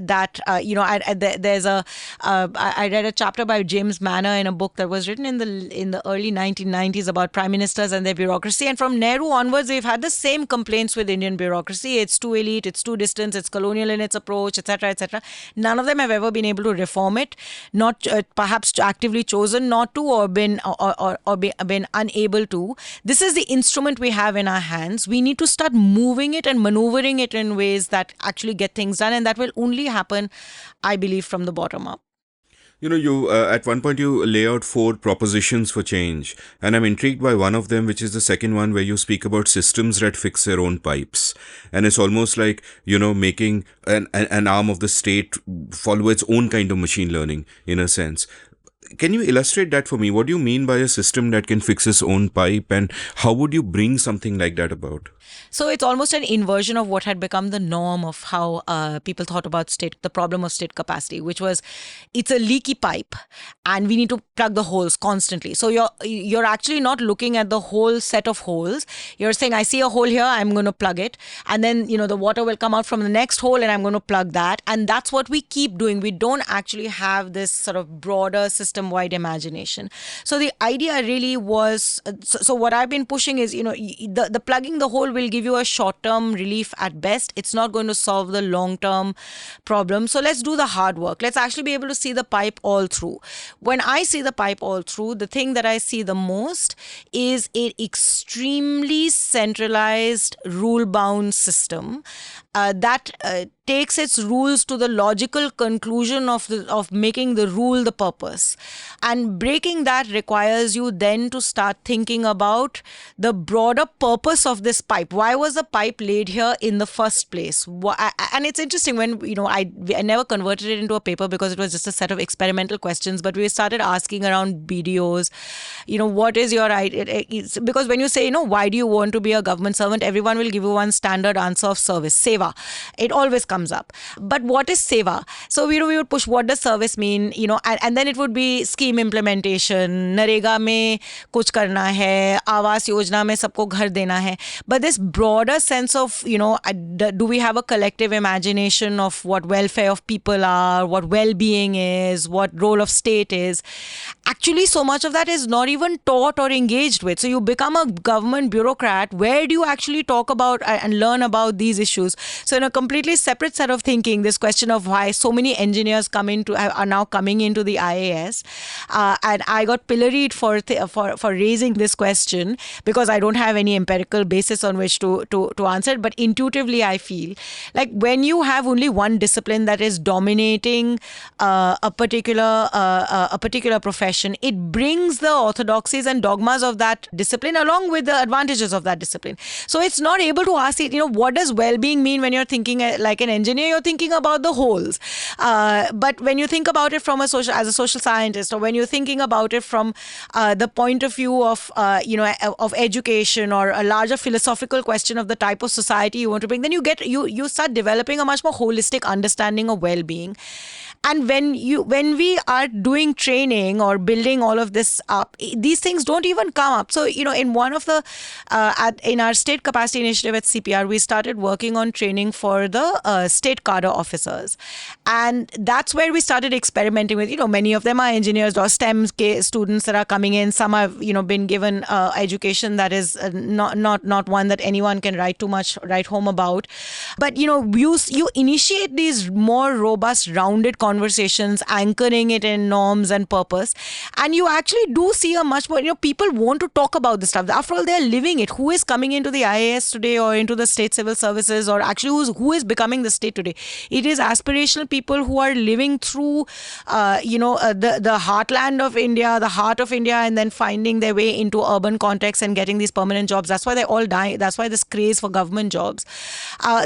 read a chapter by James Manner in a book that was written in the early 1990s about prime ministers and their bureaucracy. And from Nehru onwards, we've had the same complaints with Indian bureaucracy. It's too elite, it's too distant, it's colonial in its approach, etc., etc. None of them have ever been able to reform it, not perhaps actively chosen not to, or been unable to. This is the instrument we have in our hands. We need to start moving it and maneuvering it in ways that actually get things done, and that will only happen, I believe, from the bottom up. You at one point you lay out 4 propositions for change, and I'm intrigued by one of them, which is the second one, where you speak about systems that fix their own pipes. And it's almost like, making an arm of the state follow its own kind of machine learning, in a sense. Can you illustrate that for me? What do you mean by a system that can fix its own pipe, and how would you bring something like that about? So it's almost an inversion of what had become the norm of how people thought about the problem of state capacity, which was it's a leaky pipe and we need to plug the holes constantly. So you're actually not looking at the whole set of holes. You're saying, I see a hole here, I'm going to plug it. And then, the water will come out from the next hole and I'm going to plug that. And that's what we keep doing. We don't actually have this sort of broader system system-wide imagination. So the idea really was, so what I've been pushing is, the plugging the hole will give you a short-term relief at best. It's not going to solve the long-term problem. So let's do the hard work. Let's actually be able to see the pipe all through. When I see the pipe all through, the thing that I see the most is an extremely centralized, rule-bound system that takes its rules to the logical conclusion of making the rule the purpose. And breaking that requires you then to start thinking about the broader purpose of this pipe. Why was the pipe laid here in the first place? And it's interesting when, I never converted it into a paper because it was just a set of experimental questions, but we started asking around BDOs, what is your idea? Because when you say, why do you want to be a government servant? Everyone will give you one standard answer of service, seva. It always comes up. But what is seva? So we would push, what does service mean? And then it would be scheme implementation, Narega mein kuch karna hai, Awas Yojana mein sabko ghar dena hai. But this broader sense of, do we have a collective imagination of what welfare of people are, what well-being is, what role of state is? Actually, so much of that is not even taught or engaged with. So you become a government bureaucrat. Where do you actually talk about and learn about these issues? So in a completely separate set of thinking, this question of why so many engineers are now coming into the IAS, and I got pilloried for raising this question because I don't have any empirical basis on which to answer it. But intuitively, I feel like when you have only one discipline that is dominating a particular profession, it brings the orthodoxies and dogmas of that discipline along with the advantages of that discipline. So it's not able to ask it, what does well-being mean when you're thinking like an engineer? You're thinking about the wholes. But when you think about it as a social scientist, or when you're thinking about it from the point of view of education, or a larger philosophical question of the type of society you want to bring, then you start developing a much more holistic understanding of well-being. And when we are doing training or building all of this up, these things don't even come up. So, in one of the, in our state capacity initiative at CPR, we started working on training for the state cadre officers. And that's where we started experimenting with, many of them are engineers or STEM students that are coming in. Some have, been given education that is not one that anyone can write home about. But, you initiate these more robust, rounded conversations, anchoring it in norms and purpose, and you actually do see a much more, people want to talk about this stuff. After all, they're living it. Who is coming into the IAS today or into the state civil services, or actually who is becoming the state today? It is aspirational people who are living through the heartland of India, the heart of India, and then finding their way into urban context and getting these permanent jobs. That's why they all die. That's why this craze for government jobs.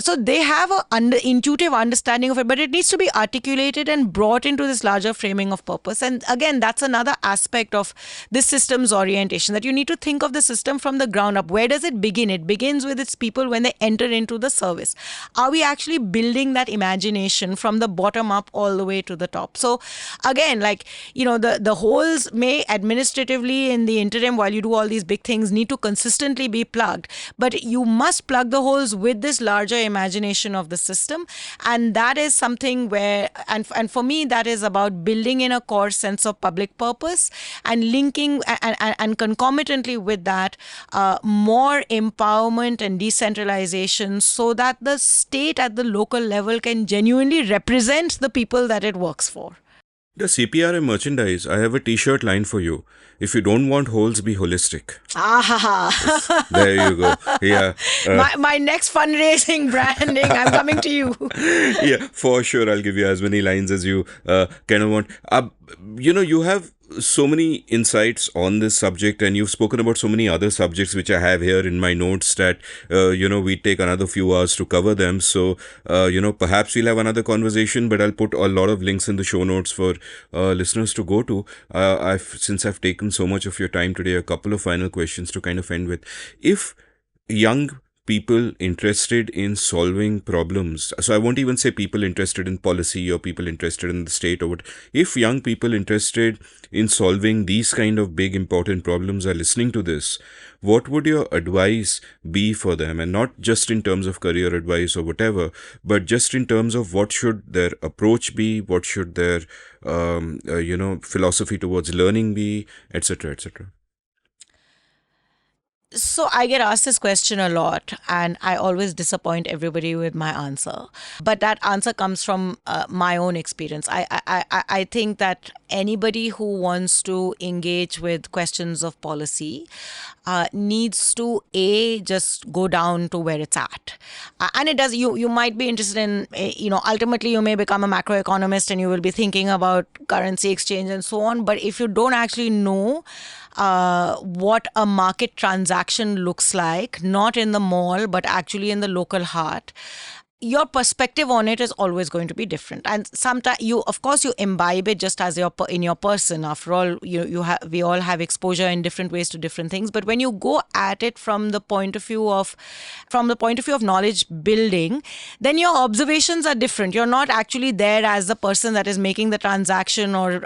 So they have an intuitive understanding of it, but it needs to be articulated and brought into this larger framing of purpose. And again, that's another aspect of this system's orientation, that you need to think of the system from the ground up. Where does it begin? It begins with its people when they enter into the service. Are we actually building that imagination from the bottom up all the way to the top? So again, the holes may administratively in the interim, while you do all these big things, need to consistently be plugged. But you must plug the holes with this larger imagination of the system. And that is something where, and for me, that is about building in a core sense of public purpose and linking and concomitantly with that, more empowerment and decentralization, so that the state at the local level can genuinely represent the people that it works for. The CPRM merchandise, I have a t-shirt line for you. If you don't want holes, be holistic. Ah, there you go. Yeah. My next fundraising branding, I'm coming to you. Yeah, for sure. I'll give you as many lines as you kind of want. You have so many insights on this subject, and you've spoken about so many other subjects which I have here in my notes that we take another few hours to cover them. So perhaps we'll have another conversation, but I'll put a lot of links in the show notes for listeners to go to. Since I've taken so much of your time today, a couple of final questions to kind of end with. If young people interested in solving problems. So I won't even say people interested in policy or people interested in the state or what. If young people interested in solving these kind of big important problems are listening to this, what would your advice be for them? And not just in terms of career advice or whatever, but just in terms of what should their approach be, what should their philosophy towards learning be, etc., etc. So I get asked this question a lot, and I always disappoint everybody with my answer. But that answer comes from my own experience. I think that anybody who wants to engage with questions of policy needs to just go down to where it's at, and it does. You might be interested in ultimately you may become a macroeconomist and you will be thinking about currency exchange and so on. But if you don't actually know what a market transaction looks like, not in the mall, but actually in the local heart, your perspective on it is always going to be different. And sometimes of course you imbibe it just as in your person. After all, we all have exposure in different ways to different things. But when you go at it from the point of view of knowledge building, then your observations are different. You're not actually there as the person that is making the transaction, or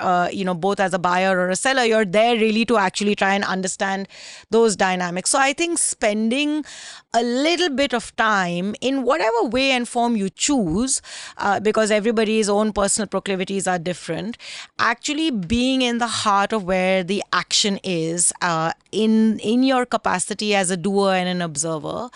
both as a buyer or a seller. You're there really to actually try and understand those dynamics. So I think spending a little bit of time in whatever way and form you choose, because everybody's own personal proclivities are different, actually being in the heart of where the action is, in your capacity as a doer and an observer,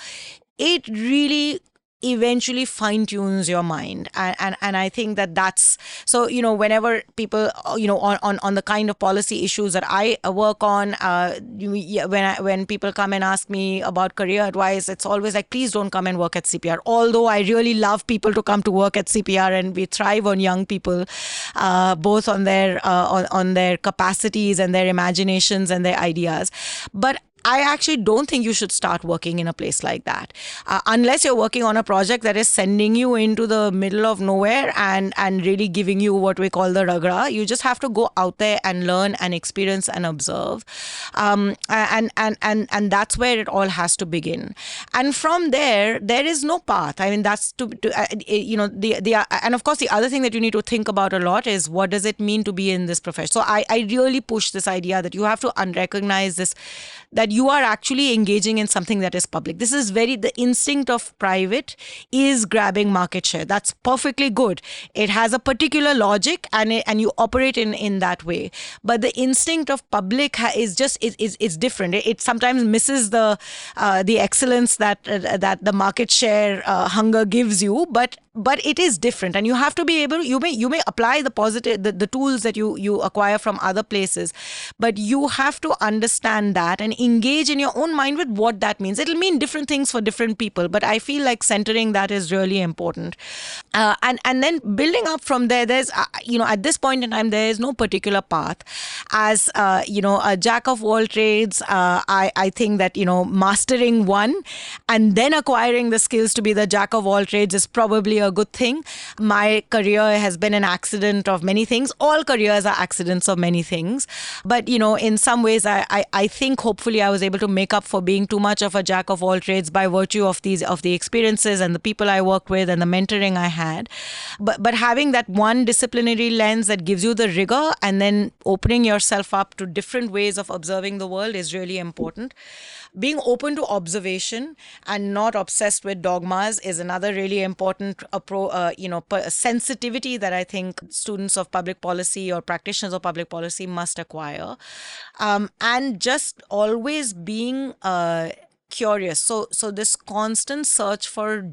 it really eventually fine-tunes your mind. And I think that's so, whenever people, on the kind of policy issues that I work on, when people come and ask me about career advice, it's always like, please don't come and work at CPR. Although I really love people to come to work at CPR, and we thrive on young people, both on their capacities and their imaginations and their ideas. But I actually don't think you should start working in a place like that, unless you're working on a project that is sending you into the middle of nowhere and really giving you what we call the ragra. You just have to go out there and learn and experience and observe, and that's where it all has to begin. And from there is no path. I mean, that's and of course the other thing that you need to think about a lot is, what does it mean to be in this profession? So I really push this idea that you have to recognize this, that you are actually engaging in something that is public. This is the instinct of private is grabbing market share. That's perfectly good. It has a particular logic, and you operate in that way. But the instinct of public is different. It sometimes misses the excellence that the market share hunger gives you, but it is different, and you have to be able. You may apply the positive the tools that you acquire from other places, but you have to understand that and engage in your own mind with what that means. It'll mean different things for different people, but I feel like centering that is really important. And then building up from there, there's at this point in time there is no particular path. As a jack of all trades, I think that mastering one and then acquiring the skills to be the jack of all trades is probably a good thing. My career has been an accident of many things. All careers are accidents of many things, but in some ways I think hopefully I was able to make up for being too much of a jack of all trades by virtue of the experiences and the people I worked with and the mentoring I had. But having that one disciplinary lens that gives you the rigor, and then opening yourself up to different ways of observing the world, is really important. Being open to observation and not obsessed with dogmas is another really important sensitivity that I think students of public policy or practitioners of public policy must acquire. And just always being curious. So this constant search for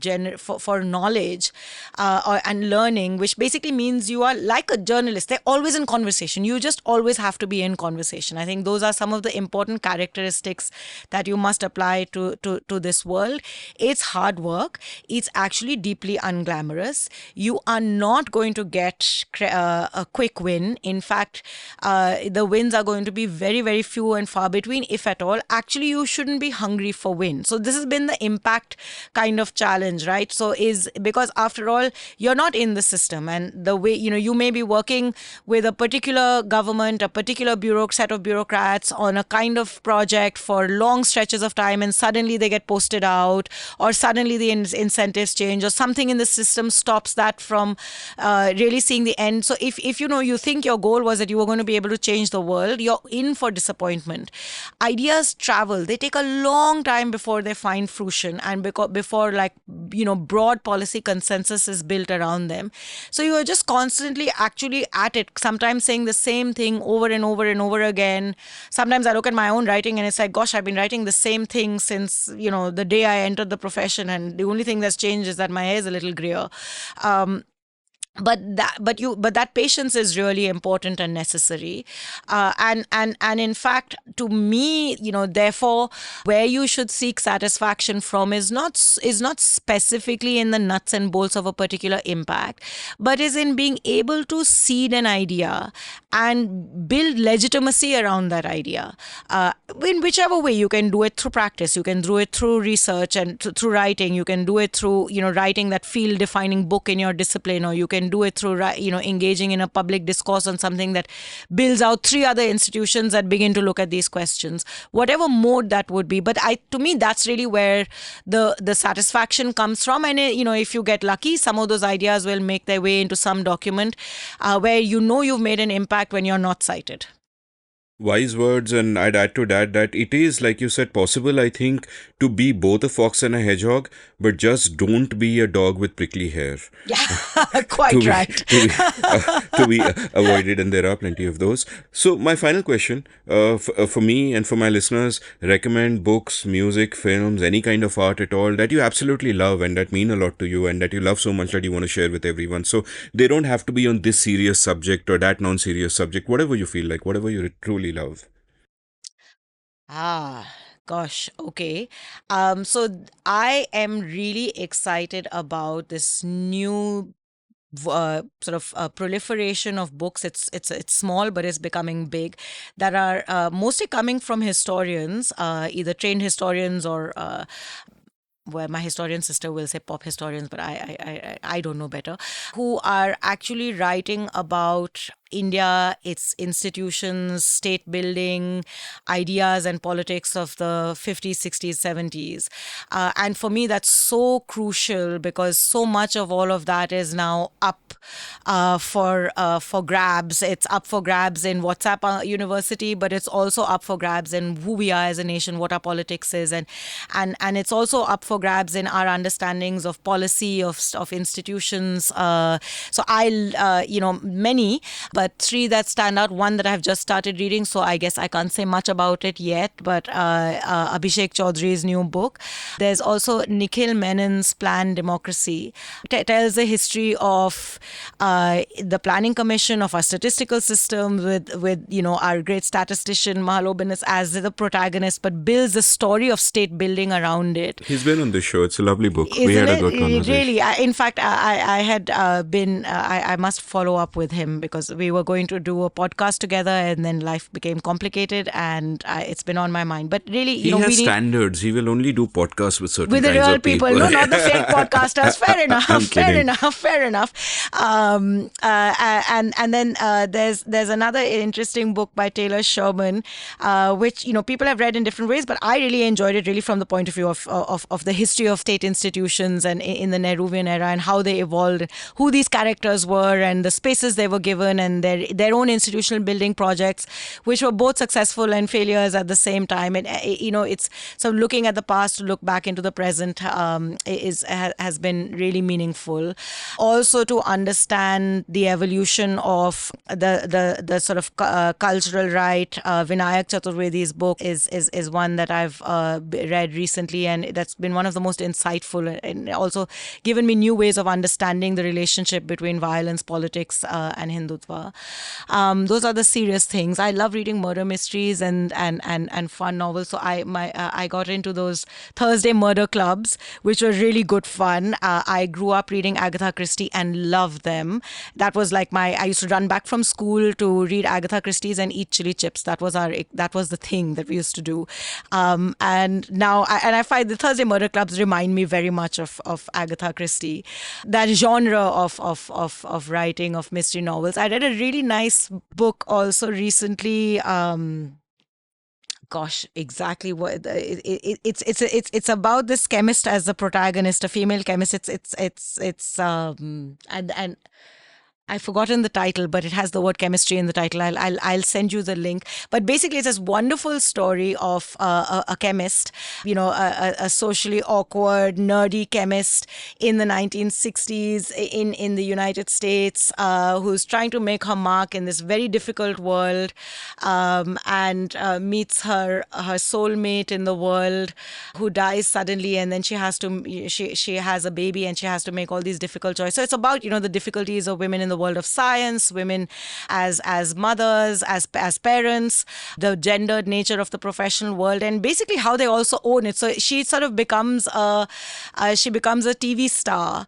knowledge and learning, which basically means you are like a journalist. They're always in conversation. You just always have to be in conversation. I think those are some of the important characteristics that you must apply to this world. It's hard work. It's actually deeply unglamorous. You are not going to get a quick win. In fact, the wins are going to be very, very few and far between, if at all. Actually, you shouldn't be hungry for a win. So this has been the impact kind of challenge, right? So is because after all, you're not in the system, and the way, you may be working with a particular government, a particular set of bureaucrats on a kind of project for long stretches of time, and suddenly they get posted out, or suddenly the incentives change, or something in the system stops that from really seeing the end. So if you think your goal was that you were going to be able to change the world, you're in for disappointment. Ideas travel. They take a long time before they find fruition, and before broad policy consensus is built around them. So you are just constantly actually at it, sometimes saying the same thing over and over and over again. Sometimes I look at my own writing and it's like, gosh, I've been writing the same thing since, the day I entered the profession, and the only thing that's changed is that my hair is a little grayer. But that patience is really important and necessary, and in fact, to me, therefore, where you should seek satisfaction from is not specifically in the nuts and bolts of a particular impact, but is in being able to seed an idea and build legitimacy around that idea, in whichever way. You can do it through practice, you can do it through research and through writing, you can do it through writing that field defining book in your discipline, or you can do it through engaging in a public discourse on something that builds out 3 other institutions that begin to look at these questions, whatever mode that would be. But to me, that's really where the satisfaction comes from. And if you get lucky, some of those ideas will make their way into some document where you've made an impact when you're not cited. Wise words, and I'd add to that it is, like you said, possible, I think, to be both a fox and a hedgehog, but just don't be a dog with prickly hair. Yeah, quite right. To be avoided, and there are plenty of those. So my final question, for me and for my listeners, recommend books, music, films, any kind of art at all that you absolutely love and that mean a lot to you and that you love so much that you want to share with everyone. So they don't have to be on this serious subject or that non-serious subject, whatever you feel like, whatever you truly love. Gosh, okay. So I am really excited about this new sort of proliferation of books. It's small, but it's becoming big, that are mostly coming from historians, either trained historians or where my historian sister will say pop historians, but I don't know better, who are actually writing about India, its institutions, state building, ideas and politics of the 50s, 60s, 70s. And for me, that's so crucial, because so much of all of that is now up for grabs. It's up for grabs in WhatsApp University, but it's also up for grabs in who we are as a nation, what our politics is, and it's also up for grabs in our understandings of policy, of institutions. So many, but 3 that stand out. One that I've just started reading, so I guess I can't say much about it yet, but Abhishek Chaudhry's new book. There's also Nikhil Menon's Planned Democracy. Tells the history of the Planning Commission, of our statistical system, with our great statistician Mahalobinus as the protagonist, but builds the story of state building around it. He's been on the show. It's a lovely book. Isn't we had a it? good conversation. Really, in fact, I had been. I must follow up with him, because we were going to do a podcast together, and then life became complicated, and it's been on my mind. But really, he has standards. He will only do podcasts with certain kinds the real of people. No, not the fake podcasters. Fair enough. Fair enough. And then there's another interesting book by Taylor Sherman, which people have read in different ways, but I really enjoyed it, really from the point of view of the history of state institutions and in the Nehruvian era, and how they evolved, who these characters were, and the spaces they were given, and their own institutional building projects, which were both successful and failures at the same time. And it's so looking at the past to look back into the present has been really meaningful. Also, to understand the evolution of the sort of cultural right, Vinayak Chaturvedi's book is one that I've read recently, and that's been one of the most insightful, and also given me new ways of understanding the relationship between violence, politics, and Hindutva. Those are the serious things. I love reading murder mysteries and fun novels. So I got into those Thursday murder clubs, which were really good fun. I grew up reading Agatha Christie and loved of them. That was like I used to run back from school to read Agatha Christie's and eat chili chips. That was the thing that we used to do. And now, I find the Thursday Murder Clubs remind me very much of Agatha Christie, that genre of writing, of mystery novels. I read a really nice book also recently. Gosh, exactly what it's about this chemist as the protagonist, a female chemist. And I've forgotten the title, but it has the word chemistry in the title. I'll send you the link. But basically, it's this wonderful story of a chemist, a socially awkward, nerdy chemist in the 1960s in the United States, who's trying to make her mark in this very difficult world, and meets her soulmate in the world, who dies suddenly, and then she has a baby, and she has to make all these difficult choices. So it's about the difficulties of women in the world of science, women as mothers, as parents, the gendered nature of the professional world, and basically how they also own it. So she sort of becomes a TV star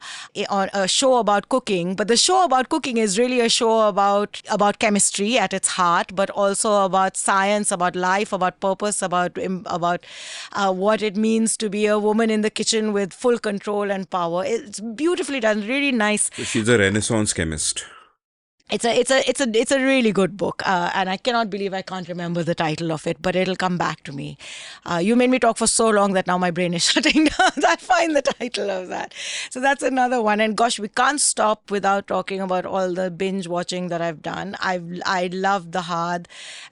on a show about cooking. But the show about cooking is really a show about chemistry at its heart, but also about science, about life, about purpose, about what it means to be a woman in the kitchen with full control and power. It's beautifully done, really nice. So she's a Renaissance chemist. It's a really good book, and I cannot believe I can't remember the title of it, but it'll come back to me. You made me talk for so long that now my brain is shutting down. I find the title of that. So that's another one. And gosh, we can't stop without talking about all the binge watching that I've done. I love The Hard,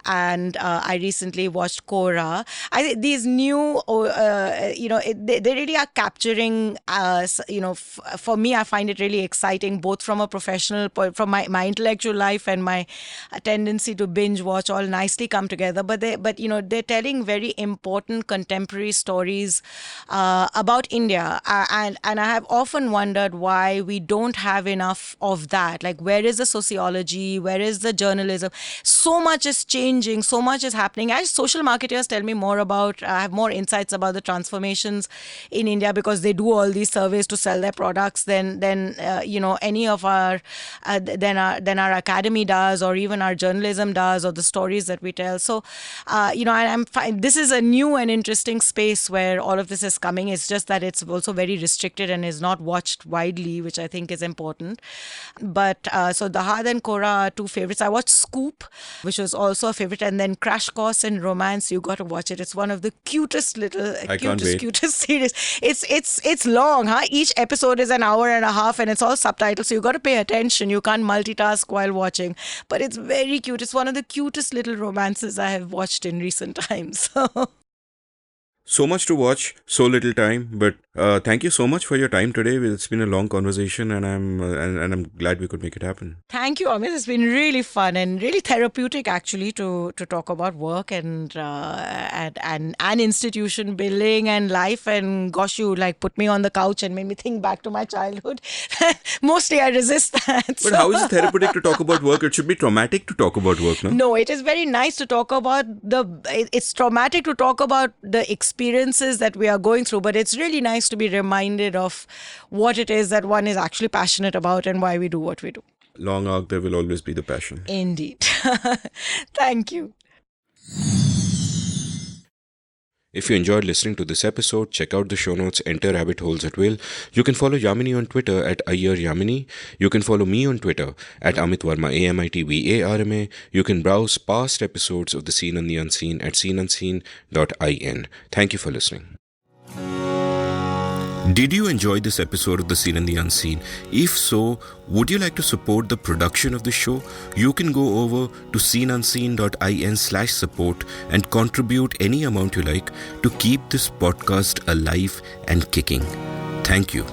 and I recently watched Korra. I think these new, they really are capturing. For me, I find it really exciting, both from a professional point, from my intellectual life and my tendency to binge watch all nicely come together. But they're telling very important contemporary stories about India, and I have often wondered why we don't have enough of that. Like, where is the sociology? Where is the journalism? So much is changing. So much is happening. As social marketers tell me more about, have more insights about the transformations in India, because they do all these surveys to sell their products than any of our than our academy does, or even our journalism does, or the stories that we tell. So, I'm fine. This is a new and interesting space where all of this is coming. It's just that it's also very restricted and is not watched widely, which I think is important. But so The Hard and Korra are two favorites. I watched Scoop, which was also a favorite, and then Crash Course in Romance. You got to watch it. It's one of the cutest series. It's long, huh? Each episode is an hour and a half, and it's all subtitles, so you got to pay attention. You can't multitask while watching, but it's very cute. It's one of the cutest little romances I have watched in recent times. So much to watch, so little time. But thank you so much for your time today. It's been a long conversation, and I'm glad we could make it happen. Thank you, Amit. It's been really fun and really therapeutic, actually, to talk about work and institution building and life. And gosh, you put me on the couch and made me think back to my childhood. Mostly, I resist that. But how is it therapeutic to talk about work? It should be traumatic to talk about work, no? No, it is very nice to talk about it's traumatic to talk about the experiences that we are going through, but it's really nice to be reminded of what it is that one is actually passionate about and why we do what we do. Long arc, there will always be the passion. Indeed. Thank you. If you enjoyed listening to this episode, check out the show notes, enter rabbit holes at will. You can follow Yamini on Twitter at Aiyar Yamini. You can follow me on Twitter at Amit Varma, AMITVARMA. You can browse past episodes of The Seen and the Unseen at seenunseen.in. Thank you for listening. Did you enjoy this episode of The Seen and the Unseen? If so, would you like to support the production of the show? You can go over to seenunseen.in/support and contribute any amount you like to keep this podcast alive and kicking. Thank you.